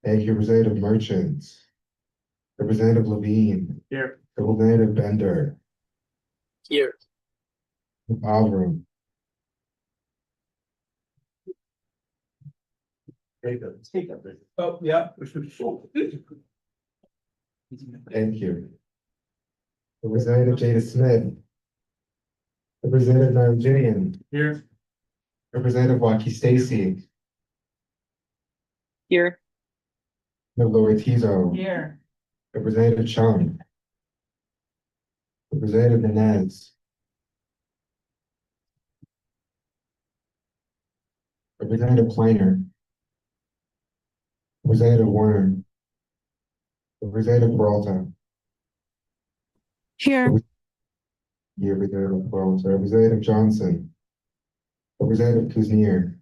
Thank you, Representative Merchant. Representative Levine. Here. Representative Bender. Here. Avram. Oh, yeah. Thank you. Representative Jada Smith. Representative Nigerian. Here. Representative Waki Stacy. Here. Representative Lourtizo. Here. Representative Chung. Representative Menez. Representative Kleiner. Representative Warner. Representative Peralta. Here. Representative Peralta. Representative Johnson. Representative Kuznier.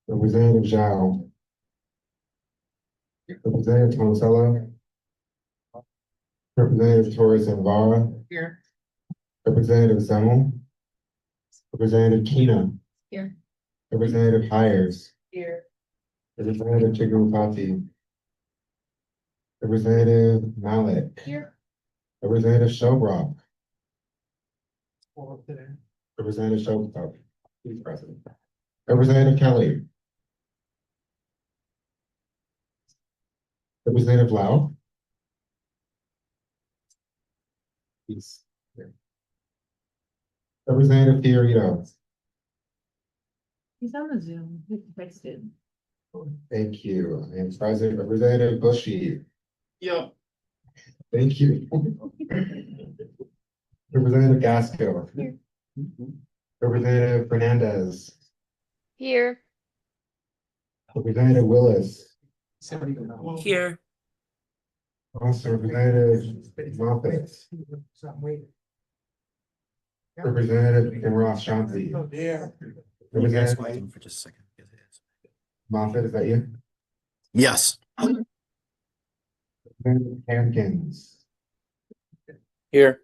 Representative Zhao. Representative Tomasello. Representative Torres Navarra. Here. Representative Zemmel. Representative Kina. Here. Representative Hires. Here. Representative Chigurupati. Representative Malik. Here. Representative Shobrock. Representative Shobrock. He's present. Representative Kelly. Representative Lau. He's here. Representative Fiorito. He's on the Zoom. He texted. Thank you. And President Representative Bushy. Yeah. Thank you. Representative Gasco. Here. Representative Fernandez. Here. Representative Willis. Here. Also Representative Moffett. Representative Ross Shanti. Representative Waiting for just a second. Moffett, is that you? Yes. Representative Hampkins. Here.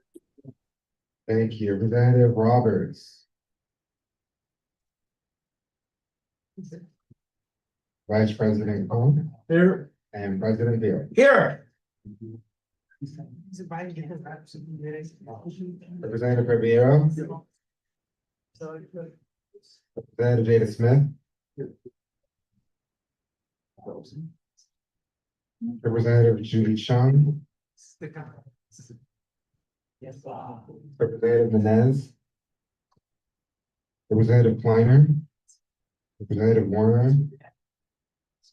Thank you. Representative Roberts. Vice President Cohn Here. and President Hill. Here. Representative Riviero. Representative Jada Smith. Representative Judy Chung. Representative Menez. Representative Kleiner. Representative Warner.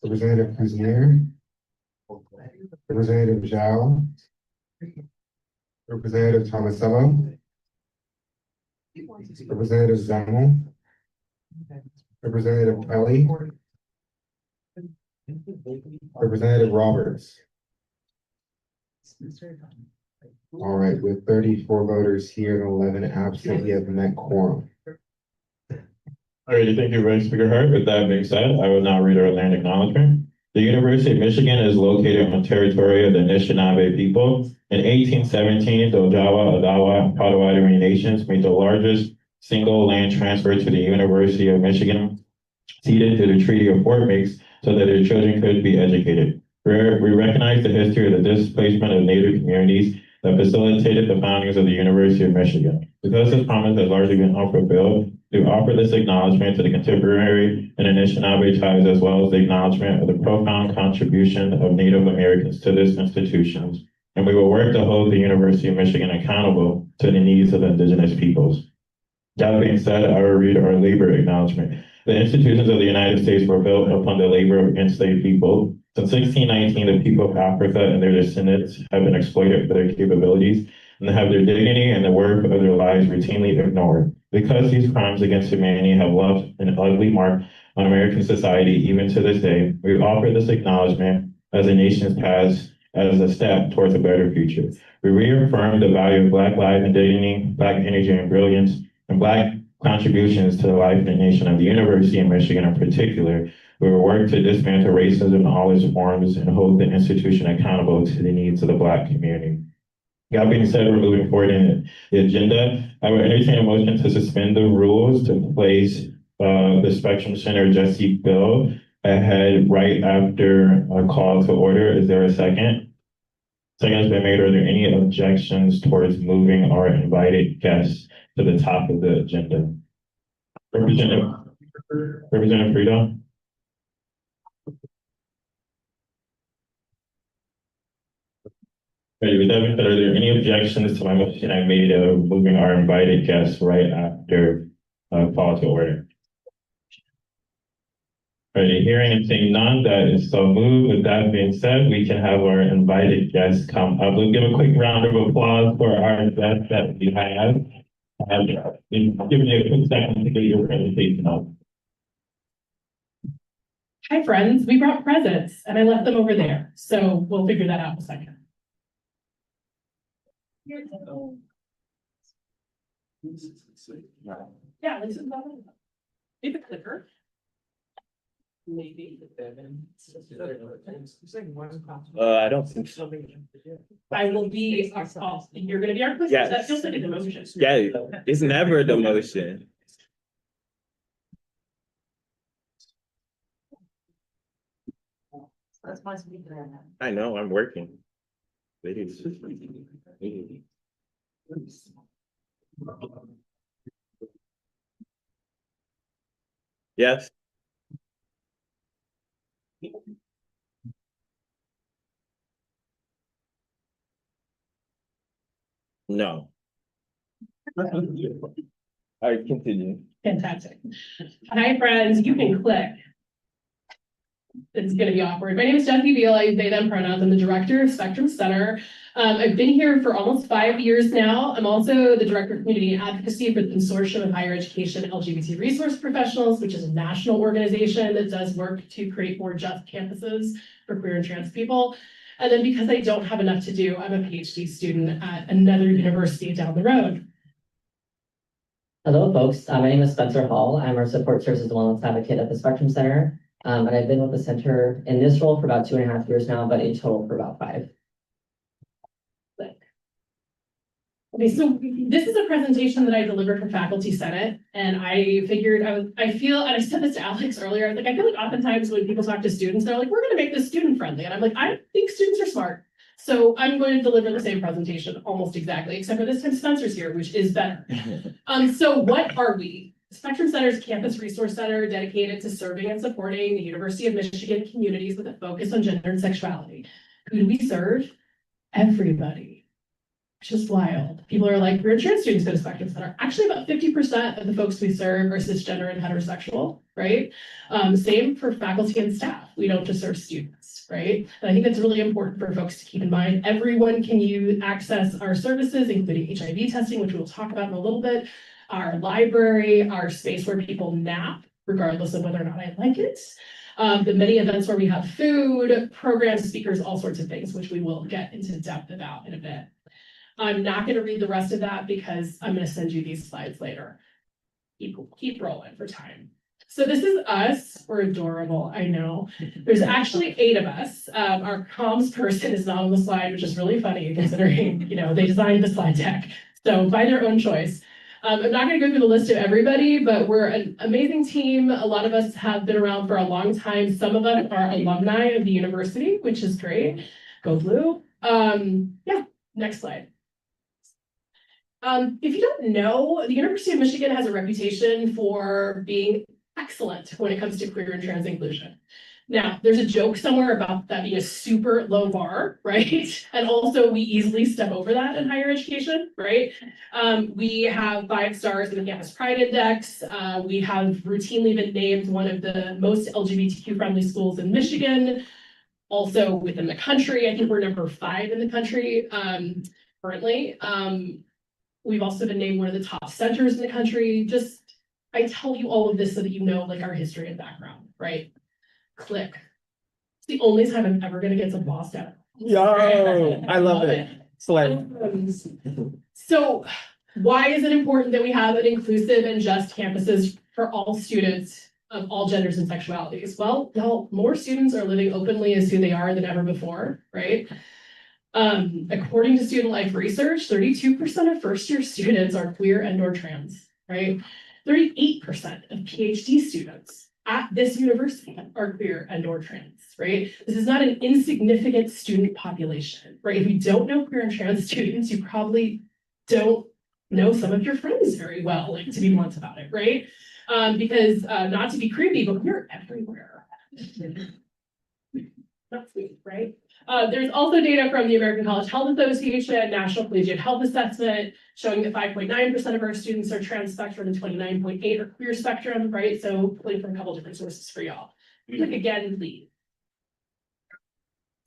Representative Kuznier. Representative Zhao. Representative Tomasello. Representative Zemmel. Representative Kelly. Representative Roberts. All right, with 34 voters here and 11 absent, we have met quorum. Alrighty, thank you, Vice Speaker Hart. With that being said, I will now read our land acknowledgement. The University of Michigan is located on territory of the Anishinaabe people. In 1817, the Ojawa, Odawa, and Potawatomi nations made the largest single land transfer to the University of Michigan, ceded to the Treaty of Fort Meigs so that their children could be educated. We recognize the history of the displacement of Native communities that facilitated the foundings of the University of Michigan. Because this promise has largely been unfulfilled, we offer this acknowledgement to the contemporary and Anishinaabe ties, as well as the acknowledgement of the profound contribution of Native Americans to this institution. And we will work to hold the University of Michigan accountable to the needs of the indigenous peoples. That being said, I will read our labor acknowledgement. The institutions of the United States were built upon the labor of enslaved people. Since 1619, the people of Africa and their descendants have been exploited for their capabilities and have their dignity and the worth of their lives routinely ignored. Because these crimes against humanity have left an ugly mark on American society even to this day, we offer this acknowledgement as a nation's past as a step towards a better future. We reaffirm the value of Black life and dignity, Black energy and brilliance, and Black contributions to the life and nation of the University of Michigan in particular. We will work to dismantle racism in all its forms and hold the institution accountable to the needs of the Black community. That being said, we're moving forward in the agenda. I will entertain a motion to suspend the rules to place the Spectrum Center Jesse bill ahead right after a call to order. Is there a second? Second has been made. Are there any objections towards moving our invited guests to the top of the agenda? Representative Frida? Okay, with that being said, are there any objections to my motion I made of moving our invited guests right after call to order? Alrighty, hearing and seeing none, that is so moved. With that being said, we can have our invited guests come up. We'll give a quick round of applause for our guests that we have. Give me a quick second to get your presentation up. Hi, friends. We brought presents and I left them over there. So we'll figure that out in a second. Yeah, this is maybe the clicker. Maybe. I don't think so. I will be, you're gonna be our quiz. Yes. That feels like a demotion. Yeah, it's never a demotion. That's my speaker. I know, I'm working. Yes. No. All right, continue. Fantastic. Hi, friends. You can click. It's gonna be awkward. My name is Jesse Beal. I use they, them pronouns. I'm the director of Spectrum Center. I've been here for almost 5 years now. I'm also the director of community advocacy for the Consortium of Higher Education LGBT Resource Professionals, which is a national organization that does work to create more just campuses for queer and trans people. And then because I don't have enough to do, I'm a PhD student at another university down the road. Hello, folks. My name is Spencer Hall. I'm our support services and wellness advocate at the Spectrum Center. And I've been with the center in this role for about 2.5 years now, but in total for about 5. Okay, so this is a presentation that I delivered for Faculty Senate, and I figured I feel, and I said this to Alex earlier, I feel like oftentimes when people talk to students, they're like, we're gonna make this student friendly. And I'm like, I think students are smart. So I'm going to deliver the same presentation almost exactly, except for this time Spencer's here, which is better. So what are we? Spectrum Center is a campus resource center dedicated to serving and supporting the University of Michigan communities with a focus on gender and sexuality. Who do we serve? Everybody. Which is wild. People are like, we're trans students go to Spectrum Center. Actually, about 50% of the folks we serve are cisgender and heterosexual, right? Same for faculty and staff. We don't just serve students, right? And I think that's really important for folks to keep in mind. Everyone can access our services, including HIV testing, which we'll talk about in a little bit, our library, our space where people nap, regardless of whether or not I like it. The many events where we have food, programs, speakers, all sorts of things, which we will get into depth about in a bit. I'm not going to read the rest of that because I'm going to send you these slides later. Keep rolling for time. So this is us. We're adorable. I know. There's actually 8 of us. Our comms person is not on the slide, which is really funny considering, they designed the slide deck. So by their own choice. I'm not going to go through the list of everybody, but we're an amazing team. A lot of us have been around for a long time. Some of us are alumni of the university, which is great. Go Blue. Yeah, next slide. If you don't know, the University of Michigan has a reputation for being excellent when it comes to queer and trans inclusion. Now, there's a joke somewhere about that being a super low bar, right? And also we easily step over that in higher education, right? We have 5 stars in the Campus Pride Index. We have routinely been named one of the most LGBTQ friendly schools in Michigan. Also within the country, I think we're number 5 in the country currently. We've also been named one of the top centers in the country. I tell you all of this so that you know our history and background, right? Click. It's the only time I'm ever gonna get some boss down. Yo, I love it. So why is it important that we have an inclusive and just campuses for all students of all genders and sexualities? Well, more students are living openly as who they are than ever before, right? According to Student Life Research, 32% of first-year students are queer and/or trans, right? 38% of PhD students at this university are queer and or trans, right? This is not an insignificant student population, right? If you don't know queer and trans students, you probably don't know some of your friends very well, like to be blunt about it, right? Because not to be creepy, but we're everywhere. Not sweet, right? There's also data from the American College Health Association, National Collegiate Health Assessment, showing that 5.9% of our students are trans spectrum and 29.8% are queer spectrum, right? So pulling from a couple different sources for y'all. Click again, please.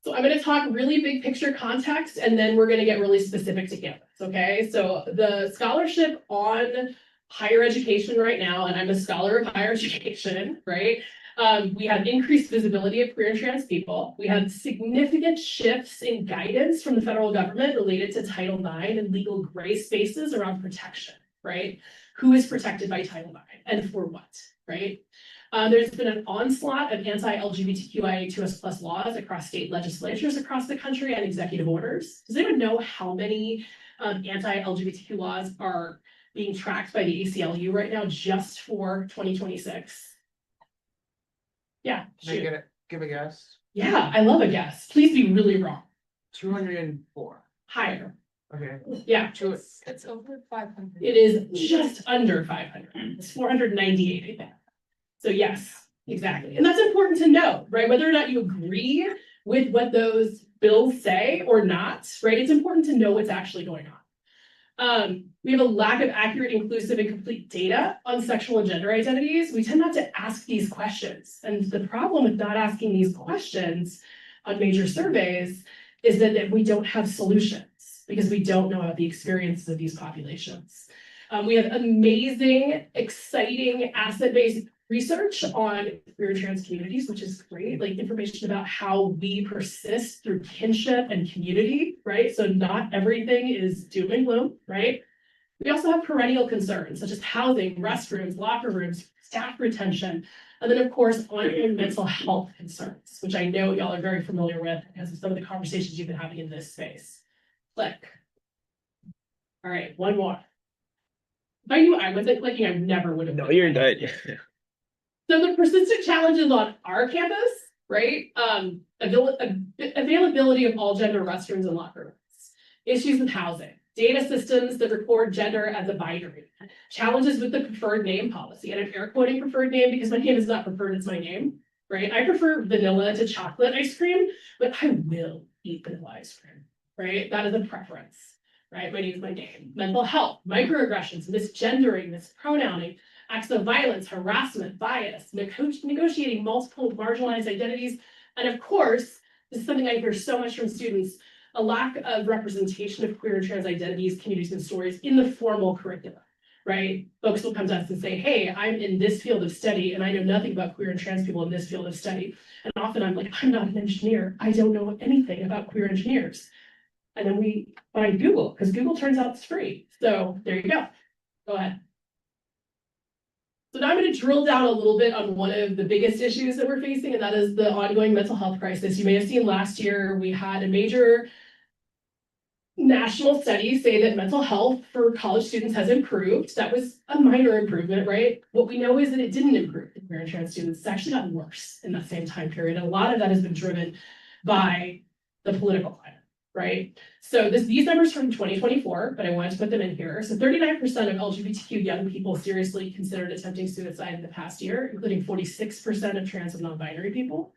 So I'm going to talk really big picture context, and then we're going to get really specific to campus, okay? So the scholarship on higher education right now, and I'm a scholar of higher education, right? We have increased visibility of queer and trans people. We have significant shifts in guidance from the federal government related to Title IX and legal gray spaces around protection, right? Who is protected by Title IX and for what, right? There's been an onslaught of anti-LGBTQIA2S+ laws across state legislatures across the country and executive orders. Does anyone know how many anti-LGBTQ laws are being tracked by the ACLU right now just for 2026? Yeah. Can I shoot. give a guess? Yeah, I love a guess. Please be really wrong. 204. Higher. Okay. Yeah, It's over 500. it is just under 500. It's 498, I think. So yes, exactly. And that's important to know, right? Whether or not you agree with what those bills say or not, right? It's important to know what's actually going on. We have a lack of accurate, inclusive, and complete data on sexual and gender identities. We tend not to ask these questions. And the problem with not asking these questions on major surveys is that we don't have solutions because we don't know about the experiences of these populations. We have amazing, exciting, asset-based research on queer and trans communities, which is great, like information about how we persist through kinship and community, right? So not everything is doom and gloom, right? We also have perennial concerns such as housing, restrooms, locker rooms, staff retention, and then of course, ongoing mental health concerns, which I know y'all are very familiar with because of some of the conversations you've been having in this space. Click. All right, one more. If I knew I wasn't clicking, I never would have. No, you're good. So the persistent challenges on our campus, right? Availability of all gender restrooms and locker rooms, issues with housing, data systems that record gender as a binary, challenges with the preferred name policy, and I'm air quoting preferred name because my name is not preferred, it's my name, right? I prefer vanilla to chocolate ice cream, but I will eat vanilla ice cream, right? That is a preference, right? My name is my name. Mental health, microaggressions, misgendering, mispronouncing, acts of violence, harassment, bias, negotiating multiple marginalized identities, and of course, this is something I hear so much from students, a lack of representation of queer and trans identities, communities, and stories in the formal curriculum, right? Folks will come to us and say, hey, I'm in this field of study, and I know nothing about queer and trans people in this field of study. And often I'm like, I'm not an engineer. I don't know anything about queer engineers. And then we find Google, because Google turns out it's free. So there you go. Go ahead. So now I'm going to drill down a little bit on one of the biggest issues that we're facing, and that is the ongoing mental health crisis. You may have seen last year, we had a major national study say that mental health for college students has improved. That was a minor improvement, right? What we know is that it didn't improve for queer and trans students. It's actually gotten worse in that same time period. And a lot of that has been driven by the political climate. Right? So these numbers from 2024, but I wanted to put them in here. So 39% of LGBTQ young people seriously considered attempting suicide in the past year, including 46% of trans and non-binary people.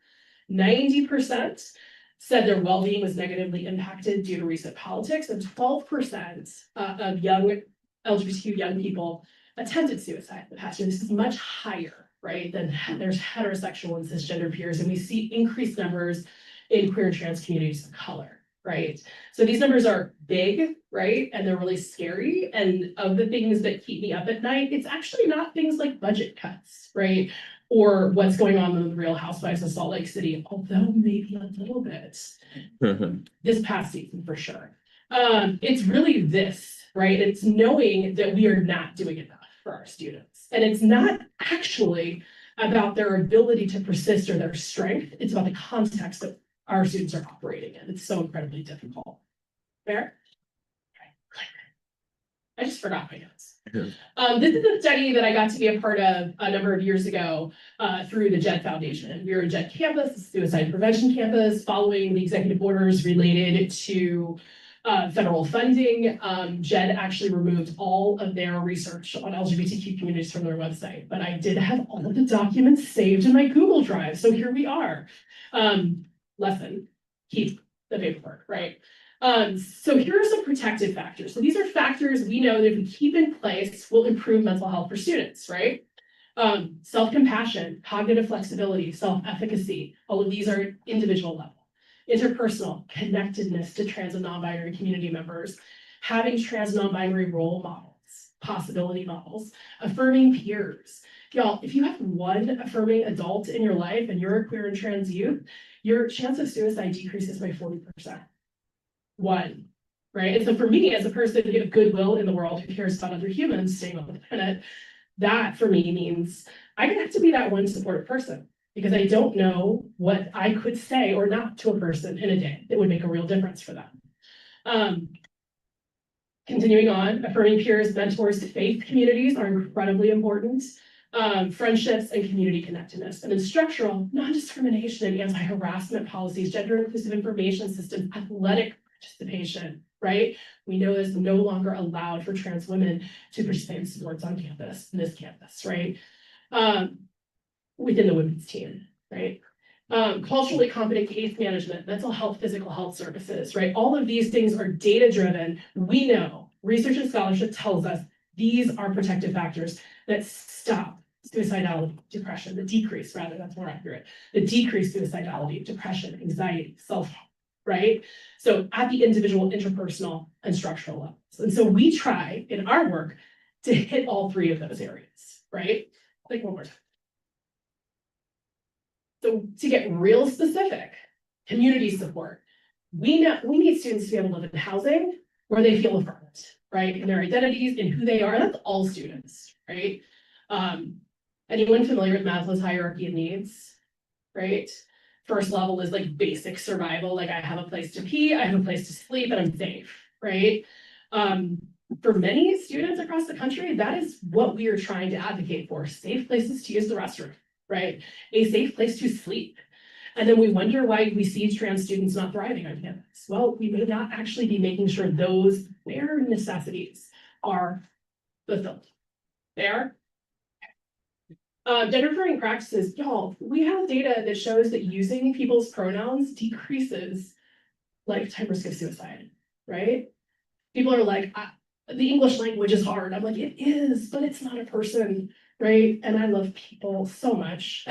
90% said their well-being was negatively impacted due to recent politics, and 12% of young LGBTQ young people attempted suicide in the past year. This is much higher, right, than there's heterosexual and cisgender peers, and we see increased numbers in queer and trans communities of color. Right. So these numbers are big, right? And they're really scary. And of the things that keep me up at night, it's actually not things like budget cuts, right? Or what's going on with the Real Housewives of Salt Lake City, although maybe a little bit this past season for sure. It's really this, right? It's knowing that we are not doing enough for our students. And it's not actually about their ability to persist or their strength. It's about the context that our students are operating in. It's so incredibly difficult. Fair? Okay. I just forgot my notes. This is a study that I got to be a part of a number of years ago through the JED Foundation. We're a JED campus, a suicide prevention campus, following the executive orders related to federal funding. JED actually removed all of their research on LGBTQ communities from their website, but I did have all of the documents saved in my Google Drive, so here we are. Lesson, keep the paperwork, right? So here are some protective factors. So these are factors we know that if we keep in place will improve mental health for students, right? Self-compassion, cognitive flexibility, self-efficacy, all of these are individual level. Interpersonal, connectedness to trans and non-binary community members, having trans non-binary role models, possibility models, affirming peers. Y'all, if you have one affirming adult in your life and you're a queer and trans youth, your chance of suicide decreases by 40%. One, right? And so for me, as a person of goodwill in the world who cares about other humans staying on the planet, that for me means I have to be that one supportive person because I don't know what I could say or not to a person in a day that would make a real difference for them. Continuing on, affirming peers, mentors, faith communities are incredibly important. Friendships and community connectedness, and then structural non-discrimination and anti-harassment policies, gender inclusive information systems, athletic participation, right? We know it's no longer allowed for trans women to participate in sports on campus, in this campus, right? Within the women's team, right? Culturally competent case management, mental health, physical health services, right? All of these things are data-driven. We know, research and scholarship tells us these are protective factors that stop suicidality, depression, the decrease, rather, that's more accurate, the decreased suicidality, depression, anxiety, self-harm, right? So at the individual, interpersonal, and structural levels. And so we try in our work to hit all three of those areas, right? Like one more time. So to get real specific, community support. We need students to be able to live in housing where they feel affirmed, right? In their identities, in who they are. That's all students, right? Anyone familiar with Maslow's hierarchy of needs, right? First level is like basic survival, like I have a place to pee, I have a place to sleep, and I'm safe, right? For many students across the country, that is what we are trying to advocate for, safe places to use the restroom, right? A safe place to sleep. And then we wonder why we see trans students not thriving on campus. Well, we may not actually be making sure those bare necessities are fulfilled. There. Gender affirming practices, y'all, we have data that shows that using people's pronouns decreases lifetime risk of suicide, right? People are like, the English language is hard. I'm like, it is, but it's not a person, right? And I love people so much,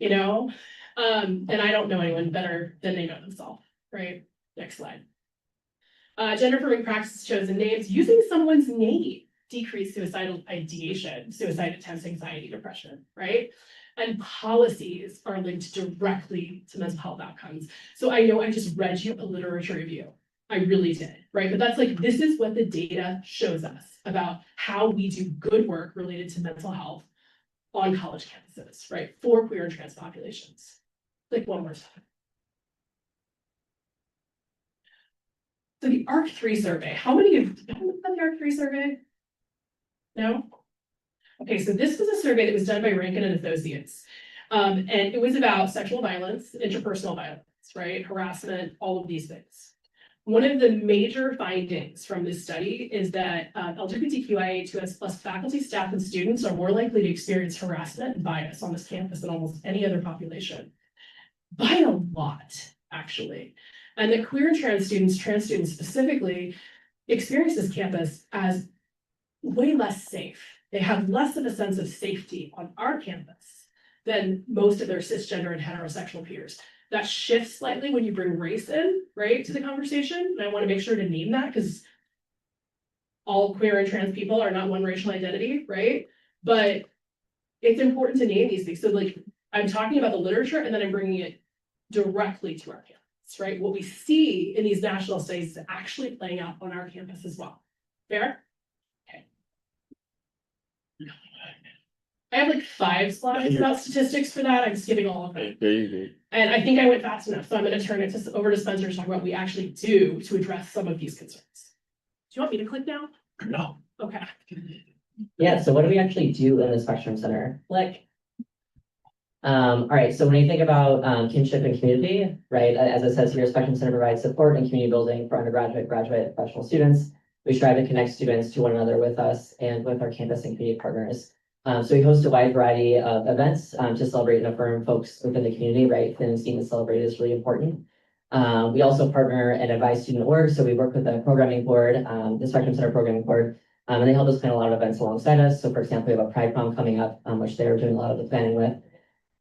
you know? And I don't know anyone better than they know themselves, right? Next slide. Gender affirming practices chosen names, using someone's name. Decrease suicidal ideation, suicide attempts, anxiety, depression, right? And policies are linked directly to mental health outcomes. So I know I just read you a literature review. I really did, right? But that's like, this is what the data shows us about how we do good work related to mental health on college campuses, right? For queer and trans populations. Like one more time. So the ARC3 survey, how many of you done the ARC3 survey? No? Okay, so this was a survey that was done by Rankin and Associates. And it was about sexual violence, interpersonal violence, right? Harassment, all of these things. One of the major findings from this study is that LGBTQIA2S plus faculty, staff, and students are more likely to experience harassment and bias on this campus than almost any other population. By a lot, actually. And that queer and trans students specifically, experience this campus as way less safe. They have less of a sense of safety on our campus than most of their cisgender and heterosexual peers. That shifts slightly when you bring race in, right, to the conversation. And I want to make sure to name that because all queer and trans people are not one racial identity, right? But it's important to name these things. So like, I'm talking about the literature and then I'm bringing it directly to our campus, right? What we see in these national studies is actually playing out on our campus as well. Fair? I have like 5 slides about statistics for that. I'm skipping all of them. There you go. And I think I went fast enough, so I'm going to turn it over to Spencer to talk about what we actually do to address some of these concerns. Do you want me to click now? No. Okay. Yeah, so what do we actually do in the Spectrum Center? Like, all right, so when you think about kinship and community, right, as it says here, Spectrum Center provides support and community building for undergraduate, graduate, and professional students. We strive to connect students to one another with us and with our campus and community partners. So we host a wide variety of events to celebrate and affirm folks within the community, right? And seeing the celebrate is really important. We also partner and advise student org. So we work with the programming board, the Spectrum Center programming board, and they help us plan a lot of events alongside us. So for example, we have a Pride Prom coming up, which they're doing a lot of the planning with,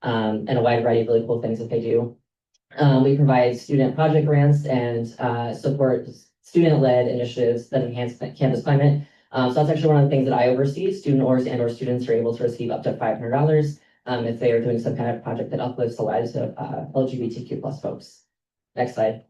and a wide variety of really cool things that they do. We provide student project grants and support student-led initiatives that enhance campus climate. So that's actually one of the things that I oversee. Student orgs and or students are able to receive up to $500 if they are doing some kind of project that uplifts the lives of LGBTQ plus folks. Next slide.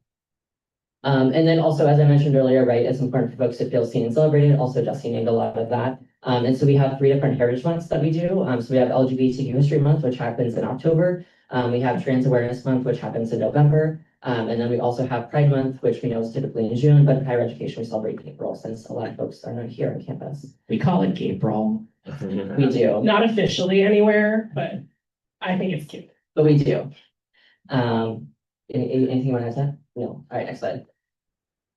And then also, as I mentioned earlier, right, it's important for folks to feel seen and celebrated. Also, Jesse named a lot of that. And so we have 3 different heritage months that we do. So we have LGBTQ History Month, which happens in October. We have Trans Awareness Month, which happens in November. And then we also have Pride Month, which we know is typically in June, but in higher education, we celebrate in April since a lot of folks are not here on campus. We call it April, We do, not officially anywhere, but I think it's cute. but we do. Anything you want to add to that? No. All right, next slide.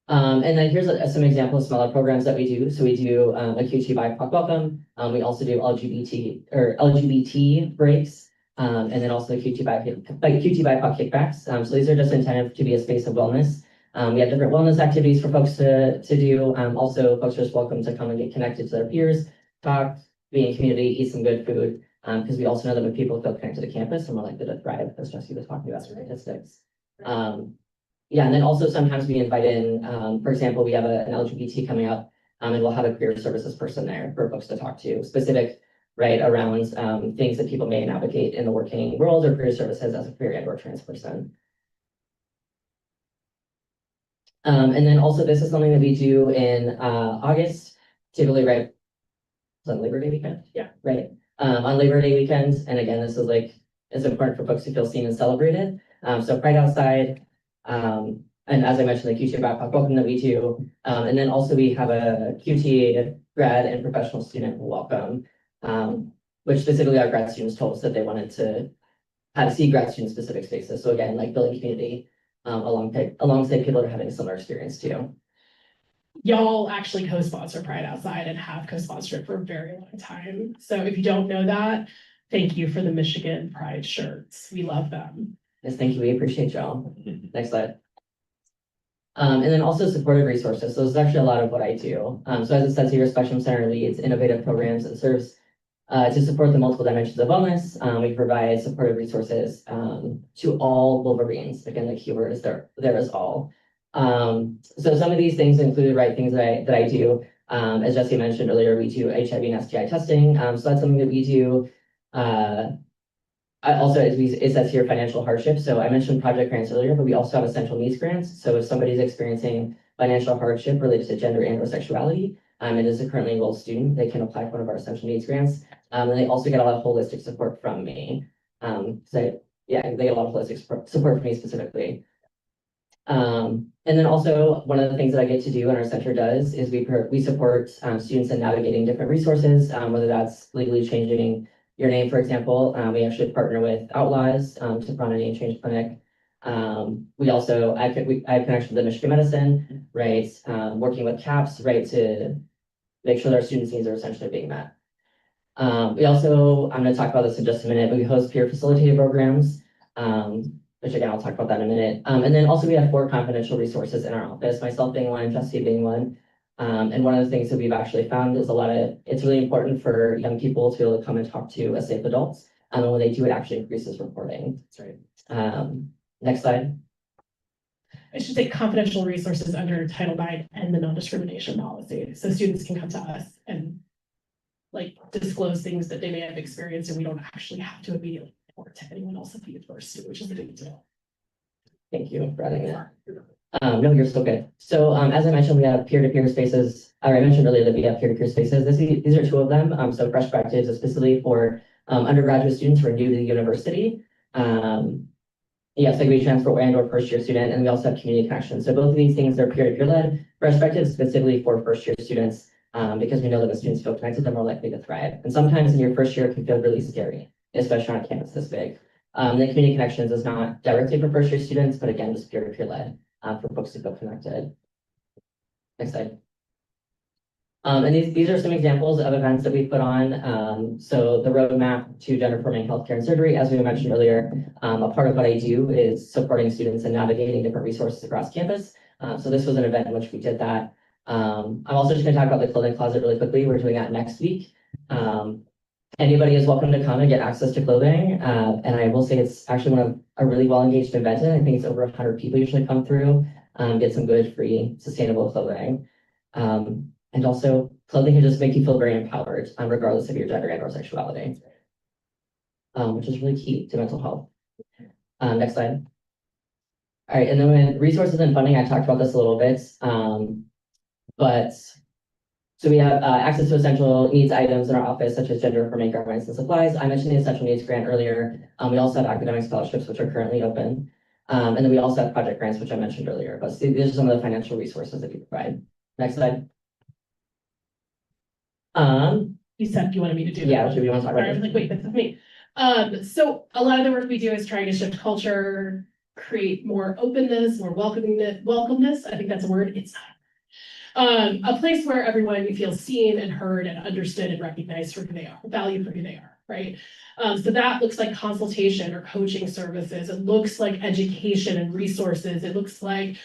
And then here's some examples of smaller programs that we do. So we do a QT BIPOC welcome. We also do LGBT breaks. And then also the QT BIPOC kickbacks. So these are just intended to be a space of wellness. We have different wellness activities for folks to do. Also, folks are just welcome to come and get connected to their peers, talk, be in community, eat some good food. Because we also know that when people feel connected to campus, they're more likely to thrive, as Jesse was talking about statistics. Yeah, and then also sometimes we invite in, for example, we have an LGBT coming up, and we'll have a career services person there for folks to talk to, specific, right, around things that people may navigate in the working world or career services as a queer and or trans person. And then also this is something that we do in August, typically right on Labor Day weekend. Yeah. Right. On Labor Day weekends, and again, this is like, it's important for folks to feel seen and celebrated. So Pride Outside, and as I mentioned, the QT BIPOC welcome that we do. And then also we have a QT grad and professional student welcome, which specifically our grad students told us that they wanted to have see grad student specific spaces. So again, like building community alongside people that are having a similar experience too. Y'all actually co-sponsor Pride Outside and have co-sponsored it for a very long time. So if you don't know that, thank you for the Michigan Pride shirts. We love them. Yes, thank you. We appreciate y'all. Next slide. And then also supportive resources. So this is actually a lot of what I do. So as it says here, Spectrum Center leads innovative programs and serves to support the multiple dimensions of wellness. We provide supportive resources to all Wolverines. Again, the keyword is there is all. So some of these things include, right, things that I do. As Jesse mentioned earlier, we do HIV and STI testing. So that's something that we do. Also, it says here financial hardship. So I mentioned project grants earlier, but we also have essential needs grants. So if somebody's experiencing financial hardship related to gender and or sexuality, and is a currently enrolled student, they can apply for one of our essential needs grants. And they also get a lot of holistic support from me. They get a lot of holistic support from me specifically. And then also one of the things that I get to do and our center does is we support students in navigating different resources, whether that's legally changing your name, for example. We actually partner with Outlaws to run a name change clinic. We also, I have connection with the Michigan Medicine, right? Working with CAPS, right, to make sure that our students' needs are essentially being met. We also, I'm going to talk about this in just a minute, but we host peer facilitated programs, which again, I'll talk about that in a minute. And then also we have 4 confidential resources in our office, myself being one, Jesse being one. And one of the things that we've actually found is it's really important for young people to be able to come and talk to safe adults. And when they do, it actually increases reporting. That's right. Next slide. I should say confidential resources under Title IX and the non-discrimination policy. So students can come to us and like disclose things that they may have experienced, and we don't actually have to immediately report to anyone else at the university, which is a big deal. Thank you for adding that. No, you're still good. So as I mentioned, we have peer-to-peer spaces. I mentioned earlier that we have peer-to-peer spaces. These are 2 of them. So Fresh Perspectives is specifically for undergraduate students who are new to the university. Segway transfer and or first-year student, and we also have community connections. So both of these things are peer-to-peer led. Fresh Perspectives specifically for first-year students because we know that when students feel connected, they're more likely to thrive. And sometimes in your first year, it can feel really scary, especially on a campus this big. The community connections is not directly for first year students, but again, just peer-to-peer led for folks to feel connected. Next slide. And these are some examples of events that we put on. So the roadmap to gender affirming healthcare and surgery, as we mentioned earlier, a part of what I do is supporting students and navigating different resources across campus. So this was an event in which we did that. I'm also just gonna talk about the clothing closet really quickly. We're doing that next week. Anybody is welcome to come and get access to clothing. And I will say it's actually a really well engaged event. I think it's over 100 people usually come through, get some good, free, sustainable clothing. And also clothing can just make you feel very empowered, regardless of your gender and or sexuality, which is really key to mental health. Next slide. All right, and then with resources and funding, I talked about this a little bit, but so we have access to essential needs items in our office, such as gender affirming garments and supplies. I mentioned the essential needs grant earlier. We also have academic scholarships, which are currently open. And then we also have project grants, which I mentioned earlier, but these are some of the financial resources that we provide. Next slide. You said you wanted me to do that. Yeah, should we want to talk I about was this? like, wait, that's with me. So a lot of the work we do is trying to shift culture, create more openness, more welcomeness. I think that's a word. It's not. A place where everyone feels seen and heard and understood and recognized for who they are, valued for who they are, right? So that looks like consultation or coaching services. It looks like education and resources. It looks like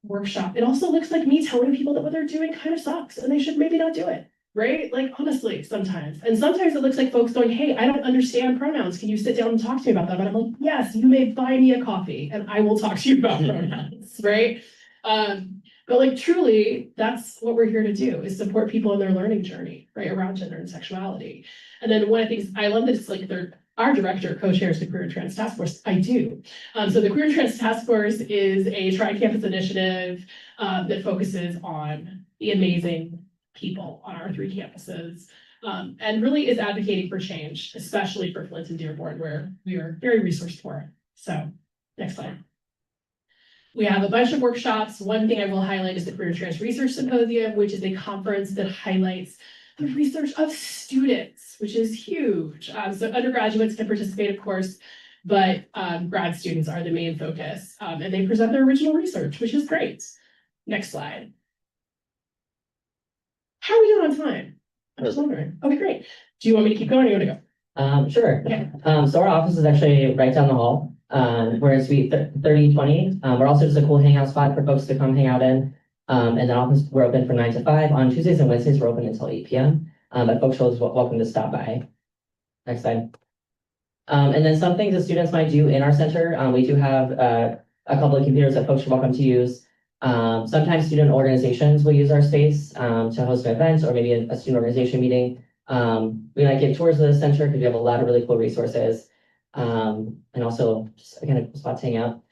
workshop. It also looks like me telling people that what they're doing kind of sucks and they should maybe not do it. Right? Like, honestly, sometimes. And sometimes it looks like folks going, hey, I don't understand pronouns. Can you sit down and talk to me about that? But I'm like, yes, you may buy me a coffee and I will talk to you about pronouns, right? But like, truly, that's what we're here to do, is support people in their learning journey, right, around gender and sexuality. And then one of the things I love that it's like our director co-chairs the Queer and Trans Task Force. I do. So the Queer and Trans Task Force is a tri-campus initiative that focuses on the amazing people on our 3 campuses, and really is advocating for change, especially for Flint and Dearborn, where we are very resource poor. So next slide. We have a bunch of workshops. One thing I will highlight is the Queer and Trans Research Symposium, which is a conference that highlights the research of students, which is huge. So undergraduates can participate, of course, but grad students are the main focus, and they present their original research, which is great. Next slide. How are we doing on time? I'm just wondering. Okay, great. Do you want me to keep going or you want to go? Sure. Okay. So our office is actually right down the hall. We're in suite 3020. We're also just a cool hangout spot for folks to come hang out in. And then office, we're open from 9 to 5. On Tuesdays and Wednesdays, we're open until 8 p.m. But folks are always welcome to stop by. Next slide. And then some things that students might do in our center. We do have a couple of computers that folks are welcome to use. Sometimes student organizations will use our space to host an event or maybe a student organization meeting. We might give tours of the center because we have a lot of really cool resources. And also just again, a cool spot to hang out.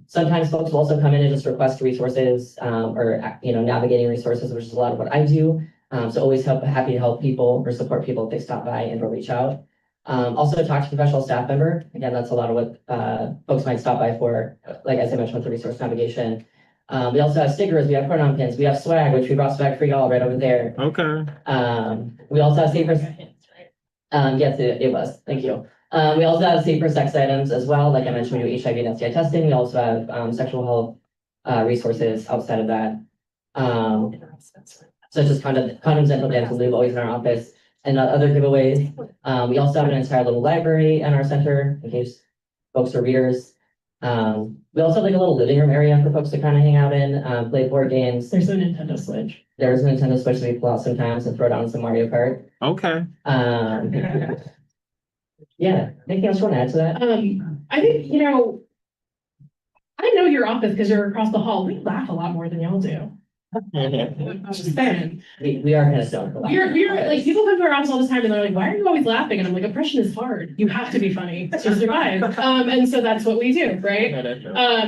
Sometimes folks will also come in and just request resources or navigating resources, which is a lot of what I do. So always happy to help people or support people if they stop by and or reach out. Also talk to professional staff member. Again, that's a lot of what folks might stop by for, like as I mentioned with the resource navigation. We also have stickers, we have pronoun pins, we have swag, which we brought swag for y'all right over there. Okay. We also have safer. Yes, it was. Thank you. We also have safer sex items as well. Like I mentioned, we do HIV and STI testing. We also have sexual health resources outside of that. Such as condoms and dental lube, always in our office, and other giveaways. We also have an entire little library in our center in case folks are readers. We also have like a little living room area for folks to kind of hang out in, play board games. There's a Nintendo Switch. There's a Nintendo Switch that we pull out sometimes and throw down some Mario Kart. Okay. Yeah, anything else you want to add to that? I think, I know your office because you're across the hall. We laugh a lot more than y'all do. Just saying. We are kind of stoned. We're like, people come to our office all the time and they're like, why are you always laughing? And I'm like, oppression is hard. You have to be funny to survive. And so that's what we do, right?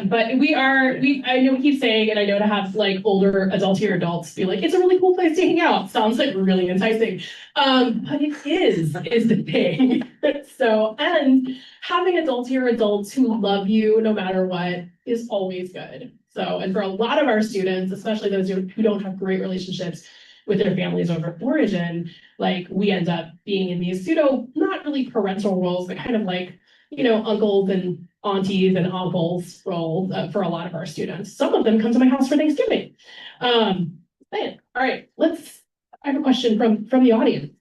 But I know we keep saying, and I know to have like older adultier adults be like, it's a really cool place to hang out. Sounds like really enticing. But it is the thing. So, and having adultier adults who love you no matter what is always good. So, and for a lot of our students, especially those who don't have great relationships with their families over origin, like we end up being in these pseudo, not really parental roles, but kind of like, you know, uncles and aunties and uncles roles for a lot of our students. Some of them come to my house for Thanksgiving. Man, all right, I have a question from the audience.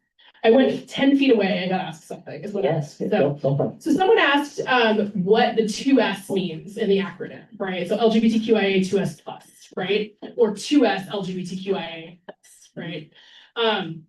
I went 10 feet away. I gotta ask something. Is what Yes. So, go for it. so someone asked what the 2S means in the acronym, right? So LGBTQIA 2S plus, right? Or 2S LGBTQIA plus, right?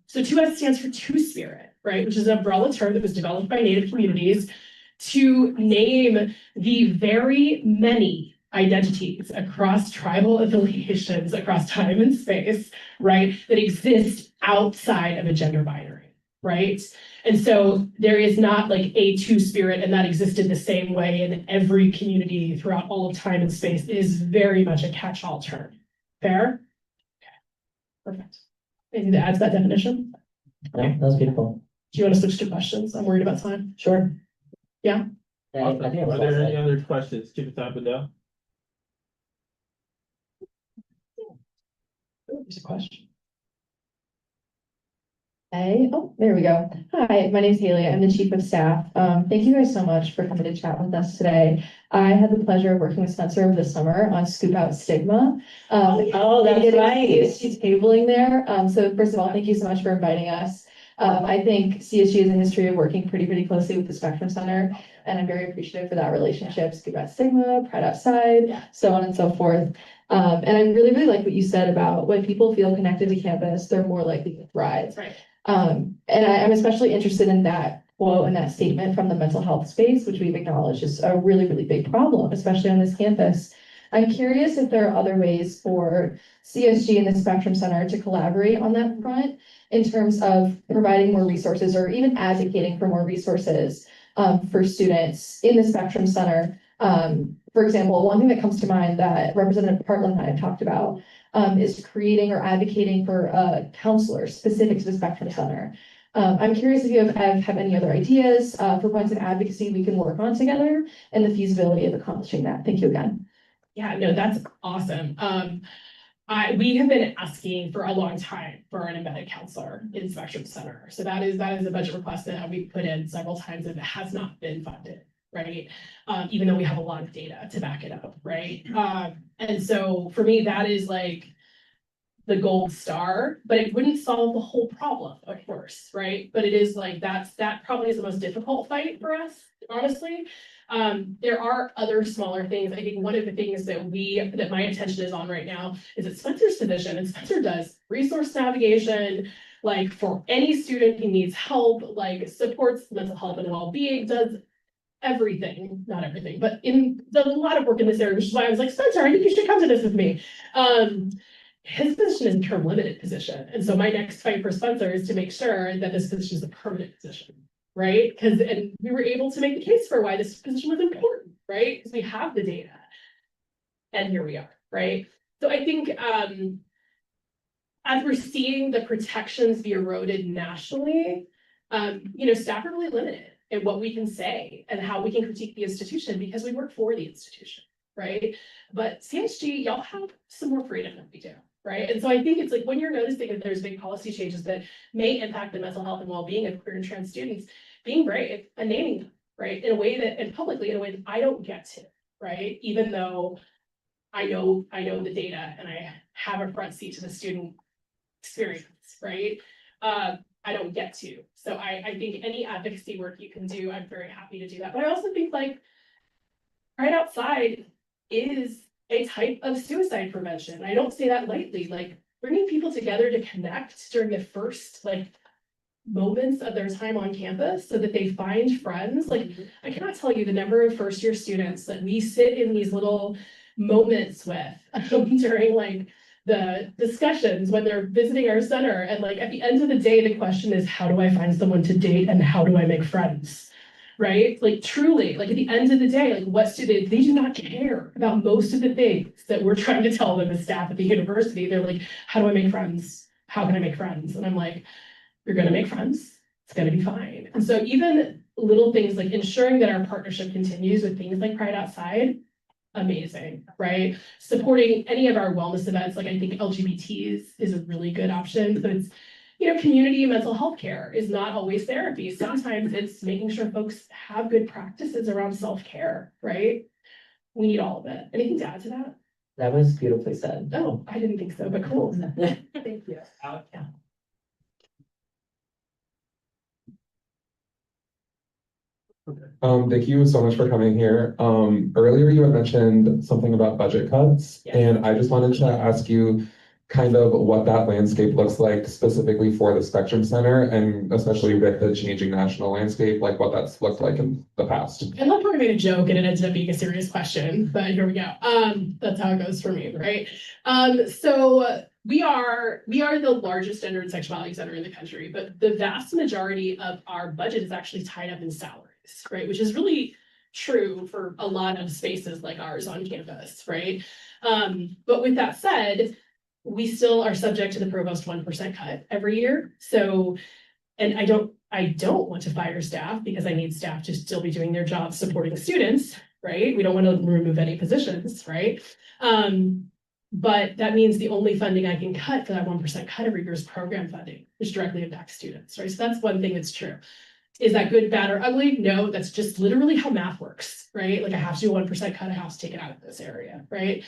So 2S stands for Two Spirit, right? Which is an umbrella term that was developed by Native communities to name the very many identities across tribal affiliations, across time and space, right? That exist outside of a gender binary. Right? And so there is not like a two spirit and that existed the same way in every community throughout all of time and space. It is very much a catch-all term. Fair? Okay. Perfect. Anything to add to that definition? No, that was beautiful. Do you want to switch to questions? I'm worried about time. Sure. Yeah. I think it was Are well there any said. other questions? Keep it top of the. There's a question. Hey, oh, there we go. Hi, my name's Haley. I'm the chief of staff. Thank you guys so much for coming to chat with us today. I had the pleasure of working with Spencer over the summer on Scoop Out Stigma. Oh, that's we did right. CSG tabling there. So first of all, thank you so much for inviting us. I think CSG has a history of working pretty closely with the Spectrum Center, and I'm very appreciative for that relationship. Scoop Out Stigma, Pride Outside, so on and so forth. And I really like what you said about when people feel connected to campus, they're more likely to thrive. That's right. And I'm especially interested in that quote and that statement from the mental health space, which we've acknowledged is a really big problem, especially on this campus. I'm curious if there are other ways for CSG and the Spectrum Center to collaborate on that front in terms of providing more resources or even advocating for more resources for students in the Spectrum Center. For example, one thing that comes to mind that Representative Partland and I have talked about is creating or advocating for counselors specific to the Spectrum Center. I'm curious if you have any other ideas for points of advocacy we can work on together and the feasibility of accomplishing that. Thank you again. Yeah, no, that's awesome. We have been asking for a long time for an embedded counselor in Spectrum Center. So that is a budget request that we put in several times and it has not been funded, right? Even though we have a lot of data to back it up, right? And so for me, that is like the gold star, but it wouldn't solve the whole problem, of course, right? But it is like that probably is the most difficult fight for us, honestly. There are other smaller things. I think one of the things that my attention is on right now is that Spencer's division, and Spencer does resource navigation, like for any student who needs help, like supports mental health and well-being, does everything, not everything, but does a lot of work in this area, which is why I was like, Spencer, I think you should come to this with me. His position is a term limited position. And so my next fight for Spencer is to make sure that this position is a permanent position, right? And we were able to make the case for why this position was important, right? Because we have the data. And here we are, right? So I think as we're seeing the protections be eroded nationally, staff are really limited in what we can say and how we can critique the institution because we work for the institution, right? But CSG, y'all have some more freedom than we do, right? And so I think it's like when you're noticing that there's big policy changes that may impact the mental health and well-being of queer and trans students, being brave and naming them, right? In a way that, and publicly in a way that I don't get to, right? Even though I know the data and I have a front seat to the student experience, right? I don't get to. So I think any advocacy work you can do, I'm very happy to do that. But I also think like Pride Outside is a type of suicide prevention. I don't say that lightly, like bringing people together to connect during the first like moments of their time on campus so that they find friends. Like I cannot tell you the number of first year students that we sit in these little moments with during like the discussions when they're visiting our center. And like at the end of the day, the question is, how do I find someone to date and how do I make friends? Right? Like truly, like at the end of the day, like what students, they do not care about most of the things that we're trying to tell them as staff at the university. They're like, how do I make friends? How can I make friends? And I'm like, you're gonna make friends. It's gonna be fine. And so even little things like ensuring that our partnership continues with things like Pride Outside amazing, right? Supporting any of our wellness events, like I think LGBTs is a really good option. So it's, community mental health care is not always therapy. Sometimes it's making sure folks have good practices around self-care, right? We need all of it. Anything to add to that? That was beautifully said. Oh, I didn't think so, but cool. Thank you. Yeah. Thank you so much for coming here. Earlier you had mentioned something about budget cuts, Yes. and I just wanted to ask you kind of what that landscape looks like specifically for the Spectrum Center, and especially with the changing national landscape, like what that's looked like in the past. I love how I made a joke and it ended up being a serious question, but here we go. That's how it goes for me, right? So we are the largest gender and sexuality center in the country, but the vast majority of our budget is actually tied up in salaries, right? Which is really true for a lot of spaces like ours on campus, right? But with that said, we still are subject to the provost 1% cut every year. So, and I don't want to fire staff because I need staff to still be doing their job supporting students, right? We don't want to remove any positions, right? But that means the only funding I can cut for that 1% cut every year is program funding, which directly impacts students, right? So that's one thing that's true. Is that good, bad, or ugly? No, that's just literally how math works, right? Like I have to do a 1% cut, I have to take it out of this area, right?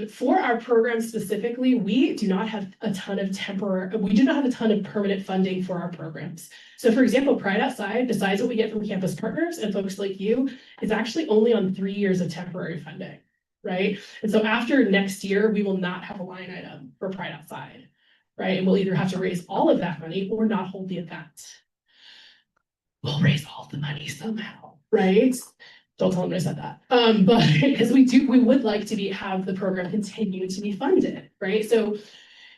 For our program specifically, we do not have a ton of permanent funding for our programs. So for example, Pride Outside, besides what we get from campus partners and folks like you, is actually only on 3 years of temporary funding, right? And so after next year, we will not have a line item for Pride Outside, right? And we'll either have to raise all of that money or not hold the event. We'll raise all the money somehow, right? Don't tell them I said that. But because we would like to have the program continue to be funded, right? So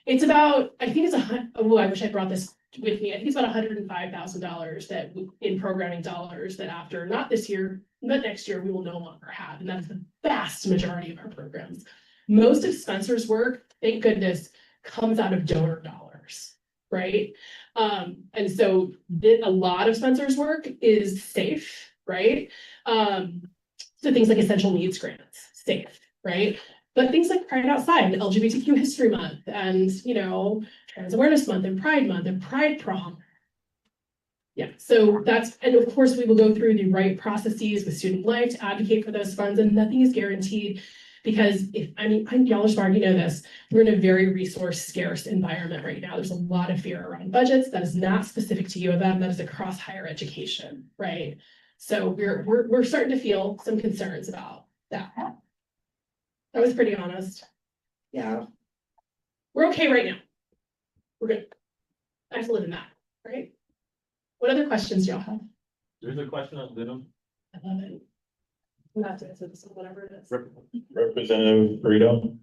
it's about, I think it's I wish I brought this with me. I think it's about $105,000 that in programming dollars that after, not this year, but next year, we will no longer have. And that's the vast majority of our programs. Most of Spencer's work, thank goodness, comes out of donor dollars, right? And so a lot of Spencer's work is safe, right? So things like essential needs grants, safe, right? But things like Pride Outside and LGBTQ History Month and, Trans Awareness Month and Pride Prom. Yeah, so and of course we will go through the right processes with Student Life to advocate for those funds, and nothing is guaranteed. Because y'all are smart, you know this, we're in a very resource scarce environment right now. There's a lot of fear around budgets. That is not specific to U of M, that is across higher education, right? So we're starting to feel some concerns about that. I was pretty honest. Yeah. We're okay right now. We're good. I have to live in that, right? What other questions do y'all have? There's a question on Zoom. I love it. I'm not to answer this one, whatever it is. Representative Frito.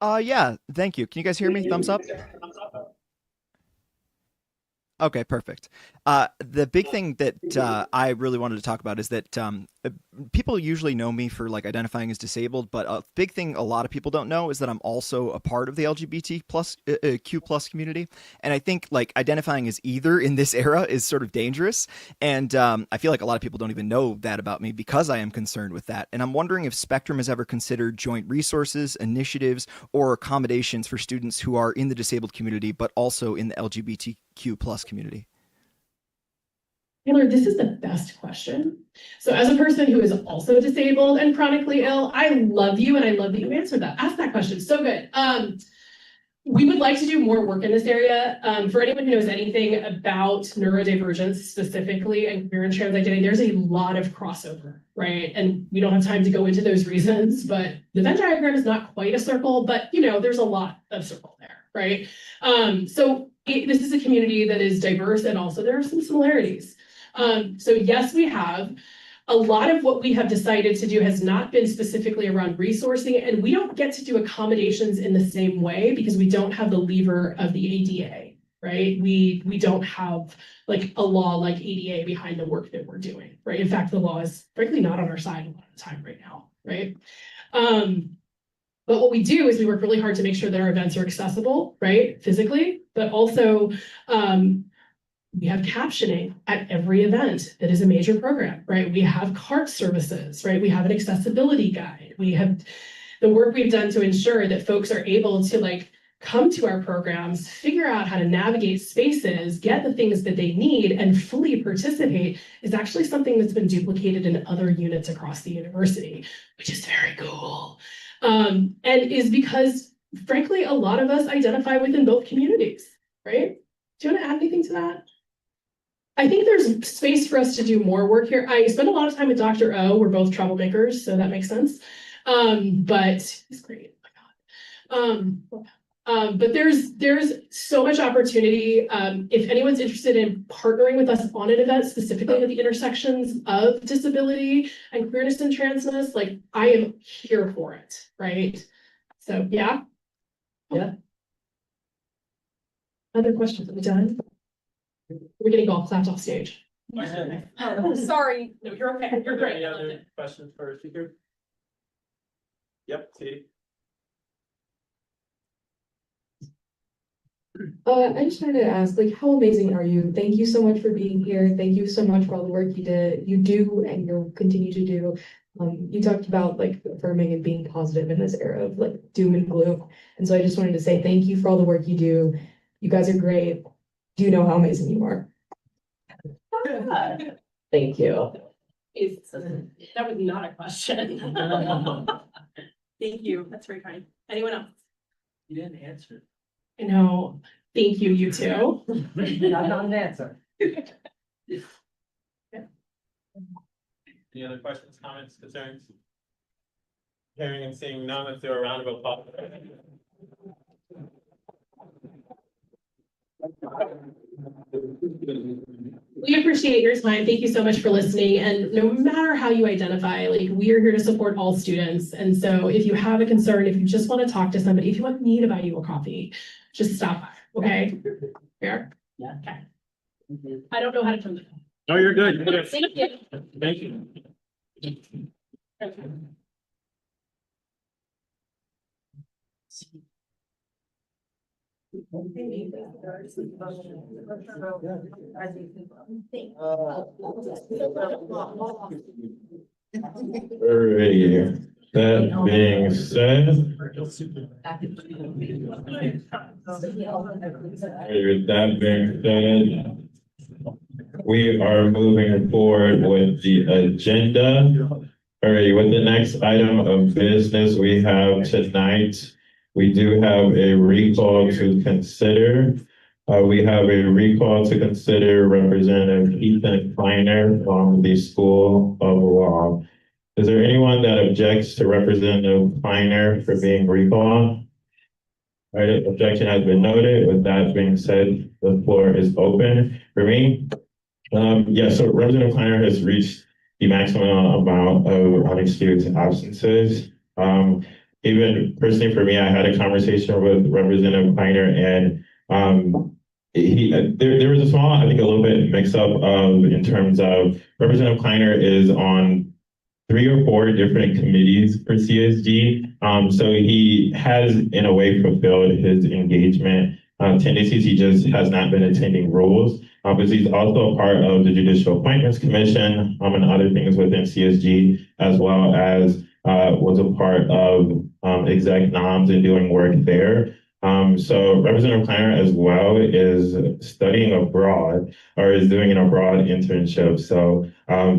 Yeah, thank you. Can you guys hear me? Thumbs up. Okay, perfect. The big thing that I really wanted to talk about is that people usually know me for like identifying as disabled, but a big thing a lot of people don't know is that I'm also a part of the LGBTQ plus community. And I think like identifying as either in this era is sort of dangerous. And I feel like a lot of people don't even know that about me because I am concerned with that. And I'm wondering if Spectrum has ever considered joint resources, initiatives, or accommodations for students who are in the disabled community, but also in the LGBTQ plus community. Taylor, this is the best question. So as a person who is also disabled and chronically ill, I love you and I love that you answered that. Ask that question, so good. We would like to do more work in this area. For anyone who knows anything about neurodivergence specifically and queer and trans identity, there's a lot of crossover, right? And we don't have time to go into those reasons, but the Venn diagram is not quite a circle, but there's a lot of circle there, right? This is a community that is diverse and also there are some similarities. So yes, we have. A lot of what we have decided to do has not been specifically around resourcing, and we don't get to do accommodations in the same way because we don't have the lever of the ADA, right? We don't have like a law like ADA behind the work that we're doing, right? In fact, the law is frankly not on our side a lot of the time right now, right? But what we do is we work really hard to make sure that our events are accessible, right? Physically, but also We have captioning at every event that is a major program, right? We have cart services, right? We have an accessibility guide. We have the work we've done to ensure that folks are able to like come to our programs, figure out how to navigate spaces, get the things that they need, and fully participate is actually something that's been duplicated in other units across the university, which is very cool. And is because, frankly, a lot of us identify within both communities, right? Do you want to add anything to that? I think there's space for us to do more work here. I spend a lot of time with Dr. O. We're both troublemakers, so that makes sense. But he's great. Oh my God. But there's so much opportunity. If anyone's interested in partnering with us on an event specifically at the intersections of disability and queerness and transness, like I am here for it, right? So yeah. Yeah. Other questions? Are we done? We're getting golf clapped off stage. Oh, sorry. No, you're okay. You're great. Any other questions for our speaker? Yep, Katie. I just wanted to ask, like, how amazing are you? Thank you so much for being here. Thank you so much for all the work you do, and you'll continue to do. You talked about like affirming and being positive in this era of like doom and gloom. And so I just wanted to say thank you for all the work you do. You guys are great. Do you know how amazing you are? Thank you. That was not a question. Thank you. That's very kind. Anyone else? You didn't answer. I know. Thank you, you too. Not an answer. Any other questions, comments, concerns? Hearing and seeing none, let's do a round of applause. We appreciate your time. Thank you so much for listening. And no matter how you identify, like we are here to support all students. And so if you have a concern, if you just want to talk to somebody, if you want me to buy you a coffee, just stop by, okay? Fair? Yeah. Okay. I don't know how to turn the phone. No, you're good. You're good. Thank you. Thank you. Alrighty, that being said. With that being said, we are moving forward with the agenda. Alrighty, with the next item of business we have tonight, we do have a recall to consider. We have a recall to consider Representative Ethan Kleiner from the School of Law. Is there anyone that objects to Representative Kleiner for being recalled? All right, objection has been noted. With that being said, the floor is open for me. Yeah, so Representative Kleiner has reached the maximum amount of unexcused absences. Even personally for me, I had a conversation with Representative Kleiner, and there was a small, I think a little bit mix up in terms of Representative Kleiner is on 3 or 4 different committees for CSG. So he has in a way fulfilled his engagement tendencies. He just has not been attending rules. But he's also a part of the Judicial Appointments Commission and other things within CSG, as well as was a part of exec noms and doing work there. So Representative Kleiner as well is studying abroad or is doing an abroad internship. So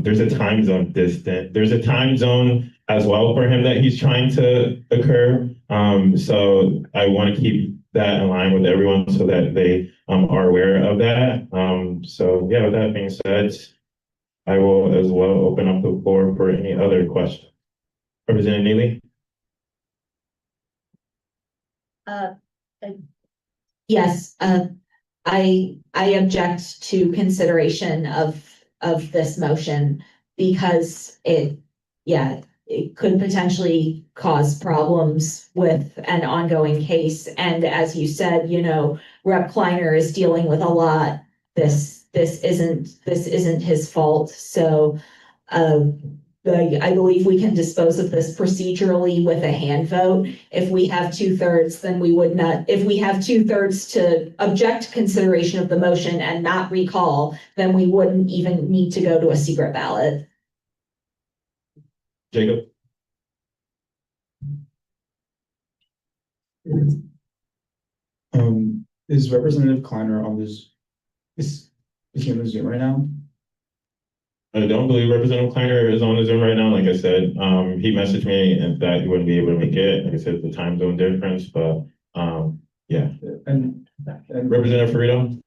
there's a time zone distant. There's a time zone as well for him that he's trying to occur. So I want to keep that in line with everyone so that they are aware of that. So yeah, with that being said, I will as well open up the floor for any other questions. Representative Neely? Yes, I object to consideration of this motion because it could potentially cause problems with an ongoing case. And as you said, Rep. Kleiner is dealing with a lot. This isn't his fault. So I believe we can dispose of this procedurally with a hand vote. If we have 2/3, then we would not, if we have 2/3 to object to consideration of the motion and not recall, then we wouldn't even need to go to a secret ballot. Jacob? Is Representative Kleiner on this, is he on the Zoom right now? I don't believe Representative Kleiner is on the Zoom right now. Like I said, he messaged me and that he wouldn't be able to make it. Like I said, the time zone difference, but, yeah. And Representative Frito?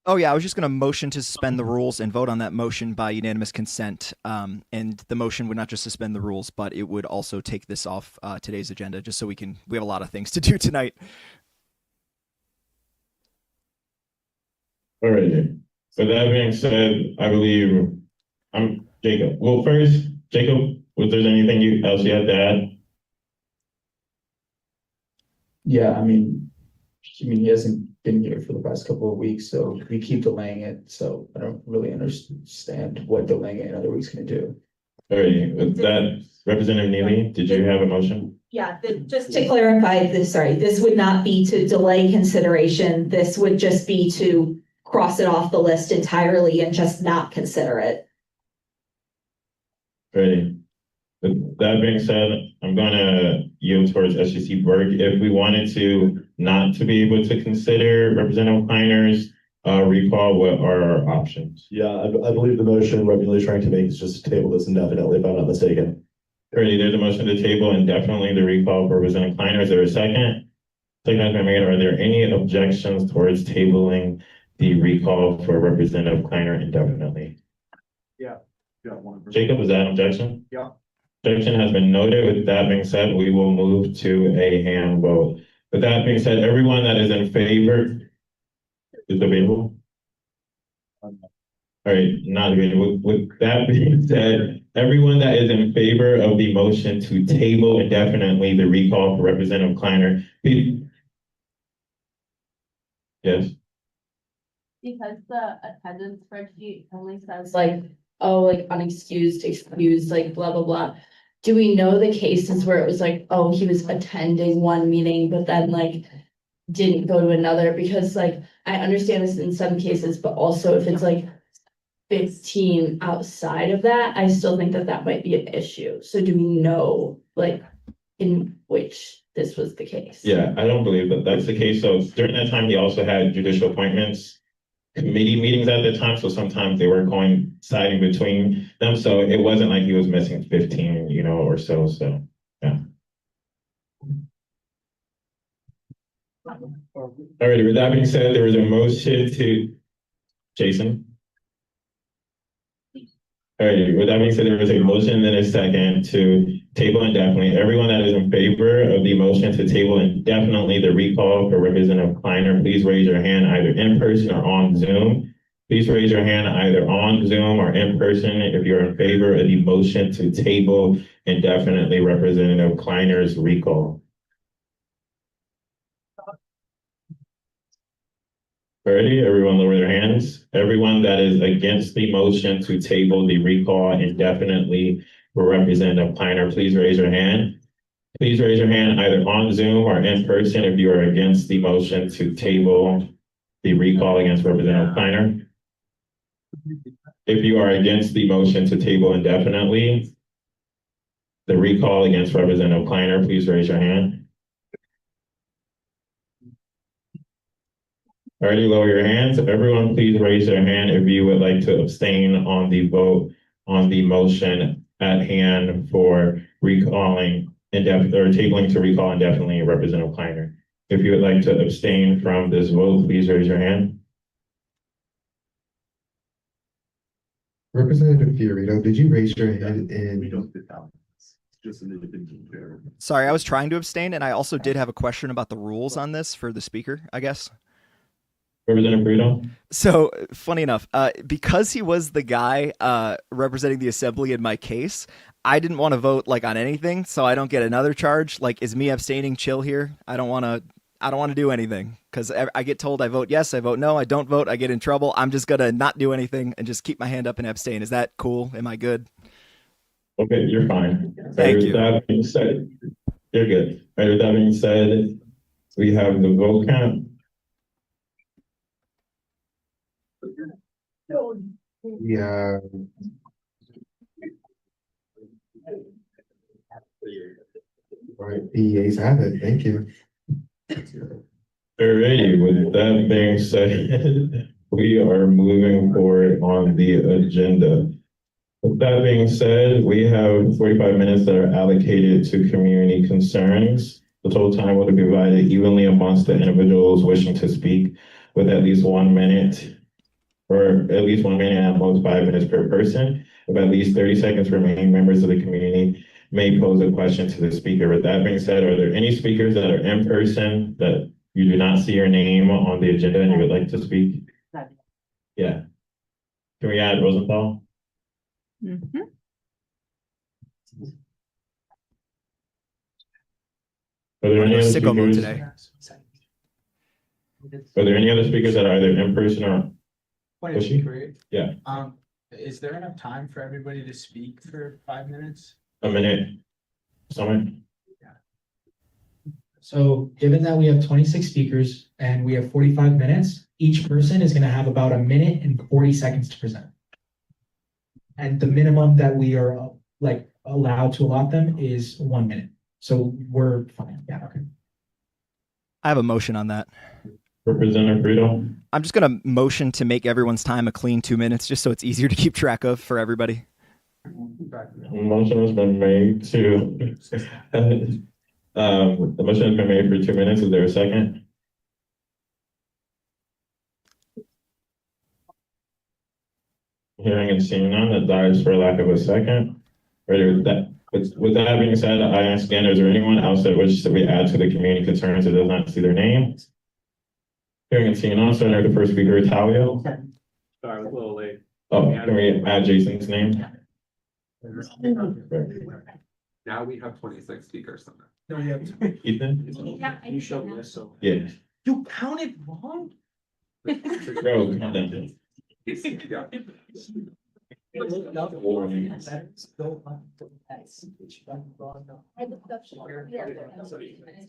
Oh yeah, I was just going to motion to suspend the rules and vote on that motion by unanimous consent. And the motion would not just suspend the rules, but it would also take this off today's agenda, just so we have a lot of things to do tonight. All right. With that being said, I believe I'm Jacob. Well, first, Jacob, was there anything else you had to add? yeah, I mean, he hasn't been here for the past couple of weeks, so we keep delaying it. So I don't really understand what delaying it another week's gonna do. All right. With that, Representative Neely, did you have a motion? Yeah, just to clarify this, sorry, this would not be to delay consideration. This would just be to cross it off the list entirely and just not consider it. Ready. With that being said, I'm gonna yield towards SGC Burke. If we wanted to not to be able to consider Representative Kleiner's recall, what are our options? Yeah, I believe the motion Representative trying to make is just to table this indefinitely, if I'm not mistaken. Ready, there's a motion to table indefinitely the recall for Representative Kleiner. Is there a second? Second has been made. Are there any objections towards tabling the recall for Representative Kleiner indefinitely? Yeah. Jacob, is that an objection? Yeah. Objection has been noted. With that being said, we will move to a hand vote. With that being said, everyone that is in favor is available. All right, not available. With that being said, everyone that is in favor of the motion to table indefinitely the recall for Representative Kleiner, please. Yes. Because the attendance spreadsheet only says like, oh, like unexcused, excused, like blah, blah, blah. Do we know the cases where it was like, oh, he was attending one meeting, but then like didn't go to another? Because like, I understand this in some cases, but also if it's like 15 outside of that, I still think that that might be an issue. So do we know like in which this was the case? Yeah, I don't believe that that's the case. So during that time, he also had judicial appointments, committee meetings at the time. So sometimes they were coinciding between them. So it wasn't like he was missing 15, or so. So, yeah. All right, with that being said, there was a motion to Jason. All right, with that being said, there was a motion and a second to table indefinitely. Everyone that is in favor of the motion to table indefinitely the recall for Representative Kleiner, please raise your hand either in person or on Zoom. Please raise your hand either on Zoom or in person if you're in favor of the motion to table indefinitely Representative Kleiner's recall. Ready? Everyone lower their hands. Everyone that is against the motion to table the recall indefinitely for Representative Kleiner, please raise your hand. Please raise your hand either on Zoom or in person if you are against the motion to table the recall against Representative Kleiner. If you are against the motion to table indefinitely the recall against Representative Kleiner, please raise your hand. Already lower your hands. Everyone, please raise their hand if you would like to abstain on the vote on the motion at hand for recalling indefinitely or tabling to recall indefinitely Representative Kleiner. If you would like to abstain from this vote, please raise your hand. Representative Fiorito, did you raise your hand Sorry, I was trying to abstain, and I also did have a question about the rules on this for the speaker, I guess. Representative Brito? So, funny enough, because he was the guy representing the assembly in my case, I didn't want to vote like on anything, so I don't get another charge. Like, is me abstaining chill here? I don't want to do anything because I get told I vote yes, I vote no, I don't vote, I get in trouble. I'm just gonna not do anything and just keep my hand up and abstain. Is that cool? Am I good? Okay, you're fine. Thank With you. that being said, you're good. With that being said, we have the vote count. Yeah. All right, the yeas have it. Thank you. Alrighty, with that being said, we are moving forward on the agenda. With that being said, we have 45 minutes that are allocated to community concerns. The total time will be divided evenly amongst the individuals wishing to speak with at least 1 minute or at least 1 minute and at most 5 minutes per person. If at least 30 seconds remain, members of the community may pose a question to the speaker. With that being said, are there any speakers that are in person that you do not see your name on the agenda and you would like to speak? Yeah. Can we add Rosenthal? Mhm. Are there I'm any in other sicko mode speakers? today. Are there any other speakers that are either in person or? Point Was she? inquiry. Yeah. Is there enough time for everybody to speak for 5 minutes? A minute? Someone? So given that we have 26 speakers and we have 45 minutes, each person is gonna have about 1 minute and 40 seconds to present. And the minimum that we are like allowed to allot them is 1 minute. So we're fine. Yeah, okay. I have a motion on that. Representative Brito? I'm just going to motion to make everyone's time a clean 2 minutes, just so it's easier to keep track of for everybody. Motion has been made to, the motion has been made for 2 minutes. Is there a second? Hearing and seeing none, that dies for lack of a second. Ready with that? With that being said, I ask again, is there anyone else that wishes to be added to the community concerns that does not see their name? Hearing and seeing none, starting with the first speaker, Talio. Sorry, I was a little late. Oh, can we add Jason's name? Now we have 26 speakers. No, you have Ethan? Yeah, You showed this, so. Yeah. You counted wrong? Bro, come on. That's what he thinks.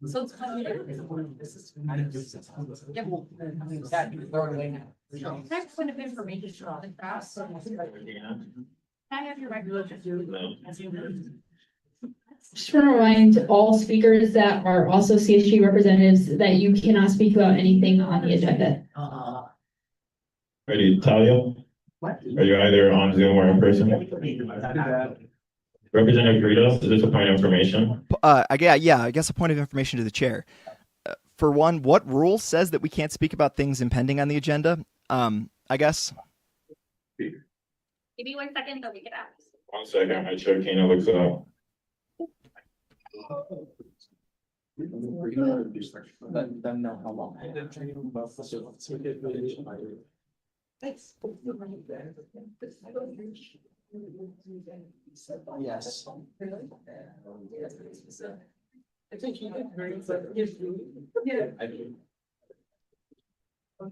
So it's kind of. Next point of information on the grass. Can I have your microphone? Just want to remind all speakers that are also CSG representatives that you cannot speak about anything on the agenda. Ready, Talia? What? Are you either on Zoom or in person? Representative Brito, is this a point of information? I guess a point of information to the chair. For one, what rule says that we can't speak about things impending on the agenda? I guess. Give me 1 second so we can ask. 1 second, my chair Kena looks up. Let them know how long. Yes. I think you did very good.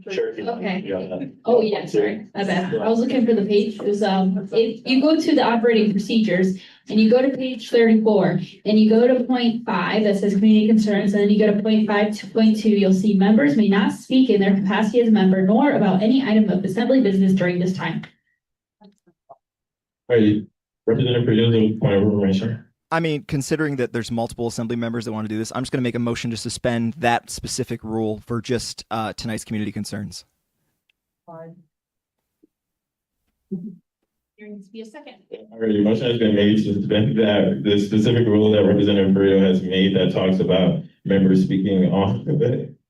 Sure. Okay. Yeah. Oh, yeah, sorry, my bad. I was looking for the page. It was, if you go to the operating procedures and you go to page 34 and you go to point 5 that says community concerns, and then you go to point 5 to point 2, you'll see members may not speak in their capacity as a member nor about any item of assembly business during this time. Hey, Representative Brito, point of information. I mean, considering that there's multiple assembly members that want to do this, I'm just going to make a motion to suspend that specific rule for just tonight's community concerns. There needs to be a second. Alrighty, motion has been made to suspend that, the specific rule that Representative Brito has made that talks about members speaking on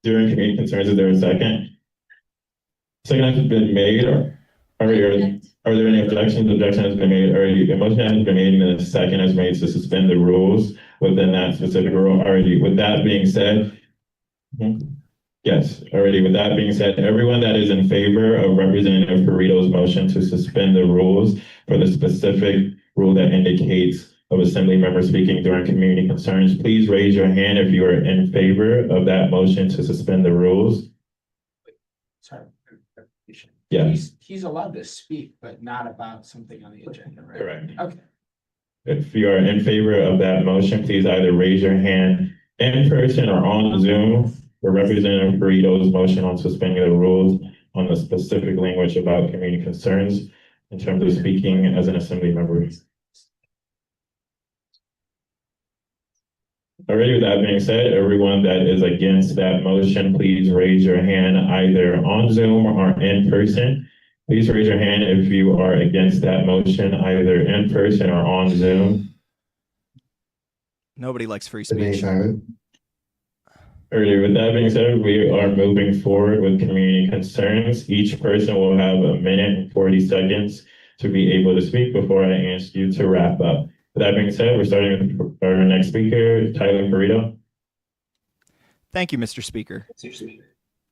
during community concerns. Is there a second? Second has been made, are there any objections? Objection has been made already. A motion has been made and a second has made to suspend the rules within that specific rule already. With that being said, yes, already. With that being said, everyone that is in favor of Representative Burrito's motion to suspend the rules for the specific rule that indicates of assembly members speaking during community concerns. Please raise your hand if you are in favor of that motion to suspend the rules. Sorry. Yeah. He's allowed to speak, but not about something on the agenda, right? Correct. Okay. If you are in favor of that motion, please either raise your hand in person or on Zoom for Representative Burrito's motion on suspending the rules on the specific language about community concerns in terms of speaking as an assembly member. Alrighty, with that being said, everyone that is against that motion, please raise your hand either on Zoom or in person. Please raise your hand if you are against that motion, either in person or on Zoom. Nobody likes free The nays speech. have it. Alrighty, with that being said, we are moving forward with community concerns. Each person will have a minute and 40 seconds to be able to speak before I ask you to wrap up. With that being said, we're starting with our next speaker, Tyler Burrito. Thank you, Mr. Speaker.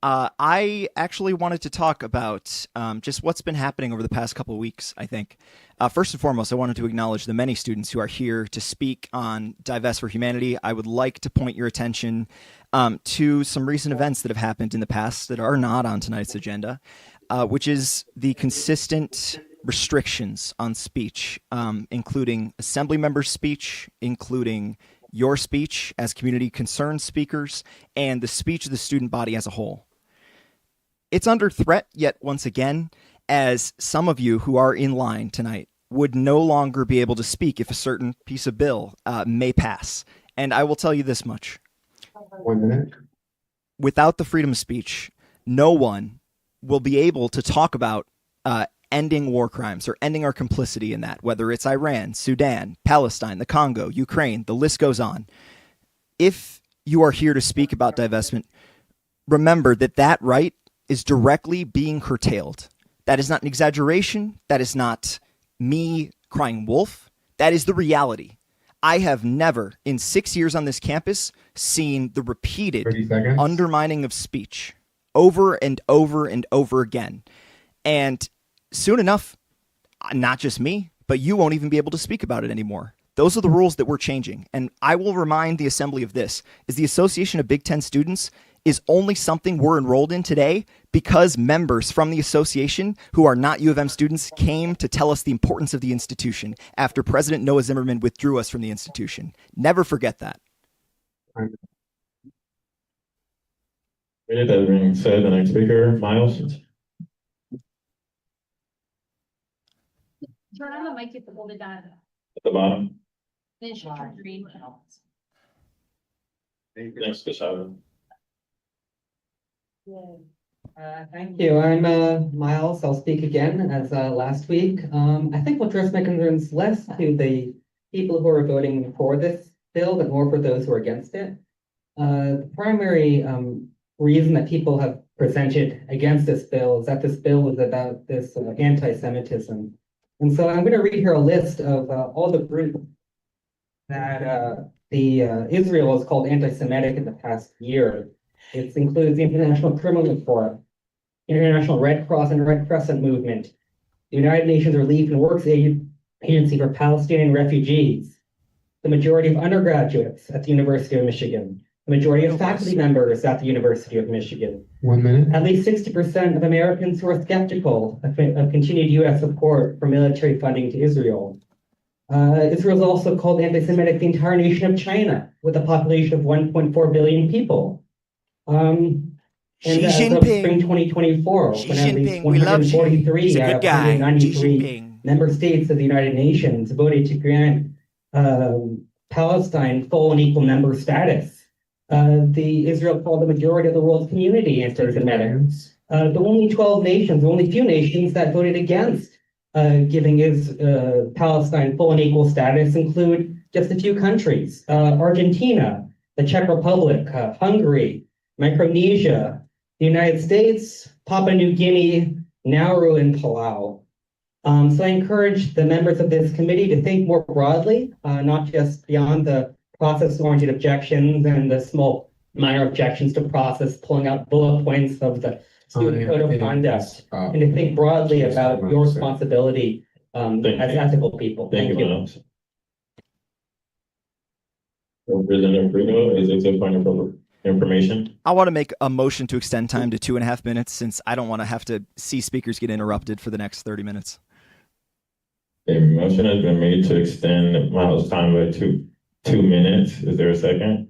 I actually wanted to talk about just what's been happening over the past couple of weeks, I think. First and foremost, I wanted to acknowledge the many students who are here to speak on Divest for Humanity. I would like to point your attention to some recent events that have happened in the past that are not on tonight's agenda, which is the consistent restrictions on speech, including assembly members' speech, including your speech as community concern speakers, and the speech of the student body as a whole. It's under threat yet once again, as some of you who are in line tonight would no longer be able to speak if a certain piece of bill may pass. And I will tell you this much. 1 minute. Without the freedom of speech, no one will be able to talk about ending war crimes or ending our complicity in that, whether it's Iran, Sudan, Palestine, the Congo, Ukraine, the list goes on. If you are here to speak about divestment, remember that that right is directly being curtailed. That is not an exaggeration. That is not me crying wolf. That is the reality. I have never, in 6 years on this campus, seen the repeated 30 seconds. undermining of speech over and over and over again. And soon enough, not just me, but you won't even be able to speak about it anymore. Those are the rules that we're changing. And I will remind the assembly of this, is the Association of Big Ten Students is only something we're enrolled in today because members from the association who are not U of M students came to tell us the importance of the institution after President Noah Zimmerman withdrew us from the institution. Never forget that. With that being said, the next speaker, Miles. Turn on the mic if you hold it down. At the bottom. Then it should turn green. Thanks, Gustavo. Thank you. I'm Miles. I'll speak again as last week. I think what address my concerns less to the people who are voting for this bill, but more for those who are against it. The primary reason that people have presented against this bill is that this bill is about this anti-Semitism. And so I'm going to read here a list of all the groups that Israel has called anti-Semitic in the past year. It includes the International Criminal Court, International Red Cross and Red Crescent Movement, the United Nations Relief and Works Agency for Palestinian Refugees, the majority of undergraduates at the University of Michigan, the majority of faculty members at the University of Michigan. 1 minute. At least 60% of Americans who are skeptical of continued U.S. support for military funding to Israel. Israel is also called anti-Semitic the entire nation of China, with a population of 1.4 billion people. And Xi as of Jinping. spring 2024, Xi when at least Jinping, we love Xi. 143 He's a out good of guy. Xi 193 Jinping. member states of the United Nations voted to grant Palestine full and equal member status. The Israel called the majority of the world's community anti-Semitic. The only 12 nations, the only few nations that voted against giving Palestine full and equal status include just a few countries: Argentina, the Czech Republic, Hungary, Micronesia, the United States, Papua New Guinea, Nauru, and Palau. So I encourage the members of this committee to think more broadly, not just beyond the process-oriented objections and the small minor objections to process, pulling out bullet points of the student code of conduct, and to think broadly about your responsibility as ethical people. Thank you, Miles. Representative Frito, is this a point of information? I want to make a motion to extend time to 2.5 minutes since I don't want to have to see speakers get interrupted for the next 30 minutes. A motion has been made to extend Miles' time by two minutes. Is there a second?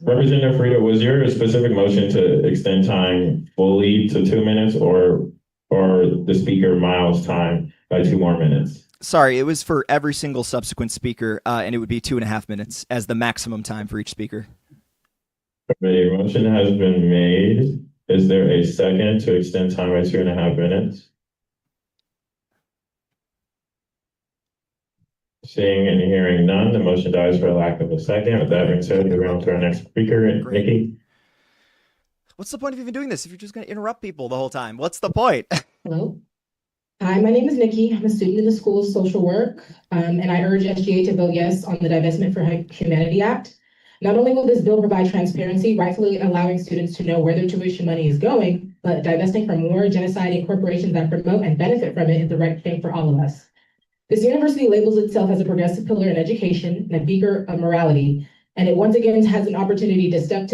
Representative Frito, was your specific motion to extend time fully to 2 minutes or the speaker Miles' time by 2 more minutes? Sorry, it was for every single subsequent speaker, and it would be 2.5 minutes as the maximum time for each speaker. A motion has been made. Is there a second to extend time by 2.5 minutes? Seeing and hearing none, the motion dies for lack of a second. With that being said, we're on to our next speaker, Nikki. What's the point of even doing this if you're just going to interrupt people the whole time? What's the point? Hello. Hi, my name is Nikki. I'm a student in the School of Social Work, and I urge SGA to vote yes on the Divestment for Humanity Act. Not only will this bill provide transparency, rightfully allowing students to know where their tuition money is going, but divesting from war, genocide, and corporations that promote and benefit from it is the right thing for all of us. This university labels itself as a progressive pillar in education and a beacon of morality, and it once again has an opportunity to step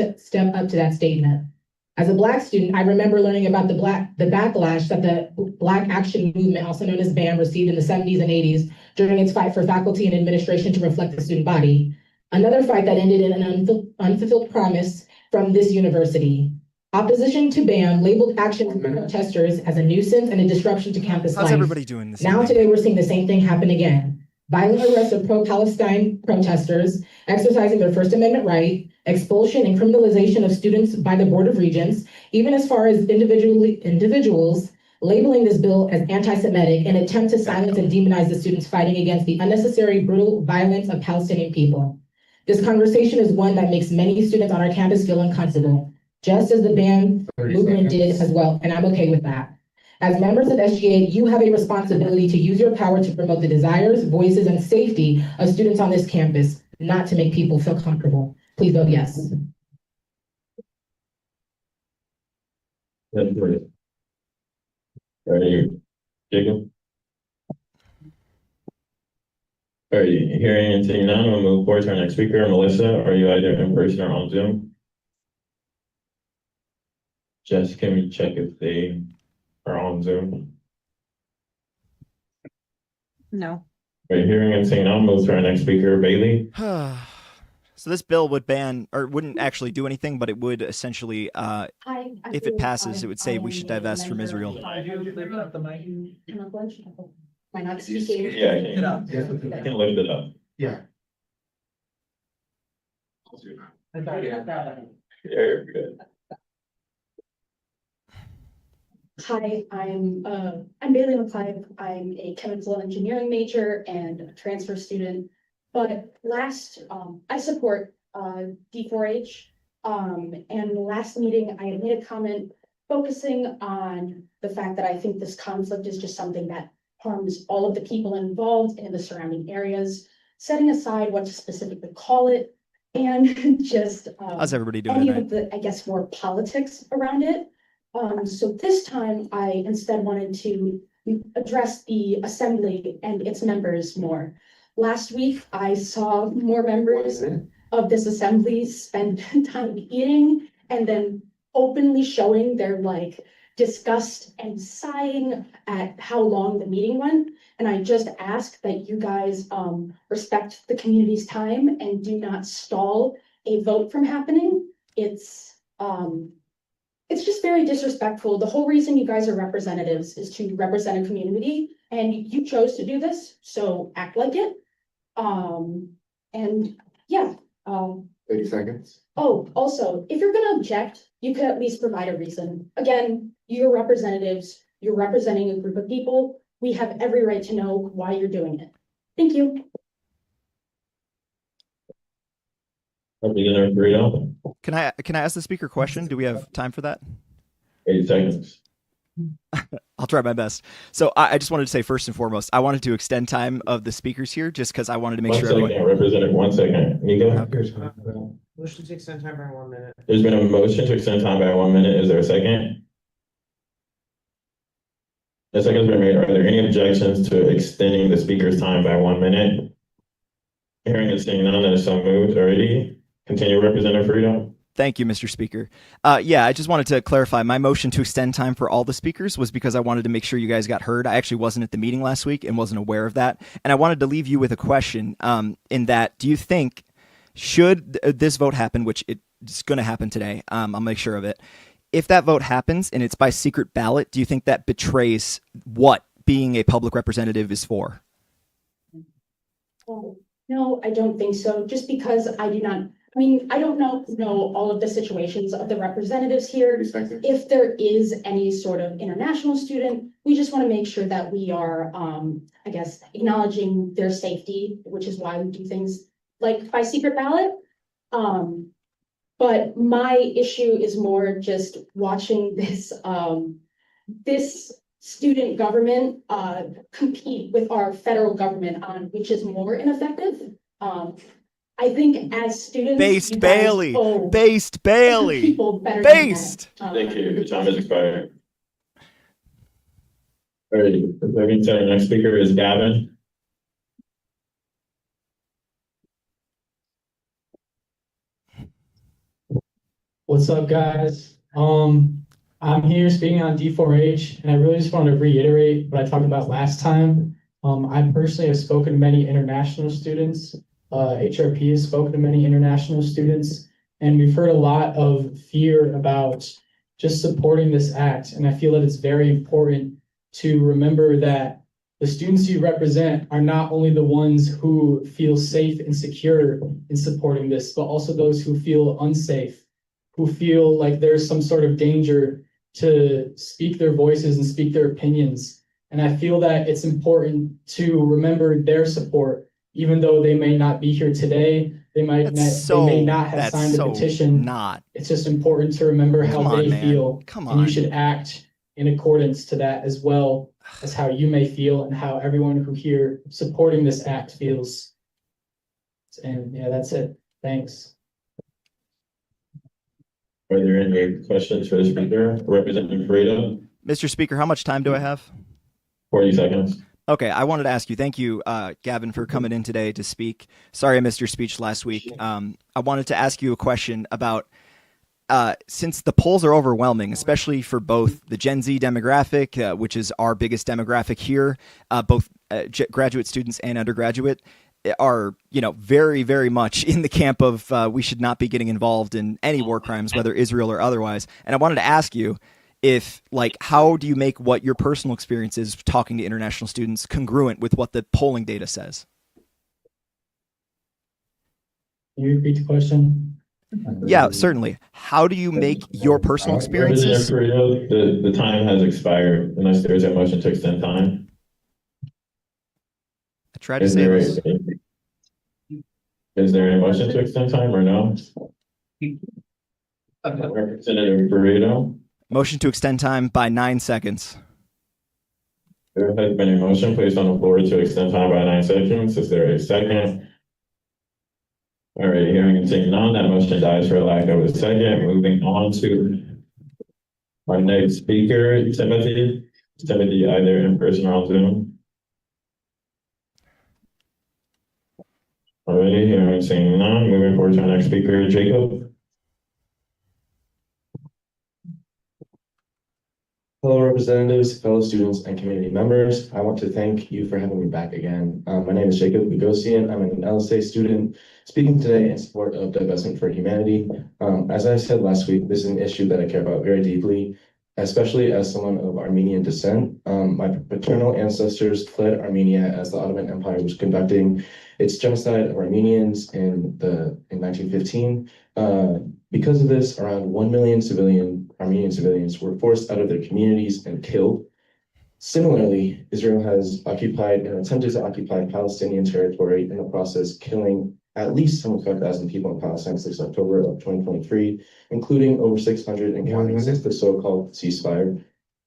up to that statement. As a Black student, I remember learning about the backlash that the Black Action Movement, also known as BAM, received in the 70s and 80s during its fight for faculty and administration to reflect the student body. Another fight that ended in an unfulfilled promise from this university. Opposition to BAM labeled action from protesters as a nuisance and a disruption to campus life. How's everybody doing this Now evening? today we're seeing the same thing happen again. Violent arrests of pro-Palestine protesters, exercising their First Amendment right, expulsion and criminalization of students by the Board of Regents, even as far as individuals labeling this bill as anti-Semitic in an attempt to silence and demonize the students fighting against the unnecessary brutal violence of Palestinian people. This conversation is one that makes many students on our campus feel uncomfortable, just as the BAM movement did as well, and I'm okay with that. As members of SGA, you have a responsibility to use your power to promote the desires, voices, and safety of students on this campus, not to make people feel comfortable. Please vote yes. That's great. Are you, Jacob? Are you hearing and seeing none? We'll move forward to our next speaker. Melissa, are you either in person or on Zoom? Jess, can we check if they are on Zoom? No. Uh, Are you hearing and seeing none? Move to our next speaker, Bailey. So this bill would ban, or wouldn't actually do anything, but it would essentially, if it passes, it would say we should divest from Israel. Am I not speaking? Yeah, I can lift it up. Yeah. Yeah, you're good. Hi, I'm Bailey McClive. I'm a chemical engineering major and a transfer student. But I support D4H. And last meeting, I had made a comment focusing on the fact that I think this conflict is just something that harms all of the people involved in the surrounding areas, setting aside what to specifically call it, and just How's everybody doing any tonight? of the, I guess, more politics around it. So this time I instead wanted to address the assembly and its members more. Last week, I saw more members of this assembly spend time eating and then openly showing their disgust and sighing at how long the meeting went. And I just ask that you guys respect the community's time and do not stall a vote from happening. It's just very disrespectful. The whole reason you guys are representatives is to represent a community, and you chose to do this, so act like it. And yeah. 30 seconds. Oh, also, if you're gonna object, you could at least provide a reason. Again, you're representatives, you're representing a group of people. We have every right to know why you're doing it. Thank you. Representative Burrito, Can I ask the speaker a question? Do we have time for that? 8 seconds. I'll try my best. So I just wanted to say first and foremost, I wanted to extend time of the speakers here just because I wanted to make One sure second, everyone. Representative, 1 second. Nico? Motion to extend time by 1 minute. There's been a motion to extend time by 1 minute. Is there a second? The second's been made. Are there any objections to extending the speaker's time by 1 minute? Hearing and seeing none, that is so moved already. Continue, Representative Frito. Thank you, Mr. Speaker. Yeah, I just wanted to clarify. My motion to extend time for all the speakers was because I wanted to make sure you guys got heard. I actually wasn't at the meeting last week and wasn't aware of that. And I wanted to leave you with a question in that, do you think, should this vote happen, which it's going to happen today, I'll make sure of it. If that vote happens and it's by secret ballot, do you think that betrays what being a public representative is for? Well, no, I don't think so, just because I don't know all of the situations of the representatives here. If there is any sort of international student, we just want to make sure that we are, I guess, acknowledging their safety, which is why we do things like by secret ballot. But my issue is more just watching this, this student government compete with our federal government on which is more ineffective. I think as students, Based you guys Bailey, owe based Bailey, people better than based. that. Thank you. Your time has expired. All right, moving to our next speaker is Gavin. What's up, guys? I'm here speaking on D4H, and I really just wanted to reiterate what I talked about last time. I personally have spoken to many international students. HRP has spoken to many international students, and we've heard a lot of fear about just supporting this act. And I feel that it's very important to remember that the students you represent are not only the ones who feel safe and secure in supporting this, but also those who feel unsafe, who feel like there's some sort of danger to speak their voices and speak their opinions. And I feel that it's important to remember their support, even though they may not be here today. They may not have signed a petition. It's just important to remember how they feel. And you should act in accordance to that, as well as how you may feel and how everyone who here supporting this act feels. And yeah, that's it. Thanks. Are there any questions for the speaker? Representative Frito, Mr. Speaker, how much time do I have? 40 seconds. Okay, I wanted to ask you, thank you, Gavin, for coming in today to speak. Sorry I missed your speech last week. I wanted to ask you a question about, since the polls are overwhelming, especially for both the Gen Z demographic, which is our biggest demographic here, both graduate students and undergraduate, are, very, very much in the camp of we should not be getting involved in any war crimes, whether Israel or otherwise. And I wanted to ask you if, how do you make what your personal experience is talking to international students congruent with what the polling data says? Can you repeat the question? Yeah, certainly. How do you make your personal experiences? Representative Frito, the time has expired unless there's a motion to extend time. I tried to say this. Is there a motion to extend time or no? Representative Frito. Motion to extend time by 9 seconds. There has been a motion placed on the floor to extend time by 9 seconds. Is there a second? All right, hearing and seeing none, that motion dies for lack of a second. Moving on to our next speaker, Timothy. Timothy, either in person or on Zoom. Alrighty, hearing and seeing none, moving forward to our next speaker, Jacob. Hello, representatives, fellow students, and community members. I want to thank you for having me back again. My name is Jacob Bugosian. I'm an LSA student speaking today in support of Divestment for Humanity. As I said last week, this is an issue that I care about very deeply, especially as someone of Armenian descent. My paternal ancestors fled Armenia as the Ottoman Empire was conducting its genocide of Armenians in 1915. Because of this, around 1 million Armenian civilians were forced out of their communities and killed. Similarly, Israel has occupied and attempted to occupy Palestinian territory, in the process killing at least 75,000 people in Palestine since October of 2023, including over 600 and counting since the so-called ceasefire.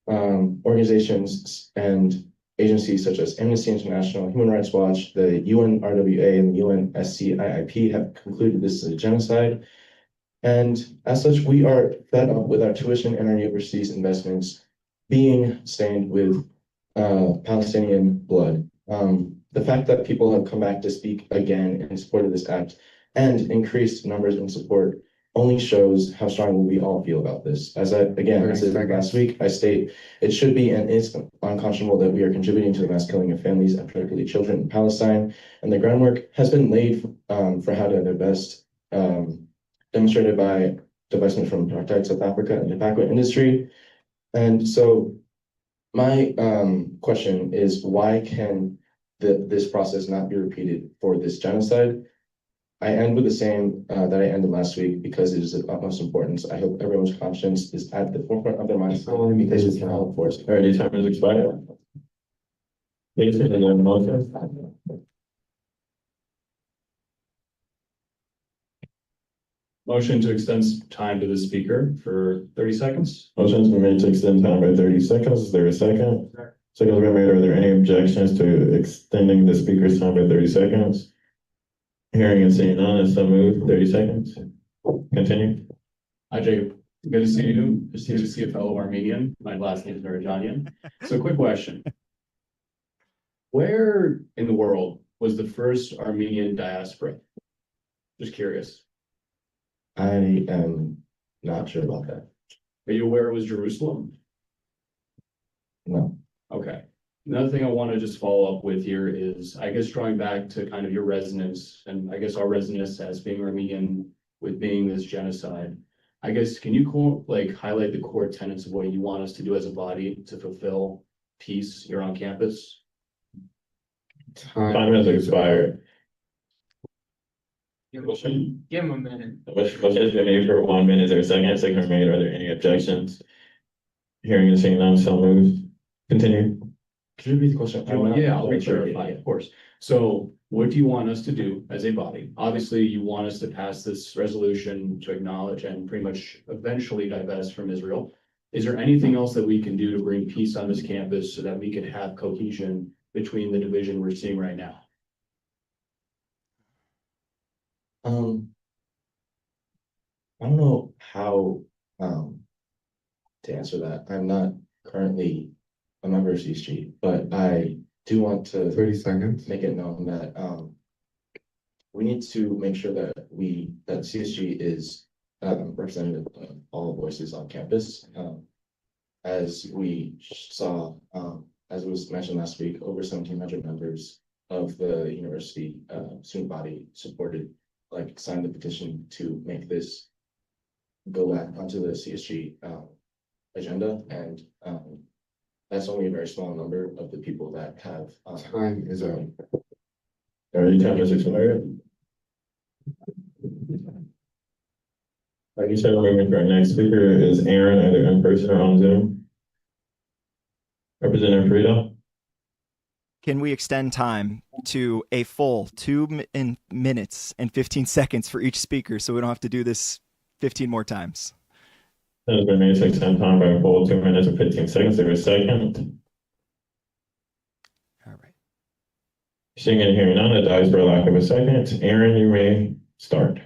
Organizations and agencies such as Amnesty International, Human Rights Watch, the UNRWA, and the UNSCIIP have concluded this is a genocide. And as such, we are fed up with our tuition and our university's investments being stained with Palestinian blood. The fact that people have come back to speak again in support of this act and increased numbers in support only shows how strongly we all feel about this. As I said last week, I state it should be and is unconscionable that we are contributing to the mass killing of families and particularly children in Palestine. And the groundwork has been laid for how to divest, demonstrated by divestment from apartheid South Africa and tobacco industry. And so my question is, why can this process not be repeated for this genocide? I end with the same that I ended last week because it is of utmost importance. I hope everyone's conscience is at the forefront of their minds because we can all enforce it. All right, your time has expired. Please, is there a motion? Motion to extend time to the speaker for 30 seconds. Motion's been made to extend time by 30 seconds. Is there a second? Second's been made. Are there any objections to extending the speaker's time by 30 seconds? Hearing and seeing none, it's so moved. 30 seconds. Continue. Hi, Jacob. Good to see you. Good to see a fellow Armenian. My last name is Narajanian. So quick question. Where in the world was the first Armenian diaspora? Just curious. I am not sure about that. Are you aware it was Jerusalem? No. Okay. Another thing I want to just follow up with here is, I guess, drawing back to kind of your resonance, and I guess our resonance as being Armenian with being this genocide. I guess, can you highlight the core tenets of what you want us to do as a body to fulfill peace here on campus? Time has expired. Give him a minute. Motion has been made for 1 minute. Is there a second? Second made. Are there any objections? Hearing and seeing none, so moved. Continue. Could you repeat the question? Yeah, I'll re-clarify, of course. So what do you want us to do as a body? Obviously, you want us to pass this resolution to acknowledge and pretty much eventually divest from Israel. Is there anything else that we can do to bring peace on this campus so that we can have cohesion between the division we're seeing right now? I don't know how to answer that. I'm not currently a member of CSG, but I do want to 30 seconds. make it known that we need to make sure that CSG is representative of all voices on campus. As we saw, as was mentioned last week, over 1,700 members of the university student body signed the petition to make this go back onto the CSG agenda, and that's only a very small number of the people that have. Time is up. Already time has expired. Like you said, we're moving to our next speaker is Aaron, either in person or on Zoom. Representative Frida. Can we extend time to a full 2 minutes and 15 seconds for each speaker so we don't have to do this 15 more times? That has been made to extend time by a full 2 minutes and 15 seconds. There is a second. All right. Seeing and hearing none, it dies for a lack of a second. Aaron, you may start.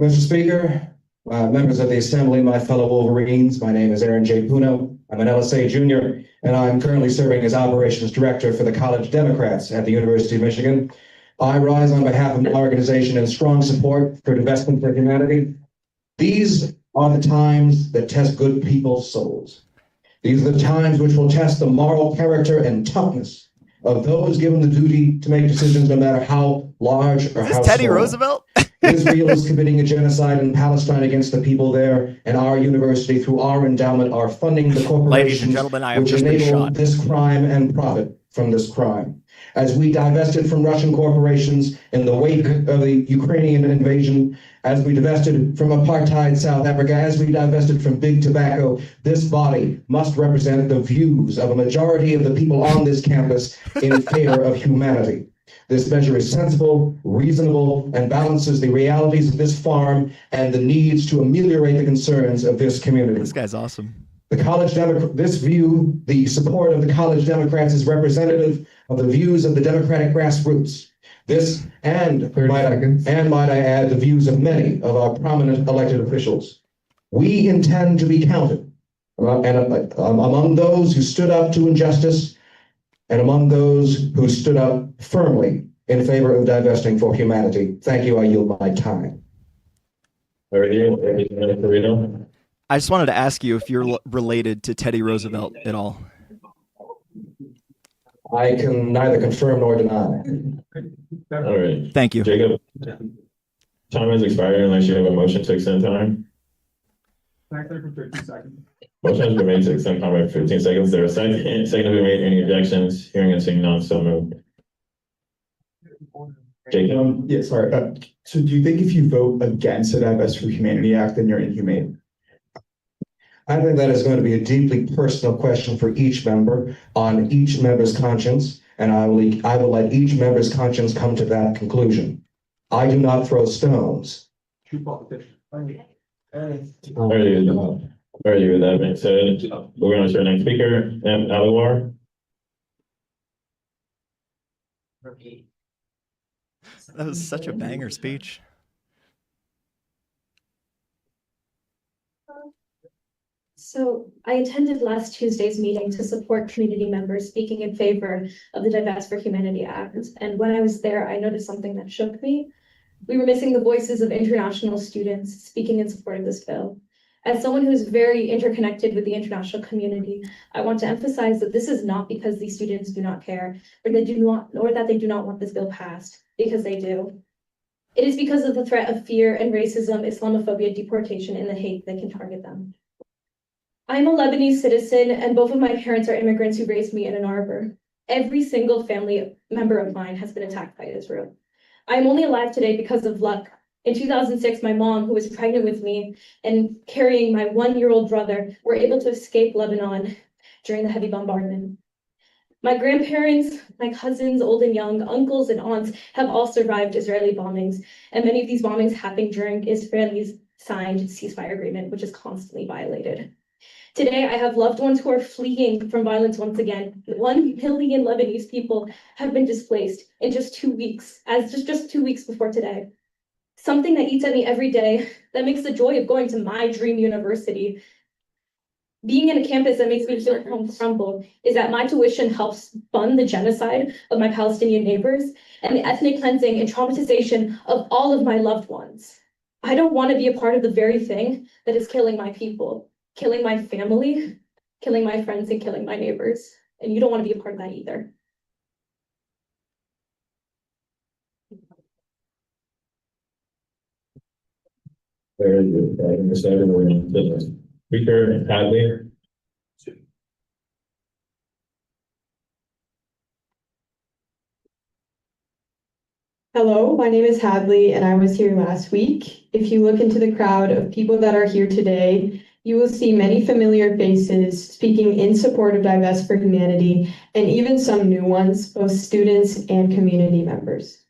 Mr. Speaker, members of the Assembly, my fellow Wolverines, my name is Aaron J. Puno. I'm an LSA junior, and I'm currently serving as Operations Director for the College Democrats at the University of Michigan. I rise on behalf of my organization in strong support for divestment for humanity. These are the times that test good people's souls. These are the times which will test the moral character and toughness of those given the duty to make decisions no matter how large or how small. Teddy Roosevelt? Israel is committing a genocide in Palestine against the people there, and our university, through our endowment, are funding the Ladies and corporations gentlemen, I have which just been enable shot. this crime and profit from this crime. As we divested from Russian corporations in the wake of the Ukrainian invasion, as we divested from apartheid South Africa, as we divested from big tobacco, this body must represent the views of a majority of the people on this campus in favor of humanity. This measure is sensible, reasonable, and balances the realities of this farm and the needs to ameliorate the concerns of this community. This guy's awesome. The support of the College Democrats is representative of the views of the Democratic grassroots. This, and might I add, the views of many of our prominent elected officials. We intend to be counted among those who stood up to injustice and among those who stood up firmly in favor of divesting for humanity. Thank you. I yield my time. I just wanted to ask you if you're related to Teddy Roosevelt at all. I can neither confirm nor deny. All right. Thank you. Jacob, time has expired unless you have a motion to extend time. For 13 seconds. Motion has been made to extend time by 15 seconds. There are second has been made. Any objections? Hearing and seeing none, so moved. Jacob? Yeah, sorry. So do you think if you vote against the Divest for Humanity Act, then you're inhumane? I think that is going to be a deeply personal question for each member on each member's conscience, and I will let each member's conscience come to that conclusion. I do not throw stones. True politician. Alrighty, with that being said, moving on to our next speaker, Aliwar. That was such a banger speech. So I attended last Tuesday's meeting to support community members speaking in favor of the Divest for Humanity Act. And when I was there, I noticed something that shook me. We were missing the voices of international students speaking in support of this bill. As someone who is very interconnected with the international community, I want to emphasize that this is not because these students do not care, or that they do not want this bill passed, because they do. It is because of the threat of fear and racism, Islamophobia, deportation, and the hate that can target them. I'm a Lebanese citizen, and both of my parents are immigrants who raised me in Ann Arbor. Every single family member of mine has been attacked by Israel. I'm only alive today because of luck. In 2006, my mom, who was pregnant with me and carrying my 1-year-old brother, were able to escape Lebanon during the heavy bombardment. My grandparents, my cousins, old and young, uncles and aunts have all survived Israeli bombings, and many of these bombings happened during Israel's signed ceasefire agreement, which is constantly violated. Today, I have loved ones who are fleeing from violence once again. 1 million Lebanese people have been displaced in just 2 weeks, just 2 weeks before today. Something that eats at me every day, that makes the joy of going to my dream university, being in a campus that makes me feel home crumble, is that my tuition helps fund the genocide of my Palestinian neighbors and the ethnic cleansing and traumatization of all of my loved ones. I don't want to be a part of the very thing that is killing my people, killing my family, killing my friends, and killing my neighbors. And you don't want to be a part of that either. Very good. We're going to the speaker and Hadley. Hello, my name is Hadley and I was here last week. If you look into the crowd of people that are here today, you will see many familiar faces speaking in support of Divest for Humanity and even some new ones, both students and community members.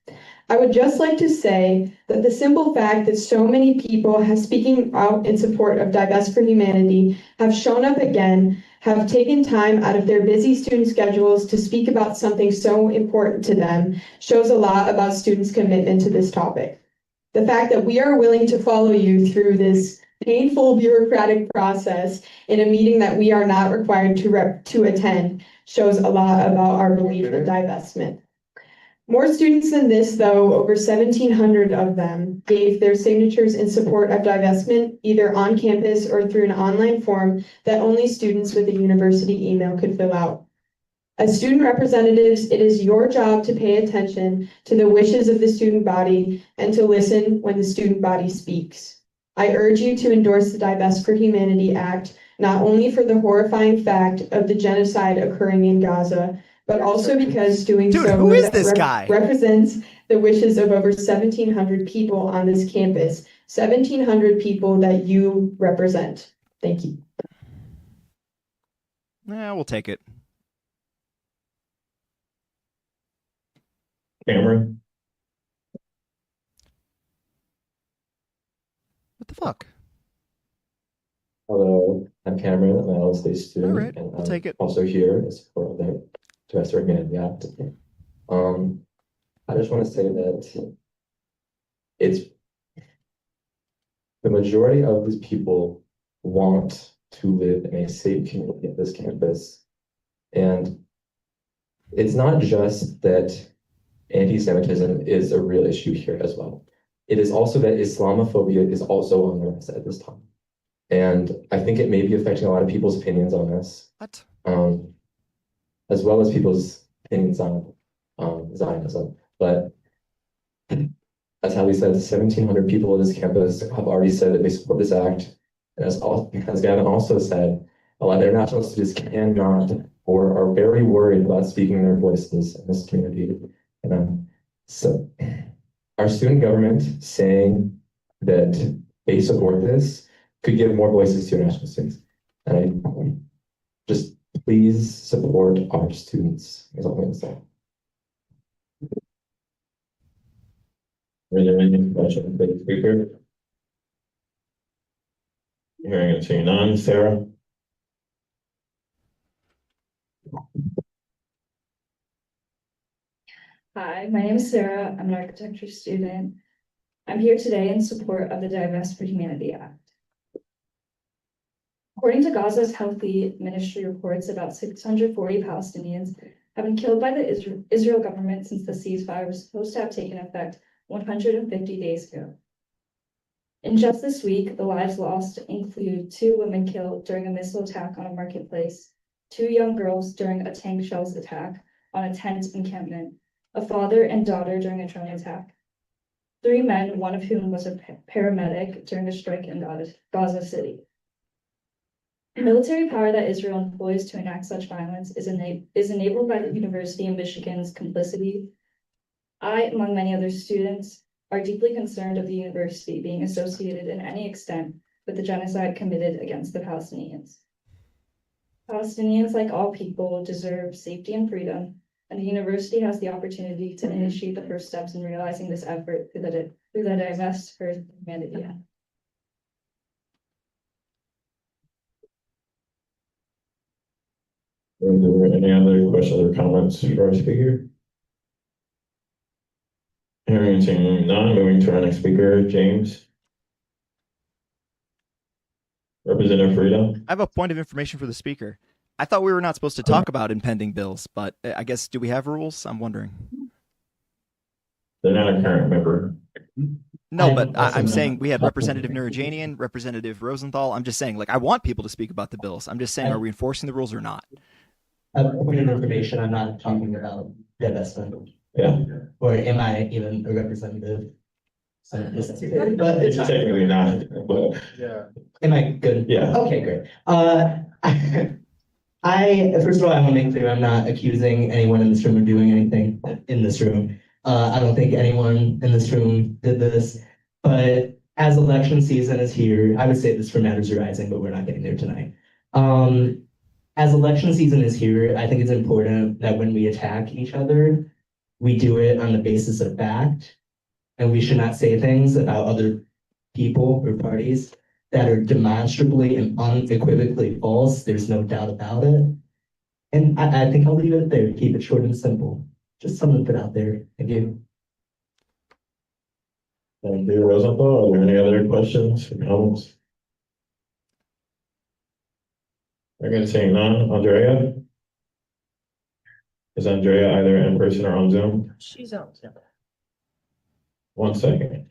I would just like to say that the simple fact that so many people have speaking out in support of Divest for Humanity have shown up again, have taken time out of their busy student schedules to speak about something so important to them, shows a lot about students' commitment to this topic. The fact that we are willing to follow you through this painful bureaucratic process in a meeting that we are not required to attend shows a lot about our belief in divestment. More students than this, though, over 1,700 of them gave their signatures in support of divestment, either on campus or through an online form that only students with a university email could fill out. As student representatives, it is your job to pay attention to the wishes of the student body and to listen when the student body speaks. I urge you to endorse the Divest for Humanity Act, not only for the horrifying fact of the genocide occurring in Gaza, but also because doing so represents the wishes of over 1,700 people on this campus, 1,700 people that you represent. Thank you. Yeah, we'll take it. Cameron. What the fuck? Hello, I'm Cameron. I'm an LSA student. All right, and we'll I'm take it. Also here in support of the Divest for Humanity Act. I just want to say that it's the majority of these people want to live in a safe community at this campus. And it's not just that anti-Semitism is a real issue here as well. It is also that Islamophobia is also on the rise at this time. And I think it may be affecting a lot of people's opinions on this. What? As well as people's opinions on Zionism. But as Hallie said, 1,700 people at this campus have already said that they support this act. And as Gavin also said, a lot of international students cannot or are very worried about speaking their voices in this community. And so our student government saying that they support this could give more voices to international students. And I just please support our students, is all I'm going to say. Are there any questions for the speaker? Hearing and seeing none, Sarah? Hi, my name is Sarah. I'm an architecture student. I'm here today in support of the Divest for Humanity Act. According to Gaza's Healthy Ministry reports, about 640 Palestinians have been killed by the Israel government since the ceasefire was supposed to have taken effect 150 days ago. In just this week, the lives lost include 2 women killed during a missile attack on a marketplace, 2 young girls during a tank shells attack on a tent encampment, a father and daughter during a drone attack, 3 men, one of whom was a paramedic during a strike in Gaza City. The military power that Israel employs to enact such violence is enabled by the University of Michigan's complicity. I, among many other students, are deeply concerned of the university being associated in any extent with the genocide committed against the Palestinians. Palestinians, like all people, deserve safety and freedom, and the university has the opportunity to initiate the first steps in realizing this effort through the Divest for Humanity Act. Are there any other questions or comments for our speaker? Hearing and seeing none, moving to our next speaker, James. Representative Frida. I have a point of information for the speaker. I thought we were not supposed to talk about impending bills, but I guess, do we have rules? I'm wondering. They're not a current member. No, but I'm saying we had Representative Nurjanian, Representative Rosenthal. I'm just saying, like, I want people to speak about the bills. I'm just saying, are we enforcing the rules or not? A point of information, I'm not talking about divestment. Yeah. Or am I even a representative? But It's technically not, but. Yeah. Am I good? Yeah. Okay, great. I first of all, I want to make clear I'm not accusing anyone in this room of doing anything in this room. I don't think anyone in this room did this, but as election season is here, I would say this for Matters Arising, but we're not getting there tonight. As election season is here, I think it's important that when we attack each other, we do it on the basis of fact, and we should not say things about other people or parties that are demonstrably and unequivocally false. There's no doubt about it. And I think I'll leave it there, keep it short and simple. Just something to put out there. Thank you. Thank you, Rosenthal. Are there any other questions or comments? I'm going to say none. Andrea? Is Andrea either in person or on Zoom? She's on. 1 second.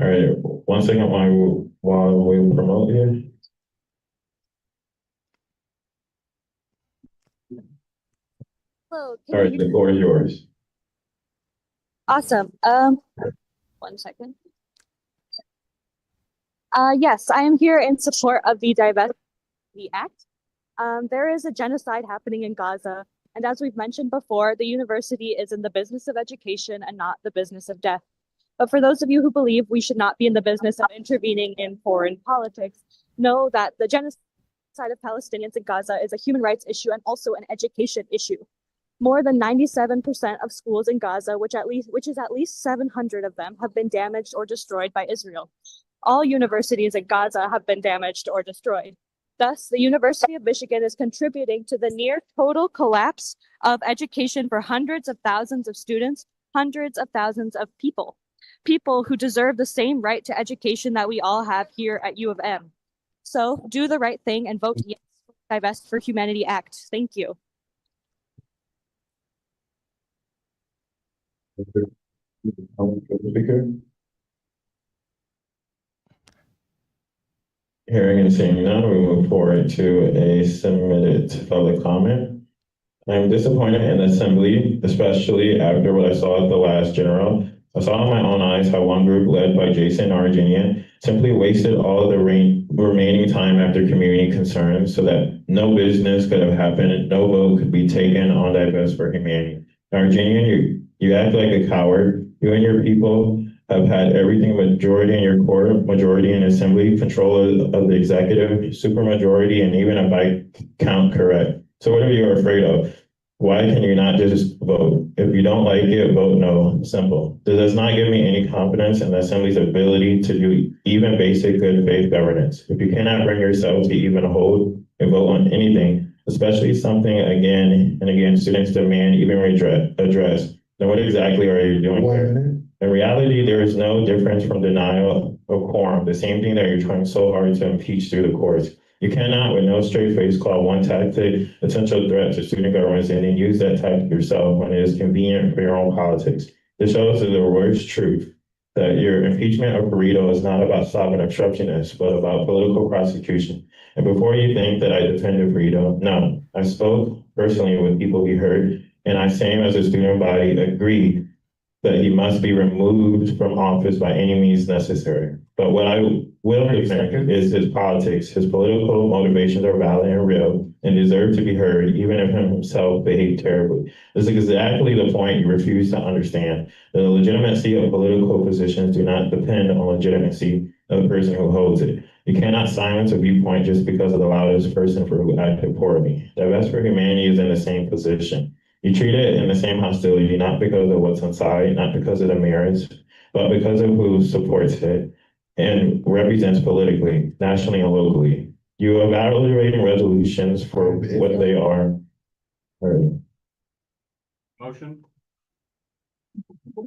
All right, 1 second while we promote here. Hello. All right, the floor is yours. Awesome. 1 second. Yes, I am here in support of the Divest Act. There is a genocide happening in Gaza, and as we've mentioned before, the university is in the business of education and not the business of death. But for those of you who believe we should not be in the business of intervening in foreign politics, know that the genocide of Palestinians in Gaza is a human rights issue and also an education issue. More than 97% of schools in Gaza, which is at least 700 of them, have been damaged or destroyed by Israel. All universities in Gaza have been damaged or destroyed. Thus, the University of Michigan is contributing to the near total collapse of education for hundreds of thousands of students, hundreds of thousands of people who deserve the same right to education that we all have here at U of M. So do the right thing and vote yes for Divest for Humanity Act. Thank you. Speaker. Hearing and seeing none, we move forward to a submitted public comment. I'm disappointed in the assembly, especially after what I saw at the last general. I saw in my own eyes how one group led by Jason Arginian simply wasted all of the remaining time after community concerns so that no business could have happened and no vote could be taken on Divest for Humanity. Arginian, you act like a coward. You and your people have had everything majority in your court, majority in assembly, control of the executive, supermajority, and even a by count correct. So what are you afraid of? Why can you not just vote? If you don't like it, vote no. Simple. This does not give me any confidence in the Assembly's ability to do even basic good faith governance. If you cannot bring yourself to even hold and vote on anything, especially something again and again students demand even address, then what exactly are you doing here? In reality, there is no difference from denial of quorum, the same thing that you're trying so hard to impeach through the courts. You cannot, with no straight face, call one tactic potential threat to student governments and then use that tactic yourself when it is convenient for your own politics. This shows the worst truth, that your impeachment of Burrito is not about stopping obstructionists, but about political prosecution. And before you think that I defended Burrito, no, I spoke personally with people we heard, and I, same as a student body, agreed that he must be removed from office by any means necessary. But what I will defend is his politics. His political motivations are valid and real and deserve to be heard, even if him himself behaved terribly. This is exactly the point you refuse to understand. The legitimacy of political positions do not depend on legitimacy of the person who holds it. You cannot silence a viewpoint just because of the loudest person who acted poorly. Divest for Humanity is in the same position. You treat it in the same hostility, not because of what's inside, not because of the merits, but because of who supports it and represents politically, nationally and locally. You evaluate resolutions for what they are. Motion?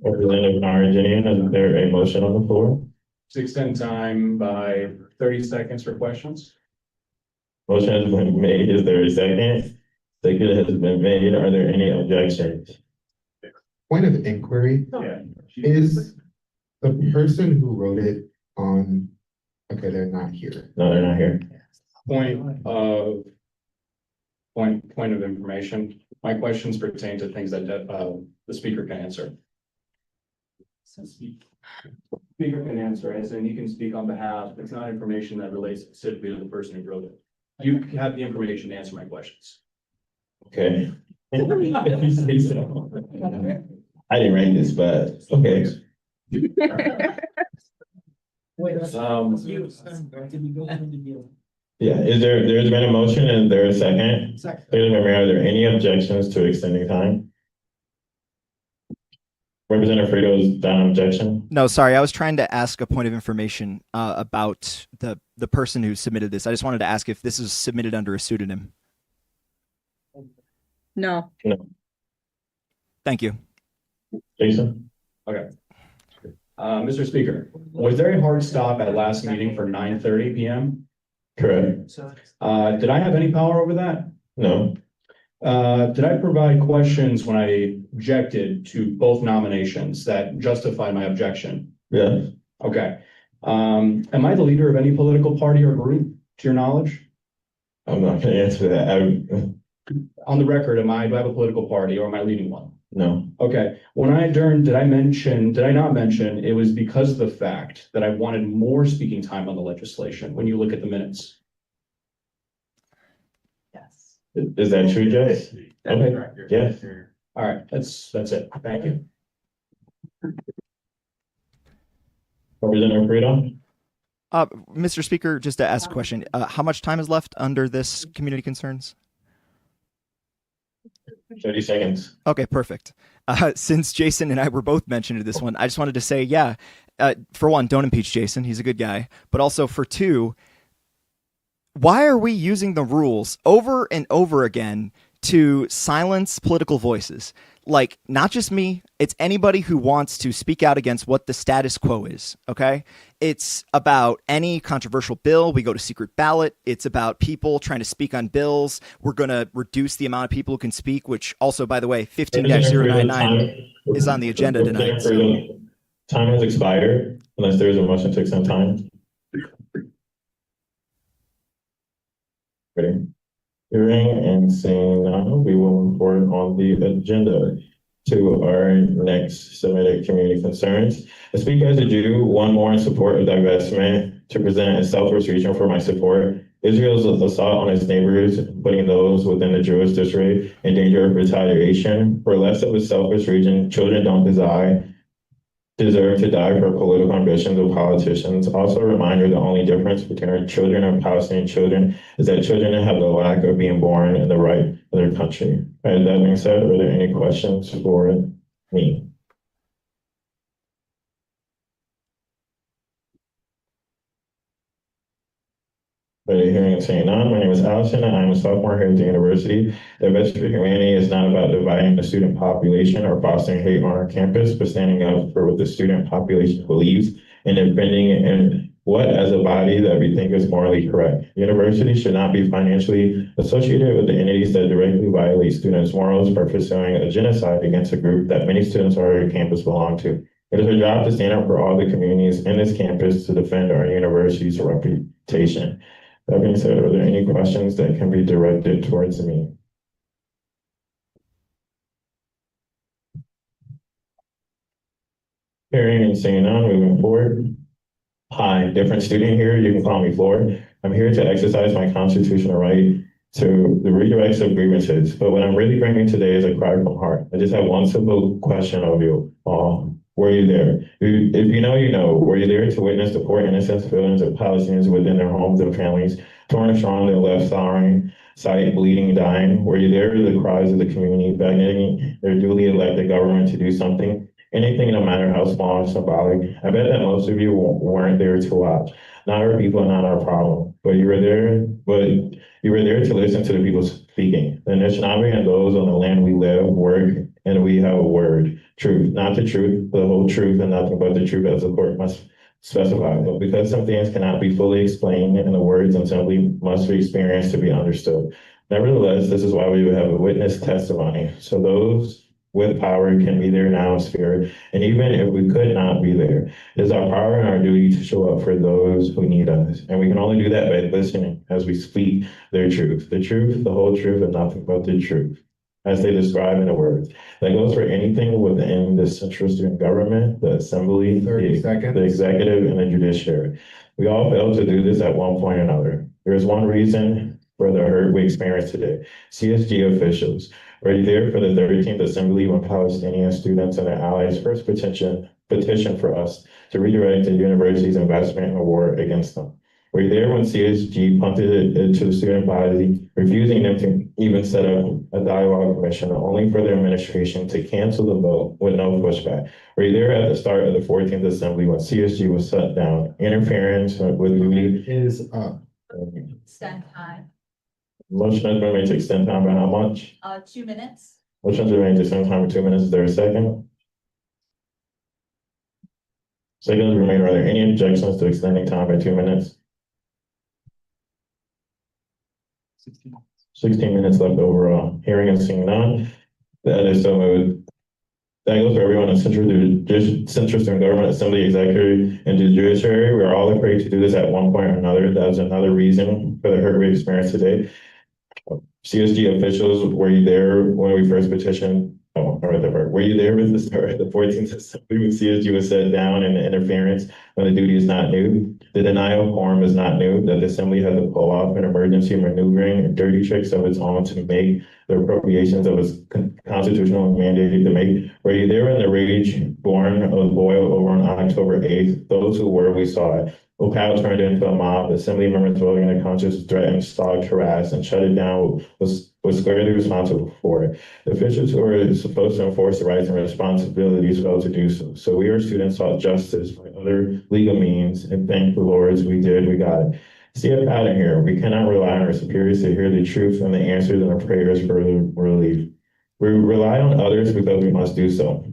Representative Narajanian, is there a motion on the floor? To extend time by 30 seconds for questions. Motion has been made. Is there a second? Second has been made. Are there any objections? Point of inquiry, is the person who wrote it on, okay, they're not here. No, they're not here. Point of information. My questions pertain to things that the speaker can answer. Speaker can answer, as in you can speak on behalf. It's not information that relates specifically to the person who wrote it. You have the information to answer my questions. Okay. If you say so. I didn't write this, but okay. Yeah, there's been a motion and there's a second? Second. Are there any objections to extending time? Representative Frito's done objection? No, sorry, I was trying to ask a point of information about the person who submitted this. I just wanted to ask if this is submitted under a pseudonym. No. No. Thank you. Jason? Okay. Mr. Speaker, was there a hard stop at last meeting for 9:30 PM? Correct. Did I have any power over that? No. Did I provide questions when I objected to both nominations that justified my objection? Yes. Okay. Am I the leader of any political party or group, to your knowledge? I'm not gonna answer that. On the record, do I have a political party or am I leading one? No. Okay, when I adjourned, did I not mention it was because of the fact that I wanted more speaking time on the legislation when you look at the minutes? Yes. Is that true, Jess? Okay, yes. All right, that's it. Thank you. Representative Frito? Mr. Speaker, just to ask a question, how much time is left under this community concerns? 30 seconds. Okay, perfect. Since Jason and I were both mentioned in this one, I just wanted to say, yeah, for one, don't impeach Jason. He's a good guy. But also for two, why are we using the rules over and over again to silence political voices? like not just me, it's anybody who wants to speak out against what the status quo is, okay? It's about any controversial bill, we go to secret ballot. It's about people trying to speak on bills. We're going to reduce the amount of people who can speak, which also, by the way, 15-099 is on the agenda tonight. So. Time has expired unless there is a motion to extend time. Ready? Hearing and seeing none, we will move forward on the agenda to our next submitted community concerns. I speak as a Jew, one more in support of divestment to present a selfless reason for my support. Israel's assault on its neighbors, putting those within the Jewish district in danger of retaliation. For less of a selfish region, children don't deserve to die for political ambitions of politicians. Also a reminder the only difference between our children and Palestinian children is that children have the lack of being born in the right of their country. Right, that being said, are there any questions for me? Hearing and seeing none, my name is Allison, and I'm a sophomore here at the university. Divest for Humanity is not about dividing the student population or fostering hate on our campus, but standing up for what the student population believes and defending and what, as a body, that we think is morally correct. Universities should not be financially associated with the entities that directly violate students' morals by pursuing a genocide against a group that many students on our campus belong to. It is our job to stand up for all the communities in this campus to defend our university's reputation. That being said, are there any questions that can be directed towards me? Hearing and seeing none, moving forward. Hi, different student here. You can call me Floyd. I'm here to exercise my constitutional right to the redirect of grievances. But what I'm really bringing today is a cry from heart. I just have one simple question of you all. Were you there? If you know, you know. Were you there to witness the poor innocent civilians of Palestinians within their homes and families, torn and strong, their left souring, sight bleeding, dying? Were you there to the cries of the community begging their duly elected government to do something? Anything, no matter how small or symbolic. I bet that most of you weren't there to watch. Not our people, not our problem. But you were there to listen to the people speaking. The Anishinaabe and those on the land we live, work, and we have a word. Truth, not the truth, the whole truth, and nothing but the truth, as the court must specify. But because some things cannot be fully explained in the words and simply must be experienced to be understood. Nevertheless, this is why we would have a witness testimony. So those with power can be there now in spirit. And even if we could not be there, it is our power and our duty to show up for those who need us. And we can only do that by listening as we speak their truth. The truth, the whole truth, and nothing but the truth, as they describe in the words. That goes for anything within the central student government, the assembly, the executive, and the judiciary. We all fail to do this at one point or another. There is one reason for the hurt we experience today. CSG officials, were you there for the 13th Assembly when Palestinian students and their allies first petition for us to redirect the university's investment in the war against them? Were you there when CSG punted it to the student body, refusing them to even set up a dialogue commission, only for their administration to cancel the vote with no pushback? Were you there at the start of the 14th Assembly when CSG was shut down, interference with duty? Is up. Extend time. Motion has been made to extend time by how much? 2 minutes. Motion has been made to extend time for 2 minutes. Is there a second? Second has been made. Are there any objections to extending time by 2 minutes? 16 minutes left overall. Hearing and seeing none. That is so moved. That goes for everyone in Central Student Government, Assembly, Executive, and the Judiciary. We are all afraid to do this at one point or another. That is another reason for the hurt we experienced today. CSG officials, were you there when we first petitioned? Oh, I read that part. Were you there with the start of the 14th Assembly when CSG was set down and the interference when the duty is not new? The denial form is not new, that the Assembly had to pull off an emergency maneuvering and dirty tricks of its own to make the appropriations of its constitutional mandated to make. Were you there when the rage born of boil over on October 8th? Those who were, we saw it. Opal turned into a mob. Assembly members voting their conscience threatened, stalked, harassed, and shut it down was squarely responsible for it. The officials who were supposed to enforce the rights and responsibilities failed to do so. So we, our students, sought justice by other legal means, and thank the Lords we did, we got it. See a pattern here. We cannot rely on our superiors to hear the truth and the answers and our prayers for relief. We rely on others because we must do so.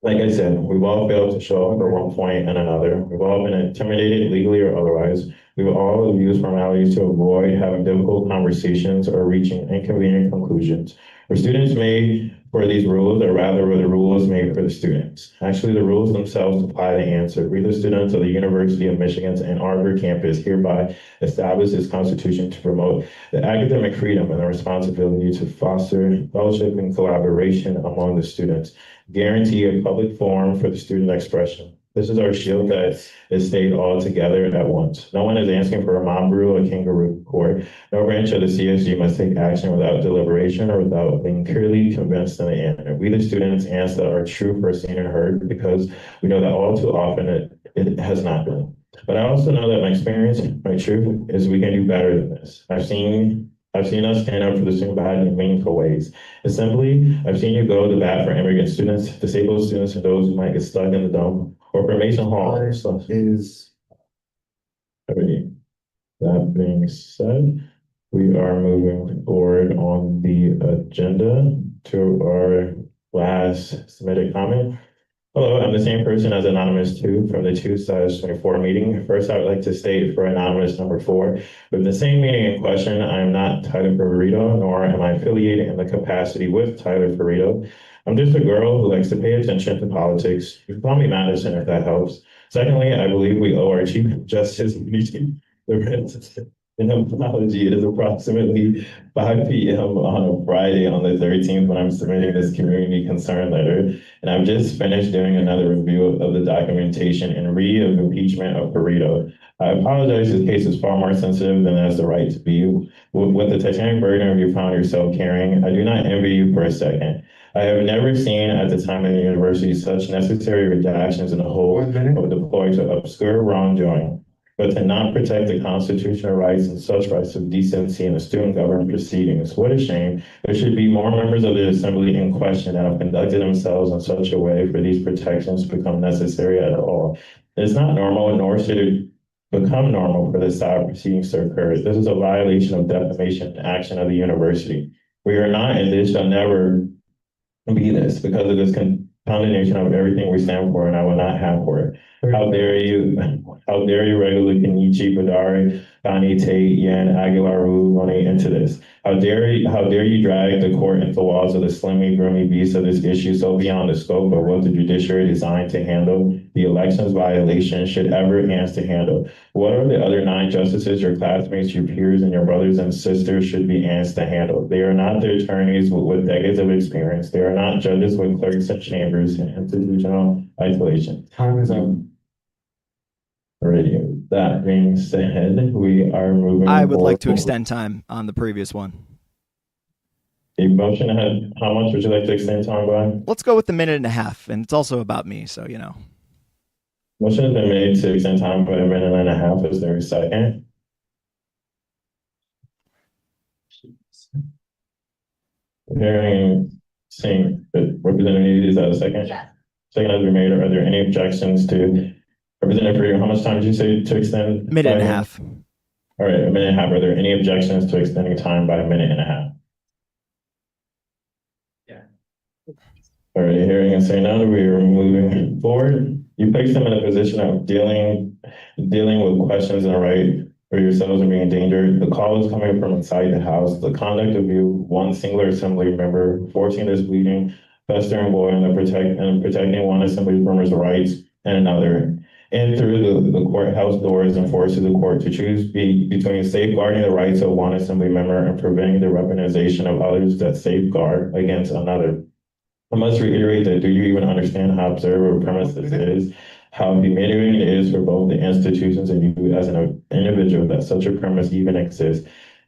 Like I said, we've all failed to show up at one point and another. We've all been intimidated legally or otherwise. We've all used formalities to avoid having difficult conversations or reaching inconvenient conclusions. Were students made for these rules, or rather were the rules made for the students? Actually, the rules themselves apply the answer. We, the students of the University of Michigan's Ann Arbor campus, hereby establish this constitution to promote the academic freedom and the responsibility to foster fellowship and collaboration among the students, guarantee a public forum for the student expression. This is our shield that is stayed all together at once. No one is asking for a mob rule or kangaroo court. No branch of the CSG must take action without deliberation or without being clearly convinced in the end. We, the students, ask that our true are seen and heard because we know that all too often it has not been. But I also know that my experience, my truth, is we can do better than this. I've seen us stand up for the student body in meaningful ways. It's simply, I've seen you go to bat for immigrant students, disabled students, and those who might get stuck in the dome, or for Mason Hall. Is already. That being said, we are moving forward on the agenda to our last submitted comment. Hello, I'm the same person as Anonymous 2 from the 2/24 meeting. First, I would like to state for Anonymous number 4, with the same meeting in question, I am not Tyler Ferrito, nor am I affiliated in the capacity with Tyler Ferrito. I'm just a girl who likes to pay attention to politics. You can call me Madison if that helps. Secondly, I believe we owe our Chief Justice an apology. It is approximately 5 p.m. on a Friday on the 13th when I'm submitting this community concern letter. And I've just finished doing another review of the documentation and read of impeachment of Burrito. I apologize, this case is far more sensitive than has the right to be. With the titanic burden of you found yourself carrying, I do not envy you for a second. I have never seen at the time of the university such necessary redactions in the whole of deployed to obscure wrongdoing, but to not protect the constitutional rights and such rights of decency in the student government proceedings. What a shame. There should be more members of the assembly in question that have conducted themselves in such a way for these protections to become necessary at all. It's not normal, nor should it become normal for this style of proceedings to occur. This is a violation of defamation action of the university. We are not, and this shall never be this, because of this condemnation of everything we stand for, and I will not have for it. How dare you regularly Kenichi, Badari, Donnie, Tate, Yan, Aguilar, Ruloni into this? How dare you drag the court into the walls of the slimy, groomy beast of this issue so beyond the scope of what the judiciary designed to handle the elections violation should ever hands to handle? What are the other 9 justices, your classmates, your peers, and your brothers and sisters should be asked to handle? They are not the attorneys with decades of experience. They are not judges with clerks and chambers and institutional isolation. Time is up. Alrighty, that being said, we are moving I would like to forward. extend time on the previous one. A motion ahead, how much would you like to extend time by? Let's go with the minute and a half, and it's also about me, so you know. Motion has been made to extend time by a minute and a half. Is there a second? Hearing, seeing that Representative, is that a second? Yes. Second has been made. Are there any objections to Representative Freer? How much time did you say to extend? Minute and a half. All right, a minute and a half. Are there any objections to extending time by a minute and a half? All right, hearing and saying none, we are moving forward. You place them in a position of dealing with questions and right for yourselves are being endangered. The call is coming from inside the house. The conduct of you, one singular assembly member, forcing this bleeding, festering boy, and protecting one assembly member's rights and another. And through the courthouse doors and forces the court to choose between safeguarding the rights of one assembly member and preventing the weaponization of others that safeguard against another. I must reiterate that do you even understand how absurd of a premise this is? How humiliating it is for both the institutions and you as an individual that such a premise even exists.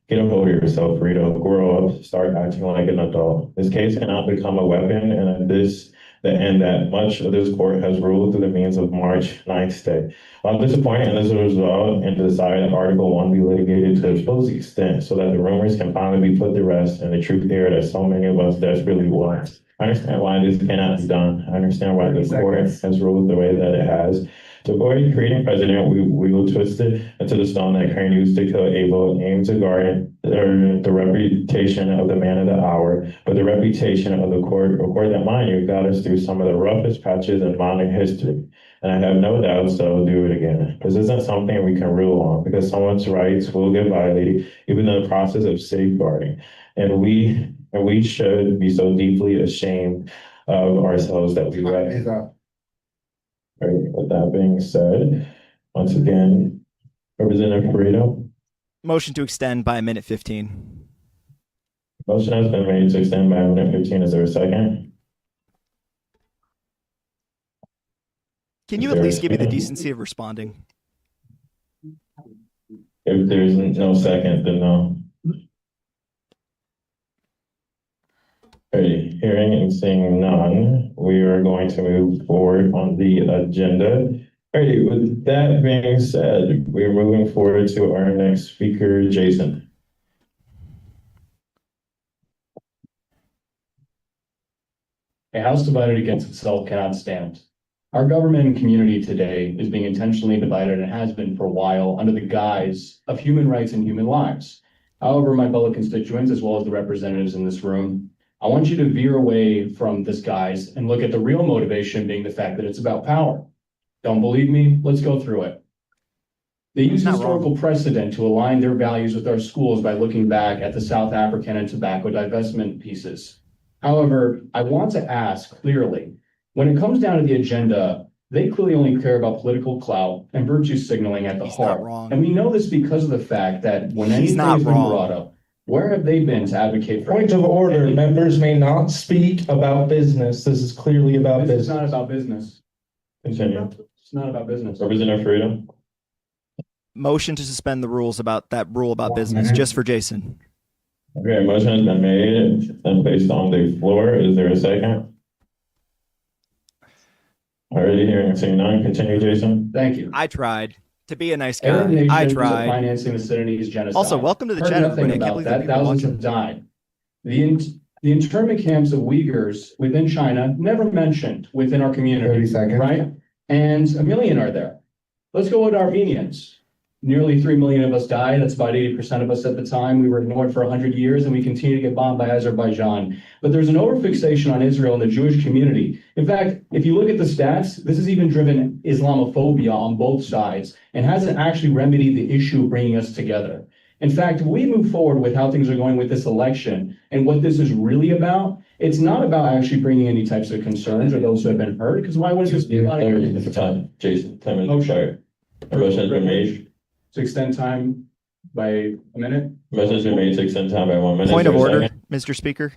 Get a hold of yourself, Rito. Grow up, start acting like an adult. This case cannot become a weapon, and that much of this court has ruled through the means of March 9th stay. I'm disappointed in this result and desire that Article 1 be litigated to its fullest extent so that the rumors can finally be put to rest and the truth air that so many of us desperately want. I understand why this cannot be done. I understand why the court has ruled the way that it has. To avoid creating precedent, we will twist it into the stone that Crane used to kill Abel, aim to guard the reputation of the man of the hour, but the reputation of the court that, mind you, got us through some of the roughest patches in modern history. And I have no doubts they'll do it again. This isn't something we can rule on because someone's rights will get violated, even in the process of safeguarding. And we should be so deeply ashamed of ourselves that we let. All right, with that being said, once again, Representative Burrito. Motion to extend by a minute 15. Motion has been made to extend by a minute 15. Is there a second? Can you at least give me the decency of responding? If there's no second, then no. Okay, hearing and seeing none, we are going to move forward on the agenda. All right, with that being said, we're moving forward to our next speaker, Jason. A house divided against itself cannot stand. Our government and community today is being intentionally divided and has been for a while under the guise of human rights and human lives. However, my fellow constituents, as well as the representatives in this room, I want you to veer away from this guise and look at the real motivation being the fact that it's about power. Don't believe me? Let's go through it. They use historical precedent to align their values with our schools by looking back at the South African and tobacco divestment pieces. However, I want to ask clearly, when it comes down to the agenda, they clearly only care about political clout and virtue signaling at the heart. And we know this because of the fact that when anything has been brought up, where have they been to advocate for? Point of order, members may not speak about business. This is clearly about business. It's not about business. Continue. It's not about business. Representative Freedom. Motion to suspend the rules about that rule about business, just for Jason. Okay, motion has been made and placed on the floor. Is there a second? Already hearing and seeing none. Continue, Jason. Thank you. I tried to be a nice guy. Arab nations I are tried. financing the Sudanese genocide. Also, welcome to the Heard chat, nothing everybody. I can't about believe that that. people are Thousands watching. have died. The internment camps of Uyghurs within China never mentioned within our community. 30 seconds. Right? And 1 million are there. Let's go with Armenians. Nearly 3 million of us died. That's about 80% of us at the time. We were ignored for 100 years and we continue to get bombed by Azerbaijan. But there's an overfixation on Israel and the Jewish community. In fact, if you look at the stats, this has even driven Islamophobia on both sides and hasn't actually remedied the issue of bringing us together. In fact, if we move forward with how things are going with this election and what this is really about, it's not about actually bringing any types of concerns or those who have been hurt, because why would this be about it? Time, Jason. 10 minutes expired. Motion has been made. To extend time by a minute? Motion has been made to extend time by 1 minute. Point Is of there a order, second? Mr. Speaker.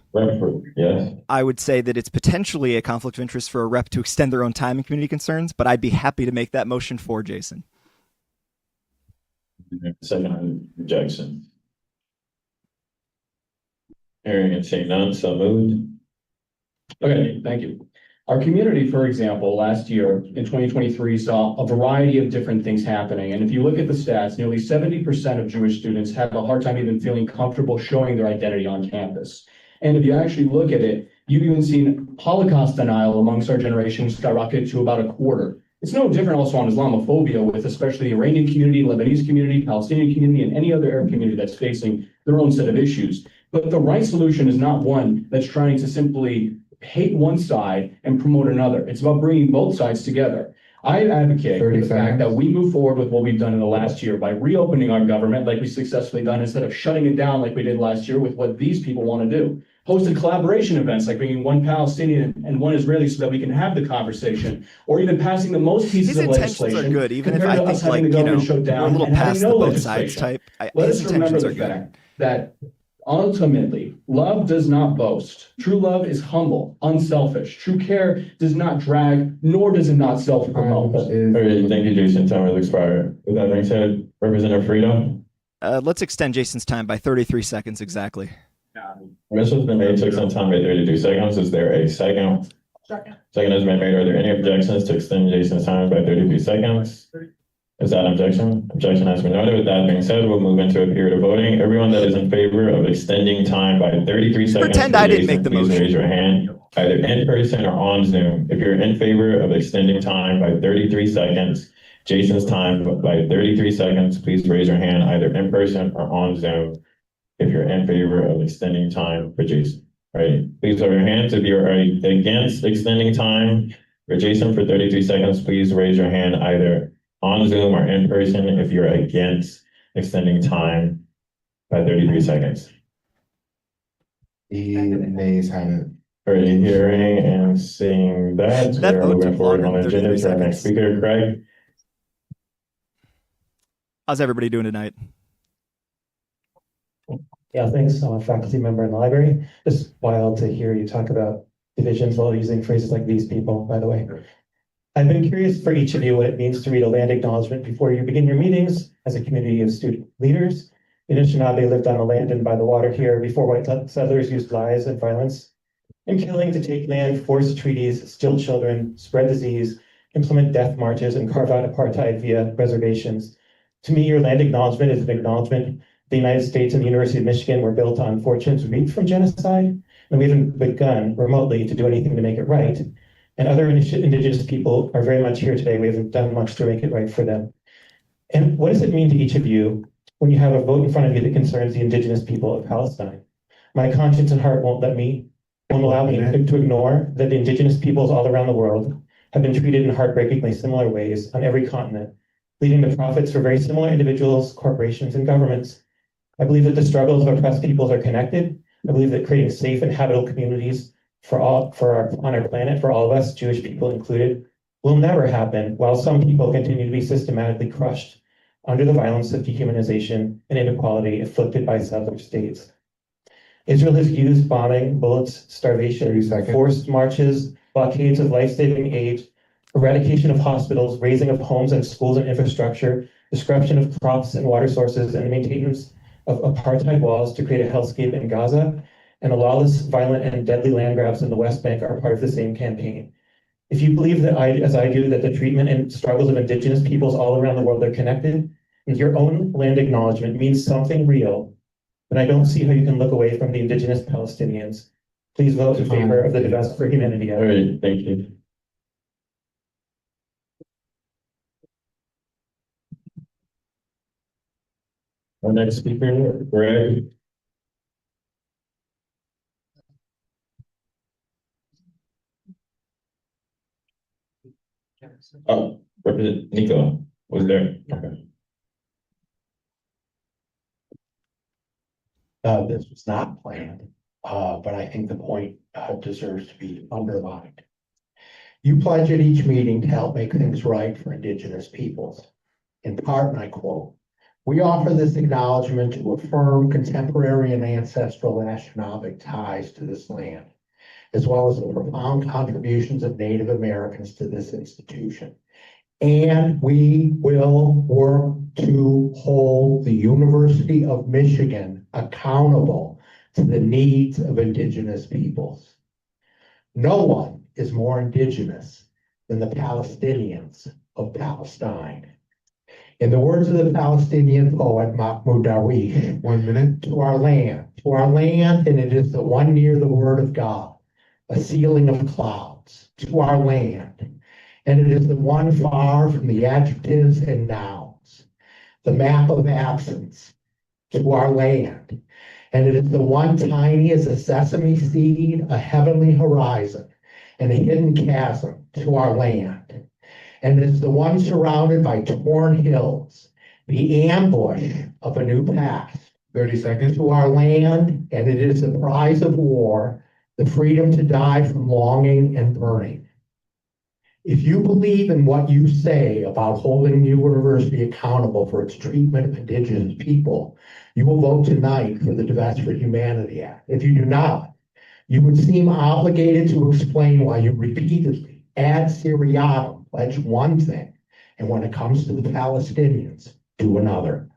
Yes. I would say that it's potentially a conflict of interest for a rep to extend their own time in community concerns, but I'd be happy to make that motion for Jason. Second on Jackson. Hearing and seeing none, so moved. Okay, thank you. Our community, for example, last year in 2023 saw a variety of different things happening. And if you look at the stats, nearly 70% of Jewish students have a hard time even feeling comfortable showing their identity on campus. And if you actually look at it, you've even seen Holocaust denial amongst our generation skyrocket to about a quarter. It's no different also on Islamophobia with especially the Iranian community, Lebanese community, Palestinian community, and any other Arab community that's facing their own set of issues. But the right solution is not one that's trying to simply hate one side and promote another. It's about bringing both sides together. I advocate for the fact that we move forward with what we've done in the last year by reopening our government like we successfully done instead of shutting it down like we did last year with what these people want to do. Hosted collaboration events like bringing one Palestinian and one Israeli so that we can have the conversation, or even passing the most pieces His of intentions legislation. are good, even if compared I to us think, having like, the you know, government shut down we're a little and having past the no both sides legislation. type. Let His us remember intentions the are good. fact that ultimately, love does not boast. True love is humble, unselfish. True care does not drag, nor does it not self-promote. All right, thank you, Jason. Time has expired. With that being said, Representative Freedom. Let's extend Jason's time by 33 seconds exactly. Motion has been made to extend time by 32 seconds. Is there a second? Second has been made. Are there any objections to extend Jason's time by 33 seconds? Is that an objection? Objection has been noted. With that being said, we'll move into a period of voting. Everyone that is in favor of extending time by 33 seconds. Pretend I didn't make the please motion. raise your hand, either in person or on Zoom. If you're in favor of extending time by 33 seconds, Jason's time by 33 seconds, please raise your hand either in person or on Zoom if you're in favor of extending time for Jason. Right? Please lower your hands if you're against extending time for Jason for 33 seconds. Please raise your hand either on Zoom or in person if you're against extending time by 33 seconds. The nays have it. Already hearing and seeing that, we That are vote moving took forward longer on than the agenda 33 to our next seconds. speaker, Craig. How's everybody doing tonight? Yeah, thanks. I'm a faculty member in the library. It's wild to hear you talk about divisions while using phrases like these people, by the way. I've been curious for each of you what it means to read a land acknowledgement before you begin your meetings as a community of student leaders. The Anishinaabe lived on the land and by the water here before white settlers used lies and violence and killing to take land, force treaties, steal children, spread disease, implement death marches, and carve out apartheid via reservations. To me, your land acknowledgement is an acknowledgement the United States and the University of Michigan were built on fortunes reaped from genocide, and we haven't begun remotely to do anything to make it right. And other indigenous people are very much here today. We haven't done much to make it right for them. And what does it mean to each of you when you have a vote in front of you that concerns the indigenous people of Palestine? My conscience and heart won't allow me to ignore that the indigenous peoples all around the world have been treated in heartbreakingly similar ways on every continent, leading to profits for very similar individuals, corporations, and governments. I believe that the struggles of oppressed peoples are connected. I believe that creating safe and habitable communities on our planet, for all of us, Jewish people included, will never happen while some people continue to be systematically crushed under the violence of dehumanization and inequality inflicted by settler states. Israel has used bombing, bullets, starvation, forced marches, blockades of life-saving aid, eradication of hospitals, razing of homes and schools and infrastructure, destruction of crops and water sources, and the maintenance of apartheid walls to create a hellscape in Gaza, and the lawless, violent, and deadly land grabs in the West Bank are part of the same campaign. If you believe that as I do, that the treatment and struggles of indigenous peoples all around the world are connected, and your own land acknowledgement means something real, then I don't see how you can look away from the indigenous Palestinians. Please vote in favor of the Divest for Humanity Act. All right, thank you. Our next speaker, Greg. Oh, Representative Nico was there. Okay. This was not planned, but I think the point deserves to be underlined. You pledge at each meeting to help make things right for Indigenous peoples. In part, and I quote, "We offer this acknowledgement to affirm contemporary and ancestral Anishinaabe ties to this land, as well as the profound contributions of Native Americans to this institution. And we will work to hold the University of Michigan accountable to the needs of Indigenous peoples. No one is more Indigenous than the Palestinians of Palestine." In the words of the Palestinian poet Mahmoud Darwish, 1 minute. to our land, and it is the one near the word of God, a ceiling of clouds, to our land, and it is the one far from the adjectives and nouns, the map of absence, to our land, and it is the one tiny as a sesame seed, a heavenly horizon, and a hidden chasm, to our land, and it is the one surrounded by torn hills, the ambush of a new past, 30 seconds. to our land, and it is the prize of war, the freedom to die from longing and burning. If you believe in what you say about holding the university accountable for its treatment of Indigenous people, you will vote tonight for the Divest for Humanity Act. If you do not, you would seem obligated to explain why you repeatedly, ad seriatim, pledge one thing, and when it comes to the Palestinians, do another.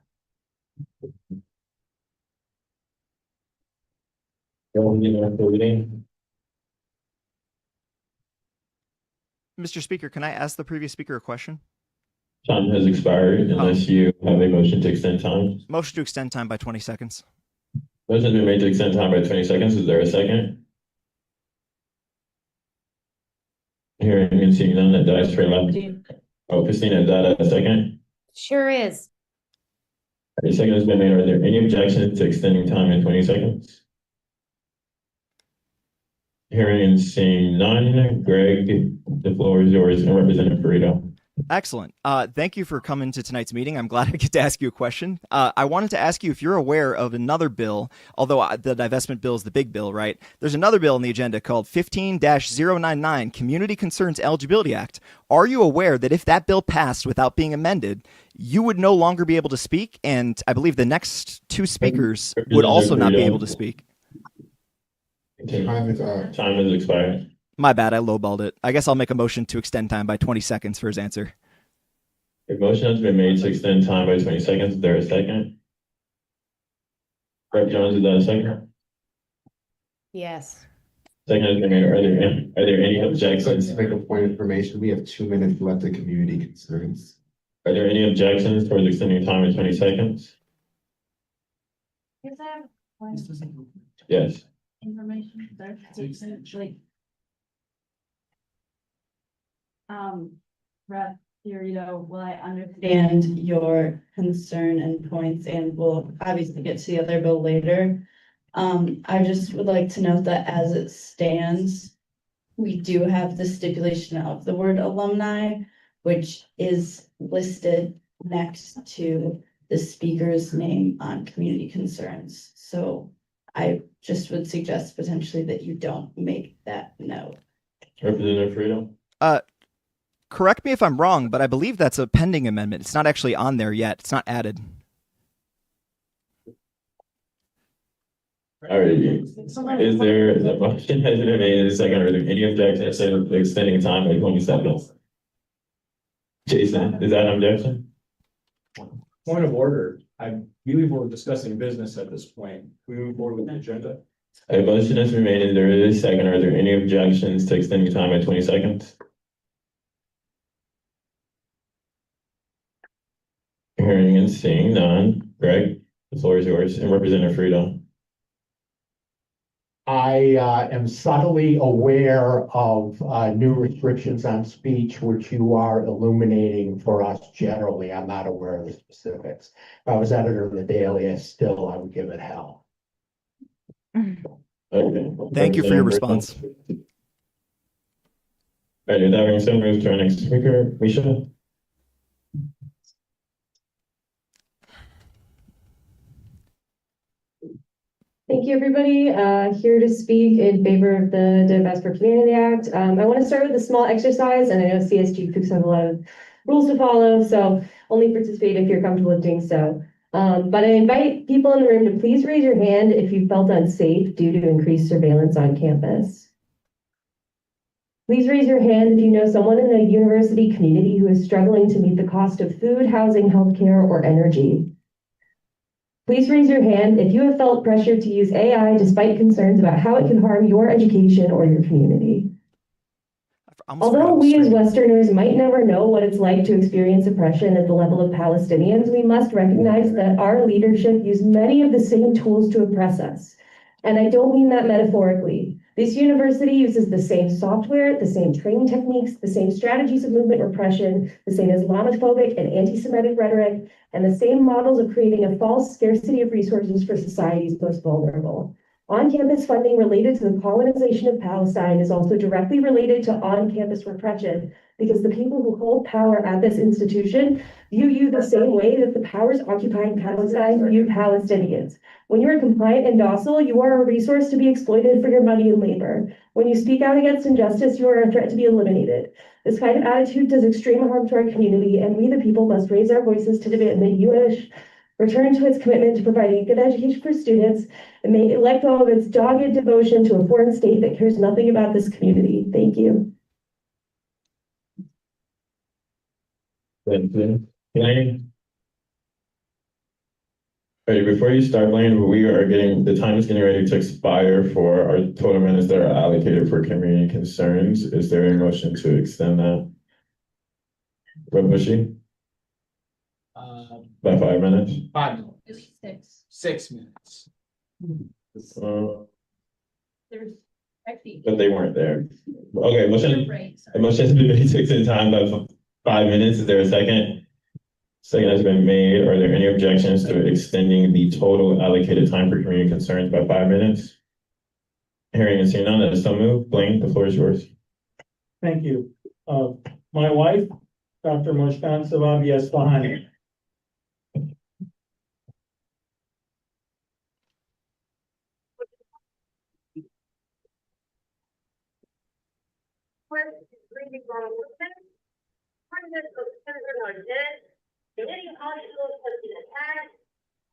Mr. Speaker, can I ask the previous speaker a question? Time has expired unless you have a motion to extend time. Motion to extend time by 20 seconds. Motion has been made to extend time by 20 seconds. Is there a second? Hearing and seeing none, that dies for 11. Oh, Christina, is that a second? Sure is. A second has been made. Are there any objections to extending time in 20 seconds? Hearing and seeing none, Greg, the floor is yours, and Representative Burrito. Excellent. Thank you for coming to tonight's meeting. I'm glad I get to ask you a question. I wanted to ask you if you're aware of another bill, although the divestment bill is the big bill, right? There's another bill on the agenda called 15-099, Community Concerns Eligibility Act. Are you aware that if that bill passed without being amended, you would no longer be able to speak? And I believe the next two speakers would also not be able to speak. Time is up. Time is expired. My bad, I lowballed it. I guess I'll make a motion to extend time by 20 seconds for his answer. A motion has been made to extend time by 20 seconds. Is there a second? Rep. Jones, is that a second? Yes. Second has been made. Are there any objections? To make a point of information, we have 2 minutes left to community concerns. Are there any objections towards extending time by 20 seconds? Is that Yes. information? Like, Rep. Burrito, will I understand your concern and points, and we'll obviously get to the other bill later. I just would like to note that as it stands, we do have the stipulation of the word alumni, which is listed next to the speaker's name on community concerns. So I just would suggest potentially that you don't make that note. Representative Freedom? Correct me if I'm wrong, but I believe that's a pending amendment. It's not actually on there yet. It's not added. All right. Is there a motion has been made in a second? Are there any objections to extending time by 20 seconds? Jason, is that an objection? Point of order, I believe we're discussing business at this point. We move forward with the agenda. A motion has been made and there is a second. Are there any objections to extending time by 20 seconds? Hearing and seeing none. Greg, the floor is yours, and Representative Freedom. I am subtly aware of new restrictions on speech, which you are illuminating for us generally. I'm not aware of the specifics. If I was editor of the Daily, I would give it hell. Okay. Thank you for your response. All right, with that being said, move to our next speaker, Misha. Thank you, everybody. Here to speak in favor of the Divest for Humanity Act. I want to start with a small exercise, and I know CSG folks have a lot of rules to follow, so only participate if you're comfortable with doing so. But I invite people in the room to please raise your hand if you felt unsafe due to increased surveillance on campus. Please raise your hand if you know someone in the university community who is struggling to meet the cost of food, housing, healthcare, or energy. Please raise your hand if you have felt pressured to use AI despite concerns about how it can harm your education or your community. Although we as Westerners might never know what it's like to experience oppression at the level of Palestinians, we must recognize that our leadership use many of the same tools to oppress us. And I don't mean that metaphorically. This university uses the same software, the same training techniques, the same strategies of movement repression, the same Islamophobic and anti-Semitic rhetoric, and the same models of creating a false scarcity of resources for society's most vulnerable. On-campus funding related to the colonization of Palestine is also directly related to on-campus repression because the people who hold power at this institution view you the same way that the powers occupying Palestine view Palestinians. When you are compliant and docile, you are a resource to be exploited for your money and labor. When you speak out against injustice, you are a threat to be eliminated. This kind of attitude does extreme harm to our community, and we the people must raise our voices to demand that UMICH return to its commitment to providing a good education for students and may let go of its dogged devotion to a foreign state that cares nothing about this community. Thank you. All right, before you start, Blaine, the time is getting ready to expire for our total minutes that are allocated for community concerns. Is there a motion to extend that? Rep. Bushy? By 5 minutes? 5 minutes. At least 6. 6 minutes. There's actually. But they weren't there. Okay, You're right, sorry. a motion has been made to extend time by 5 minutes. Is there a second? Second has been made. Are there any objections to extending the total allocated time for community concerns by 5 minutes? Hearing and seeing none, that is so moved. Blaine, the floor is yours. Thank you. My wife, Dr. Moshkan Savabi Esfahani. Hundreds of children are dead, many hospitals have been attacked,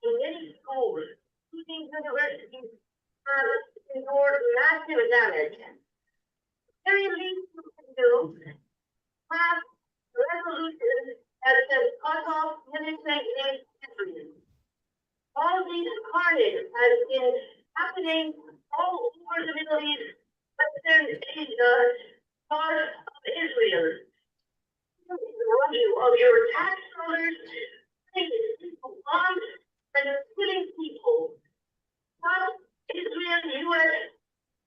and many schools, including universities, have endured massive damage. The very least we can do, pass a resolution that says cut off military aid to Israel. All these carnage has been happening all over the Middle East, Western Asia, part of Israel. You of your tax dollars, paying people bonds, and killing people. Stop Israel, U.S.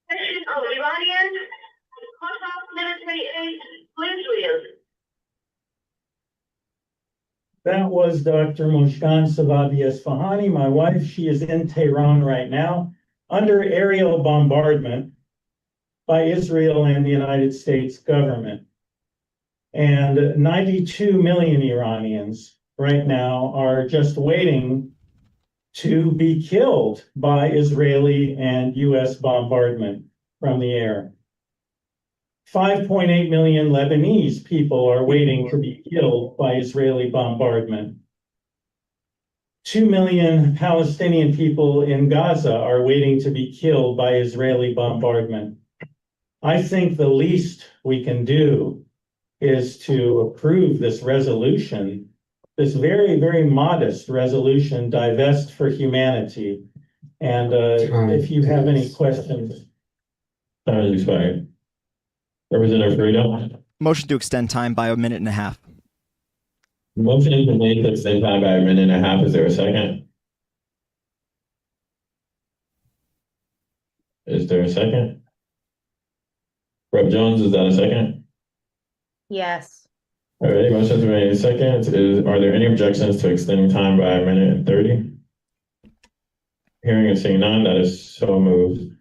section of Iranian, and cut off military aid to Israel. That was Dr. Moshkan Savabi Esfahani, my wife. She is in Tehran right now under aerial bombardment by Israel and the United States government. And 92 million Iranians right now are just waiting to be killed by Israeli and US bombardment from the air. 5.8 million Lebanese people are waiting to be killed by Israeli bombardment. 2 million Palestinian people in Gaza are waiting to be killed by Israeli bombardment. I think the least we can do is to approve this resolution, this very, very modest resolution, Divest for Humanity. And if you have any questions. Time is expired. Representative Frito. Motion to extend time by 1.5 minutes. Motion has been made to extend time by 1.5 minutes. Is there a second? Is there a second? Rep. Jones, is that a second? Yes. All right, motion to made second. Are there any objections to extending time by 1:30? Hearing and seeing none, that is so moved.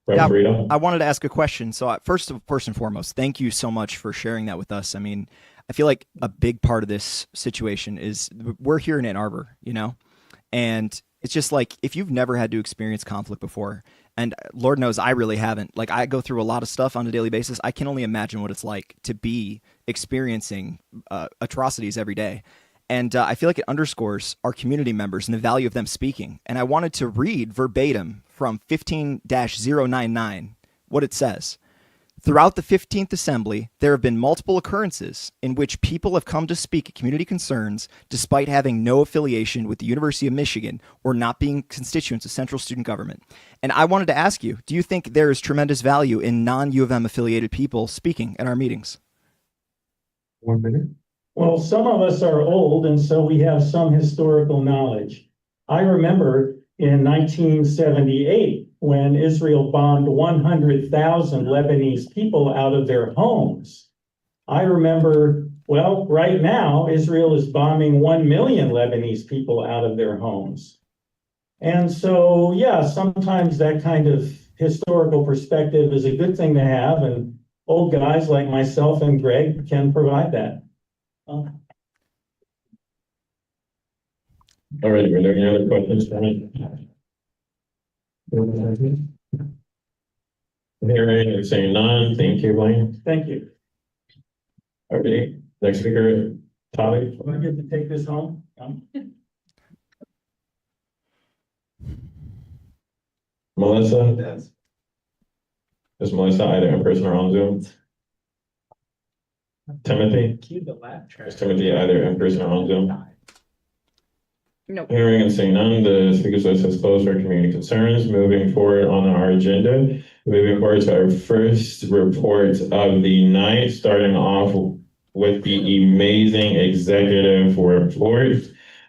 Yeah, I wanted to ask a question. So first and foremost, thank you so much for sharing that with us. I mean, I feel like a big part of this situation is we're here in Ann Arbor, you know, and it's just like if you've never had to experience conflict before, and Lord knows I really haven't. Like I go through a lot of stuff on a daily basis. I can only imagine what it's like to be experiencing atrocities every day. And I feel like it underscores our community members and the value of them speaking. And I wanted to read verbatim from 15-099 what it says. Throughout the 15th Assembly, there have been multiple occurrences in which people have come to speak at community concerns despite having no affiliation with the University of Michigan or not being constituents of central student government. And I wanted to ask you, do you think there is tremendous value in non-U of M affiliated people speaking at our meetings? 1 minute. Well, some of us are old, and so we have some historical knowledge. I remember in 1978, when Israel bombed 100,000 Lebanese people out of their homes. I remember, well, right now, Israel is bombing 1 million Lebanese people out of their homes. And so, yeah, sometimes that kind of historical perspective is a good thing to have, and old guys like myself and Greg can provide that. All right, are there any other questions for me? Hearing and saying none, thank you, Blaine. Thank you. All right, next speaker, Tommy. Do I get to take this home? Melissa? Yes. Is Melissa either in person or on Zoom? Timothy? Is Timothy either in person or on Zoom? No. Hearing and seeing none, the speakers list has closed for community concerns. Moving forward on our agenda, moving forward to our first report of the night, starting off with the amazing executive report.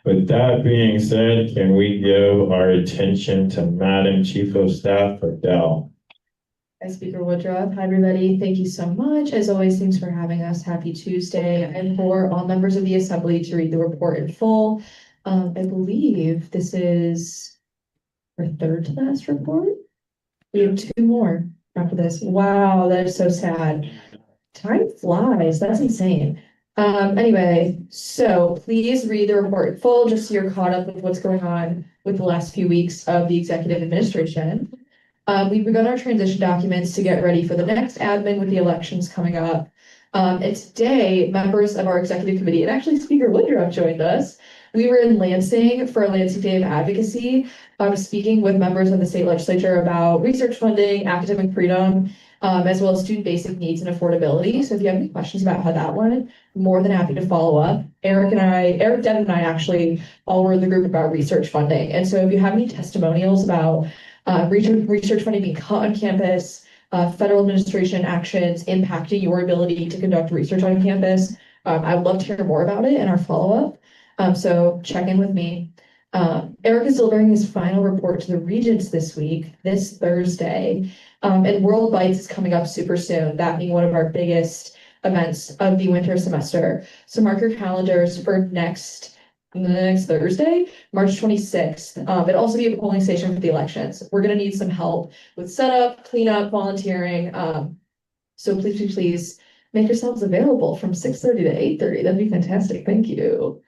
With that being said, can we give our attention to Madam Chief of Staff Pardell? Hi, Speaker Woodruff. Hi, everybody. Thank you so much. As always, thanks for having us. Happy Tuesday. And for all members of the Assembly to read the report in full. I believe this is our third to last report. We have two more after this. Wow, that is so sad. Time flies. That's insane. Anyway, so please read the report in full, just so you're caught up with what's going on with the last few weeks of the executive administration. We've begun our transition documents to get ready for the next admin with the elections coming up. And today, members of our executive committee, and actually Speaker Woodruff joined us. We were in Lansing for a Lansing Day of Advocacy, speaking with members of the state legislature about research funding, academic freedom, as well as student basic needs and affordability. So if you have any questions about how that went, more than happy to follow up. Eric, Deb and I actually all were in the group about research funding. And so if you have any testimonials about research funding being cut on campus, federal administration actions impacting your ability to conduct research on campus, I would love to hear more about it in our follow-up. So check in with me. Eric is delivering his final report to the Regents this week, this Thursday. And World Bites is coming up super soon, that being one of our biggest events of the winter semester. So mark your calendars for next Thursday, March 26th. It'll also be a polling station for the elections. We're going to need some help with setup, cleanup, volunteering. So please make yourselves available from 6:30 to 8:30. That'd be fantastic. Thank you.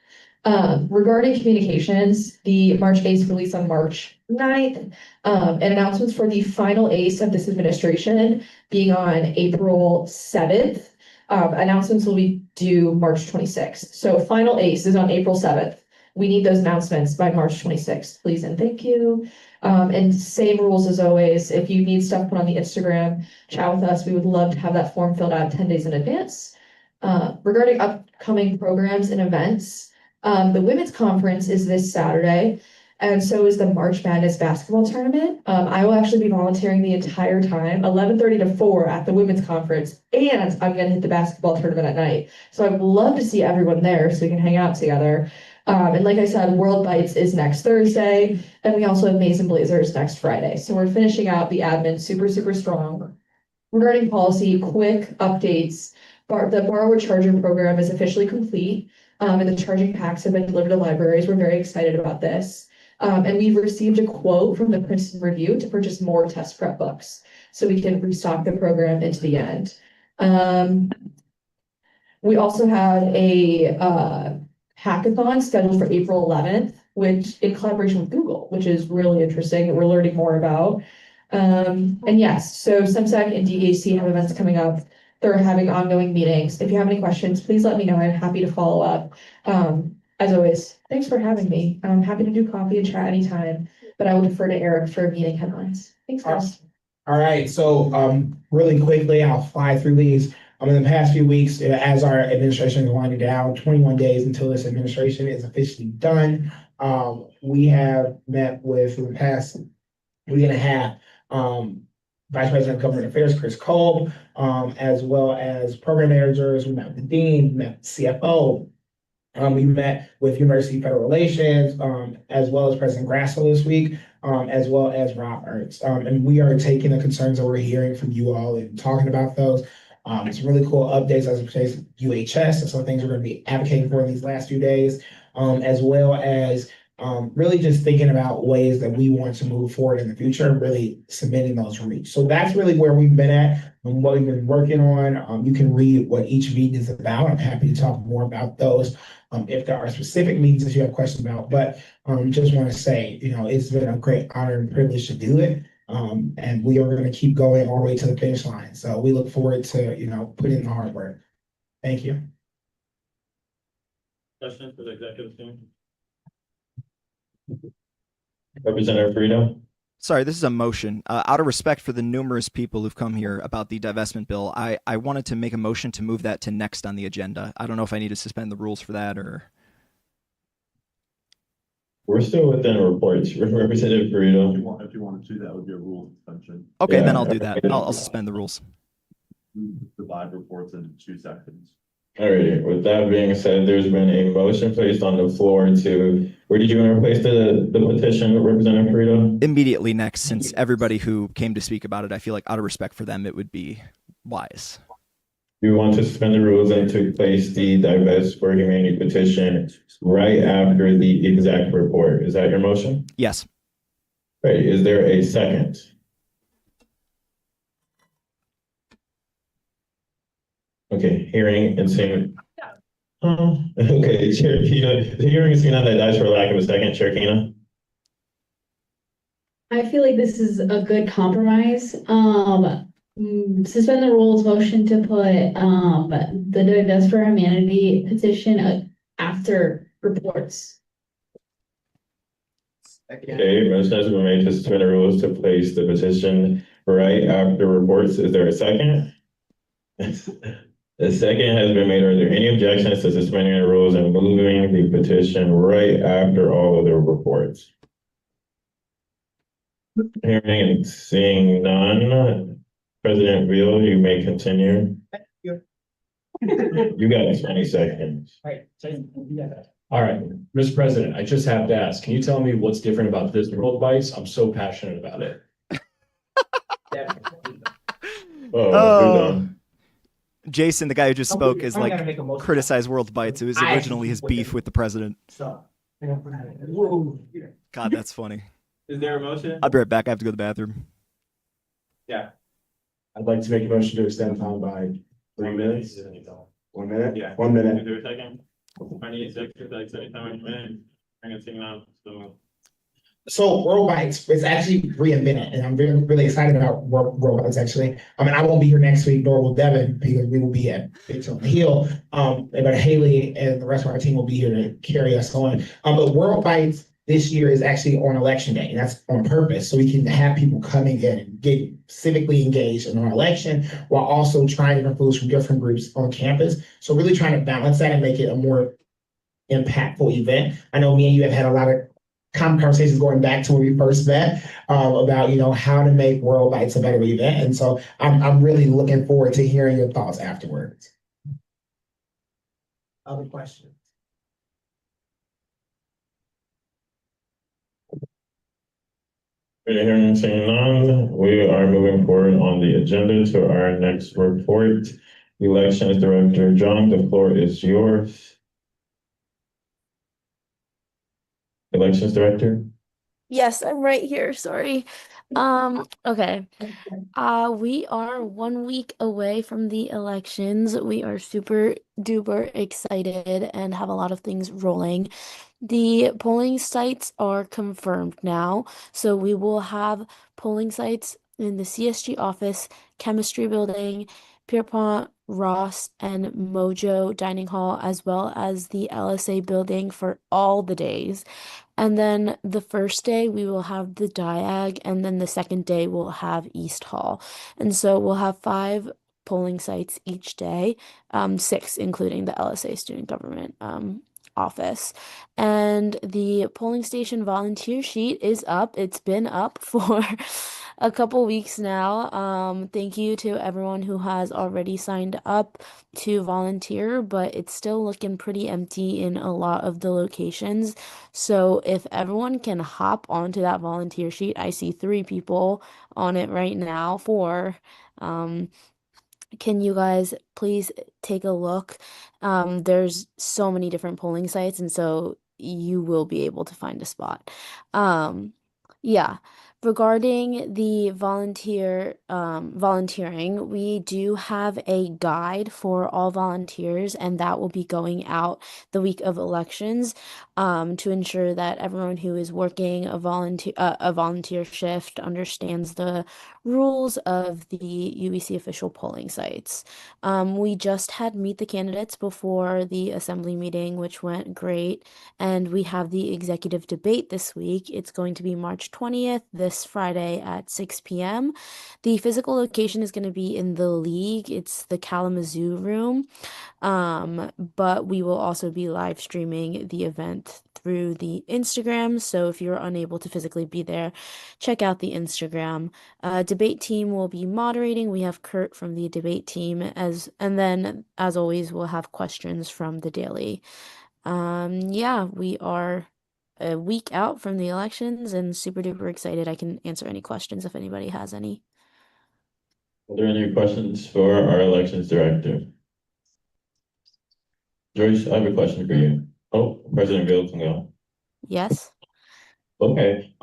Regarding communications, the March ACE release on March 9th, and announcements for the final ACE of this administration being on April 7th. Announcements will be due March 26th. So final ACE is on April 7th. We need those announcements by March 26th, please and thank you. And same rules as always. If you need stuff put on the Instagram, chat with us. We would love to have that form filled out 10 days in advance. Regarding upcoming programs and events, the women's conference is this Saturday, and so is the March Madness basketball tournament. I will actually be volunteering the entire time, 11:30 to 4 at the women's conference, and I'm gonna hit the basketball tournament at night. So I would love to see everyone there so we can hang out together. And like I said, World Bites is next Thursday, and we also have Mason Blazers next Friday. So we're finishing out the admin super strong. Regarding policy, quick updates. The borrower charger program is officially complete. And the charging packs have been delivered to libraries. We're very excited about this. And we've received a quote from the Princeton Review to purchase more test prep books so we can restock the program into the end. We also had a hackathon scheduled for April 11th, which in collaboration with Google, which is really interesting that we're learning more about. And yes, so SEMSEC and DAC have events coming up. They're having ongoing meetings. If you have any questions, please let me know. I'm happy to follow up. As always, thanks for having me. I'm happy to do coffee and chat anytime, but I will defer to Eric for meeting headlines. Thanks, guys. All right, so really quickly, I'll fly through these. In the past few weeks, as our administration is winding down, 21 days until this administration is officially done, we have met with, for the past week and a half, Vice President of Government Affairs, Chris Kolb, as well as program managers. We met with the dean, we met with the CFO. We met with University Federal Relations, as well as President Grassel this week, as well as Rob Ernst. And we are taking the concerns that we're hearing from you all and talking about those. Some really cool updates as it pertains to UHS and some things we're going to be advocating for in these last few days, as well as really just thinking about ways that we want to move forward in the future and really submitting those reach. So that's really where we've been at and what we've been working on. You can read what each meeting is about. I'm happy to talk more about those if there are specific meetings that you have questions about. But just want to say, it's been a great honor and privilege to do it. And we are going to keep going all the way to the finish line. So we look forward to, putting in the hard work. Thank you. Questions for the executive team? Representative Frito? Sorry, this is a motion. Out of respect for the numerous people who've come here about the divestment bill, I wanted to make a motion to move that to next on the agenda. I don't know if I need to suspend the rules for that or... We're still within reports. Representative Frito? If you want to do that with your rule suspension. Okay, Yeah. then I'll do that. I'll suspend the rules. Divide reports into 2 sections. Alrighty, with that being said, there's been a motion placed on the floor to, where did you want to place the petition, Representative Frito? Immediately next, since everybody who came to speak about it, I feel like out of respect for them, it would be wise. You want to suspend the rules and to place the Divest for Humanity petition right after the exact report. Is that your motion? Yes. Right, is there a second? Okay, hearing and seeing. Okay, Chair Kina, the hearing is seen on that dies for lack of a second, Chair Kina. I feel like this is a good compromise. Suspend the rules motion to put, the Divest for Humanity petition after reports. Okay, motion has been made to suspend the rules to place the petition right after reports. Is there a second? The second has been made. Are there any objections to suspending the rules and moving the petition right after all of the reports? Hearing and seeing none, President Veal, you may continue. You got 20 seconds. All right, Mr. President, I just have to ask, can you tell me what's different about this World Bites? I'm so passionate about it. Oh, Jason, the guy who just spoke, is like criticized World Bites. It was originally his beef with the president. God, that's funny. Is there a motion? I'll be right back. I have to go to the bathroom. Yeah. I'd like to make a motion to extend time by 3 minutes. 1 minute? Yeah. 1 minute. Is there a second? I need extra, like, anytime in a minute. I'm gonna sing now, So World Bites is actually reinvented, and I'm really, really excited about World Bites actually. I mean, I won't be here next week, nor will Devin, because we will be at Big on the Hill. But Haley and the rest of our team will be here to carry us on. But World Bites this year is actually on election day, and that's on purpose, so we can have people coming in and get civically engaged in our election, while also trying different foods from different groups on campus. So really trying to balance that and make it a more impactful event. I know me and you have had a lot of conversations going back to when we first met, about, how to make World Bites a better event. And so I'm really looking forward to hearing your thoughts afterwards. Other questions? Hearing and seeing none, we are moving forward on the agenda to our next report. Elections Director John, the floor is yours. Elections Director. Yes, I'm right here. Sorry. Okay. We are 1 week away from the elections. We are super duper excited and have a lot of things rolling. The polling sites are confirmed now. So we will have polling sites in the CSG office, chemistry building, Pierpont, Ross, and Mojo Dining Hall, as well as the LSA building for all the days. And then the first day we will have the Diag, and then the second day we'll have East Hall. And so we'll have 5 polling sites each day, 6 including the LSA student government office. And the polling station volunteer sheet is up. It's been up for a couple weeks now. Thank you to everyone who has already signed up to volunteer, but it's still looking pretty empty in a lot of the locations. So if everyone can hop onto that volunteer sheet, I see 3 people on it right now, 4. Can you guys please take a look? There's so many different polling sites, and so you will be able to find a spot. Yeah. Regarding the volunteering, we do have a guide for all volunteers, and that will be going out the week of elections, to ensure that everyone who is working a volunteer shift understands the rules of the UBC official polling sites. We just had Meet the Candidates before the assembly meeting, which went great, and we have the executive debate this week. It's going to be March 20th, this Friday at 6 p.m. The physical location is going to be in the League. It's the Kalamazoo room, but we will also be live streaming the event through the Instagram. So if you're unable to physically be there, check out the Instagram. Debate team will be moderating. We have Kurt from the debate team and then as always, we'll have questions from the daily. Yeah, we are a week out from the elections and super duper excited. I can answer any questions if anybody has any. Are there any questions for our elections director? Joyce, I have a question for you. Oh, President Bill can go. Yes. Okay,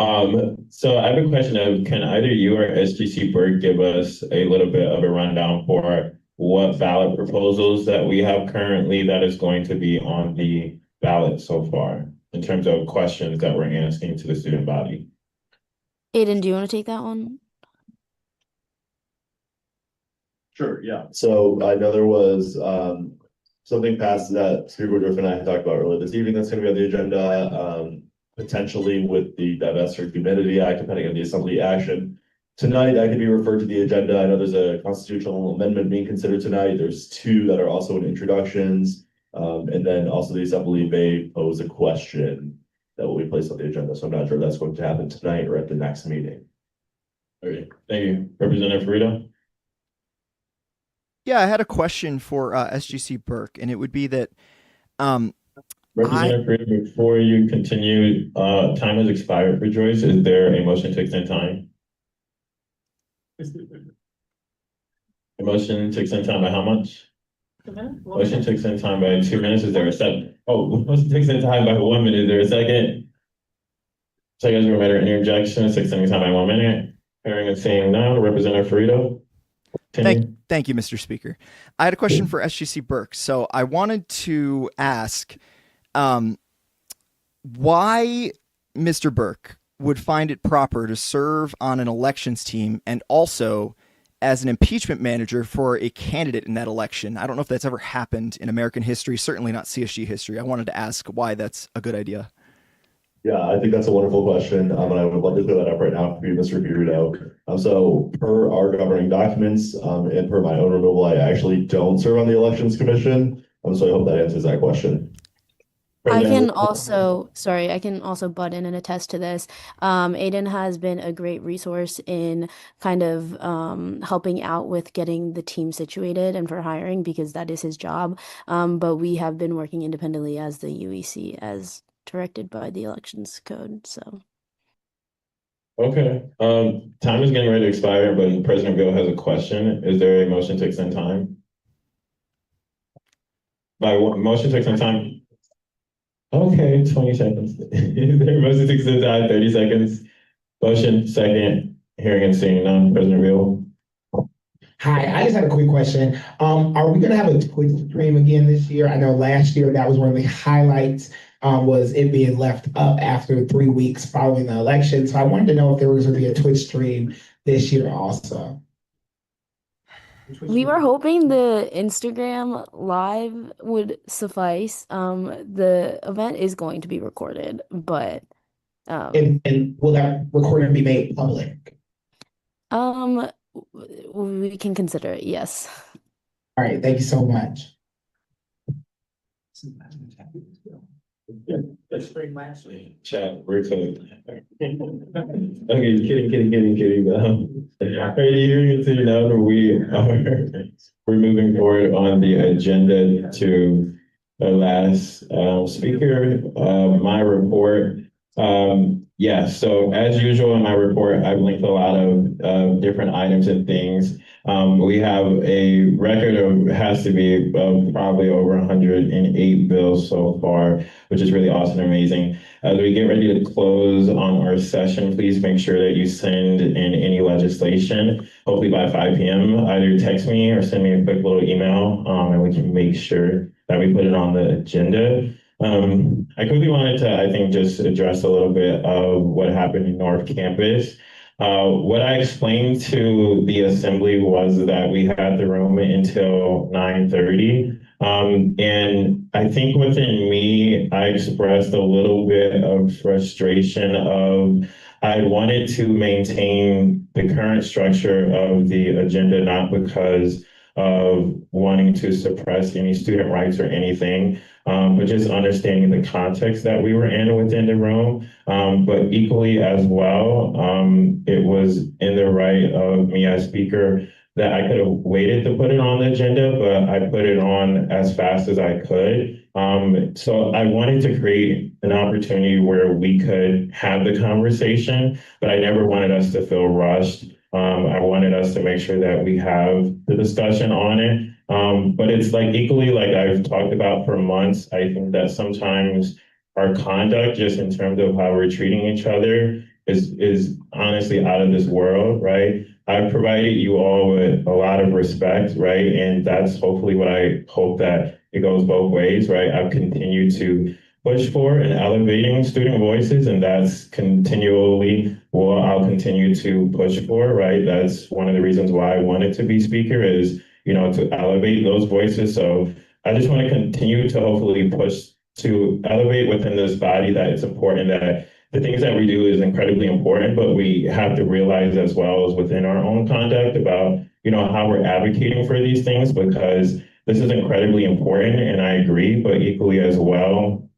so I have a question of, can either you or SGC Burke give us a little bit of a rundown for what ballot proposals that we have currently that is going to be on the ballot so far, in terms of questions that we're asking to the student body? Aiden, do you want to take that one? Sure, yeah. So I know there was something passed that Speaker Griffin and I had talked about earlier this evening that's going to be on the agenda, potentially with the Divest for Humanity Act, depending on the Assembly action. Tonight, that could be referred to the agenda. I know there's a constitutional amendment being considered tonight. There's two that are also in introductions. And then also the Assembly may pose a question that will be placed on the agenda. So I'm not sure if that's going to happen tonight or at the next meeting. Okay, thank you. Representative Frito? Yeah, I had a question for SGC Burke, and it would be that Representative Frito, before you continue, time has expired for Joyce. Is there a motion to extend time? A motion to extend time by how much? Motion to extend time by 2 minutes. Is there a second? Oh, motion to extend time by 1 minute. Is there a second? So you guys remember any objections? Extending time by 1 minute. Hearing and seeing none. Representative Frito? Thank you, Mr. Speaker. I had a question for SGC Burke. So I wanted to ask why Mr. Burke would find it proper to serve on an elections team and also as an impeachment manager for a candidate in that election. I don't know if that's ever happened in American history, certainly not CSG history. I wanted to ask why that's a good idea. Yeah, I think that's a wonderful question, and I would love to clear that up right now for you, Mr. Firudo. So per our governing documents, and per my own removal, I actually don't serve on the Elections Commission. So I hope that answers that question. I can also butt in and attest to this. Aiden has been a great resource in kind of helping out with getting the team situated and for hiring because that is his job. But we have been working independently as the UEC as directed by the elections code. So okay. Time is getting ready to expire, but President Bill has a question. Is there a motion to extend time? By what motion to extend time? Okay, 20 seconds. Is there a motion to extend time? 30 seconds. Motion, second. Hearing and seeing none. President Bill. Hi, I just had a quick question. Are we gonna have a Twitch stream again this year? I know last year that was one of the highlights, was it being left up after 3 weeks following the election. So I wanted to know if there was gonna be a Twitch stream this year also. we were hoping the Instagram live would suffice. The event is going to be recorded, but And will that recording be made public? we can consider it, yes. All right, thank you so much. Let's bring Maxley. Chat, we're talking. Okay, kidding. Hearing and seeing none, we're moving forward on the agenda to the last speaker. My report. Yeah, so as usual in my report, I've linked a lot of different items and things. We have a record of, has to be probably over 108 bills so far, which is really awesome and amazing. As we get ready to close on our session, please make sure that you send in any legislation, hopefully by 5 p.m. Either text me or send me a quick little email, and we can make sure that we put it on the agenda. I quickly wanted to, I think, just address a little bit of what happened in North Campus. What I explained to the assembly was that we had the room until 9:30. And I think within me, I expressed a little bit of frustration of I wanted to maintain the current structure of the agenda, not because of wanting to suppress any student rights or anything, but just understanding the context that we were in within the room. But equally as well, it was in the right of me as speaker that I could have waited to put it on the agenda, but I put it on as fast as I could. So I wanted to create an opportunity where we could have the conversation, but I never wanted us to feel rushed. I wanted us to make sure that we have the discussion on it. But it's like equally like I've talked about for months. I think that sometimes our conduct, just in terms of how we're treating each other, is honestly out of this world, right? I've provided you all with a lot of respect, right? And that's hopefully what I hope that it goes both ways, right? I've continued to push for and elevating student voices, and that's continually what I'll continue to push for, right? That's one of the reasons why I wanted to be speaker is, to elevate those voices. So I just want to continue to hopefully push to elevate within this body that it's important that the things that we do is incredibly important, but we have to realize as well as within our own conduct about, how we're advocating for these things, because this is incredibly important and I agree, but equally as well,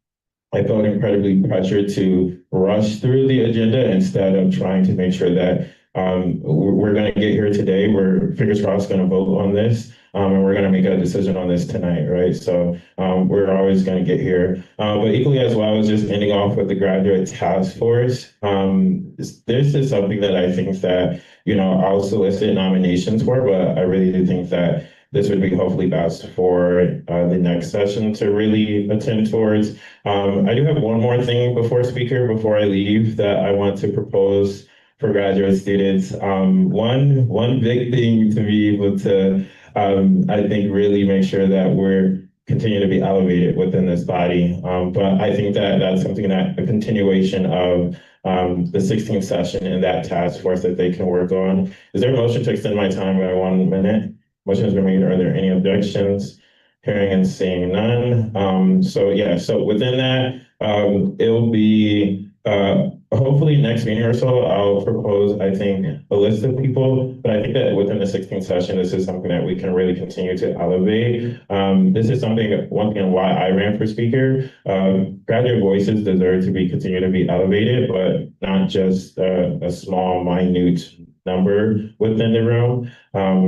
I felt incredibly pressured to rush through the agenda instead of trying to make sure that we're going to get here today. We're fingers crossed going to vote on this, and we're going to make a decision on this tonight, right? So we're always going to get here. But equally as well as just ending off with the graduate task force, this is something that I think that, I'll solicit nominations for, but I really do think that this would be hopefully best for the next session to really attend towards. I do have one more thing before I leave that I want to propose for graduate students. One big thing to be able to, I think, really make sure that we're continue to be elevated within this body. But I think that that's something that a continuation of the 16th session and that task force that they can work on. Is there a motion to extend my time by 1 minute? Motion has been made. Are there any objections? Hearing and seeing none. So within that, it'll be hopefully next meeting or so, I'll propose, I think, a list of people, but I think that within the 16th session, this is something that we can really continue to elevate. This is something, one thing why I ran for speaker. Graduate voices deserve to be continued to be elevated, but not just a small, minute number within the room.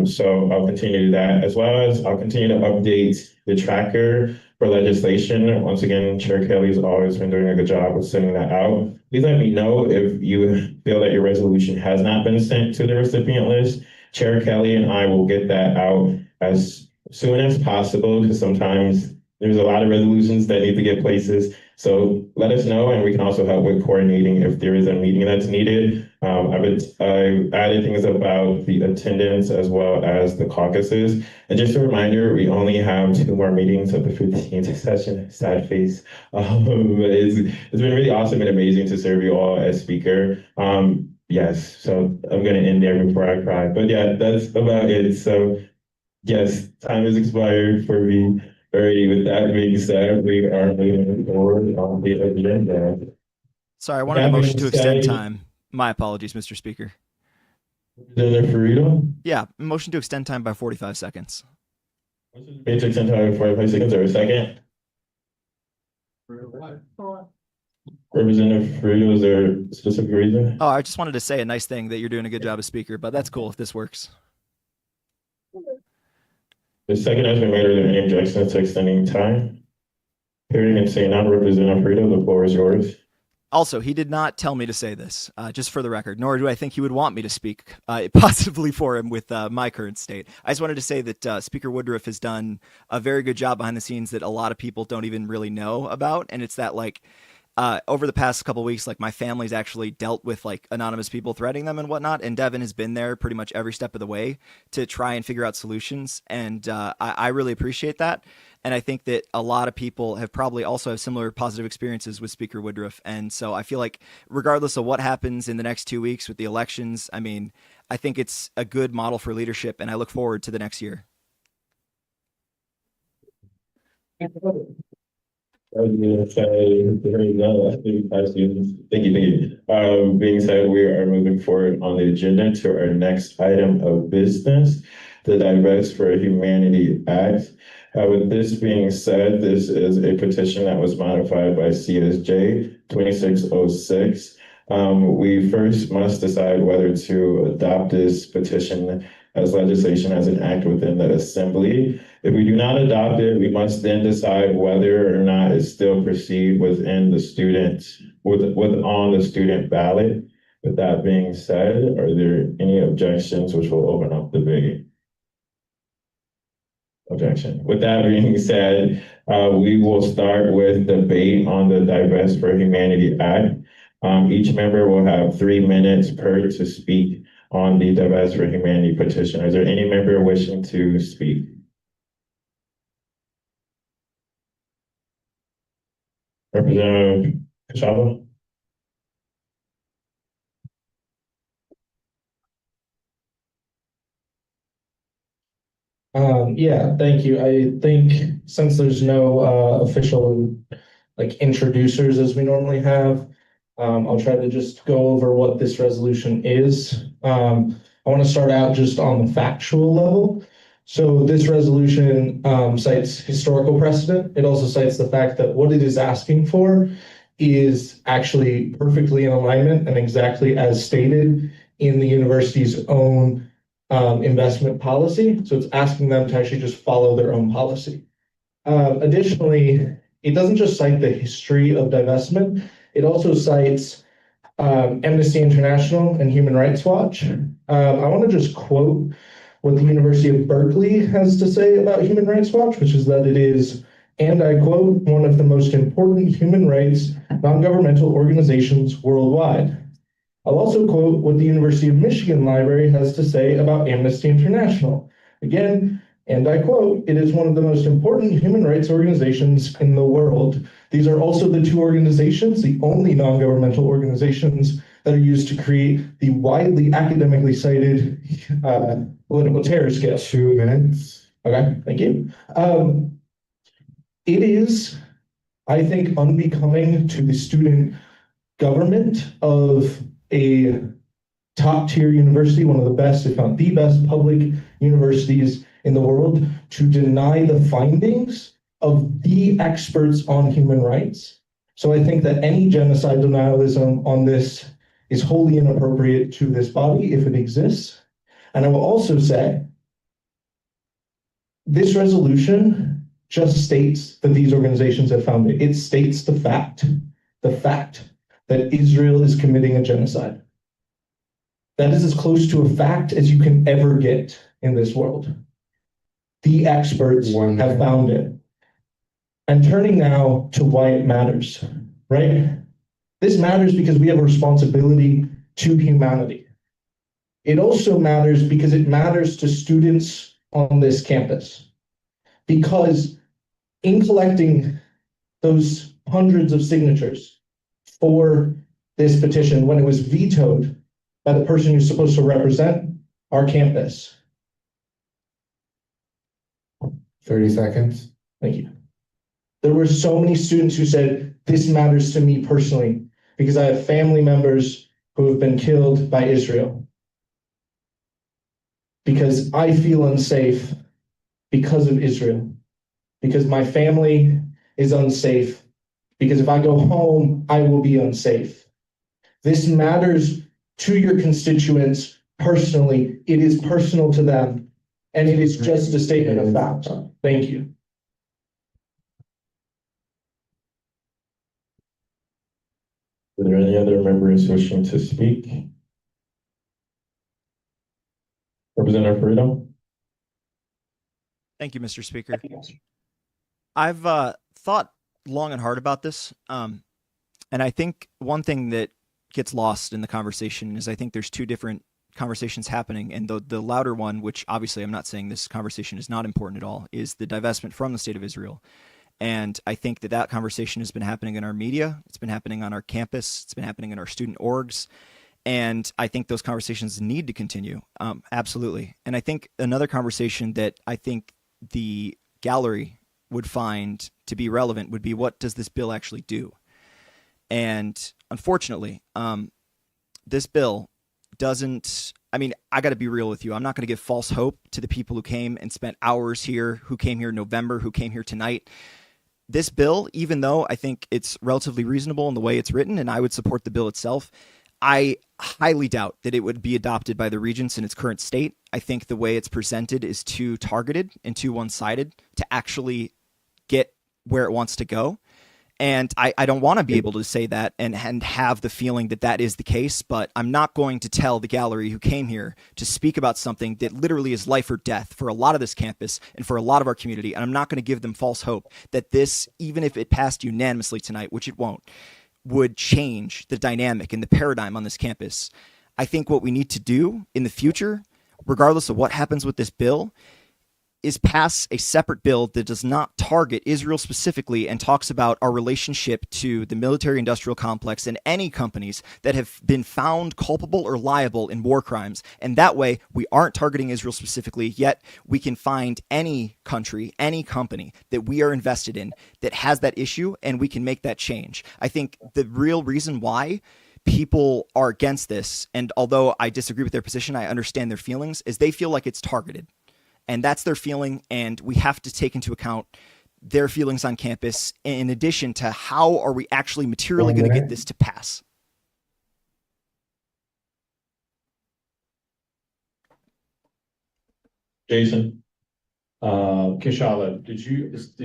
So I'll continue to do that, as well as I'll continue to update the tracker for legislation. Once again, Chair Kelly's always been doing a good job of sending that out. Please let me know if you feel that your resolution has not been sent to the recipient list. Chair Kelly and I will get that out as soon as possible, because sometimes there's a lot of resolutions that need to get places. So let us know, and we can also help with coordinating if there is a meeting that's needed. I've added things about the attendance as well as the caucuses. And just a reminder, we only have 2 more meetings of the 15th session. Sad face. It's been really awesome and amazing to serve you all as speaker. Yes, so I'm going to end there before I cry. But yeah, that's about it. So yes, time has expired for me. Alrighty, with that being said, we are moving forward on the agenda. Sorry, I wanted a motion to extend time. My apologies, Mr. Speaker. Yeah, motion to extend time by 45 seconds. Made to extend time by 45 seconds, or a second? Representative Ferrito, is there a specific reason? Oh, I just wanted to say a nice thing that you're doing a good job as speaker, but that's cool if this works. The second has been made. Are there any objections to extending time? Hearing and seeing none, Representative Ferrito, the floor is yours. Also, he did not tell me to say this, just for the record, nor do I think he would want me to speak positively for him with my current state. I just wanted to say that Speaker Woodruff has done a very good job behind the scenes that a lot of people don't even really know about, and it's that, like, over the past couple of weeks, like, my family's actually dealt with, like, anonymous people threatening them and whatnot, and Devin has been there pretty much every step of the way to try and figure out solutions, and I really appreciate that. And I think that a lot of people have probably also have similar positive experiences with Speaker Woodruff. And so I feel like regardless of what happens in the next 2 weeks with the elections, I mean, I think it's a good model for leadership, and I look forward to the next year. Thank you. Being said, we are moving forward on the agenda to our next item of business. the Divest for Humanity Act. With this being said, this is a petition that was modified by CSJ 2606. We first must decide whether to adopt this petition as legislation as an act within the assembly. If we do not adopt it, we must then decide whether or not it still proceed within the student, on the student ballot. With that being said, are there any objections which will open up debate? Objection. With that being said, we will start with debate on the Divest for Humanity Act. Each member will have 3 minutes per to speak on the Divest for Humanity petition. Is there any member wishing to speak? Representative Kashaba? Yeah, thank you. I think since there's no official like introducers as we normally have, I'll try to just go over what this resolution is. I want to start out just on the factual level. So this resolution cites historical precedent. It also cites the fact that what it is asking for is actually perfectly in alignment and exactly as stated in the university's own investment policy. So it's asking them to actually just follow their own policy. Additionally, it doesn't just cite the history of divestment, it also cites Amnesty International and Human Rights Watch. I want to just quote what the University of Berkeley has to say about Human Rights Watch, which is that it is, and I quote, one of the most important human rights non-governmental organizations worldwide. I'll also quote what the University of Michigan Library has to say about Amnesty International. Again, and I quote, it is one of the most important human rights organizations in the world. These are also the two organizations, the only non-governmental organizations that are used to create the widely academically cited political terror scale. 2 minutes. Okay, thank you. It is, I think, unbecoming to the student government of a top tier university, one of the best, if not the best public universities in the world, to deny the findings of the experts on human rights. So I think that any genocide denialism on this is wholly inappropriate to this body if it exists. And I will also say, this resolution just states that these organizations have found it. It states the fact that Israel is committing a genocide. That is as close to a fact as you can ever get in this world. The experts have found it. And turning now to why it matters, right? This matters because we have a responsibility to humanity. It also matters because it matters to students on this campus. Because in collecting those hundreds of signatures for this petition, when it was vetoed by the person who's supposed to represent our campus. 30 seconds. Thank you. There were so many students who said, this matters to me personally, because I have family members who have been killed by Israel. Because I feel unsafe because of Israel. Because my family is unsafe. Because if I go home, I will be unsafe. This matters to your constituents personally. It is personal to them. And it is just a statement of fact. Thank you. Are there any other members wishing to speak? Representative Freedom? Thank you, Mr. Speaker. I've thought long and hard about this. And I think one thing that gets lost in the conversation is I think there's two different conversations happening. And the louder one, which obviously I'm not saying this conversation is not important at all, is the divestment from the state of Israel. And I think that conversation has been happening in our media. It's been happening on our campus. It's been happening in our student orgs. And I think those conversations need to continue. Absolutely. And I think another conversation that I think the gallery would find to be relevant would be, what does this bill actually do? And unfortunately, this bill doesn't I mean, I got to be real with you. I'm not going to give false hope to the people who came and spent hours here, who came here in November, who came here tonight. This bill, even though I think it's relatively reasonable in the way it's written, and I would support the bill itself, I highly doubt that it would be adopted by the regents in its current state. I think the way it's presented is too targeted and too one-sided to actually get where it wants to go. And I don't want to be able to say that and have the feeling that that is the case, but I'm not going to tell the gallery who came here to speak about something that literally is life or death for a lot of this campus and for a lot of our community. And I'm not going to give them false hope that this, even if it passed unanimously tonight, which it won't, would change the dynamic and the paradigm on this campus. I think what we need to do in the future, regardless of what happens with this bill, is pass a separate bill that does not target Israel specifically and talks about our relationship to the military-industrial complex and any companies that have been found culpable or liable in war crimes. And that way, we aren't targeting Israel specifically, yet we can find any country, any company that we are invested in that has that issue, and we can make that change. I think the real reason why people are against this, and although I disagree with their position, I understand their feelings, is they feel like it's targeted. And that's their feeling, and we have to take into account their feelings on campus in addition to how are we actually materially going to get this to pass. Jason? Kishala, did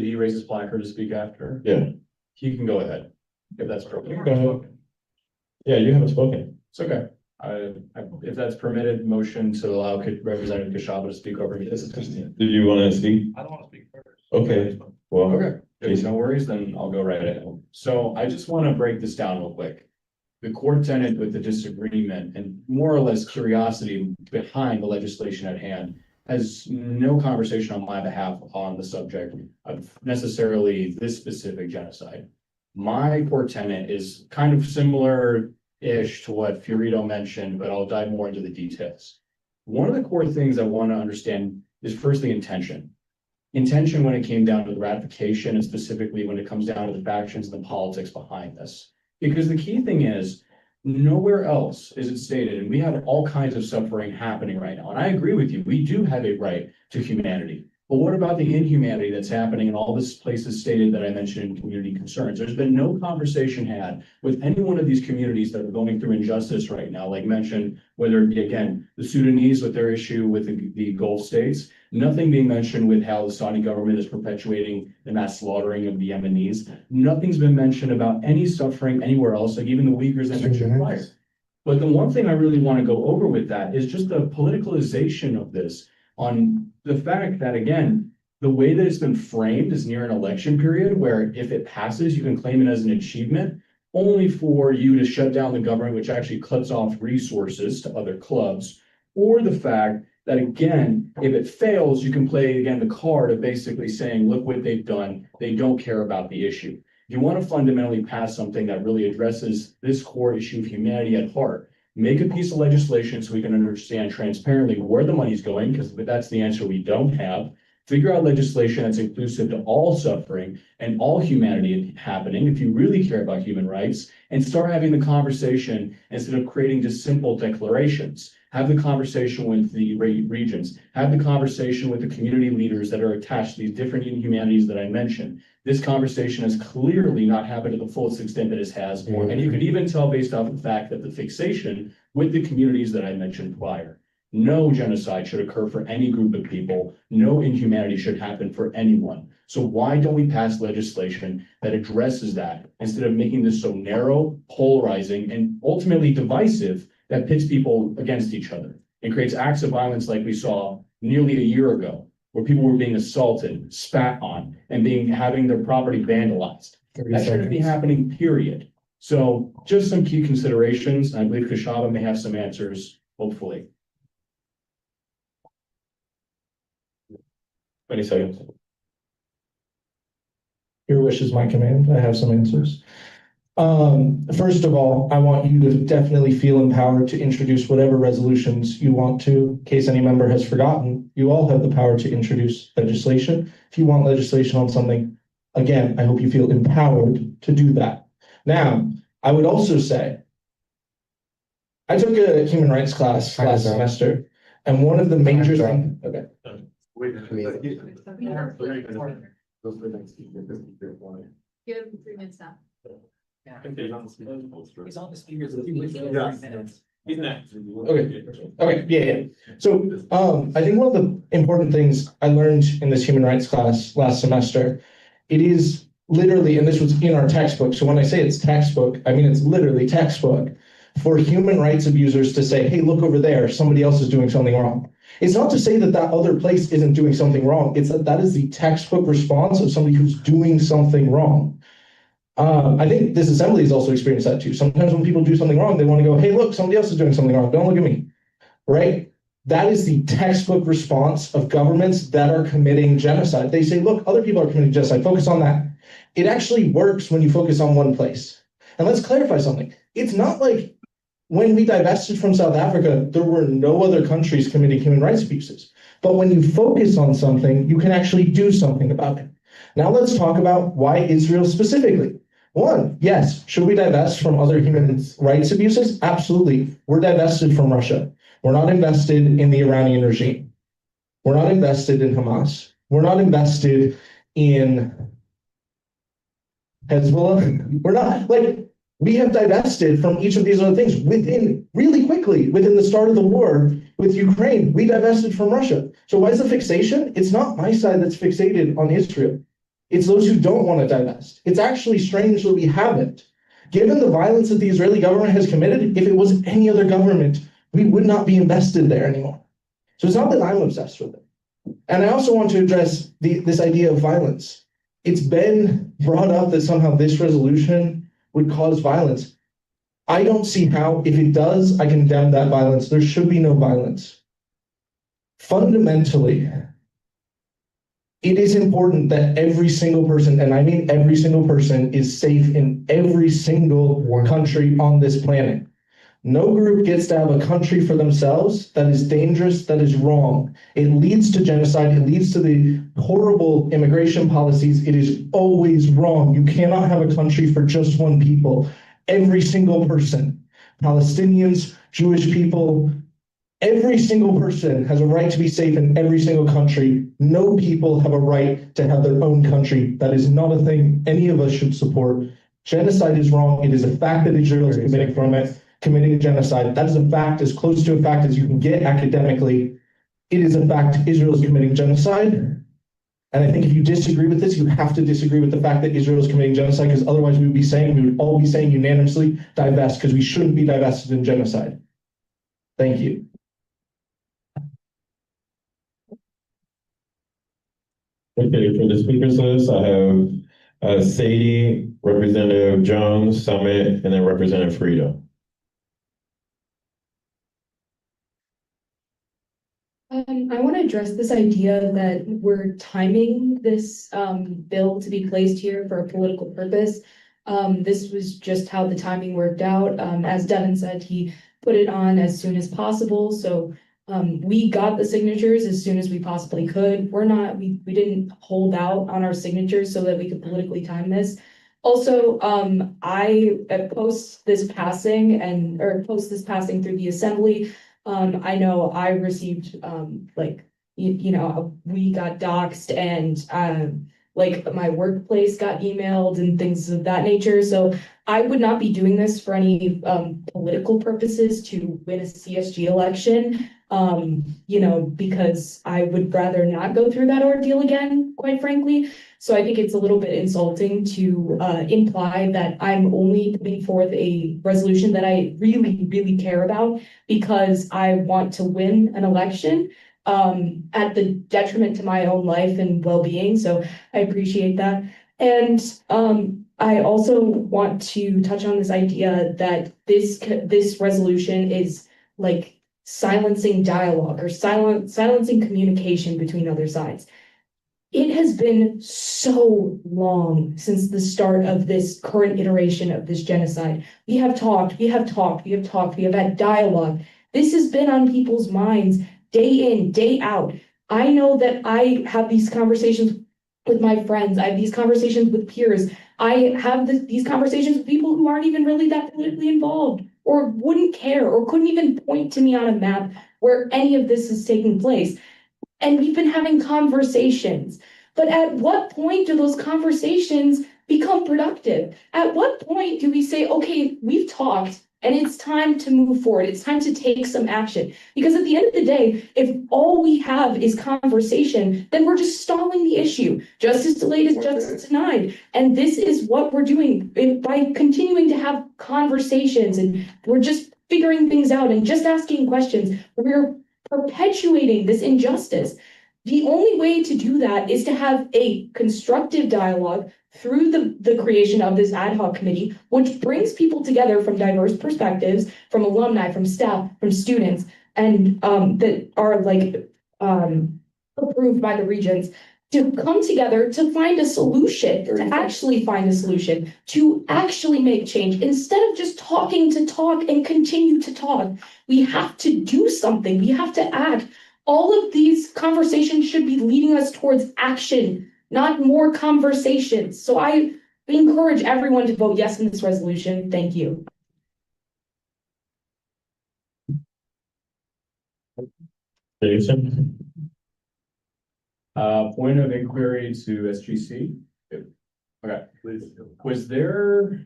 he raise his placard to speak after? Yeah. He can go ahead, if that's appropriate. Go ahead. Yeah, you haven't spoken. It's okay. If that's permitted, motion to allow Representative Kishaba to speak over me. Did you want to speak? I don't want to speak first. Okay, well. Okay, there's no worries, then I'll go right ahead. So I just want to break this down real quick. The core tenet with the disagreement and more or less curiosity behind the legislation at hand has no conversation on my behalf on the subject of necessarily this specific genocide. My core tenet is kind of similar-ish to what Fiorito mentioned, but I'll dive more into the details. One of the core things I want to understand is firstly intention. Intention when it came down to the ratification and specifically when it comes down to the factions and the politics behind this. Because the key thing is, nowhere else is it stated, and we have all kinds of suffering happening right now. And I agree with you, we do have a right to humanity. But what about the inhumanity that's happening in all these places stated that I mentioned in community concerns? There's been no conversation had with any one of these communities that are going through injustice right now, like mentioned, whether it be, again, the Sudanese with their issue with the Gulf states, nothing being mentioned with how the Saudi government is perpetuating the mass slaughtering of the Yemenis. Nothing's been mentioned about any suffering anywhere else, like even the Uyghurs I mentioned prior. But the one thing I really want to go over with that is just the politicalization of this on the fact that, again, the way that it's been framed is near an election period where if it passes, you can claim it as an achievement, only for you to shut down the government, which actually cuts off resources to other clubs, or the fact that, again, if it fails, you can play, again, the card of basically saying, look what they've done. They don't care about the issue. If you want to fundamentally pass something that really addresses this core issue of humanity at heart, make a piece of legislation so we can understand transparently where the money's going, because that's the answer we don't have. Figure out legislation that's inclusive to all suffering and all humanity happening, if you really care about human rights, and start having the conversation instead of creating just simple declarations. Have the conversation with the regions, have the conversation with the community leaders that are attached to these different inhumanities that I mentioned. This conversation has clearly not happened to the fullest extent that it has. And you could even tell based off the fact that the fixation with the communities that I mentioned prior. No genocide should occur for any group of people. No inhumanity should happen for anyone. So why don't we pass legislation that addresses that instead of making this so narrow, polarizing, and ultimately divisive that pits people against each other and creates acts of violence like we saw nearly a year ago, where people were being assaulted, spat on, and having their property vandalized. That shouldn't be happening, period. So just some key considerations. I believe Kishaba may have some answers, hopefully. 20 seconds. Your wish is my command. I have some answers. First of all, I want you to definitely feel empowered to introduce whatever resolutions you want to. In case any member has forgotten, you all have the power to introduce legislation. If you want legislation on something, again, I hope you feel empowered to do that. Now, I would also say I took a human rights class last semester, and one of the major things, okay. Give 3 minutes now. He's on the speakers. If you wait for 3 minutes. He's next. Okay, yeah. So, I think one of the important things I learned in this human rights class last semester, it is literally, and this was in our textbook. So when I say it's textbook, I mean, it's literally textbook for human rights abusers to say, hey, look over there, somebody else is doing something wrong. It's not to say that that other place isn't doing something wrong. It's that is the textbook response of somebody who's doing something wrong. I think this assembly has also experienced that too. Sometimes when people do something wrong, they want to go, hey, look, somebody else is doing something wrong. Don't look at me, right? That is the textbook response of governments that are committing genocide. They say, look, other people are committing genocide. Focus on that. It actually works when you focus on one place. And let's clarify something. It's not like when we divested from South Africa, there were no other countries committing human rights abuses. But when you focus on something, you can actually do something about it. Now let's talk about why Israel specifically. One, yes, should we divest from other human rights abuses? Absolutely. We're divested from Russia. We're not invested in the Iranian regime. We're not invested in Hamas. We're not invested in Hezbollah. We're not, like, we have divested from each of these other things really quickly, within the start of the war with Ukraine. We divested from Russia. So why is the fixation? It's not my side that's fixated on Israel. It's those who don't want to divest. It's actually strange that we haven't. Given the violence that the Israeli government has committed, if it was any other government, we would not be invested there anymore. So it's not that I'm obsessed with it. And I also want to address this idea of violence. It's been brought up that somehow this resolution would cause violence. I don't see how. If it does, I condemn that violence. There should be no violence. Fundamentally, it is important that every single person, and I mean every single person, is safe in every single country on this planet. No group gets to have a country for themselves that is dangerous, that is wrong. It leads to genocide. It leads to the horrible immigration policies. It is always wrong. You cannot have a country for just one people. Every single person, Palestinians, Jewish people, every single person has a right to be safe in every single country. No people have a right to have their own country. That is not a thing any of us should support. Genocide is wrong. It is a fact that Israel is committing genocide. That is a fact, as close to a fact as you can get academically. It is a fact Israel is committing genocide. And I think if you disagree with this, you have to disagree with the fact that Israel is committing genocide, because otherwise we would all be saying unanimously, divest, because we shouldn't be divested in genocide. Thank you. Okay, for the speakers list, I have Sadie, Representative Jones, Summit, and then Representative Frida. I want to address this idea that we're timing this bill to be placed here for a political purpose. This was just how the timing worked out. As Devin said, he put it on as soon as possible. So we got the signatures as soon as we possibly could. We didn't hold out on our signatures so that we could politically time this. Also, I post this passing through the assembly. I know I received, we got doxxed and, my workplace got emailed and things of that nature. So I would not be doing this for any, political purposes to win a CSG election. Because I would rather not go through that ordeal again, quite frankly. So I think it's a little bit insulting to imply that I'm only putting forth a resolution that I really, really care about because I want to win an election at the detriment to my own life and well-being. So I appreciate that. And I also want to touch on this idea that this resolution is like silencing dialogue or silencing communication between other sides. It has been so long since the start of this current iteration of this genocide. We have talked, we have had dialogue. This has been on people's minds day in, day out. I know that I have these conversations with my friends. I have these conversations with peers. I have these conversations with people who aren't even really that politically involved. or wouldn't care or couldn't even point to me on a map where any of this is taking place. And we've been having conversations. But at what point do those conversations become productive? At what point do we say, okay, we've talked and it's time to move forward. It's time to take some action. Because at the end of the day, if all we have is conversation, then we're just stalling the issue. Justice delayed is justice denied. And this is what we're doing by continuing to have conversations, and we're just figuring things out and just asking questions. We're perpetuating this injustice. The only way to do that is to have a constructive dialogue through the creation of this ad hoc committee, which brings people together from diverse perspectives, from alumni, from staff, from students, and that are approved by the regents, to come together to find a solution, to actually find a solution, to actually make change, instead of just talking to talk and continue to talk. We have to do something. We have to act. All of these conversations should be leading us towards action, not more conversations. So I encourage everyone to vote yes in this resolution. Thank you. Jason? Point of inquiry to SGC. Okay, was there,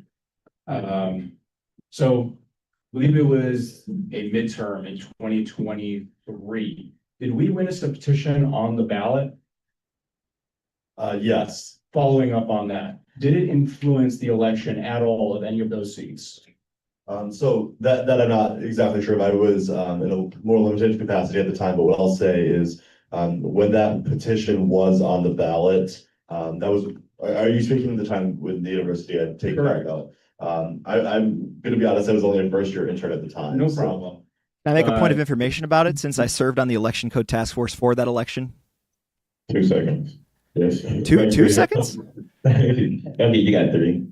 so I believe it was a midterm in 2023. Did we witness a petition on the ballot? Yes. Following up on that, did it influence the election at all of any of those seats? So that I'm not exactly sure if I was in a more limited capacity at the time, but what I'll say is when that petition was on the ballot, that was, are you speaking of the time when the university had taken that ballot? I'm gonna be honest, I was only a first year intern at the time. No problem. Can I make a point of information about it, since I served on the election code task force for that election? 2 seconds. Yes. 2 seconds? Okay, you got 3.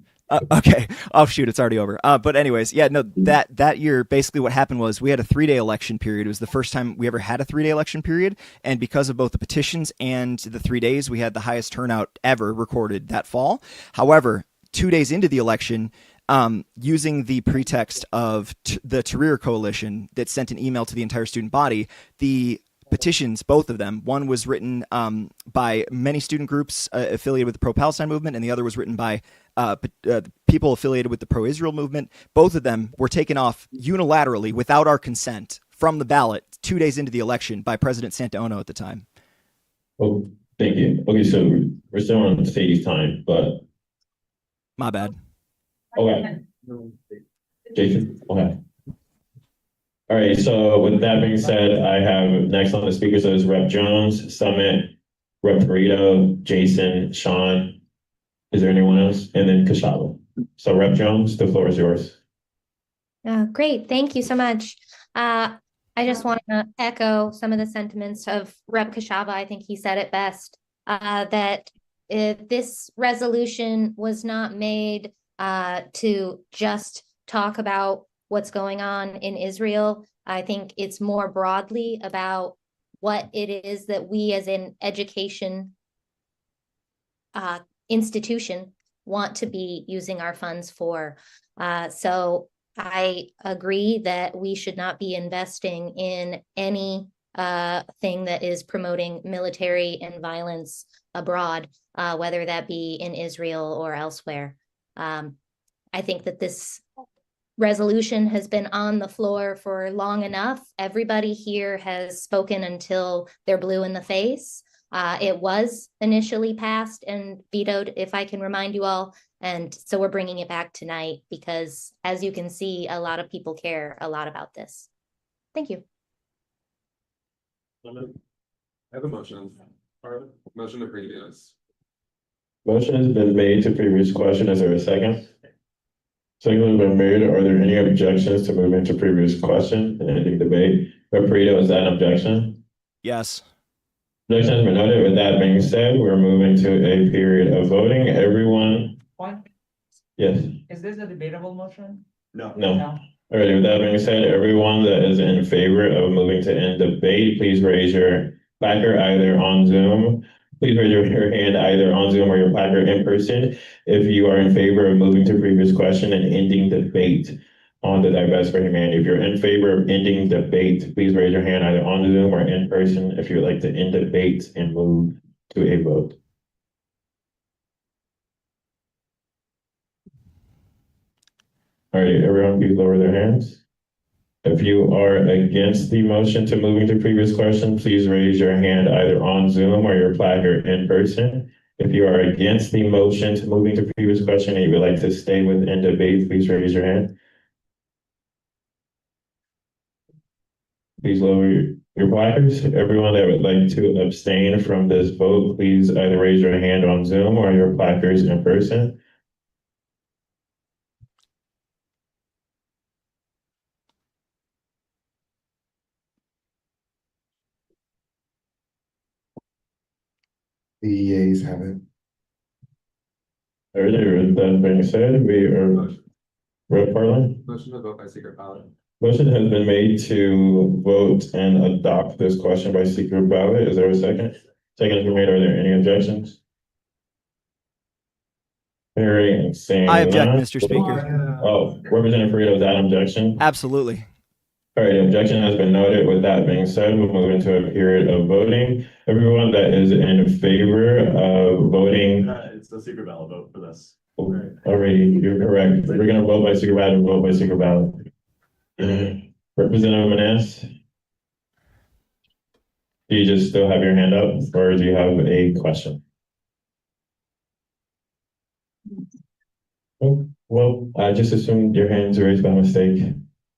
Okay. Oh shoot, it's already over. But anyways, yeah, no, that year, basically what happened was we had a 3-day election period. It was the first time we ever had a 3-day election period. And because of both the petitions and the 3 days, we had the highest turnout ever recorded that fall. However, 2 days into the election, using the pretext of the Tahrir Coalition that sent an email to the entire student body, the petitions, both of them, one was written by many student groups affiliated with the pro-Palestine movement, and the other was written by people affiliated with the pro-Israel movement. Both of them were taken off unilaterally without our consent from the ballot 2 days into the election by President Santaono at the time. Oh, thank you. Okay, so we're still on Sadie's time, but my bad. Okay. Jason? Okay. All right, so with that being said, I have next on the speakers is Rep. Jones, Summit, Rep. Perito, Jason, Sean. Is there anyone else? And then Kashaba. So Rep. Jones, the floor is yours. Great, thank you so much. I just want to echo some of the sentiments of Rep. Kashaba. I think he said it best, that this resolution was not made to just talk about what's going on in Israel. I think it's more broadly about what it is that we as an education institution want to be using our funds for. So I agree that we should not be investing in any thing that is promoting military and violence abroad, whether that be in Israel or elsewhere. I think that this resolution has been on the floor for long enough. Everybody here has spoken until they're blue in the face. It was initially passed and vetoed, if I can remind you all. And so we're bringing it back tonight because, as you can see, a lot of people care a lot about this. Thank you. I have a motion. Motion to previous. Motion has been made to previous question. Is there a second? Second has been made. Are there any objections to moving to previous question and ending debate? Rep. Perito, is that an objection? Yes. Objection has been noted. With that being said, we're moving to a period of voting. Everyone. What? Yes. Is this a debatable motion? No. All right, with that being said, everyone that is in favor of moving to end debate, please raise your placard either on Zoom. Please raise your hand either on Zoom or your placard in person if you are in favor of moving to previous question and ending debate. on the Divest for Humanity. If you're in favor of ending debate, please raise your hand either on Zoom or in person if you'd like to end debate and move to a vote. All right, everyone please lower their hands. If you are against the motion to moving to previous question, please raise your hand either on Zoom or your placard in person. If you are against the motion to moving to previous question and you would like to stay within debate, please raise your hand. Please lower your placards. Everyone that would like to abstain from this vote, please either raise your hand on Zoom or your placards in person. The yeas have it. All right, with that being said, we are Red Parlin. Motion to vote by secret ballot. Motion has been made to vote and adopt this question by secret ballot. Is there a second? Second has been made. Are there any objections? Hearing and seeing I object, none. Mr. Speaker. Oh, Representative Frito, is that an objection? Absolutely. All right, objection has been noted. With that being said, we'll move into a period of voting. Everyone that is in favor of voting. It's the secret ballot vote for this. Alrighty, you're correct. We're gonna vote by secret ballot and vote by secret ballot. Representative Maness? Do you just still have your hand up or do you have a question? Oh, well, I just assumed your hands raised by mistake.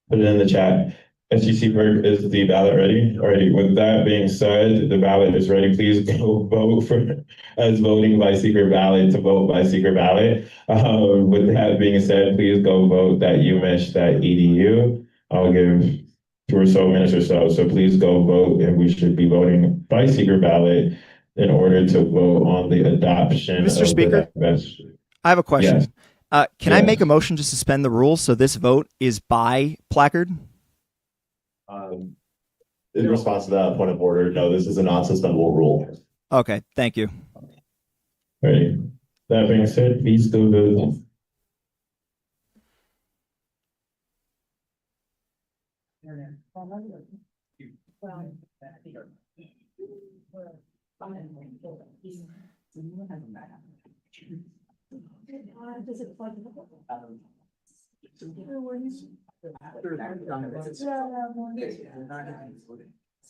Put it in the chat. SGC Berg, is the ballot ready? Alrighty, with that being said, the ballot is ready. Please go vote for as voting by secret ballot to vote by secret ballot. With that being said, please go vote that UMICH.edu. I'll give 2 or so minutes or so. So please go vote, and we should be voting by secret ballot in order to vote on the adoption. Mr. Speaker, I have a question. Yes. Can I make a motion to suspend the rules so this vote is by placard? In response to that point of order, no, this is a non-suspendable rule. Okay, thank you. Right. That being said, please go vote.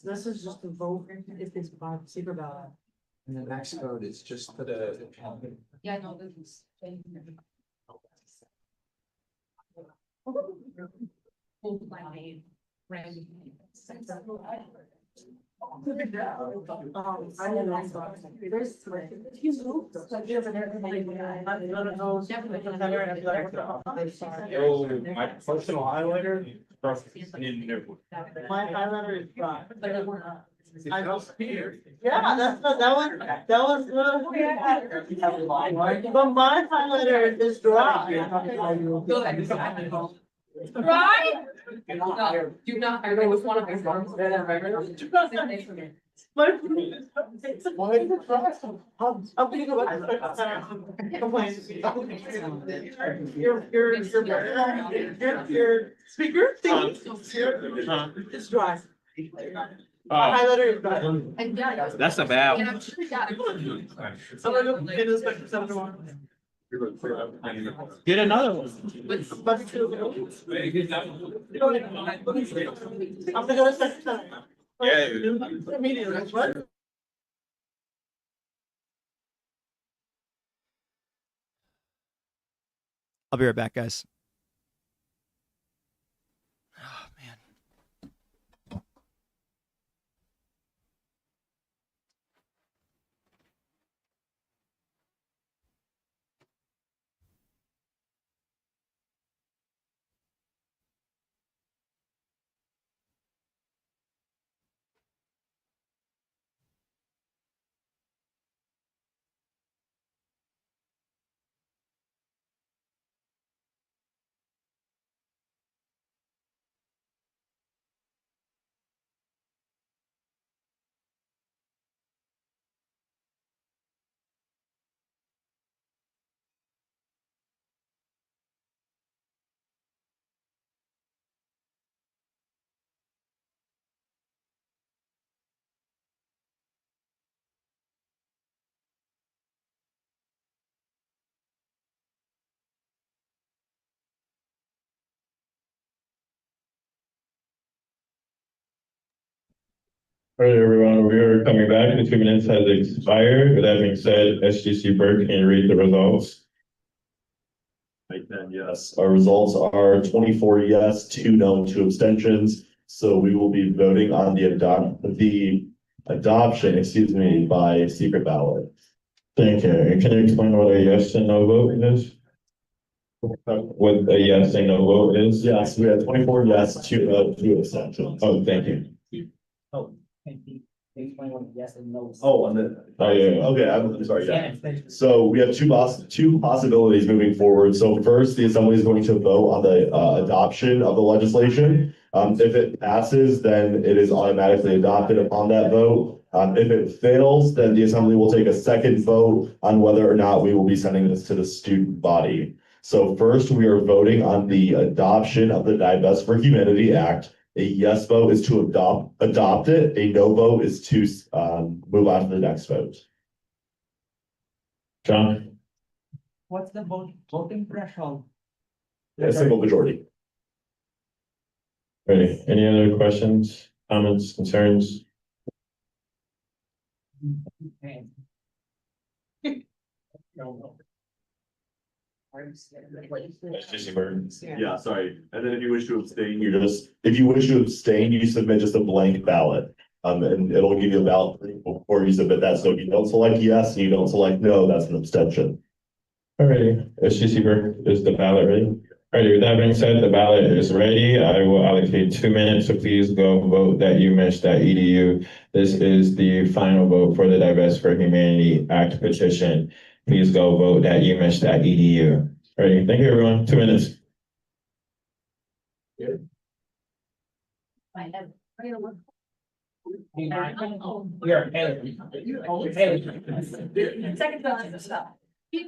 This is just a vote if it's by secret ballot. And the next vote is just for the. Yeah, no, this is. Yo, my personal highlighter. My highlighter is dry. I was here. Yeah, that was. But my highlighter is dry. Right? Do not, I know it's one of those ones that Why is it dry? I'm gonna go back. Complain. Your speaker thing. It's dry. My highlighter is dry. That's a bad one. I'm gonna go get this back for 7 Get another one. I'm gonna go second time. Yeah. Immediately, what? I'll be right back, guys. All right, everyone, we are coming back. The 2 minutes has expired. With that being said, SGC Burke, can you read the results? I can, yes. Our results are 24 yes, 2 no, and 2 abstentions. So we will be voting on the adoption, by secret ballot. Thank you. And can you explain what a yes and no vote is? What a yes and no vote is? Yes, we have 24 yes, 2 no, 2 abstentions. Oh, thank you. Oh, explain what yes and no. Oh, and then, Oh, yeah. okay, I'm sorry, yeah. So we have two possibilities moving forward. So first, the assembly is going to vote on the adoption of the legislation. If it passes, then it is automatically adopted upon that vote. If it fails, then the assembly will take a second vote on whether or not we will be sending this to the student body. So first, we are voting on the adoption of the Divest for Humanity Act. A yes vote is to adopt it. A no vote is to move on to the next vote. John? What's the voting threshold? A simple majority. Ready? Any other questions, comments, concerns? SGC Burke. Yeah, sorry. And then if you wish to abstain, you submit just a blank ballot. And it'll give you a ballot before you submit that. So if you don't select yes and you don't select no, that's an abstention. Alrighty, SGC Burke, is the ballot ready? Alrighty, with that being said, the ballot is ready. I will allocate 2 minutes, so please go vote at umich.edu. This is the final vote for the Divest for Humanity Act petition. Please go vote at umich.edu. Alrighty, thank you, everyone. 2 minutes. I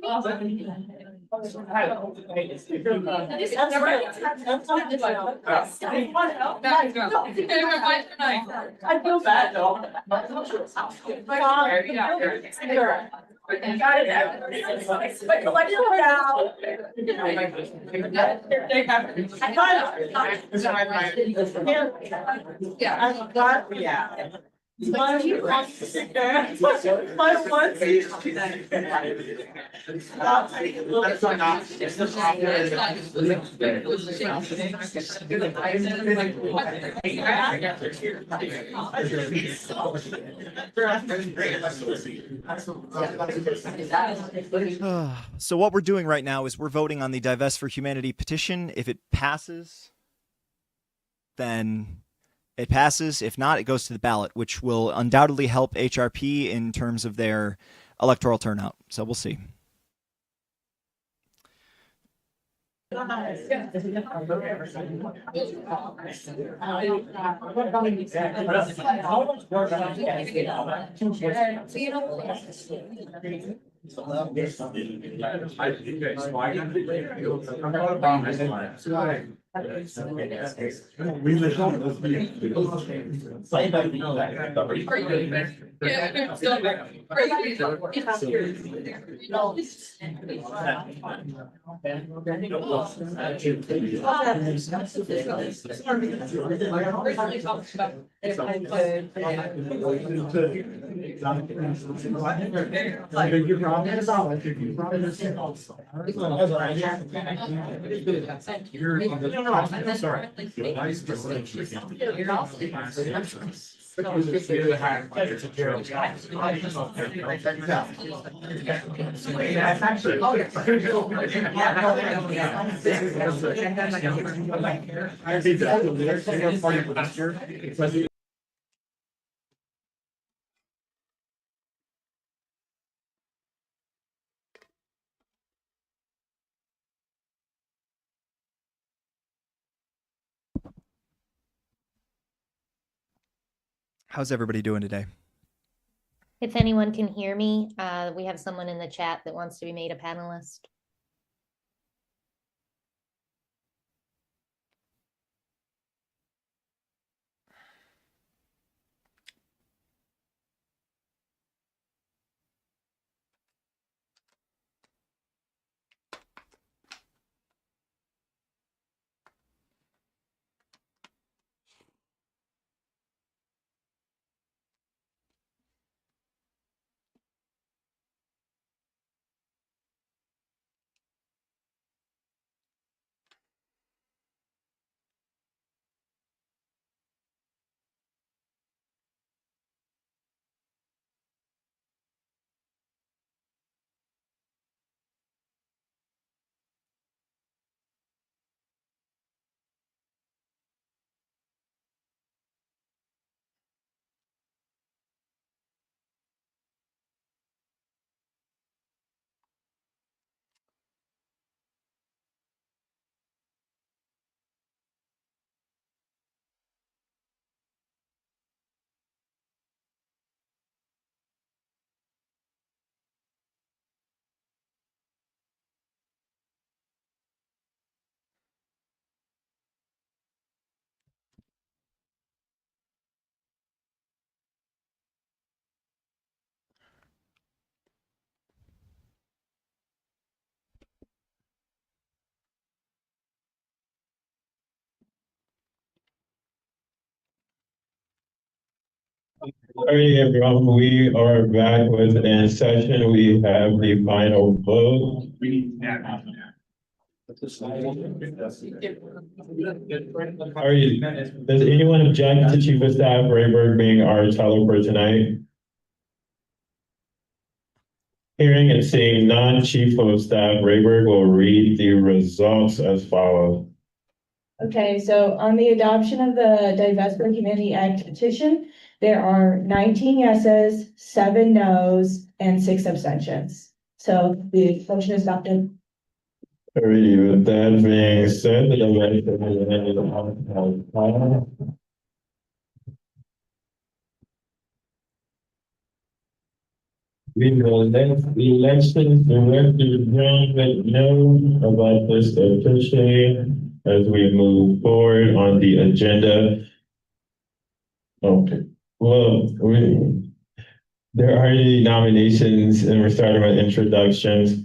feel bad though. Yeah. So what we're doing right now is we're voting on the Divest for Humanity petition. If it passes, then it passes. If not, it goes to the ballot, which will undoubtedly help HRP in terms of their electoral turnout. So we'll see. How's everybody doing today? If anyone can hear me, we have someone in the chat that wants to be made a panelist. Alright, everyone, we are back with in session. We have the final vote. Alright, does anyone object to Chief of Staff Rayberg being our teller for tonight? Hearing and seeing none, Chief of Staff Rayberg will read the results as follows. Okay, so on the adoption of the Divest for Humanity Act petition, there are 19 yeses, 7 nos, and 6 abstentions. So the motion is adopted. Alrighty, with that being said, we will let the elections director know about this officially as we move forward on the agenda. Okay, well, there are any nominations and we're starting with introductions.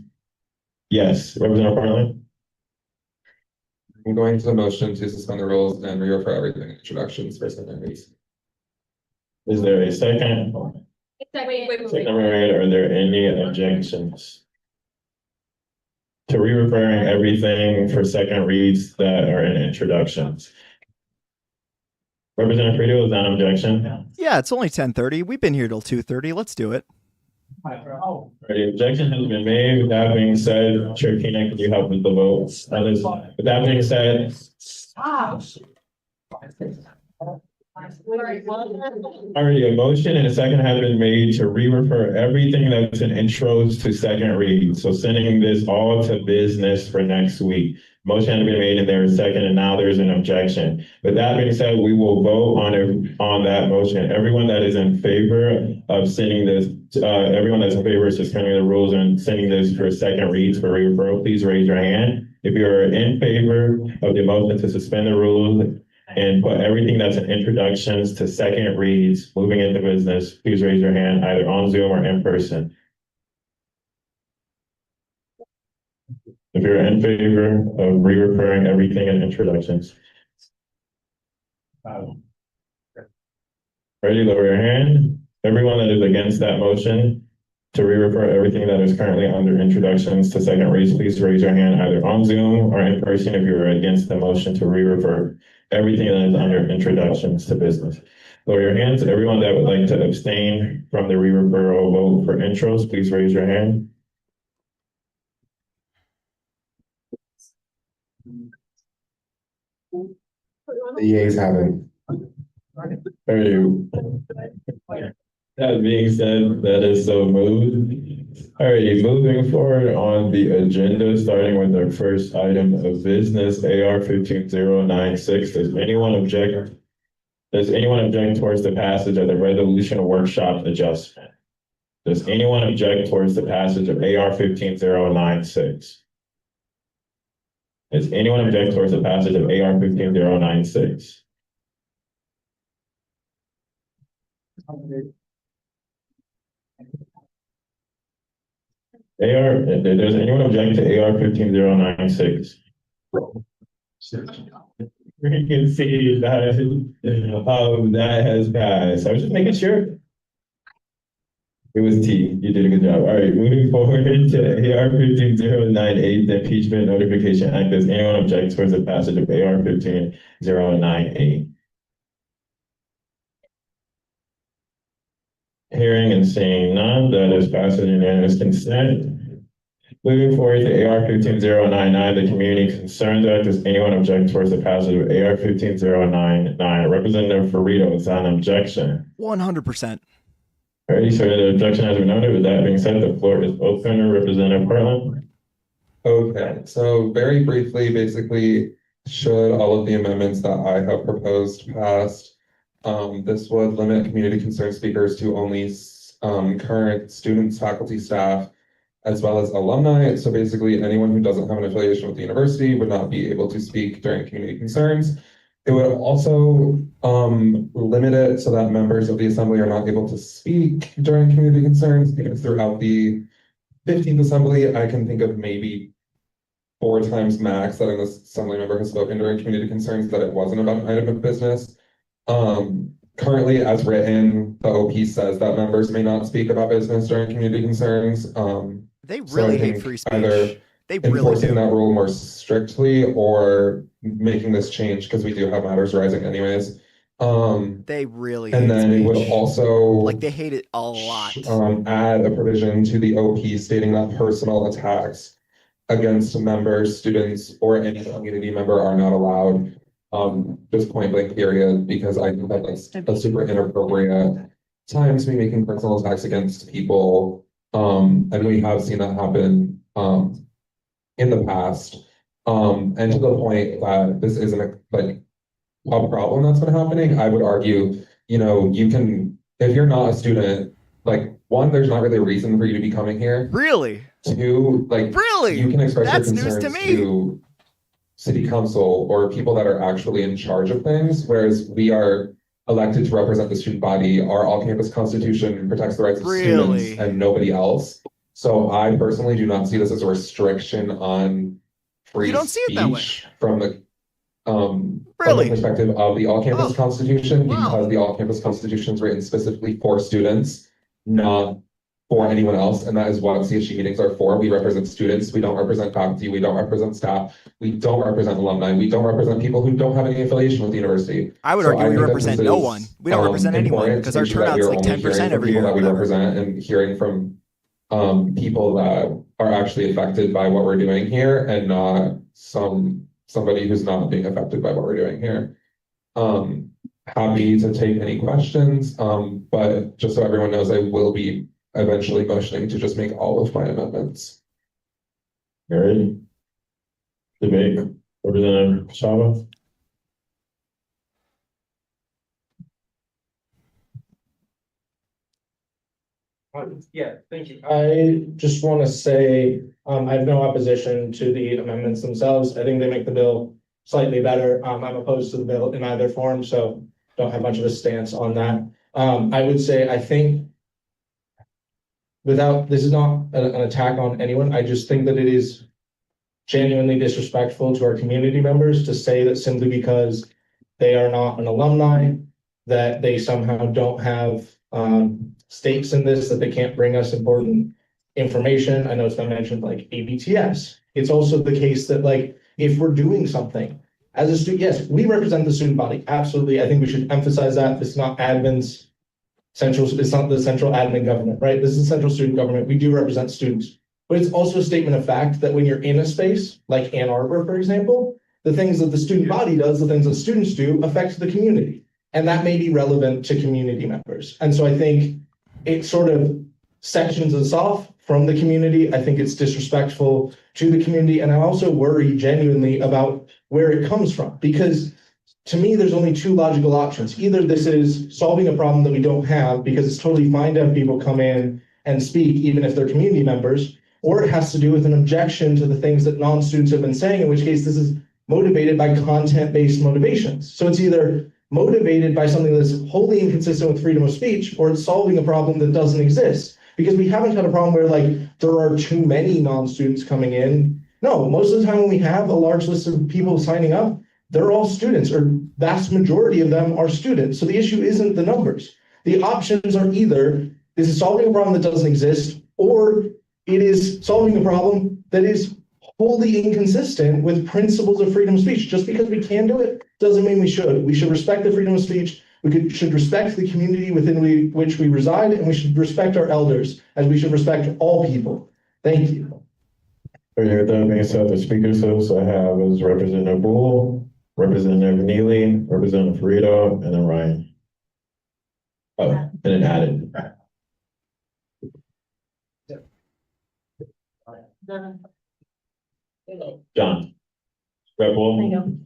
Yes, Representative Bartlett. I'm going to the motion to suspend the rules and refer everything in introductions for second reads. Is there a second? Second, are there any objections to re-referring everything for second reads that are in introductions? Representative Frito, is that an objection? Yeah, it's only 10:30. We've been here till 2:30. Let's do it. The objection has been made. With that being said, Chair Keenan, can you help with the vote? With that being said. Already a motion and a second have been made to re-refer everything that's in intros to second read. So sending this all to business for next week. Motion has been made and there is second, and now there's an objection. With that being said, we will vote on that motion. Everyone that is in favor of sending this, everyone that's in favor of suspending the rules and sending this for second reads for re-referral, please raise your hand. If you're in favor of the motion to suspend the rules and put everything that's in introductions to second reads, moving into business, please raise your hand either on Zoom or in person. If you're in favor of re-referring everything in introductions. Ready, lower your hand. Everyone that is against that motion to re-refer everything that is currently under introductions to second reads, please raise your hand either on Zoom or in person if you're against the motion to re-refer everything that is under introductions to business. Lower your hands. Everyone that would like to abstain from the re-referral vote for intros, please raise your hand. The yeas have it. That being said, that is so moved. Alrighty, moving forward on the agenda, starting with our first item of business, AR 15096. Does anyone object towards the passage of the resolution workshop adjustment? Does anyone object towards the passage of AR 15096? Does anyone object towards the passage of AR 15096? Does anyone object to AR 15096? You can see that has passed. I was just making sure. It was T. You did a good job. All right, moving forward to AR 15098, the Impeachment Notification Act. Does anyone object towards the passage of AR 15098? Hearing and seeing none, that is passed with unanimous consent. Moving forward to AR 15099, the Community Concerns Act. Does anyone object towards the passage of AR 15099? Representative Farito, is that an objection? 100%. Alrighty, so the objection has been noted. With that being said, the floor is open. Representative Portland. Okay, so very briefly, basically, should all of the amendments that I have proposed passed, this would limit community concern speakers to only current students, faculty, staff, as well as alumni. So basically, anyone who doesn't have an affiliation with the university would not be able to speak during community concerns. It would also limit it so that members of the assembly are not able to speak during community concerns, because throughout the 15th assembly, I can think of maybe 4 times max that an assembly member has spoken during community concerns that it wasn't about an item of business. currently as written, the OP says that members may not speak about business during community concerns. They So I really hate think free speech. either They really enforcing do. that rule more strictly or making this change because we do have matters rising anyways. They really And hate then it would speech. also Like they hate it a lot. add a provision to the OP stating that personal attacks against members, students, or any community member are not allowed. Just point blank period, because I think that that's a super inappropriate time to be making personal attacks against people. And we have seen that happen in the past. And to the point that this isn't like a problem that's been happening, I would argue, you can, if you're not a student, like one, there's not really a reason for you to be coming here. Really? Two, like Really? you can express That's your news to concerns me. to city council or people that are actually in charge of things, whereas we are elected to represent the student body. Our all-campus constitution protects the rights of students and nobody else. So I personally do not see this as a restriction on free You don't see it that way. speech from the perspective of the all-campus constitution, because the all-campus constitution is written specifically for students, not for anyone else, and that is what CSG meetings are for. We represent students, we don't represent faculty, we don't represent staff, we don't represent alumni, we don't represent people who don't have any affiliation with the university. I would So argue we think that represent this no is, one. We don't represent anyone important because to our make sure that turnout's we are like only 10% hearing from every people year. that we Whatever. represent and hearing from people that are actually affected by what we're doing here, and not somebody who's not being affected by what we're doing here. Happy to take any questions, but just so everyone knows, I will be eventually motioning to just make all of my amendments. Ready? Debate, Representative Chava. Yeah, thank you. I just want to say, I have no opposition to the amendments themselves. I think they make the bill slightly better. I'm opposed to the bill in either form, so don't have much of a stance on that. I would say, I think this is not an attack on anyone. I just think that it is genuinely disrespectful to our community members to say that simply because they are not an alumni, that they somehow don't have stakes in this, that they can't bring us important information. I know it's been mentioned like ABTS. It's also the case that like, if we're doing something as a student, yes, we represent the student body. Absolutely. I think we should emphasize that. It's not admin's it's not the central admin government, right? This is central student government. We do represent students, but it's also a statement of fact that when you're in a space like Ann Arbor, for example, the things that the student body does, the things that students do affect the community. And that may be relevant to community members. And so I think it sort of sections us off from the community. I think it's disrespectful to the community. And I also worry genuinely about where it comes from, because to me, there's only two logical options. Either this is solving a problem that we don't have because it's totally fine to have people come in and speak, even if they're community members, or it has to do with an objection to the things that non-students have been saying, in which case this is motivated by content-based motivations. So it's either motivated by something that's wholly inconsistent with freedom of speech, or it's solving a problem that doesn't exist. Because we haven't had a problem where like there are too many non-students coming in. No, most of the time when we have a large list of people signing up, they're all students, or vast majority of them are students. So the issue isn't the numbers. The options are either this is solving a problem that doesn't exist, or it is solving a problem that is wholly inconsistent with principles of freedom of speech. Just because we can do it doesn't mean we should. We should respect the freedom of speech. Should respect the community within which we reside, and we should respect our elders as we should respect all people. Thank you. With that being said, the speakers list I have is Representative Bull, Representative Neely, Representative Farito, and then Ryan. Oh, and then added. John. Rep. Bull. I know.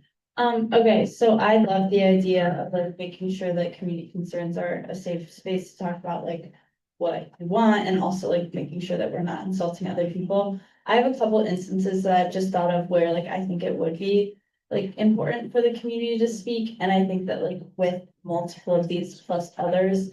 Okay, so I love the idea of like making sure that community concerns are a safe space to talk about like what we want, and also like making sure that we're not insulting other people. I have a couple instances that I've just thought of where like I think it would be like important for the community to speak, and I think that like with multiple of these plus others,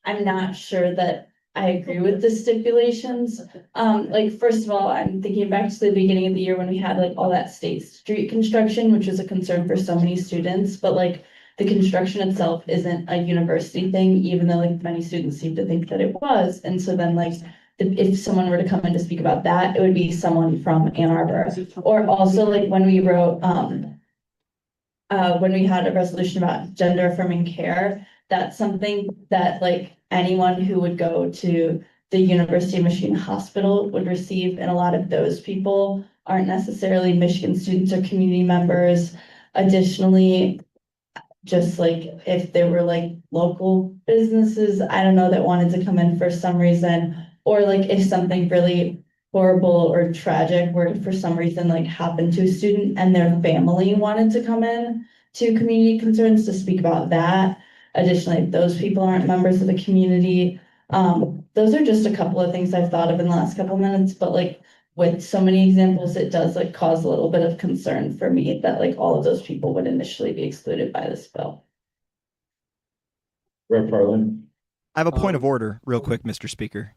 I'm not sure that I agree with the stipulations. Like, first of all, I'm thinking back to the beginning of the year when we had like all that state street construction, which was a concern for so many students, but like the construction itself isn't a university thing, even though like many students seem to think that it was. And so then like if someone were to come in to speak about that, it would be someone from Ann Arbor. Or also like when we wrote, when we had a resolution about gender affirming care, that's something that like anyone who would go to the University of Michigan Hospital would receive, and a lot of those people aren't necessarily Michigan students or community members. Additionally, just like if there were like local businesses, I don't know, that wanted to come in for some reason, or like if something really horrible or tragic were for some reason like happened to a student and their family wanted to come in to community concerns to speak about that. Additionally, if those people aren't members of the community. Those are just a couple of things I've thought of in the last couple of minutes, but like with so many examples, it does like cause a little bit of concern for me that like all of those people would initially be excluded by this bill. Rep. Farland. I have a point of order, real quick, Mr. Speaker.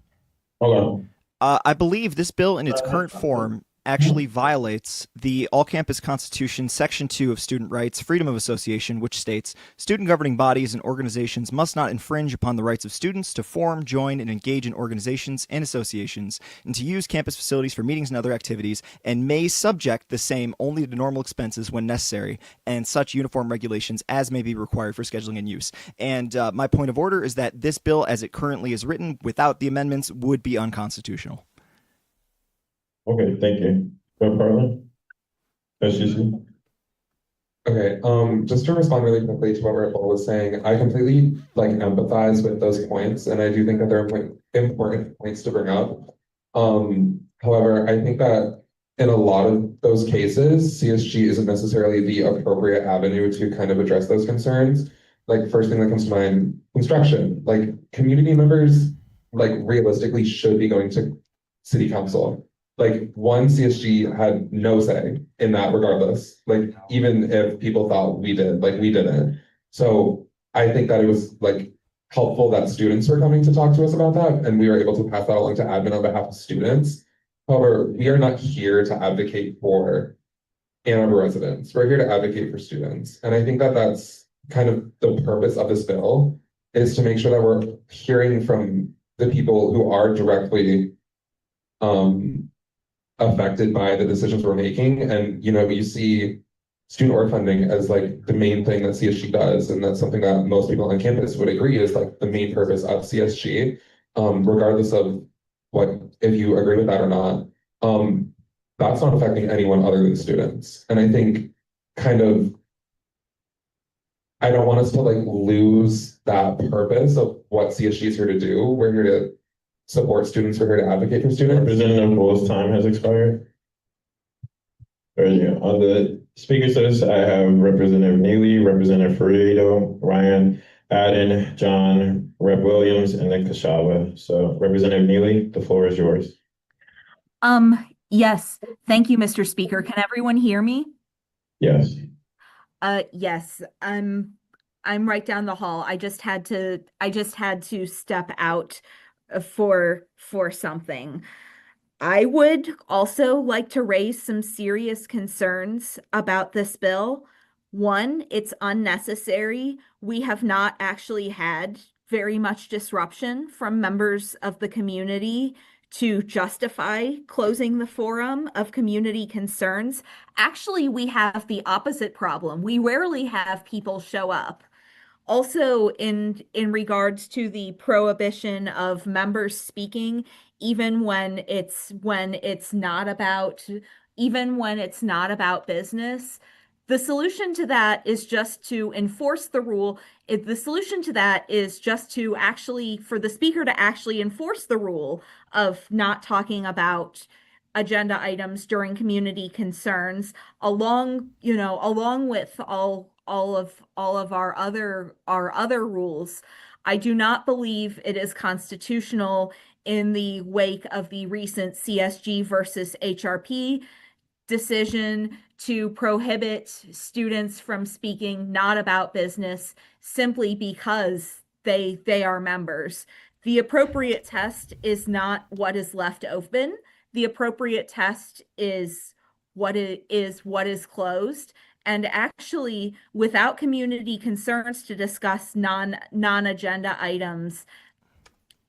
Hold on. I believe this bill in its current form actually violates the All-Campus Constitution, Section 2 of Student Rights, Freedom of Association, which states, student governing bodies and organizations must not infringe upon the rights of students to form, join, and engage in organizations and associations, and to use campus facilities for meetings and other activities, and may subject the same only to normal expenses when necessary, and such uniform regulations as may be required for scheduling and use. And my point of order is that this bill, as it currently is written, without the amendments, would be unconstitutional. Okay, thank you. Rep. Farland. SGC. Okay, just to respond really quickly to what Red Bull was saying, I completely like empathize with those points, and I do think that they're important points to bring up. However, I think that in a lot of those cases, CSG isn't necessarily the appropriate avenue to kind of address those concerns. Like first thing that comes to mind, construction. Like community members, like realistically should be going to city council. Like one, CSG had no say in that regardless, like even if people thought we did, like we didn't. So I think that it was like helpful that students were coming to talk to us about that, and we were able to pass that along to admin on behalf of students. However, we are not here to advocate for Ann Arbor residents. We're here to advocate for students. And I think that that's kind of the purpose of this bill, is to make sure that we're hearing from the people who are directly affected by the decisions we're making. And, you know, you see student org funding as like the main thing that CSG does. And that's something that most people on campus would agree is like the main purpose of CSG, regardless of what, if you agree with that or not. That's not affecting anyone other than students. And I think kind of, I don't want us to like lose that purpose of what CSG is here to do. We're here to support students, we're here to advocate for students. Representative Bull's time has expired. On the speakers list, I have Representative Neely, Representative Ferrero, Ryan, Adden, John, Rep. Williams, and then Kashava. So Representative Neely, the floor is yours. Yes, thank you, Mr. Speaker. Can everyone hear me? Yes. Yes, I'm right down the hall. I just had to step out for something. I would also like to raise some serious concerns about this bill. One, it's unnecessary. We have not actually had very much disruption from members of the community to justify closing the forum of community concerns. Actually, we have the opposite problem. We rarely have people show up. Also, in regards to the prohibition of members speaking, even when it's not about business, the solution to that is just to enforce the rule. The solution to that is just to actually, for the speaker to actually enforce the rule of not talking about agenda items during community concerns, along with all of our other rules. I do not believe it is constitutional in the wake of the recent CSG versus HRP decision to prohibit students from speaking not about business simply because they are members. The appropriate test is not what is left open. The appropriate test is what is closed. And actually, without community concerns to discuss non-agenda items,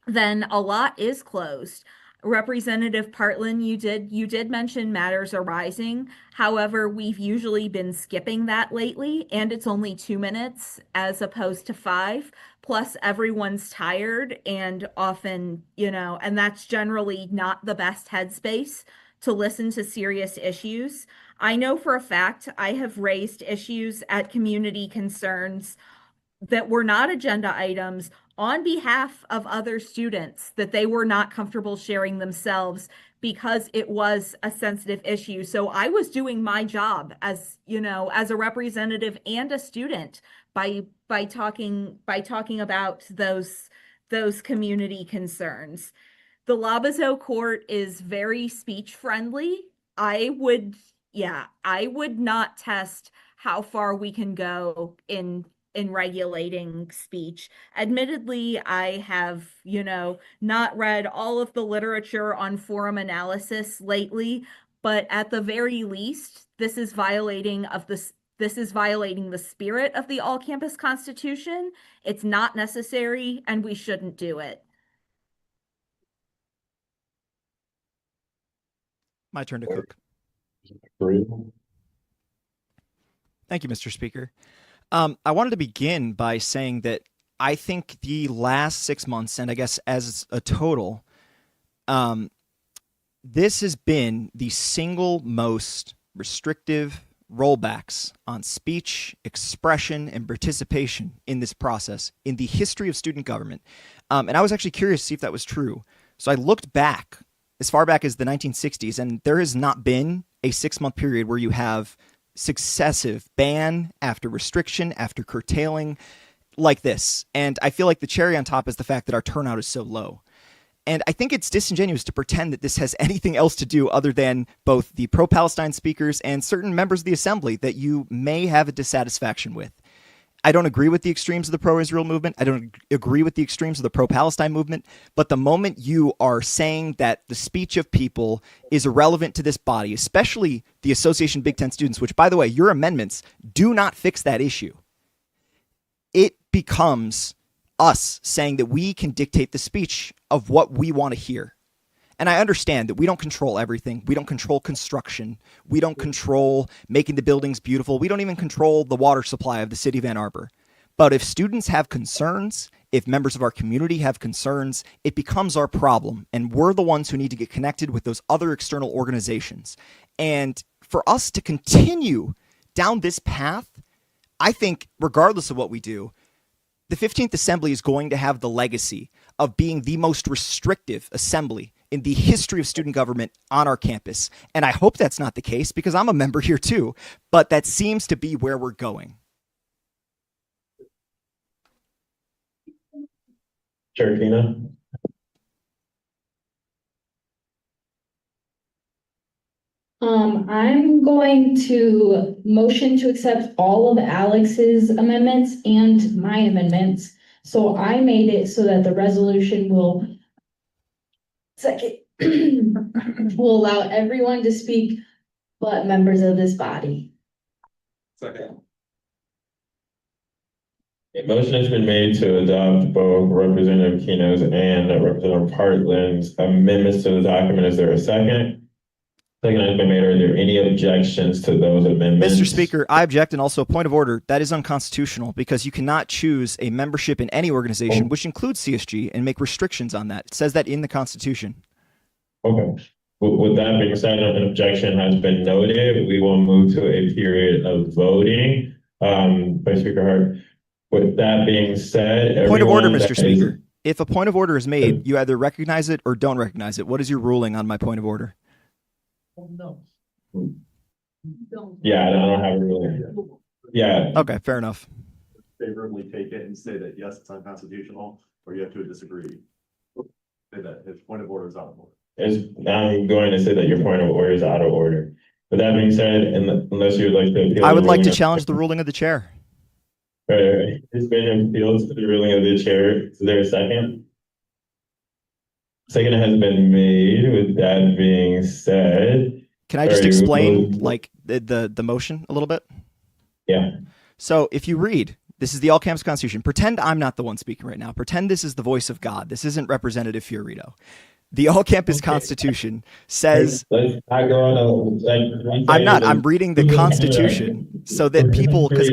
then a lot is closed. Representative Partland, you did mention matters arising. However, we've usually been skipping that lately, and it's only 2 minutes as opposed to 5. Plus, everyone's tired and often, and that's generally not the best headspace to listen to serious issues. I know for a fact I have raised issues at community concerns that were not agenda items on behalf of other students that they were not comfortable sharing themselves because it was a sensitive issue. So I was doing my job as, as a representative and a student by talking about those community concerns. The Labazo court is very speech friendly. I would not test how far we can go in regulating speech. Admittedly, I have, not read all of the literature on forum analysis lately, but at the very least, this is violating the spirit of the all-campus constitution. It's not necessary, and we shouldn't do it. My turn to cook. Thank you, Mr. Speaker. I wanted to begin by saying that I think the last 6 months, and I guess as a total, this has been the single most restrictive rollbacks on speech, expression, and participation in this process in the history of student government. And I was actually curious to see if that was true. So I looked back as far back as the 1960s, and there has not been a 6-month period where you have successive ban after restriction after curtailing like this. And I feel like the cherry on top is the fact that our turnout is so low. And I think it's disingenuous to pretend that this has anything else to do other than both the pro-Palestine speakers and certain members of the assembly that you may have a dissatisfaction with. I don't agree with the extremes of the pro-Israel movement. I don't agree with the extremes of the pro-Palestine movement. But the moment you are saying that the speech of people is irrelevant to this body, especially the Association Big Ten students, which, by the way, your amendments do not fix that issue, it becomes us saying that we can dictate the speech of what we want to hear. And I understand that we don't control everything. We don't control construction. We don't control making the buildings beautiful. We don't even control the water supply of the city of Ann Arbor. But if students have concerns, if members of our community have concerns, it becomes our problem. And we're the ones who need to get connected with those other external organizations. And for us to continue down this path, I think regardless of what we do, the 15th Assembly is going to have the legacy of being the most restrictive assembly in the history of student government on our campus. And I hope that's not the case because I'm a member here too, but that seems to be where we're going. Chair Tina? I'm going to motion to accept all of Alex's amendments and my amendments. So I made it so that the resolution will will allow everyone to speak but members of this body. Second. A motion has been made to adopt both Representative Keno's and Representative Partland's amendments to the document. Is there a second? Second has been made. Are there any objections to those amendments? Mr. Speaker, I object, and also a point of order. That is unconstitutional because you cannot choose a membership in any organization, which includes CSG, and make restrictions on that. It says that in the Constitution. Okay. With that being said, an objection has been noted. We will move to a period of voting. Vice Speaker Hart, with that being said, point of order, Mr. Speaker. If a point of order is made, you either recognize it or don't recognize it. What is your ruling on my point of order? No. Yeah, I don't have a ruling. Yeah. Okay, fair enough. Favorably take it and say that yes, it's unconstitutional, or you have to disagree. Say that his point of order is out of order. I'm going to say that your point of order is out of order. With that being said, unless you would like to appeal, I would like to challenge the ruling of the chair. It's been appealed to the ruling of the chair. Is there a second? Second has been made. With that being said, can I just explain like the motion a little bit? Yeah. So if you read, this is the all campus constitution. Pretend I'm not the one speaking right now. Pretend this is the voice of God. This isn't Representative Fiorito. The all campus constitution says, I'm not, I'm reading the constitution so that people, because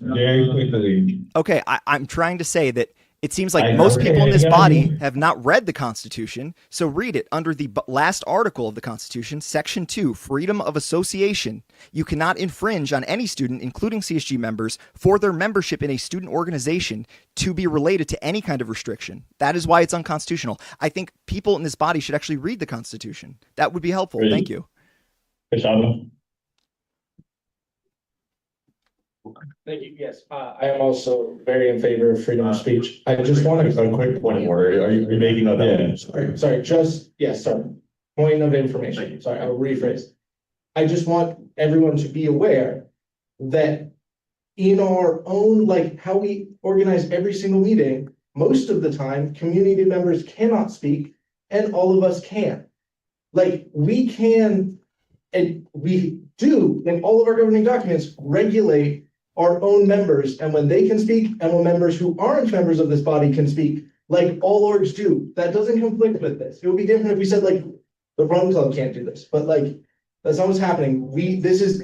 very quickly. okay, I'm trying to say that it seems like most people in this body have not read the Constitution. So read it under the last article of the Constitution, Section 2, Freedom of Association. You cannot infringe on any student, including CSG members, for their membership in a student organization to be related to any kind of restriction. That is why it's unconstitutional. I think people in this body should actually read the Constitution. That would be helpful. Really? Thank you. Thank you. Yes, I am also very in favor of freedom of speech. I just want A quick point of order. Are you making that? Yeah. sorry, sorry. Point of information. Sorry, I'll rephrase. I just want everyone to be aware that in our own, like how we organize every single meeting, most of the time, community members cannot speak and all of us can. Like we can, and we do in all of our governing documents, regulate our own members, and when they can speak, and when members who aren't members of this body can speak, like all orgs do. That doesn't conflict with this. It would be different if we said like the Run Club can't do this, but like that's not what's happening. This is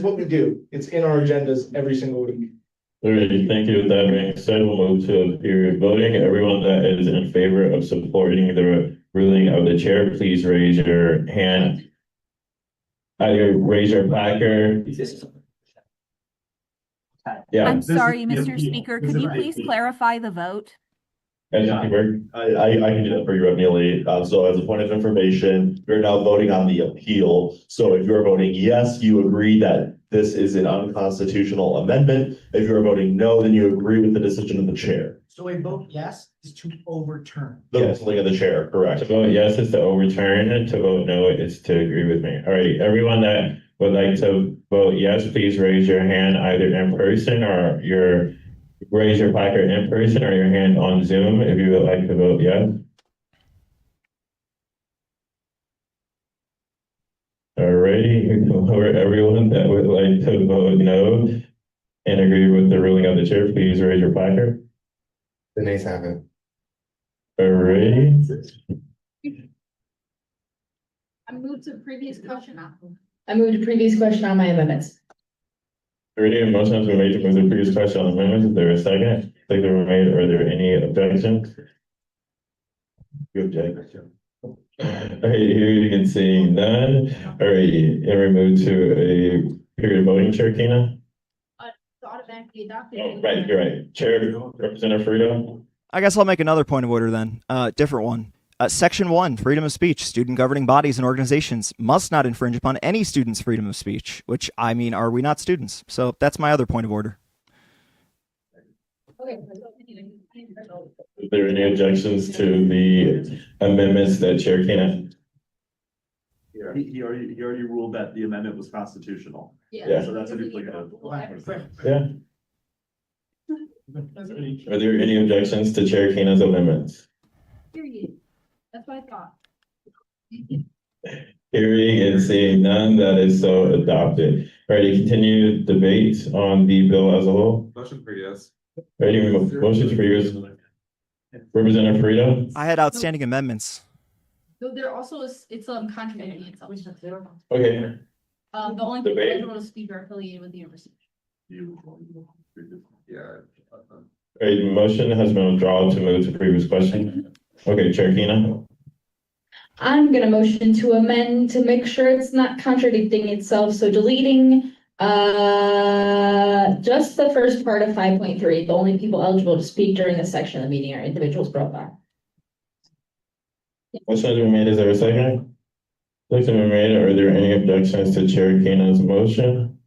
what we do. It's in our agendas every single week. Alrighty, thank you. With that being said, we'll move to period voting. Everyone that is in favor of supporting the ruling of the chair, please raise your hand. Either raise your placard. Yeah. I'm sorry, Mr. Speaker, could you please clarify the vote? I can do that for you, Neely. So as a point of information, we're now voting on the appeal. So if you're voting yes, you agree that this is an unconstitutional amendment. If you're voting no, then you agree with the decision of the chair. So a vote yes is to overturn. The ruling of the chair, correct. To vote yes is to overturn, and to vote no is to agree with me. Alrighty, everyone that would like to vote yes, please raise your hand either in person or raise your placard in person or your hand on Zoom if you would like to vote yes. Alrighty, for everyone that would like to vote no and agree with the ruling of the chair, please raise your placard. The nays have it. Alrighty. I moved to previous question. I moved to previous question on my amendments. Already, a motion has been made to move the previous question on amendments. Is there a second? Like they were made, are there any objections? You object? Alright, here you can see none. Alrighty, and we move to a period of voting, Chair Kina. Automatically adopted. Oh, right, you're right. Chair, Representative Frito. I guess I'll make another point of order then. Different one. Section 1, freedom of speech. Student governing bodies and organizations must not infringe upon any student's freedom of speech, which, I mean, are we not students? So that's my other point of order. Is there any objections to the amendments that Chair Kina? He already ruled that the amendment was constitutional. Yeah. So that's a duplicative. Yeah. Are there any objections to Chair Kina's amendments? Period. That's what I thought. Hearing and seeing none, that is so adopted. Ready to continue debate on the bill as a whole? Motion for yes. Ready, motion for yes. Representative Frito? I had outstanding amendments. So there also is, it's contradicting itself. Okay. The only people Debate. eligible to speak are affiliated with the university. Yeah. Right, motion has been withdrawn to move to previous question. Okay, Chair Kina. I'm gonna motion to amend to make sure it's not contradicting itself, so deleting just the first part of 5.3. The only people eligible to speak during this section of the meeting are individuals brought back. Motion has been made. Is there a second? Second been made. Are there any objections to Chair Kina's motion?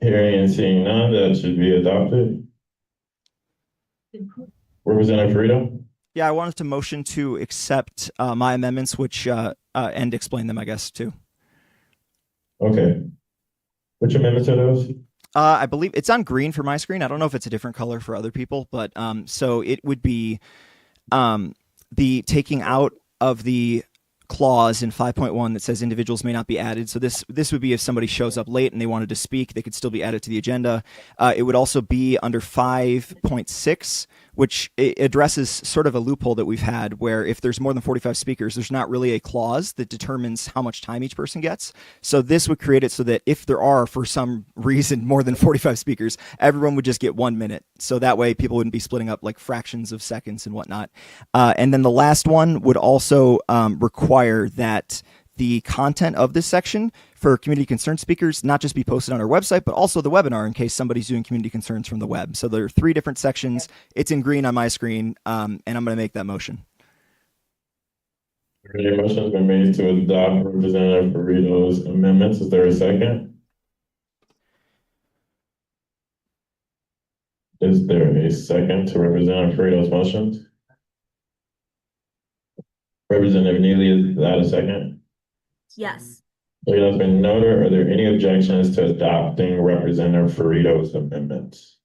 Hearing and seeing none, that should be adopted. Representative Frito? Yeah, I wanted to motion to accept my amendments, which and explain them, I guess, too. Okay. Which amendments are those? I believe it's on green for my screen. I don't know if it's a different color for other people, but so it would be the taking out of the clause in 5.1 that says individuals may not be added. So this would be if somebody shows up late and they wanted to speak, they could still be added to the agenda. It would also be under 5.6, which addresses sort of a loophole that we've had where if there's more than 45 speakers, there's not really a clause that determines how much time each person gets. So this would create it so that if there are, for some reason, more than 45 speakers, everyone would just get 1 minute. So that way people wouldn't be splitting up like fractions of seconds and whatnot. And then the last one would also require that the content of this section for community concern speakers not just be posted on our website, but also the webinar in case somebody's doing community concerns from the web. So there are 3 different sections. It's in green on my screen, and I'm going to make that motion. The motion has been made to adopt Representative Burrito's amendments. Is there a second? Is there a second to Representative Burrito's motions? Representative Neely, is that a second? Yes. It has been noted. Are there any objections to adopting Representative Burrito's amendments?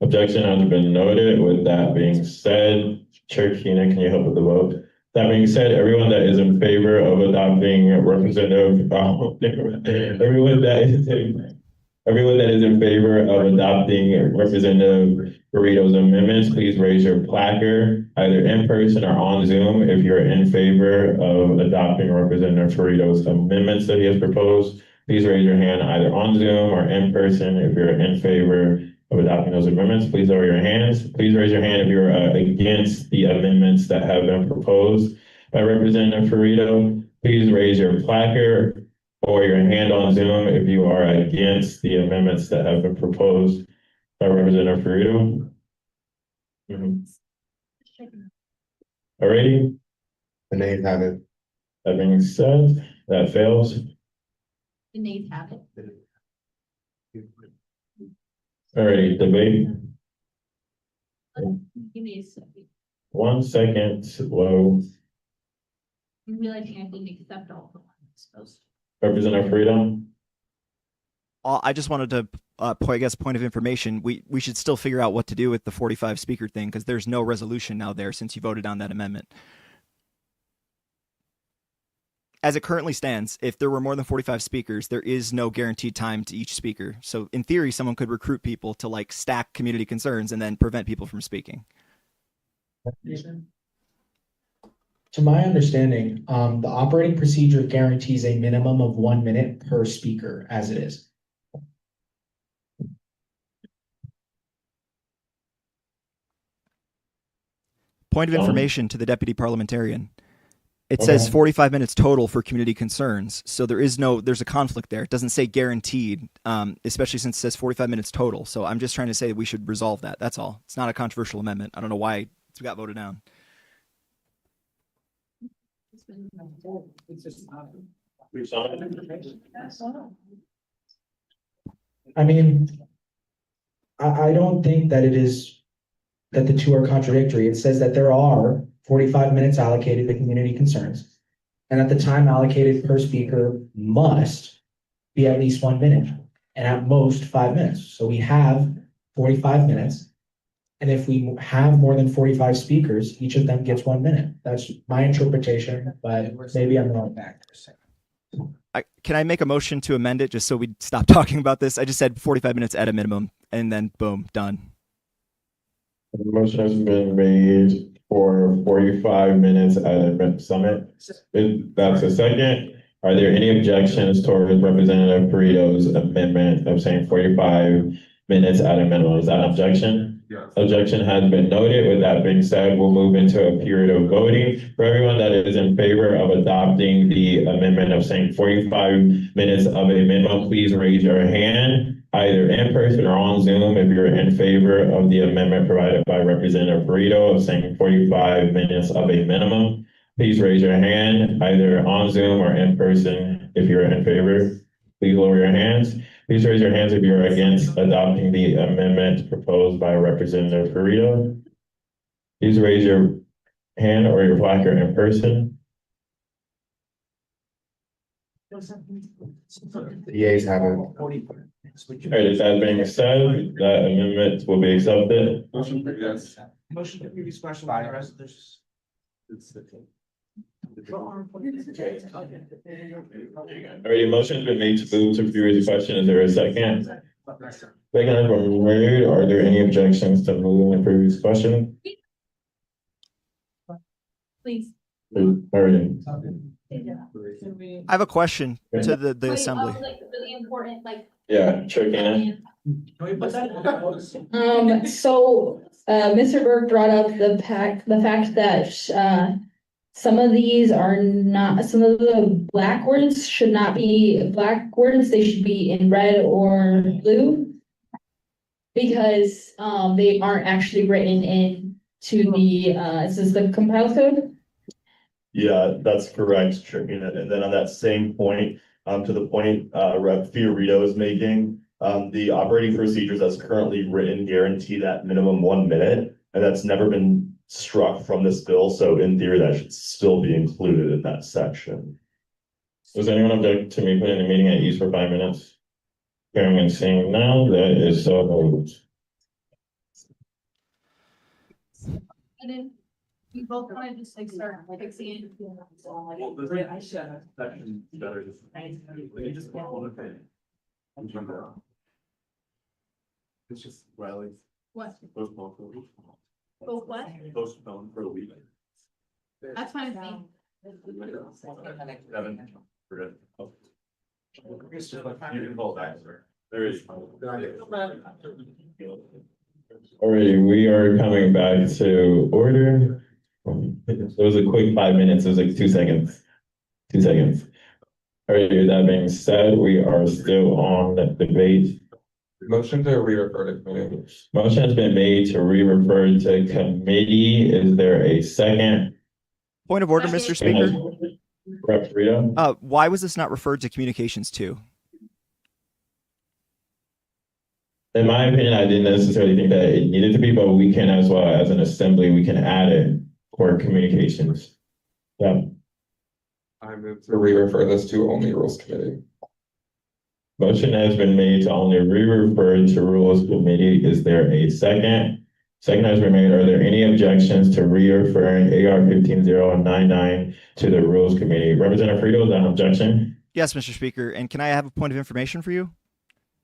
Objection has been noted. With that being said, Chair Keenan, can you help with the vote? That being said, everyone that is in favor of adopting Representative, everyone that is in favor of adopting Representative Burrito's amendments, please raise your placard either in person or on Zoom if you're in favor of adopting Representative Burrito's amendments that he has proposed. Please raise your hand either on Zoom or in person if you're in favor of adopting those amendments. Please lower your hands. Please raise your hand if you're against the amendments that have been proposed by Representative Burrito. Please raise your placard or your hand on Zoom if you are against the amendments that have been proposed by Representative Burrito. Alrighty. The nays have it. That being said, that fails. The nays have it. Alrighty, debate. Give me a second. 1 second. Whoa. I'm realizing I didn't accept all the ones. Representative Burrito. I just wanted to point of information. We should still figure out what to do with the 45 speaker thing because there's no resolution now there since you voted on that amendment. As it currently stands, if there were more than 45 speakers, there is no guaranteed time to each speaker. So in theory, someone could recruit people to like stack community concerns and then prevent people from speaking. To my understanding, the operating procedure guarantees a minimum of 1 minute per speaker as it is. Point of information to the deputy parliamentarian. It Okay. says 45 minutes total for community concerns. So there's a conflict there. It doesn't say guaranteed, especially since it says 45 minutes total. So I'm just trying to say that we should resolve that. That's all. It's not a controversial amendment. I don't know why it got voted down. I mean, I don't think that that the two are contradictory. It says that there are 45 minutes allocated to community concerns. And that the time allocated per speaker must be at least 1 minute and at most 5 minutes. So we have 45 minutes. And if we have more than 45 speakers, each of them gets 1 minute. That's my interpretation, but maybe I'm wrong back. Can I make a motion to amend it just so we stop talking about this? I just said 45 minutes at a minimum and then boom, done. The motion has been made for 45 minutes at a summit. That's a second. Are there any objections towards Representative Burrito's amendment of saying 45 minutes at a minimum? Is that an objection? Yes. Objection has been noted. With that being said, we'll move into a period of voting. For everyone that is in favor of adopting the amendment of saying 45 minutes of a minimum, please raise your hand, either in person or on Zoom, if you're in favor of the amendment provided by Representative Burrito of saying 45 minutes of a minimum. Please raise your hand, either on Zoom or in person, if you're in favor. Please lower your hands. Please raise your hands if you're against adopting the amendment proposed by Representative Burrito. Please raise your hand or your placard in person. The yeas have it. All right, with that being said, that amendment will be accepted. Motion to previous question by resolution. Alrighty, motion's been made to move to previous question. Is there a second? Second has been made. Are there any objections to moving the previous question? Please. Alrighty. I have a question to the assembly. Really important, Yeah, Chirkina. Mr. Burke brought up the fact that, some of these are not, some of the black words should not be black words, they should be in red or blue. Because, they aren't actually written in to the, is this the compiled code? Yeah, that's correct, Trina. And then on that same point, to the point, Rep. Fiorito is making, the operating procedures that's currently written guarantee that minimum 1 minute, and that's never been struck from this bill. So in theory, that should still be included in that section. Does anyone object to me putting the meeting at ease for 5 minutes? Hearing and seeing now, that is so moved. And then we both want to just start fixing it. It's just Riley. What? Postpone for a week. Both what? Postpone for a week. That's fine with me. Evan, we're good. You can call back, sir. There is. Alrighty, we are coming back to order. It was a quick 5 minutes, it was like 2 seconds. 2 seconds. Alrighty, with that being said, we are still on the debate. Motion to re-refer to committee. Motion has been made to re-refer to committee. Is there a second? Point of order, Mr. Speaker. Rep. Rito? Why was this not referred to communications too? In my opinion, I didn't necessarily think that it needed to be, but we can as well, as an assembly, we can add it for communications. Yeah. I move to re-refer this to only rules committee. Motion has been made to only re-refer to rules committee. Is there a second? Second has been made. Are there any objections to re-referring AR 15099 to the rules committee? Representative Frito, is that an objection? Yes, Mr. Speaker. And can I have a point of information for you?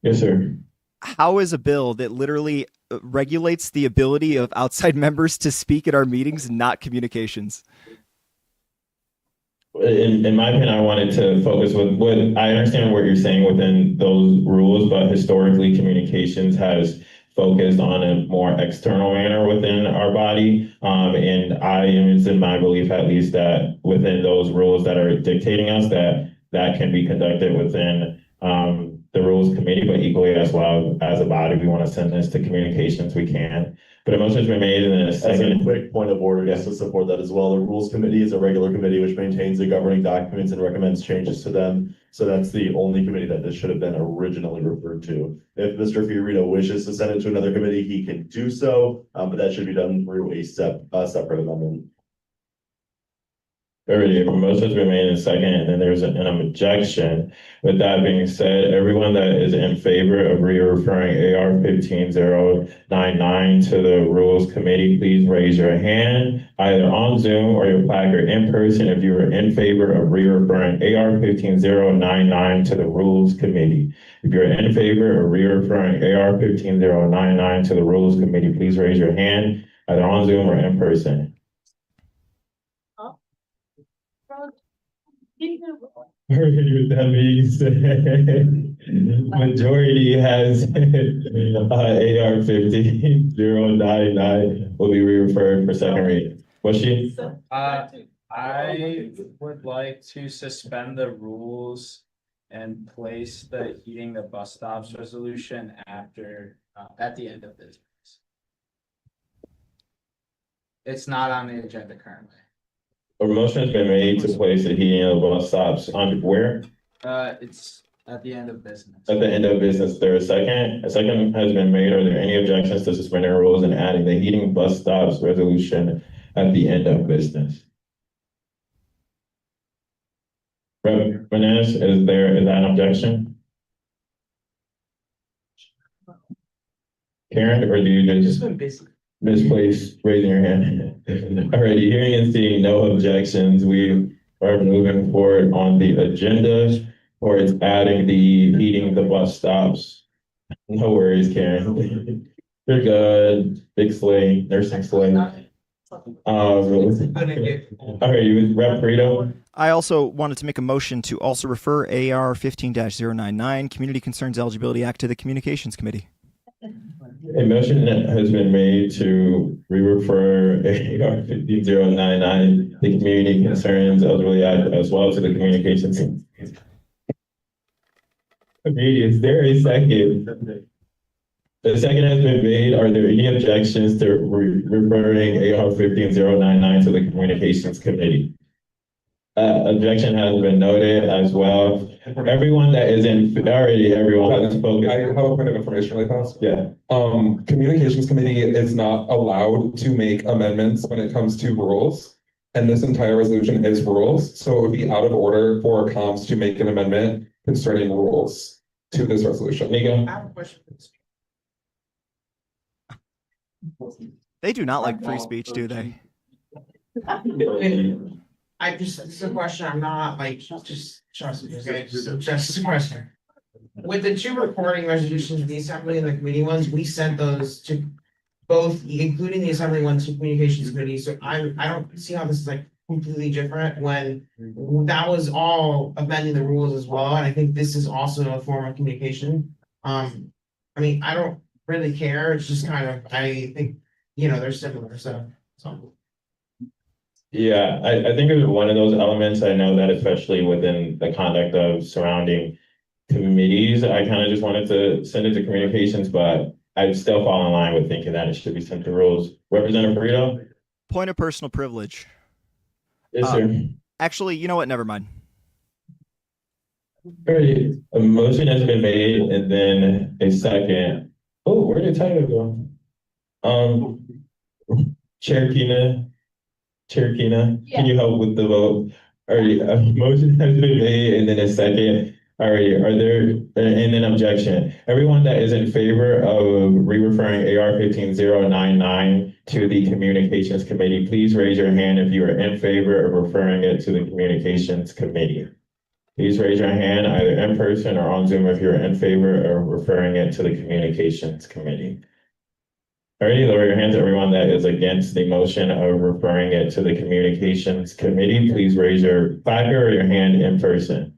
Yes, sir. How is a bill that literally regulates the ability of outside members to speak at our meetings not communications? In my opinion, I wanted to focus with what I understand what you're saying within those rules, but historically communications has focused on a more external manner within our body. And it's in my belief, at least, that within those rules that are dictating us, that can be conducted within the rules committee, but equally as well as a body, we want to send this to communications, we can. But a motion's been made in a second. As a quick point of order, just to support that as well, the rules committee is a regular committee which maintains the governing documents and recommends changes to them. So that's the only committee that this should have been originally referred to. If Mr. Fiorito wishes to send it to another committee, he can do so, but that should be done through a separate amendment. Already, a motion's been made in a second, and then there's an objection. With that being said, everyone that is in favor of re-referring AR 15099 to the Rules Committee, please raise your hand, either on Zoom or your placard in person if you are in favor of re-referring AR 15099 to the Rules Committee. If you're in favor of re-referring AR 15099 to the Rules Committee, please raise your hand, either on Zoom or in person. That means majority has AR 15099 will be re-referred for second reading. Was she? I would like to suspend the rules and place the heating the bus stops resolution after, at the end of business. It's not on the agenda currently. A motion has been made to place the heating of bus stops on where? It's at the end of business. At the end of business, there is a second. A second has been made. Are there any objections to suspending rules and adding the heating bus stops resolution at the end of business? Reverend Menez, is that an objection? Karen, or do you just misplace raising your hand? Alrighty, hearing and seeing no objections, we We're moving forward on the agenda, or it's adding the heating the bus stops. No worries, Karen. You're good. Big slay, nursing slay. All right, you Rep Frito? I also wanted to make a motion to also refer AR 15-099, Community Concerns Eligibility Act, to the Communications Committee. A motion has been made to re-refer AR 15099, the Community Concerns Elderly Act, as well to the Communications. Is there a second? The second has been made. Are there any objections to referring AR 15099 to the Communications Committee? Objection has been noted as well. Everyone that is in, already everyone has spoken. I have a point of information really fast. Yeah. Communications Committee is not allowed to make amendments when it comes to rules. And this entire resolution is rules. So it would be out of order for comms to make an amendment concerning rules to this resolution. Nico? I have a question for this. They do not like free speech, do they? This is a question, I'm not like, just trust me, okay, just a question. With the two recording resolutions, the assembly and the committee ones, we sent those to both, including the assembly ones to communications committee, so I don't see how this is like completely different when that was all amending the rules as well, and I think this is also a form of communication. I mean, I don't really care, it's just kind of, I think, they're similar, so. Yeah, I think it's one of those elements. I know that especially within the conduct of surrounding committees, I kind of just wanted to send it to communications, but I still fall in line with thinking that it should be sent to rules. Representative Burrito? Point of personal privilege. Yes, sir. Actually, you know what? Never mind. All right, a motion has been made and then a second. Oh, where did Tyler go? Chair Kina? Can you help with the vote? All right, a motion has been made and then a second. All right, are there, and then objection. Everyone that is in favor of re-referring AR 15099 to the Communications Committee, please raise your hand if you are in favor of referring it to the Communications Committee. Please raise your hand either in person or on Zoom if you're in favor of referring it to the Communications Committee. All right, lower your hands, everyone that is against the motion of referring it to the Communications Committee. Please raise your placard or your hand in person.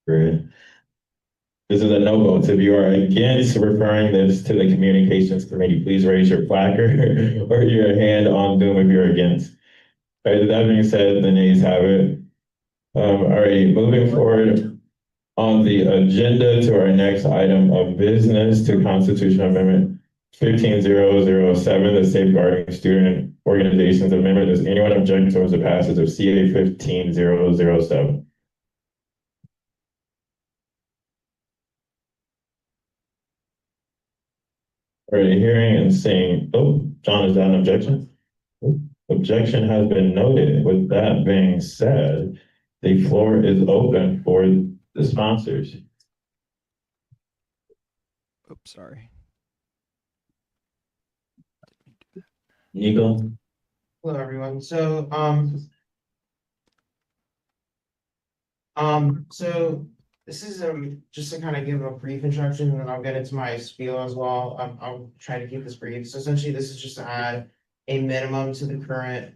Great. This is a no vote. If you are against referring this to the Communications Committee, please raise your placard or your hand on Zoom if you're against. All right, with that being said, the nays have it. All right, moving forward on the agenda to our next item of business, to Constitutional Amendment 15007, the Safeguarding Student Organizations Amendment. Does anyone object towards the passage of CA 15007? Already hearing and seeing, oh, John, is that an objection? Objection has been noted. With that being said, the floor is open for the sponsors. Oops, sorry. Nico? Hello, everyone. So, this is just to kind of give a brief introduction, and then I'll get into my spiel as well. I'll try to keep this brief. So essentially, this is just to add a minimum to the current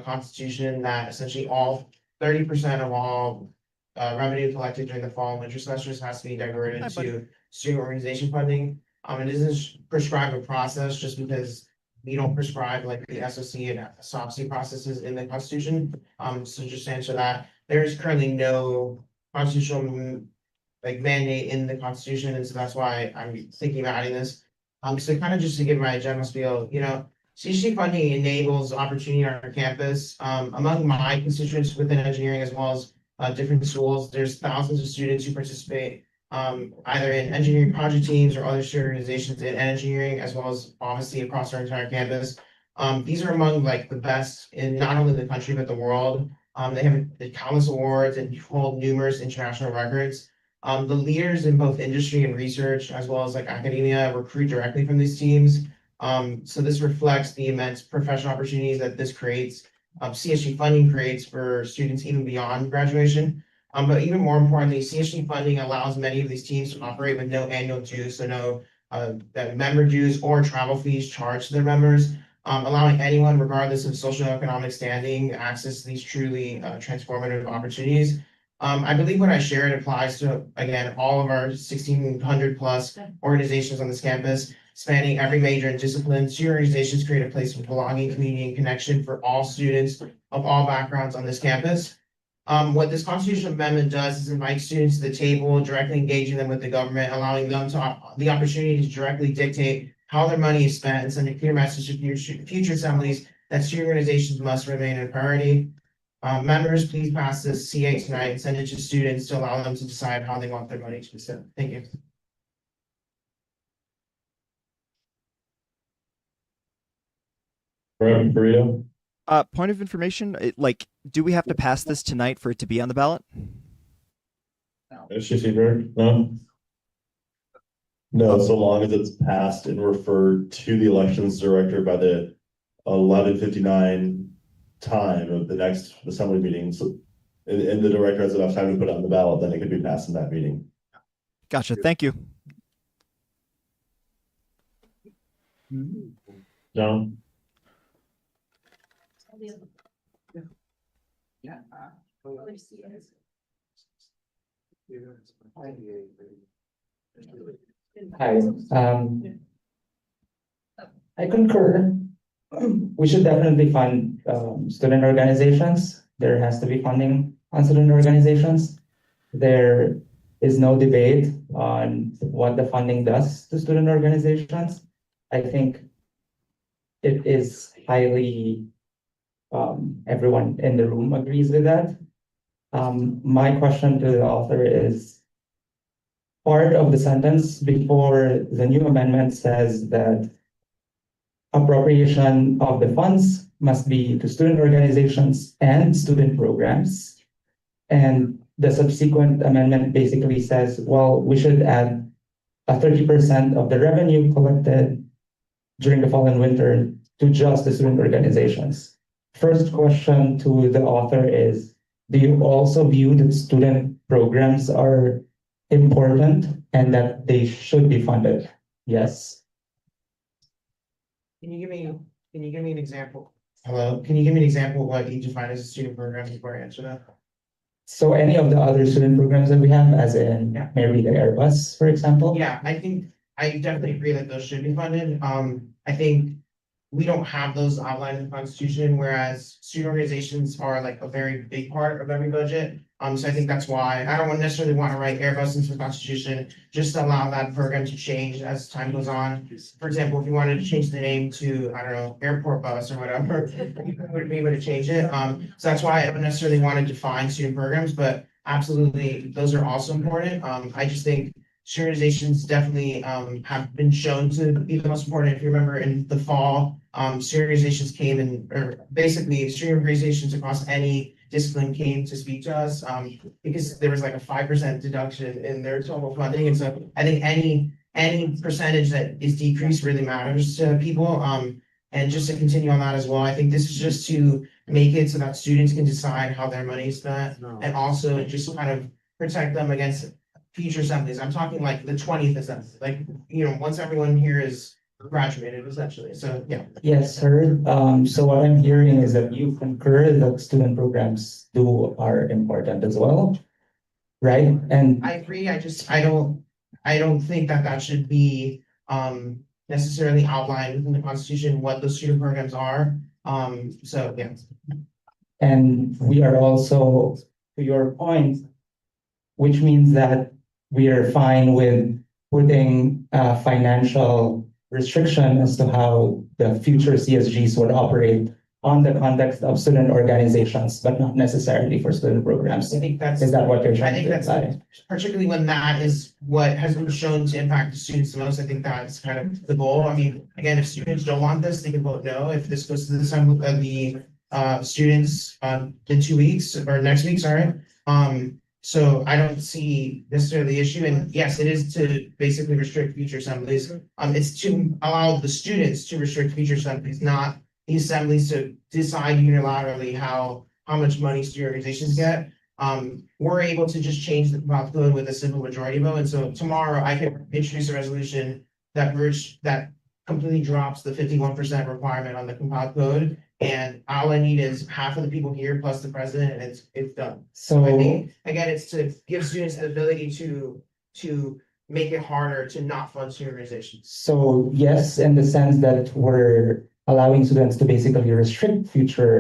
constitution that essentially all 30% of all revenue collected during the fall and winter semesters has to be diverted to student organization funding. It doesn't prescribe a process just because we don't prescribe like the SOC and SOPC processes in the Constitution. So just to answer that, there is currently no constitutional like mandate in the Constitution, and so that's why I'm thinking about adding this. So kind of just to give my general spiel, CHC funding enables opportunity on our campus. Among my constituents within engineering as well as different schools, there's thousands of students who participate either in engineering project teams or other student organizations in engineering, as well as obviously across our entire campus. These are among like the best in not only the country, but the world. They have countless awards and hold numerous international records. The leaders in both industry and research, as well as like academia, recruit directly from these teams. So this reflects the immense professional opportunities that this creates. CSG funding creates for students even beyond graduation. But even more importantly, CSG funding allows many of these teams to operate with no annual dues, so no member dues or travel fees charged to their members, allowing anyone, regardless of socioeconomic standing, access to these truly transformative opportunities. I believe what I shared applies to, again, all of our 1,600 plus organizations on this campus, spanning every major and discipline. Student organizations create a place of belonging, community, and connection for all students of all backgrounds on this campus. What this constitutional amendment does is invite students to the table, directly engaging them with the government, allowing them the opportunity to directly dictate how their money is spent, and send a clear message to future assemblies that student organizations must remain a priority. Members, please pass this CA tonight and send it to students to allow them to decide how they want their money to be spent. Thank you. Reverend Burrito? Point of information, do we have to pass this tonight for it to be on the ballot? No? No, so long as it's passed and referred to the elections director by the 11:59 time of the next assembly meeting. So, and the director has enough time to put it on the ballot, then it could be passed in that meeting. Gotcha. Thank you. John? Yeah. Hi, I concur. We should definitely fund student organizations. There has to be funding on student organizations. There is no debate on what the funding does to student organizations. I think it is highly, everyone in the room agrees with that. My question to the author is, part of the sentence before the new amendment says that appropriation of the funds must be to student organizations and student programs. And the subsequent amendment basically says, well, we should add a 30% of the revenue collected during the fall and winter to just the student organizations. First question to the author is, do you also view that student programs are important and that they should be funded? Yes. Can you give me an example? Hello, can you give me an example of what you define as a student program before I answer that? So any of the other student programs that we have, as in maybe the Airbus, for example? Yeah, I think I definitely agree that those should be funded. I think we don't have those outlined in the Constitution, whereas student organizations are like a very big part of every budget. So I think that's why I don't necessarily want to write Airbus into the Constitution, just to allow that program to change as time goes on. For example, if you wanted to change the name to, I don't know, airport bus or whatever, you would be able to change it. So that's why I don't necessarily want to define student programs, but absolutely, those are also important. I just think student organizations definitely have been shown to be the most important. If you remember in the fall, student organizations came and, or basically student organizations across any discipline came to speak to us, because there was like a 5% deduction in their total funding. And so I think any percentage that is decreased really matters to people. And just to continue on that as well, I think this is just to make it so that students can decide how their money is spent, and also just kind of protect them against future assemblies. I'm talking like the 20th assembly, like, once everyone here is graduated essentially. So yeah. Yes, sir. So what I'm hearing is that you concur that student programs are important as well, right? And I agree. I don't think that should be necessarily outlined within the Constitution what those student programs are. So yeah. And we are also, to your point, which means that we are fine with putting financial restriction as to how the future CSGs would operate on the context of student organizations, but not necessarily for student programs. I think Is that what you're trying to imply? Particularly when that is what has been shown to impact the students the most. I think that's kind of the goal. I mean, again, if students don't want this, they can vote no. If this goes to the students in 2 weeks or next week, sorry. So I don't see necessarily the issue. And yes, it is to basically restrict future assemblies. It's to allow the students to restrict future assemblies, not the assemblies to decide unilaterally how much money student organizations get. We're able to just change the compound code with a simple majority vote. And so tomorrow I can introduce a resolution that completely drops the 51% requirement on the compound code. And all I need is half of the people here plus the president, and it's done. So I think, again, it's to give students the ability to make it harder to not fund student organizations. So yes, in the sense that we're allowing students to basically restrict future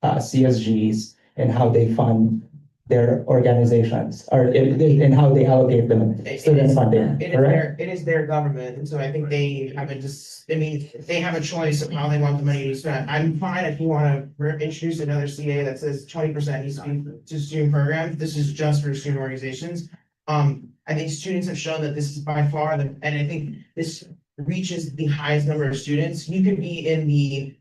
CSGs and how they fund their organizations, or in how they allocate them student funding, correct? It is their government, and so I think they have they have a choice of how they want the money to be spent. I'm fine if you wanna introduce another CA that says 20% needs to be to student programs. This is just for student organizations. I think students have shown that this is by far and I think this reaches the highest number of students. You could be in the,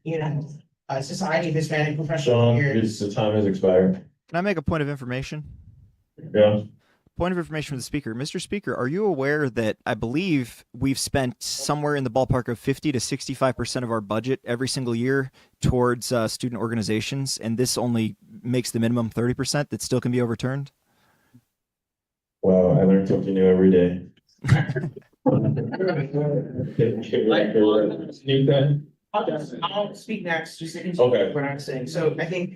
Society of Hispanic Professional Years. The time has expired. Can I make a point of information? Yeah. Point of information for the speaker. Mr. Speaker, are you aware that I believe we've spent somewhere in the ballpark of 50 to 65% of our budget every single year towards student organizations, and this only makes the minimum 30% that still can be overturned? Wow, I learned something new every day. I'll speak next, just to continue what I'm saying. So I think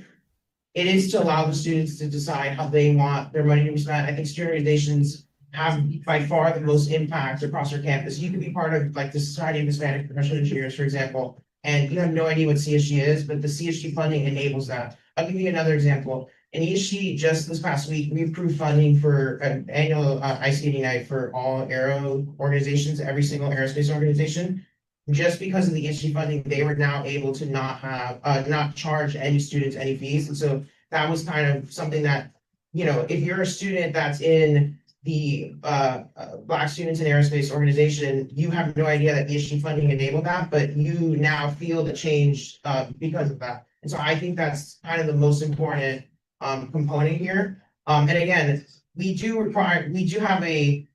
it is to allow the students to decide how they want their money to be spent. I think student organizations have by far the most impact across our campus. You could be part of like the Society of Hispanic Professional Engineers, for example, and you have no idea what CSG is, but the CSG funding enables that. I'll give you another example. In ESG, just this past week, we approved funding for an annual ice skating night for all aero organizations, every single aerospace organization. Just because of the ESG funding, they were now able to not charge any students any fees. And so that was kind of something that, if you're a student that's in the Black Students in Aerospace organization, you have no idea that ESG funding enabled that, but you now feel the change because of that. And so I think that's kind of the most important component here. And again, we do have a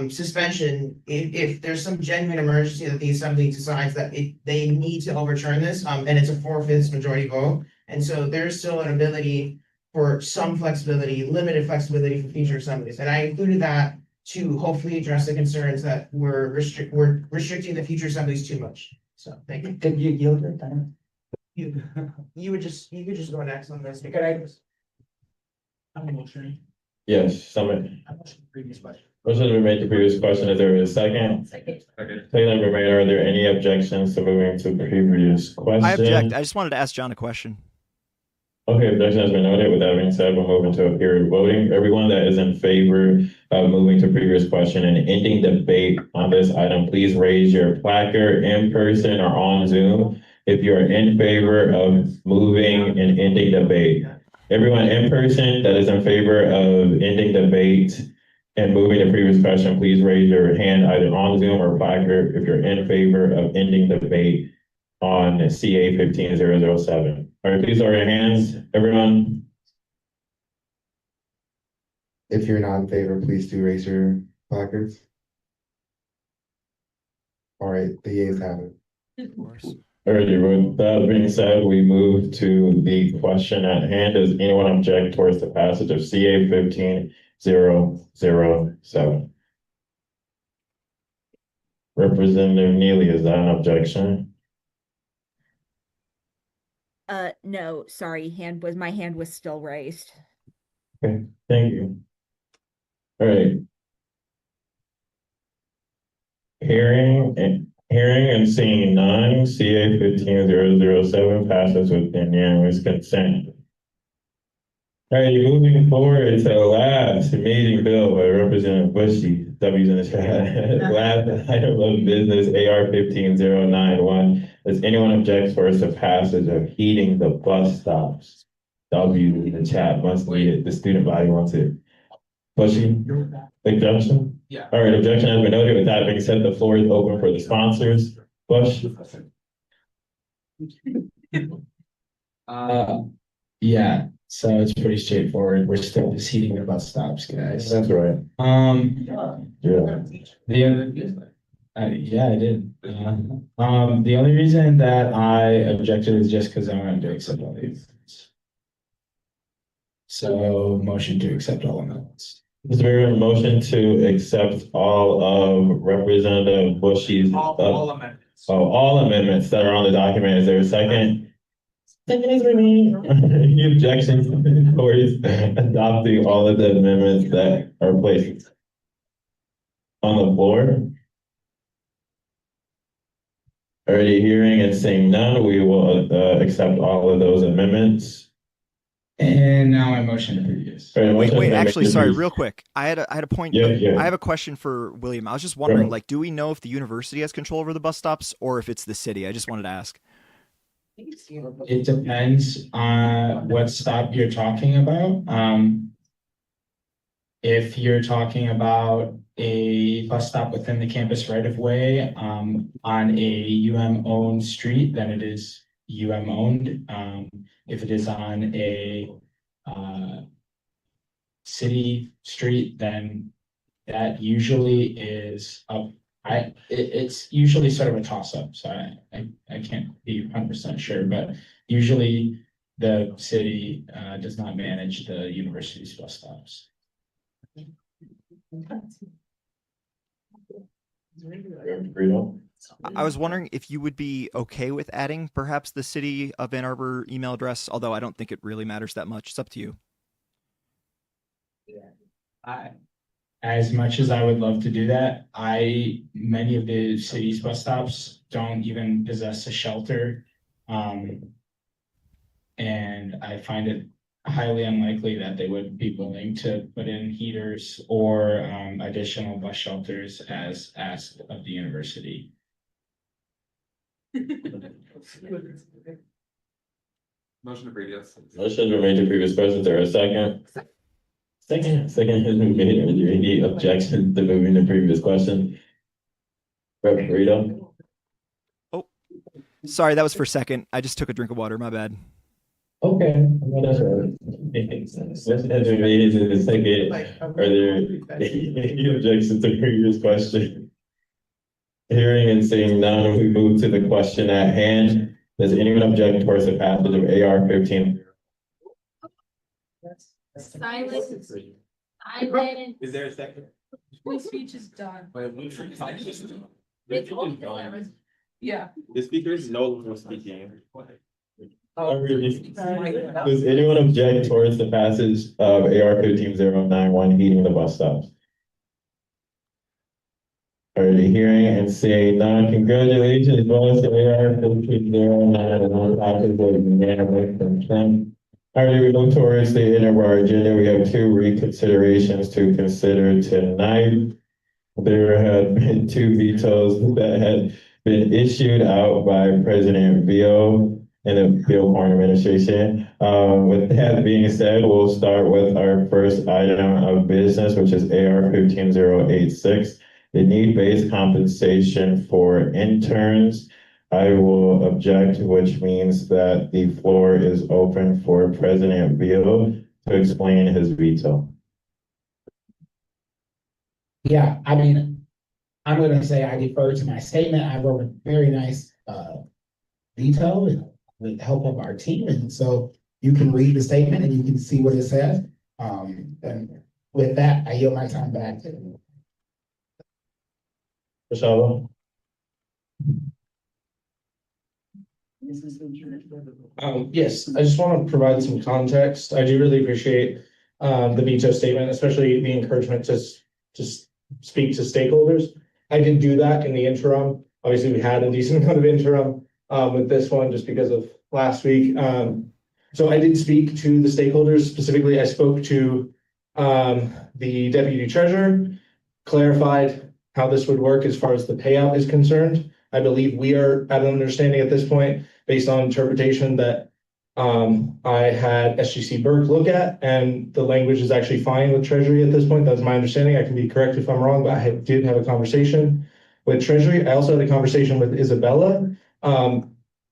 suspension if there's some genuine emergency that the assembly decides that they need to overturn this, and it's a 4/5 majority vote. And so there's still an ability for some flexibility, limited flexibility for future assemblies. And I included that to hopefully address the concerns that we're restricting the future assemblies too much. So thank you. Did you yield your time? You could just go next on this because I'm emotional. Yes, someone. Previous question. Motion to make the previous question. Is there a second? Second been made. Are there any objections to moving to previous question? I object. I just wanted to ask John a question. Okay, objection has been noted. With that being said, we'll move into a period of voting. Everyone that is in favor of moving to previous question and ending debate on this item, please raise your placard in person or on Zoom if you are in favor of moving and ending debate. Everyone in person that is in favor of ending debate and moving to previous question, please raise your hand either on Zoom or placard if you're in favor of ending debate on CA 15007. All right, please lower your hands, everyone. If you're not in favor, please do raise your placards. All right, the yeas have it. Of course. All right, with that being said, we move to the question at hand. Does anyone object towards the passage of CA 15007? Representative Neely, is that an objection? No, sorry, my hand was still raised. Okay, thank you. All right. Hearing and seeing none, CA 15007 passes with unanimous consent. All right, moving forward to the last meeting bill by Representative Bushy, W's in the chat. Last item of business, AR 15091. Does anyone object for the passage of heating the bus stops? W in the chat must need it. The student body wants it. Bushy? Objection? Yeah. All right, objection has been noted. With that being said, the floor is open for the sponsors. Bush? Yeah, so it's pretty straightforward. We're still just heating the bus stops, guys. That's right. Yeah. Yeah, I did. The only reason that I objected is just because I wanted to accept all the amendments. So motion to accept all amendments. Is there a motion to accept all of Representative Bushy's? All amendments. All amendments that are on the document. Is there a second? Any objections towards adopting all of the amendments that are placed on the floor? Already hearing and seeing none, we will accept all of those amendments. And now my motion to previous. Wait, actually, sorry, real quick. I had a point. Yeah. I have a question for William. I was just wondering, like, do we know if the university has control over the bus stops or if it's the city? I just wanted to ask. It depends on what stop you're talking about. If you're talking about a bus stop within the campus right of way, on a UM-owned street, then it is UM-owned. If it is on a city street, then that usually is up. It's usually sort of a toss-up, so I can't be 100% sure, but usually the city does not manage the university's bus stops. I was wondering if you would be okay with adding perhaps the city of Ann Arbor email address, although I don't think it really matters that much. It's up to you. As much as I would love to do that, many of the city's bus stops don't even possess a shelter. And I find it highly unlikely that they would be willing to put in heaters or additional bus shelters as asked of the university. Motion to previous. Motion to remain to previous questions. There a second? Second has been made. Are there any objections to moving to previous question? Rep. Burrito? Oh, sorry, that was for second. I just took a drink of water. My bad. Okay, well, that's right. Motion has been made in the second. Are there any objections to previous question? Hearing and seeing none, we move to the question at hand. Does anyone object towards the passage of AR 15? Silence. Is there a second? My speech is done. Yeah. The speaker is no longer speaking. Does anyone object towards the passage of AR 15091 heating the bus stops? Already hearing and seeing none, congratulations, bonus AR 15091 passes with unanimous consent. Alright, we move towards the end of our agenda. We have two reconsiderations to consider tonight. There had been two vetoes that had been issued out by President Vio and the Bill Corn administration. With that being said, we'll start with our first item of business, which is AR 15086, the need-based compensation for interns. I will object, which means that the floor is open for President Vio to explain his veto. Yeah, I mean, I'm gonna say I defer to my statement. I wrote a very nice veto with the help of our team, and so you can read the statement and you can see what it says. And with that, I yield my time back. Michelle? Yes, I just want to provide some context. I do really appreciate the veto statement, especially the encouragement to speak to stakeholders. I did do that in the interim. Obviously, we had a decent amount of interim with this one just because of last week. So I did speak to the stakeholders. Specifically, I spoke to the deputy treasurer, clarified how this would work as far as the payout is concerned. I believe we are at an understanding at this point, based on interpretation that I had SGC Burke look at, and the language is actually fine with Treasury at this point. That's my understanding. I can be correct if I'm wrong, but I did have a conversation with Treasury. I also had a conversation with Isabella.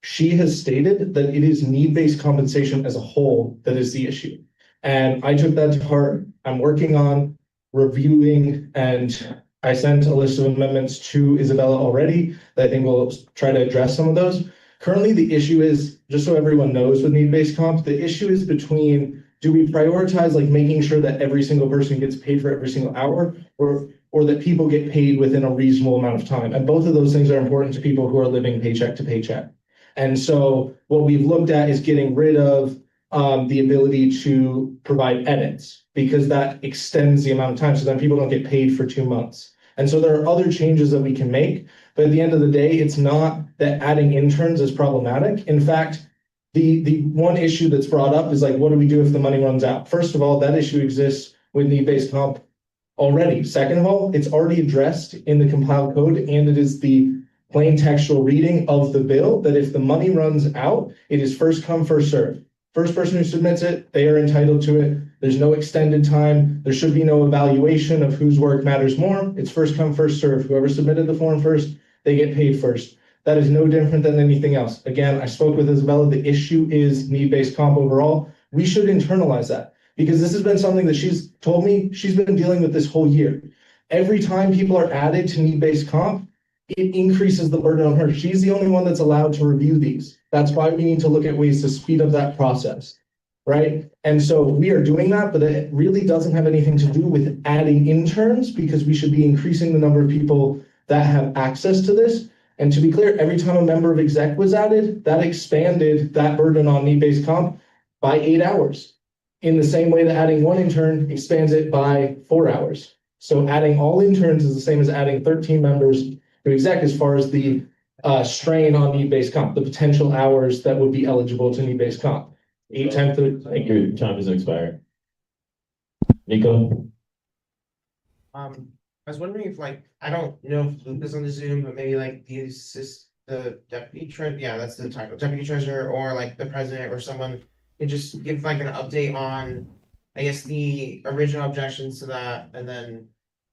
She has stated that it is need-based compensation as a whole that is the issue. And I took that to heart. I'm working on reviewing and I sent a list of amendments to Isabella already that I think will try to address some of those. Currently, the issue is, just so everyone knows with need-based comp, the issue is between, do we prioritize like making sure that every single person gets paid for every single hour, or that people get paid within a reasonable amount of time? And both of those things are important to people who are living paycheck to paycheck. And so what we've looked at is getting rid of the ability to provide edits, because that extends the amount of time, so then people don't get paid for 2 months. And so there are other changes that we can make, but at the end of the day, it's not that adding interns is problematic. In fact, the one issue that's brought up is like, what do we do if the money runs out? First of all, that issue exists with need-based comp already. Second of all, it's already addressed in the compiled code, and it is the plain textual reading of the bill that if the money runs out, it is first come, first served. First person who submits it, they are entitled to it. There's no extended time. There should be no evaluation of whose work matters more. It's first come, first served. Whoever submitted the form first, they get paid first. That is no different than anything else. Again, I spoke with Isabella. The issue is need-based comp overall. We should internalize that, because this has been something that she's told me she's been dealing with this whole year. Every time people are added to need-based comp, it increases the burden on her. She's the only one that's allowed to review these. That's why we need to look at ways to speed up that process, right? And so we are doing that, but it really doesn't have anything to do with adding interns, because we should be increasing the number of people that have access to this. And to be clear, every time a member of exec was added, that expanded that burden on need-based comp by 8 hours. In the same way that adding one intern expands it by 4 hours. So adding all interns is the same as adding 13 members to exec as far as the strain on need-based comp, the potential hours that would be eligible to need-based comp. 8 times 30. Thank you. Your time is expired. Nico? I was wondering if like, I don't know if Luke is on the Zoom, but maybe like the deputy treasurer, yeah, that's the title, deputy treasurer, or like the president or someone could just give like an update on, I guess, the original objections to that, and then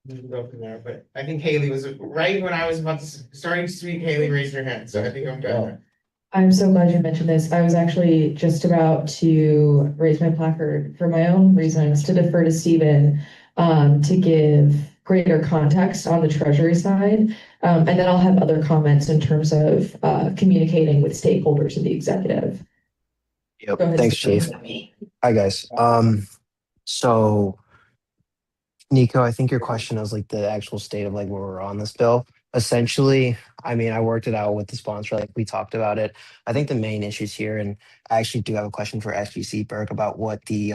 we can go from there. But I think Haley was right when I was about to starting to speak. Haley raised her hand, so I think I'm good. I'm so glad you mentioned this. I was actually just about to raise my placard for my own reasons to defer to Stephen to give greater context on the treasury side. And then I'll have other comments in terms of communicating with stakeholders in the executive. Yep, Go ahead, thanks, Stephen. Chief. Hi, guys. So Nico, I think your question is like the actual state of like where we're on this bill. Essentially, I mean, I worked it out with the sponsor, like we talked about it. I think the main issues here, and I actually do have a question for SGC Burke about what the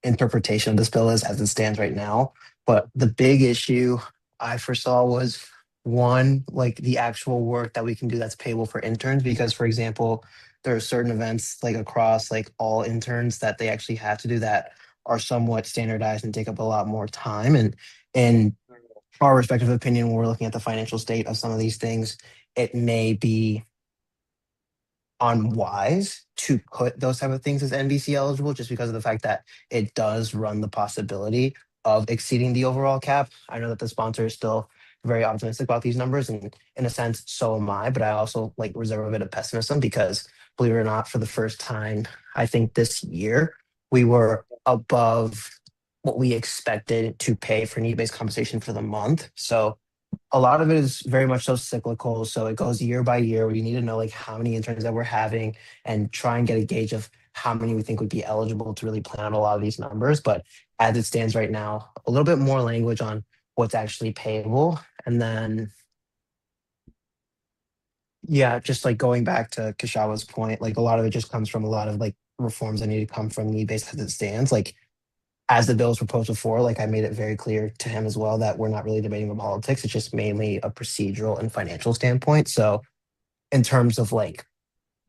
interpretation of this bill is as it stands right now. But the big issue I foresaw was one, like the actual work that we can do that's payable for interns. Because, for example, there are certain events like across like all interns that they actually have to do that are somewhat standardized and take up a lot more time. And in our respective opinion, when we're looking at the financial state of some of these things, it may be unwise to put those type of things as NBC eligible, just because of the fact that it does run the possibility of exceeding the overall cap. I know that the sponsor is still very optimistic about these numbers, and in a sense, so am I, but I also like reserve a bit of pessimism because, believe it or not, for the first time, I think this year, we were above what we expected to pay for need-based compensation for the month. So a lot of it is very much so cyclical. So it goes year by year. We need to know like how many interns that we're having and try and get a gauge of how many we think would be eligible to really plan out a lot of these numbers. But as it stands right now, a little bit more language on what's actually payable. And then, yeah, just like going back to Kashawa's point, like a lot of it just comes from a lot of like reforms that need to come from need-based as it stands. Like as the bill was proposed before, like I made it very clear to him as well that we're not really debating the politics. It's just mainly a procedural and financial standpoint. So in terms of like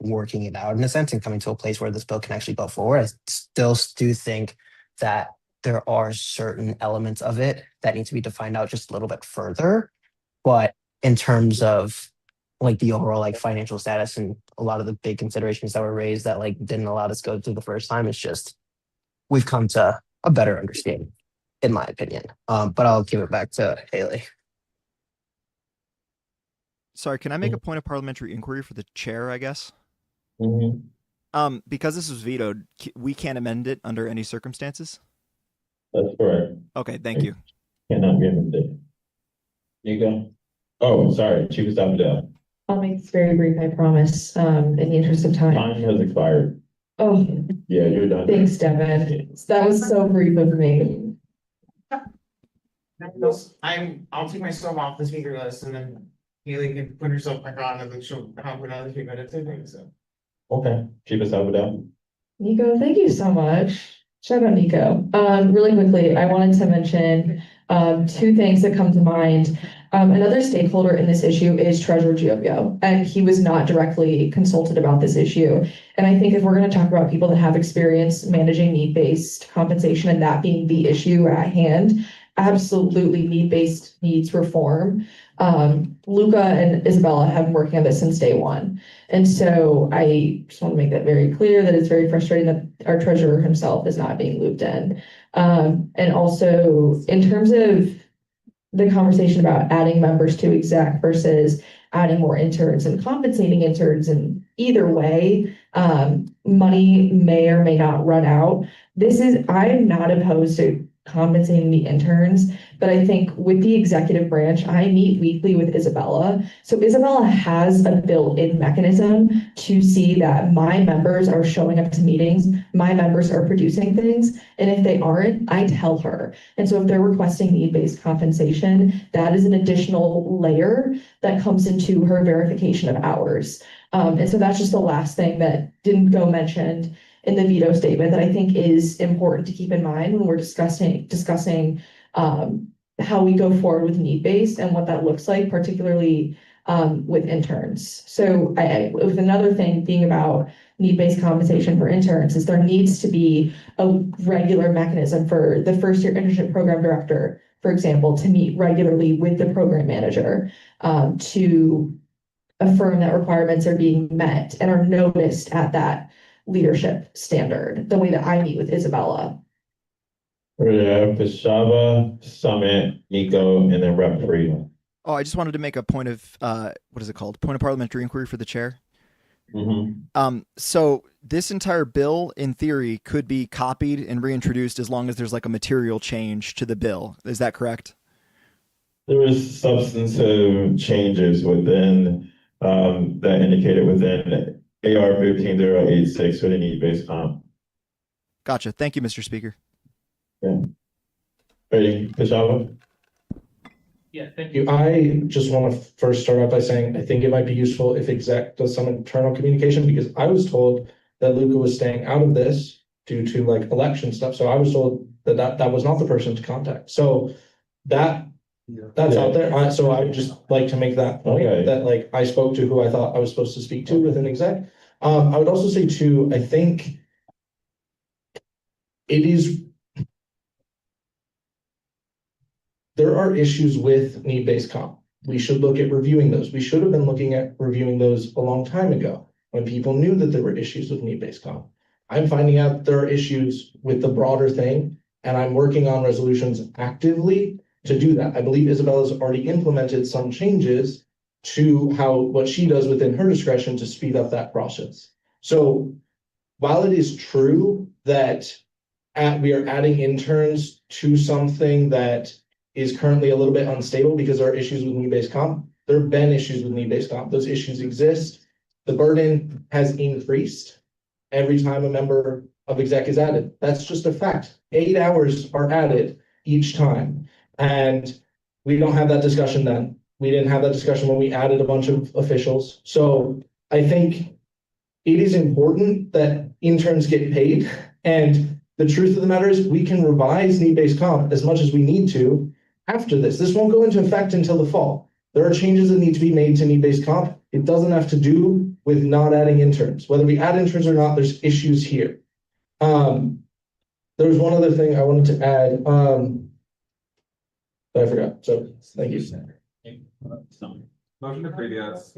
working it out in a sense and coming to a place where this bill can actually go forward, I still do think that there are certain elements of it that need to be defined out just a little bit further. But in terms of like the overall like financial status and a lot of the big considerations that were raised that like didn't allow us to go through the first time, it's just we've come to a better understanding, in my opinion. But I'll give it back to Haley. Sorry, can I make a point of parliamentary inquiry for the chair, I guess? Because this was vetoed, we can't amend it under any circumstances? That's correct. Okay, thank you. Cannot be amended. Nico? Oh, sorry, Chief of Staff Adele. I'll make this very brief, I promise, in the interest of time. Time has expired. Oh, Yeah, you're done. thanks, Devin. That was so brief of me. I'll take myself off the speaker list and then Haley can put herself back on and then she'll have another 3 minutes, I think, so. Okay, Chief of Staff Adele. Nico, thank you so much. Shout out Nico. Really quickly, I wanted to mention two things that come to mind. Another stakeholder in this issue is Treasurer Giovio, and he was not directly consulted about this issue. And I think if we're going to talk about people that have experience managing need-based compensation and that being the issue at hand, absolutely need-based needs reform. Luca and Isabella have been working on this since day one. And so I just want to make that very clear that it's very frustrating that our treasurer himself is not being looped in. And also in terms of the conversation about adding members to exec versus adding more interns and compensating interns, and either way, money may or may not run out. I'm not opposed to compensating the interns, but I think with the executive branch, I meet weekly with Isabella. So Isabella has a built-in mechanism to see that my members are showing up to meetings, my members are producing things, and if they aren't, I tell her. And so if they're requesting need-based compensation, that is an additional layer that comes into her verification of hours. And so that's just the last thing that didn't go mentioned in the veto statement that I think is important to keep in mind when we're discussing how we go forward with need-based and what that looks like, particularly with interns. So with another thing being about need-based compensation for interns is there needs to be a regular mechanism for the first-year internship program director, for example, to meet regularly with the program manager to affirm that requirements are being met and are noticed at that leadership standard, the way that I meet with Isabella. We have Pashava, Summit, Nico, and then Rep Freedom. Oh, I just wanted to make a point of what is it called? Point of parliamentary inquiry for the chair. So this entire bill, in theory, could be copied and reintroduced as long as there's like a material change to the bill. Is that correct? There was substantive changes within that indicated within AR 15086 for the need-based comp. Gotcha. Thank you, Mr. Speaker. Yeah. Ready, Pashava? Yeah, thank you. I just want to first start out by saying I think it might be useful if exec does some internal communication, because I was told that Luca was staying out of this due to like election stuff. So I was told that was not the person to contact. So that's out there. So I would just like to make that point that like I spoke to who I thought I was supposed to speak to with an exec. I would also say too, I think there are issues with need-based comp. We should look at reviewing those. We should have been looking at reviewing those a long time ago when people knew that there were issues with need-based comp. I'm finding out there are issues with the broader thing, and I'm working on resolutions actively to do that. I believe Isabella's already implemented some changes to what she does within her discretion to speed up that process. So while it is true that we are adding interns to something that is currently a little bit unstable because there are issues with need-based comp, there have been issues with need-based comp. Those issues exist. The burden has increased every time a member of exec is added. That's just a fact. 8 hours are added each time. And we don't have that discussion then. We didn't have that discussion when we added a bunch of officials. So I think it is important that interns get paid. And the truth of the matter is we can revise need-based comp as much as we need to after this. This won't go into effect until the fall. There are changes that need to be made to need-based comp. It doesn't have to do with not adding interns. Whether we add interns or not, there's issues here. There's one other thing I wanted to add, that I forgot. So thank you. Motion to previous.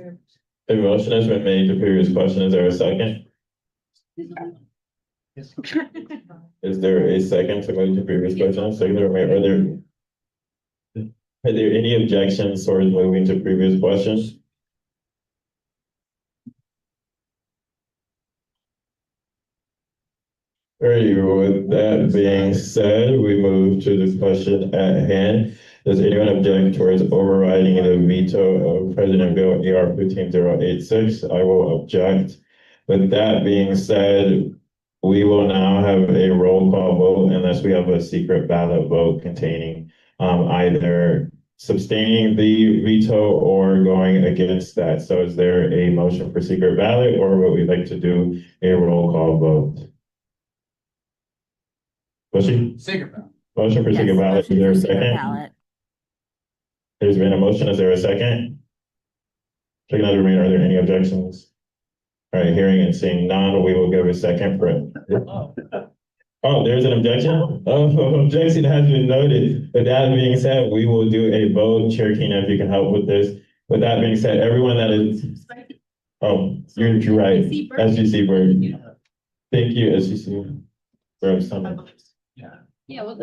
A motion has been made to previous question. Is there a second? Is there a second to move to previous question? Second, are there any objections towards moving to previous questions? Alright, with that being said, we move to the question at hand. Does anyone object towards overriding the veto of President Bill AR 15086? I will object. With that being said, we will now have a roll call vote unless we have a secret ballot vote containing either sustaining the veto or going against that. So is there a motion for secret ballot, or would we like to do a roll call vote? Bushy? Secret ballot. Motion for Yes, secret ballot. Is motion there for a secret second? ballot. There's been a motion. Is there a second? Checking out the room. Are there any objections? All right, hearing and seeing none, we will give a second for it. Oh, there's an objection? Oh, objection has been noted. With that being said, we will do a vote. Chair Keenan, if you can help with this. With that being said, everyone that is, oh, you're right. SGC Bird. Thank you, SGC. Bird. Yeah, well.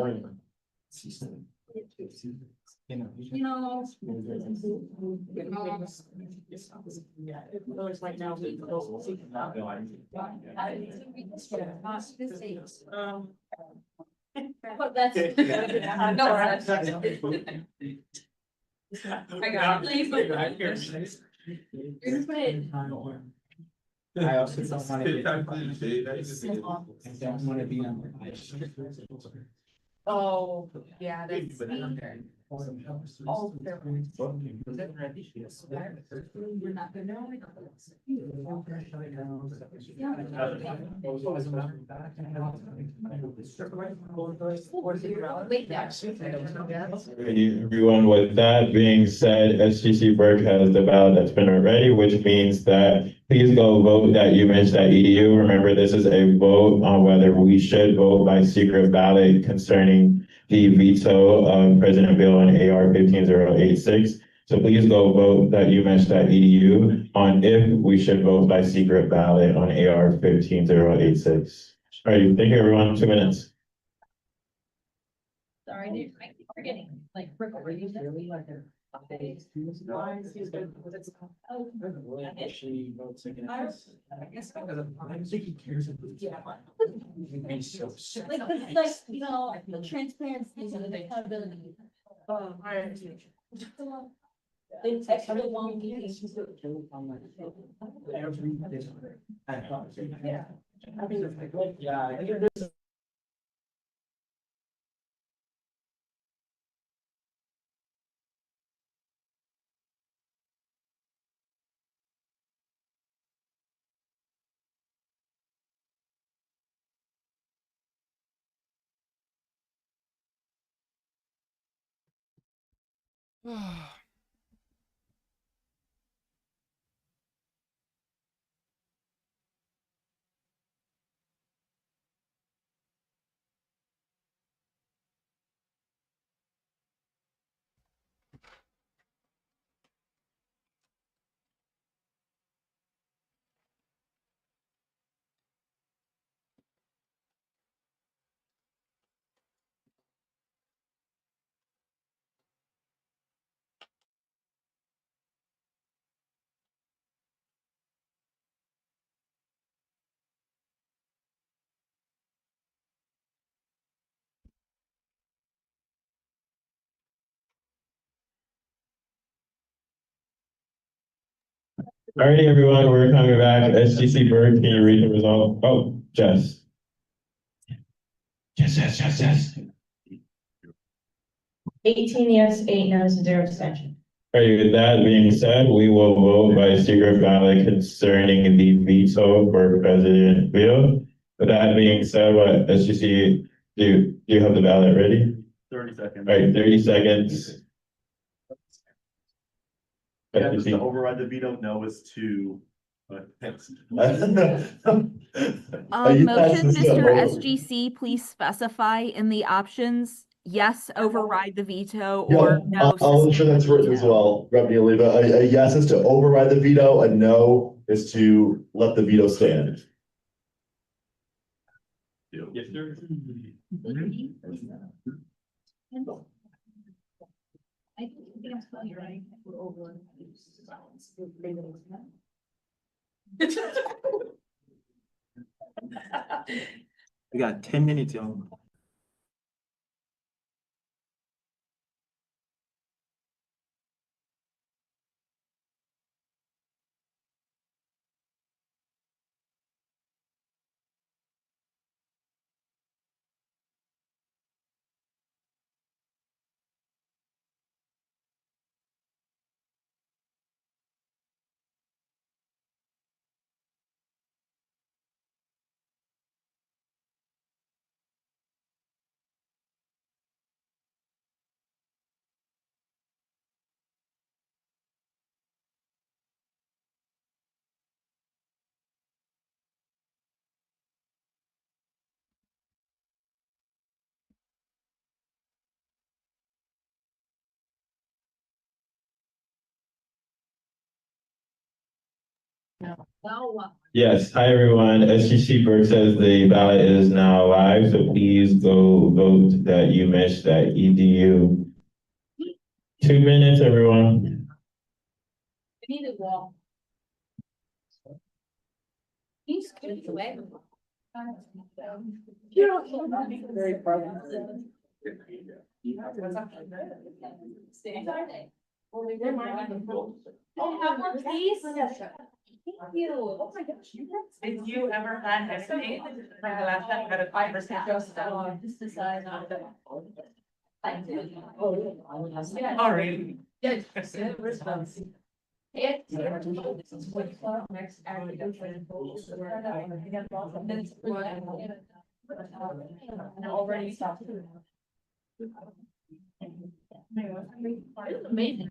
But that's. No, that's. I got it. Please. Put it. I also don't want to. I don't want to be on. Oh, yeah, that's. Oh, there. We're not gonna know. Everyone, with that being said, SGC Burke has the ballot that's been ready, which means that please go vote that UMICH.edu. Remember, this is a vote on whether we should vote by secret ballot concerning the veto of President Bill on AR 15086. So please go vote that UMICH.edu on if we should vote by secret ballot on AR 15086. All right, thank you, everyone. 2 minutes. Sorry, dude, I keep forgetting, like, recording. I guess because I'm thinking cares. Yeah. Like, you know, the transparency and the accountability. They extra long meetings. Yeah. All righty, everyone, we're coming back. SGC Bird, can you read the result? Oh, Jess. Yes. 18 yes, 8 no's, 0 abstention. All right, with that being said, we will vote by secret ballot concerning the veto for President Bill. With that being said, what SGC, do you have the ballot ready? 30 seconds. All right, 30 seconds. Yeah, just to override the veto, no is to. Motion, Mr. SGC, please specify in the options, yes, override the veto, or no. I'll ensure that's written as well, Revenue Oliva. A yes is to override the veto, a no is to let the veto stand. Yes, sir. I think I'm spelling it right. We're over. We got 10 minutes, y'all. Yes, hi everyone. SGC Burke says the ballot is now live, so please go vote at UMICH.edu. 2 minutes, everyone. We need to walk. He's good away. You don't very Oh, have one, please. Thank you. Oh my gosh. Did you ever had anything like the last time you had a conversation? Just decide not to. I did. Oh, really? Yeah. Response. Already stopped. Amazing.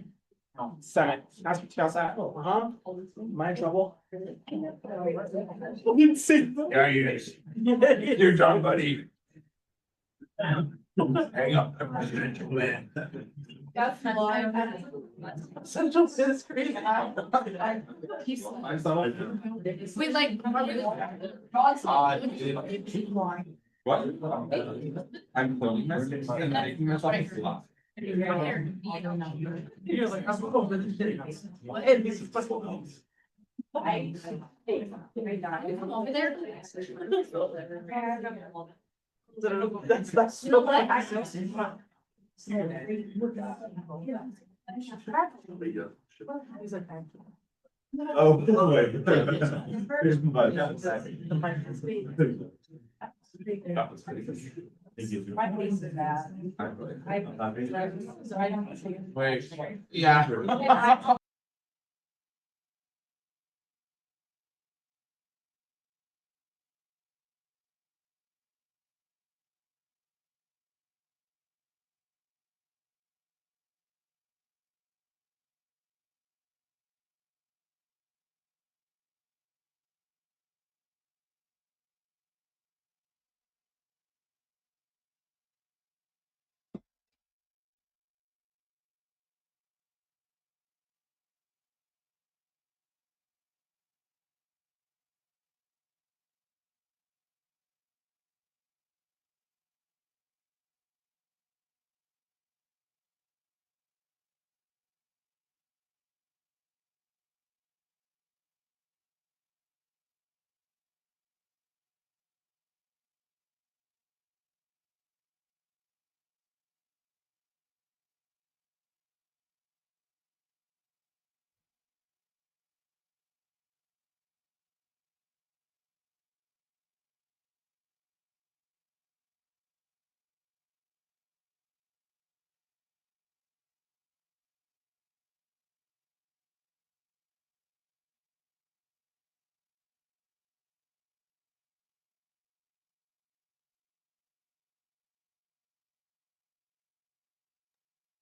Senate, that's what you outside. Uh-huh. Am I in trouble? Yeah, you're done, buddy. Hang up. That's live. Central Screen. We like. What? I'm cloning. You're like, I'm over the day. What is this? Over there. That's so. Oh, wait. Here's my. That was pretty good. Thank you. My face is bad. So I don't. Wait, yeah.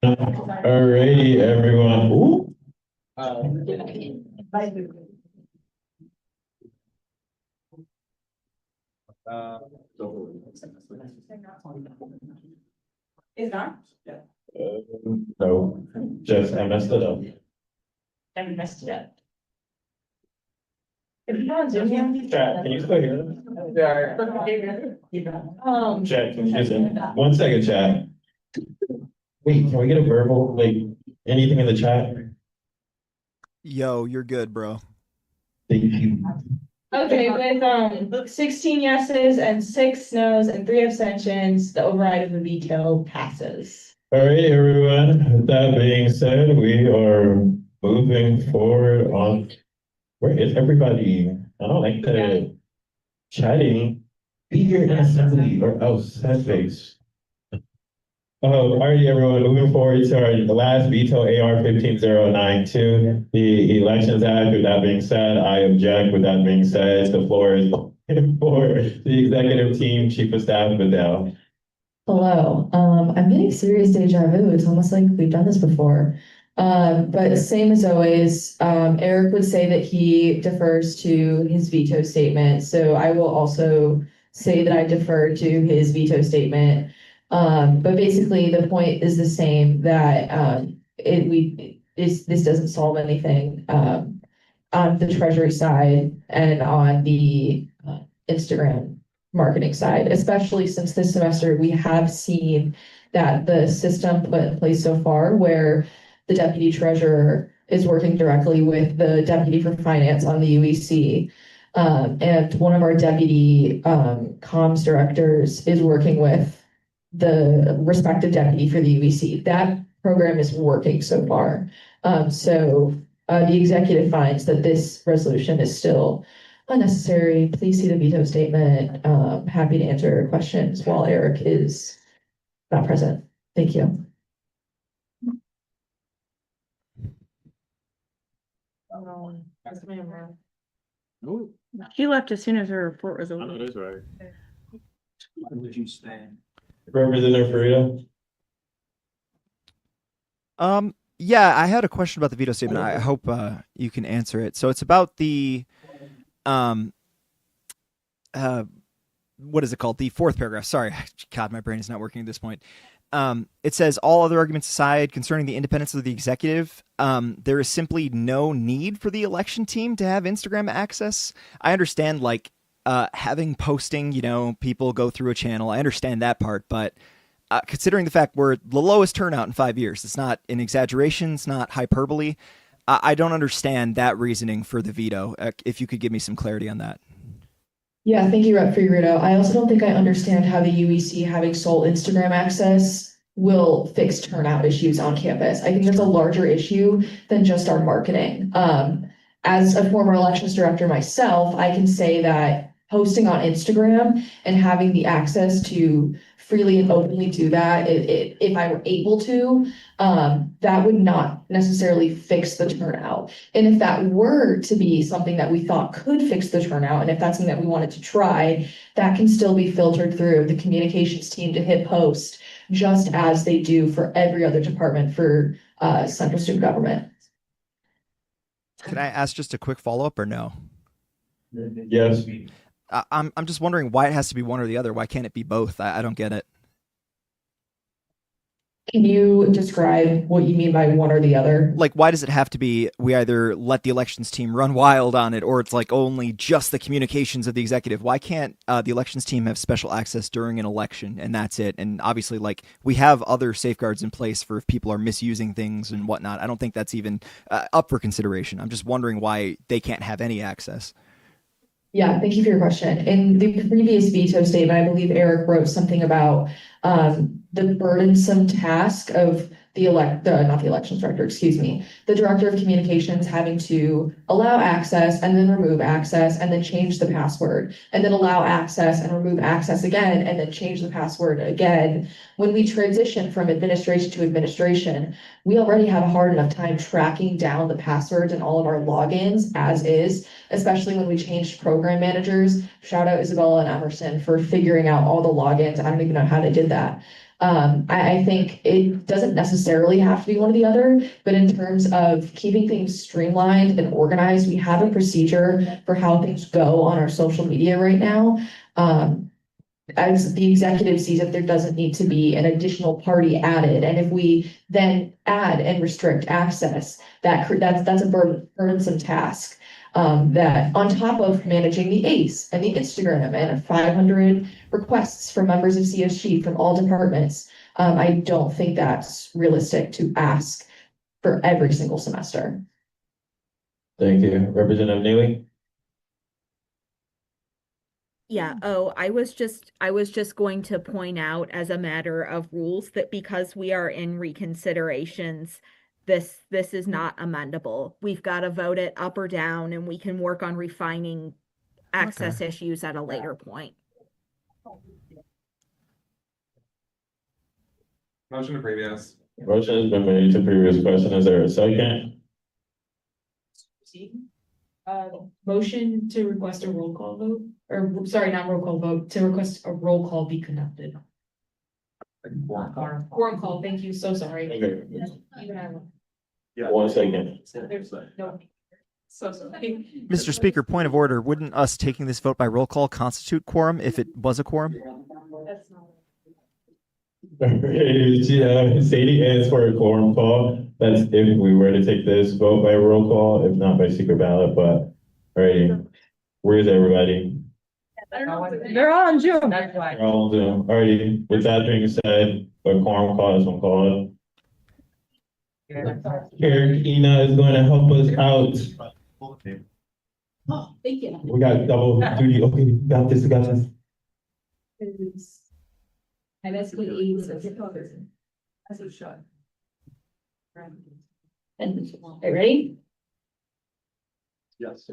Alrighty, everyone. Ooh. Is not? No, just I messed it up. I messed it up. Chat, can you still hear us? Chat, can you just, 1 second, chat. Wait, can we get a verbal, like, anything in the chat? Yo, you're good, bro. Thank you. Okay, with 16 yeses and 6 nos and 3 abstentions, the override of the veto passes. All right, everyone. With that being said, we are moving forward on. Where is everybody? I don't like the chatting. Be here in assembly or else headspace. All righty, everyone. Moving forward to our last veto, AR 15092, the Elections Act. With that being said, I object. With that being said, the floor is for the executive team, Chief of Staff Vidal. Hello, I'm getting serious deja vu. It's almost like we've done this before. But same as always, Eric would say that he defers to his veto statement. So I will also say that I defer to his veto statement. But basically the point is the same, that this doesn't solve anything. on the treasury side and on the Instagram marketing side, especially since this semester we have seen that the system put in place so far where the deputy treasurer is working directly with the deputy for finance on the UEC. And one of our deputy comms directors is working with the respective deputy for the UEC. That program is working so far. The executive finds that this resolution is still unnecessary. Please see the veto statement. Happy to answer questions while Eric is not present. Thank you. She left as soon as her report was over. That is right. Where would you stand? Representative Farida? Yeah, I had a question about the veto statement. I hope you can answer it. So it's about the what is it called? The fourth paragraph. Sorry, God, my brain is not working at this point. It says, all other arguments aside concerning the independence of the executive, there is simply no need for the election team to have Instagram access. I understand, like, having posting, you know, people go through a channel. I understand that part, but considering the fact we're the lowest turnout in 5 years, it's not an exaggeration, it's not hyperbole. I don't understand that reasoning for the veto. If you could give me some clarity on that. Yeah, thank you, Rep. Figueredo. I also don't think I understand how the UEC having sole Instagram access will fix turnout issues on campus. I think that's a larger issue than just our marketing. As a former elections director myself, I can say that posting on Instagram and having the access to freely and openly do that, if I were able to, that would not necessarily fix the turnout. And if that were to be something that we thought could fix the turnout, and if that's something that we wanted to try, that can still be filtered through the communications team to hit post, just as they do for every other department for central student government. Can I ask just a quick follow-up or no? Yes. I'm just wondering why it has to be one or the other. Why can't it be both? I don't get it. Can you describe what you mean by one or the other? Like, why does it have to be we either let the elections team run wild on it, or it's like only just the communications of the executive? Why can't the elections team have special access during an election and that's it? And obviously, like, we have other safeguards in place for if people are misusing things and whatnot. I don't think that's even up for consideration. I'm just wondering why they can't have any access. Yeah, thank you for your question. In the previous veto statement, I believe Eric wrote something about the burdensome task of not the elections director, excuse me, the director of communications having to allow access and then remove access and then change the password and then allow access and remove access again and then change the password again. When we transition from administration to administration, we already have a hard enough time tracking down the passwords and all of our logins as is, especially when we changed program managers. Shout out Isabella and Emerson for figuring out all the logins. I don't even know how they did that. I think it doesn't necessarily have to be one or the other, but in terms of keeping things streamlined and organized, we have a procedure for how things go on our social media right now. As the executive sees it, there doesn't need to be an additional party added. And if we then add and restrict access, that's a burdensome task. That on top of managing the ACE and the Instagram and 500 requests from members of CSG from all departments, I don't think that's realistic to ask for every single semester. Thank you. Representative Neely? Yeah, I was just going to point out as a matter of rules that because we are in reconsiderations, this is not amendable. We've got to vote it up or down, and we can work on refining access issues at a later point. Motion to previous. Motion has been made to previous question. Is there a second? Motion to request a roll call vote, or sorry, not roll call vote, to request a roll call be conducted. Quorum call, thank you, so sorry. Okay. Even I. 1 second. There's no. So sorry. Mr. Speaker, point of order. Wouldn't us taking this vote by roll call constitute quorum if it was a quorum? That's not. Sadie is for a quorum call. That's if we were to take this vote by roll call, if not by secret ballot, but, alrighty. Where's everybody? They're all on Zoom. They're all on Zoom. Alrighty, with that being said, a quorum call is one call. Here, Ina is going to help us out. Oh, thank you. We got double duty. Okay, got this, got this. I basically eat as it should. And, are you ready? Yes.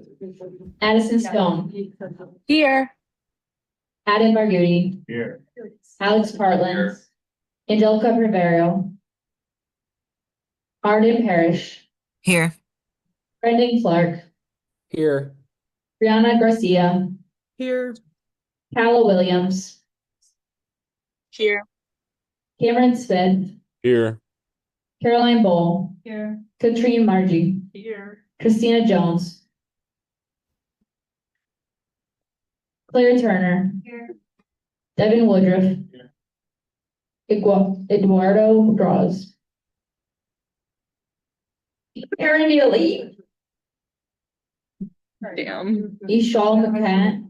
Addison Stone, Here. Adam Barghouti, Here. Alex Partland, Angelica Rivero, Arden Parrish, Here. Brendan Clark, Here. Brianna Garcia, Here. Calla Williams, Here. Cameron Smith, Here. Caroline Bowl, Here. Katrine Margie, Here. Christina Jones, Claire Turner, Here. Devin Woodruff, Eduardo Draws, Aaron Neely, Damn. Ishal McCann,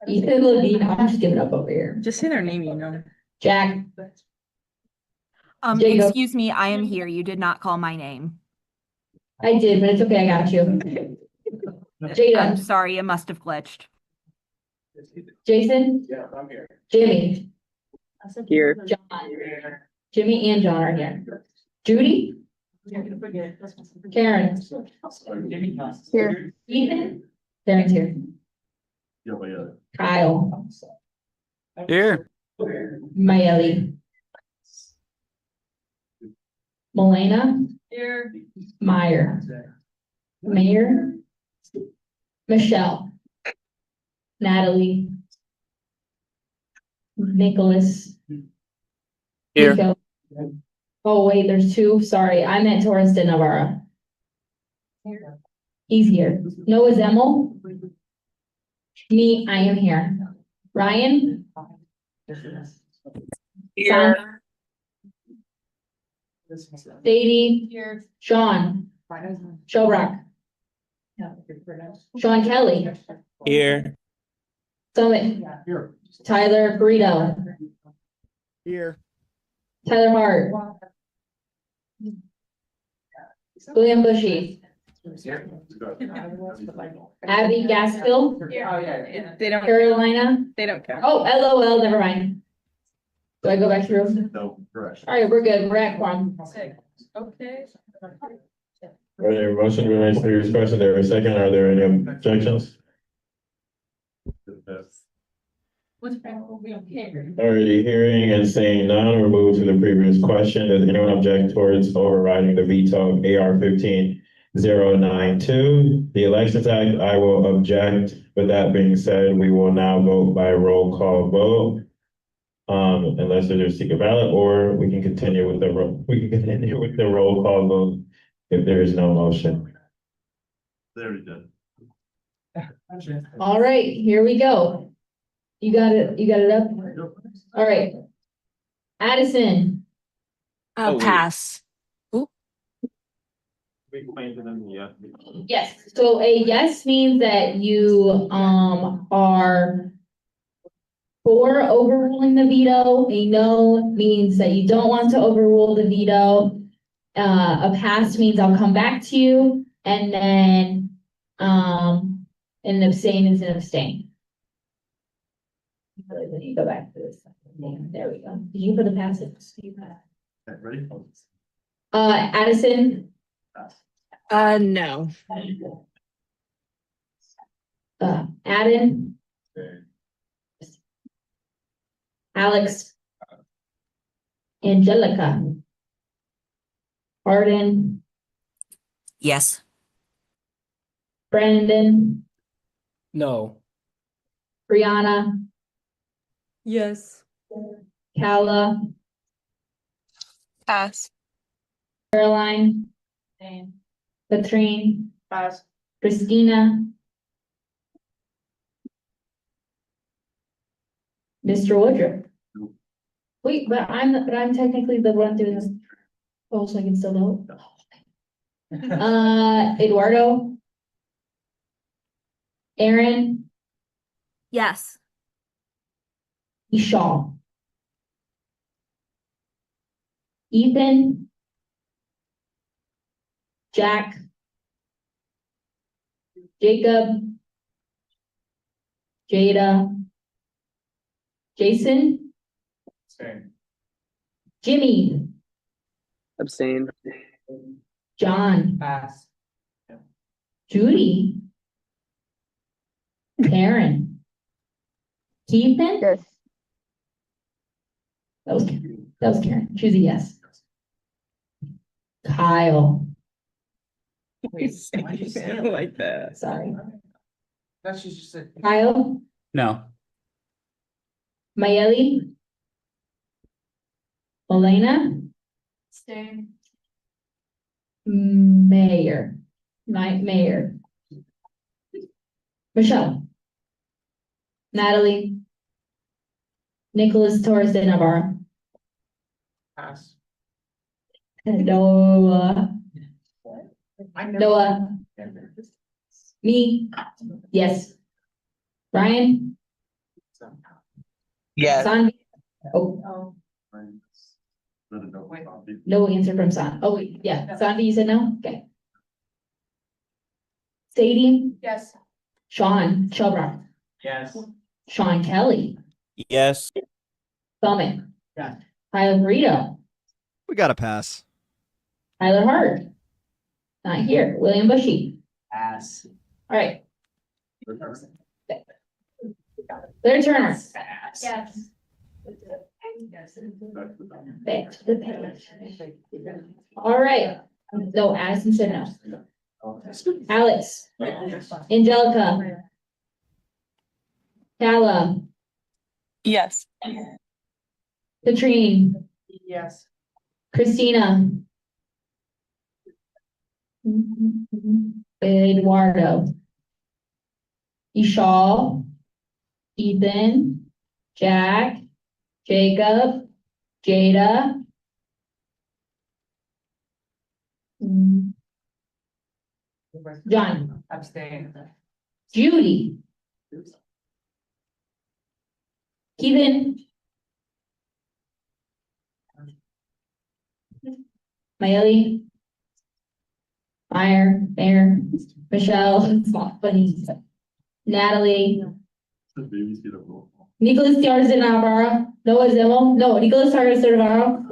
Ethan Levine, I'm just giving up over here, Just say their name, you know. Jack, Jacob. Excuse me, I am here. You did not call my name. I did, but it's okay, I got you. I'm Jada, sorry, it must have glitched. Jason, Yeah, I'm here. Jimmy, Here. John, Jimmy and John are here. Judy, Karen, Here. Ethan, Karen's here. Yeah, but yeah. Kyle, Here. Mayeli, Melena, Here. Meyer, Mayor, Michelle, Natalie, Nicholas. Here. Nico. Oh, wait, there's two. Sorry, I meant Torres de Navarra. He's here. Noah Zemmel. Me, I am here. Ryan. Here. Sadie. Here. Sean. Shobrock. Sean Kelly. Here. Summit. Tyler Burrito. Here. Tyler Hart. William Bushy. Abby Gaskill. They don't. Carolina. They don't care. Oh, LOL, never mind. Do I go back through? No, correct. All right, we're good. We're at quorum. Okay. Are there motion to remain for discussion? There a second? Are there any objections? Already hearing and saying none, we'll move to the previous question. Does anyone object towards overriding the veto of AR 15092? The Elections Act, I will object. With that being said, we will now vote by roll call vote. Unless there's a secret ballot, or we can continue with the roll call vote if there is no motion. There we go. All right, here we go. You got it up? All right. Addison, Pass. yes. So a yes means that you are for overruling the veto. A no means that you don't want to overrule the veto. A pass means I'll come back to you, and then an abstain is an abstain. Let me go back to this. There we go. Did you put the passage? Ready? Addison, No. Adam, Alex, Angelica, Arden, Yes. Brandon, No. Brianna, Yes. Calla, Pass. Caroline, Katrine, Christina, Mr. Woodruff. Wait, but I'm technically the one doing this. Oh, so I can still vote? Eduardo? Aaron? Yes. Ishaw? Ethan? Jack? Jacob? Jada? Jason? Jimmy? Abstain. John? Pass. Judy? Karen? Ethan? Yes. That was Karen. Choose a yes. Kyle? Wait, why'd you say it like that? Sorry. That's just said. Kyle? No. Mayeli? Elena? Stay. Mayor? Mayor? Michelle? Natalie? Nicholas Torres de Navarro? Pass. Noah? Noah? Me? Yes. Ryan? Yes. Sanvi? Oh, no answer from San. Oh, wait, yeah. Sanvi, you said no? Okay. Sadie? Yes. Sean Chubrock? Yes. Sean Kelly? Yes. Summit? Yeah. Tyler Burrito? We got to pass. Tyler Hart? Not here. William Bushy? Pass. All right. Larry Turner? Yes. Back to the page. All right. No, Addison said no. Alex? Angelica? Calla? Yes. Katrine? Yes. Christina? Eduardo? Ishal? Ethan? Jack? Jacob? Jada? John? Abstain. Judy? Kevin? Mayeli? Mayor? Michelle? Funny. Natalie? Nicholas Torres de Navarro? Noah Zimmel? No, Nicholas Torres de Navarro?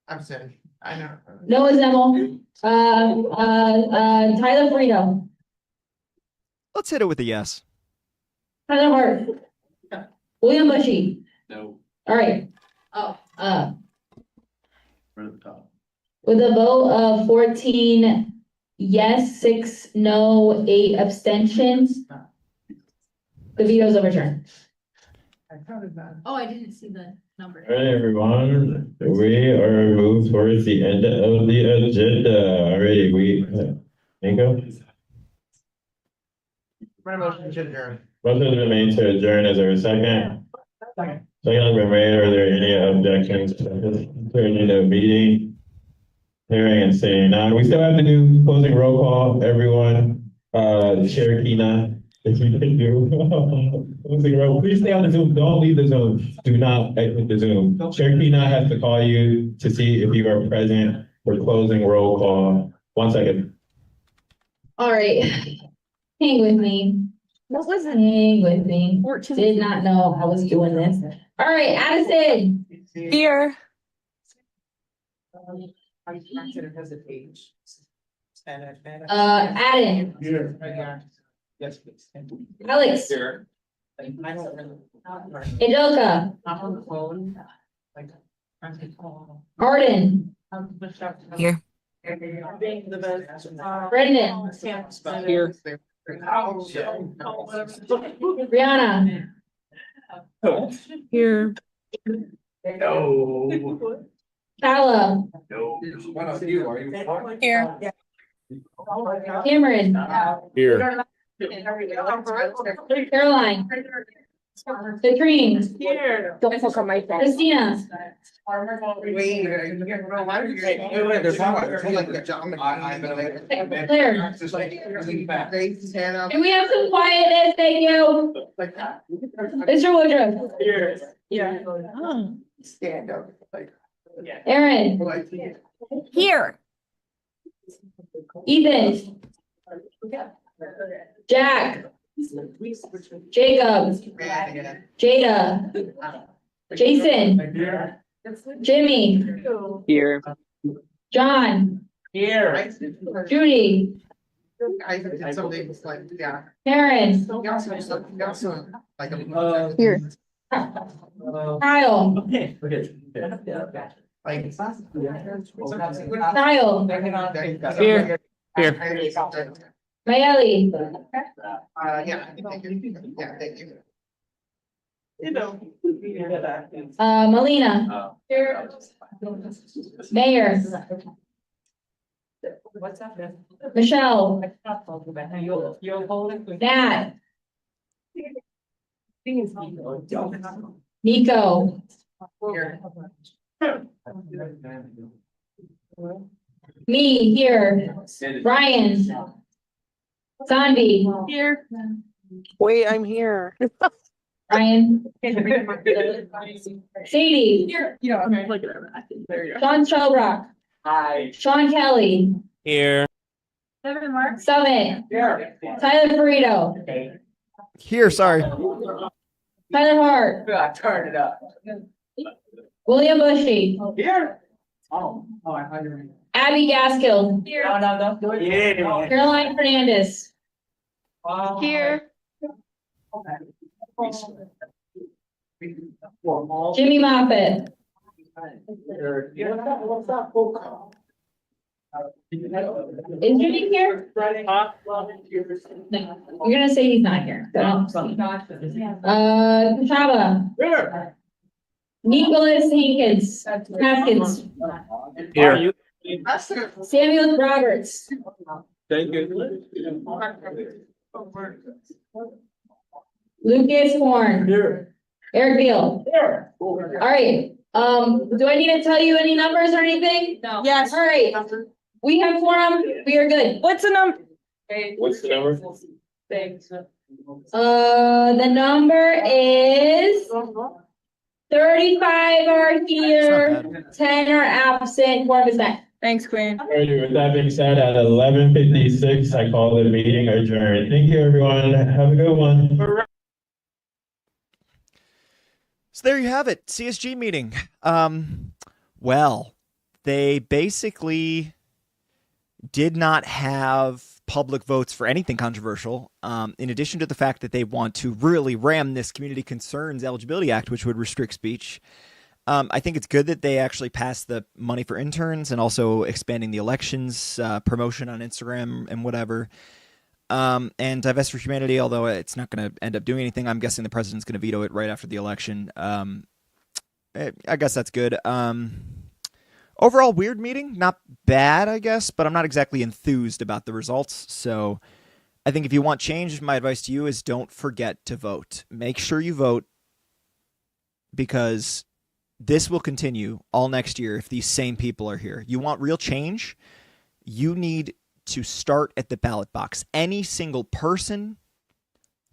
Abstain. I know. Noah Zimmel? Tyler Burrito? Let's hit it with a yes. Tyler Hart? William Bushy? No. All right. Oh. Right at the top. With a vote of 14 yes, 6 no, 8 abstentions, the veto is overturned. I counted that. Oh, I didn't see the number. All right, everyone, we are moved towards the end of the agenda. Alrighty, Nico? My motion to adjourn. Motion has been made to adjourn. Is there a second? Second has been made. Are there any objections to adjourning the meeting? Hearing and seeing none. We still have to do closing roll call, everyone. Chair Kina, if you can do closing roll, please stay on the Zoom. Don't leave the Zoom. Do not exit the Zoom. Chair Kina has to call you to see if you are present for closing roll call. 1 second. All right, hang with me. What was it? Hang with me. Did not know I was doing this. All right, Addison. Here. I consider as a page. Adam. Here. Yes, please. Alex. Here. I don't really. Angelica. I'm on the phone. Like, I'm the phone. Arden. Here. Brendan. Here. Brianna. Here. No. Kala. No. One of you, are you? Here. Cameron. Here. Caroline. Katrine. Here. Don't fuck up my phone. Christina. Claire. Can we have some quietness? Thank you. Mr. Woodruff. Here. Yeah. Stand up. Aaron. Here. Ethan. Jack. Jacob. Jada. Jason. Jimmy. Here. John. Here. Judy. Karen. Here. Kyle. Kyle. Here. Here. Mayeli. Yeah, thank you. Melina. Mayor. What's up? Michelle. You'll hold it. Nat. Nico. Me here. Brian. Sandy. Here. Wait, I'm here. Ryan. Sadie. Here. You know, look at that. There you go. Sean Shelbrock. Hi. Sean Kelly. Here. Summit. Tyler Burrito. Here, sorry. Tyler Hart. Turn it up. William Bushy. Here. Oh, I thought you were. Abby Gaskill. No. Yeah. Caroline Fernandez. Here. Jimmy Moffett. Is Jimmy here? No. I'm gonna say he's not here. Kashaba. Here. Nicholas Haskins. Here. Samuel Roberts. Thank you. Lucas Horn. Here. Eric Beal. Here. All right. Do I need to tell you any numbers or anything? No. Yes. All right. We have quorum. We are good. What's the number? What's the number? The number is 35 are here, 10 are absent, quorum is met. Thanks, Queen. Alrighty, with that being said, at 11:56, I call the meeting adjourned. Thank you, everyone. Have a good one. So there you have it, CSG meeting. Well, they basically did not have public votes for anything controversial, in addition to the fact that they want to really ram this Community Concerns Eligibility Act, which would restrict speech. I think it's good that they actually passed the money for interns and also expanding the elections promotion on Instagram and whatever. And Divest for Humanity, although it's not going to end up doing anything, I'm guessing the president's going to veto it right after the election. I guess that's good. Overall, weird meeting. Not bad, I guess, but I'm not exactly enthused about the results. So I think if you want change, my advice to you is don't forget to vote. Make sure you vote, because this will continue all next year if these same people are here. You want real change? You need to start at the ballot box. Any single person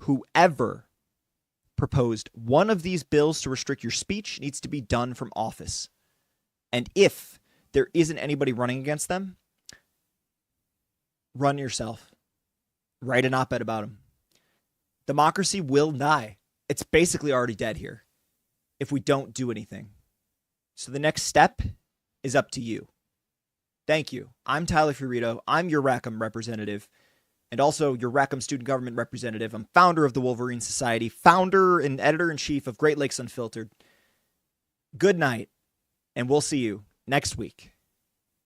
who ever proposed one of these bills to restrict your speech needs to be done from office. And if there isn't anybody running against them, run yourself. Write an op-ed about them. Democracy will die. It's basically already dead here if we don't do anything. So the next step is up to you. Thank you. I'm Tyler Fiorito. I'm your Rackham representative and also your Rackham student government representative. I'm founder of the Wolverine Society, founder and editor-in-chief of Great Lakes Unfiltered. Good night, and we'll see you next week.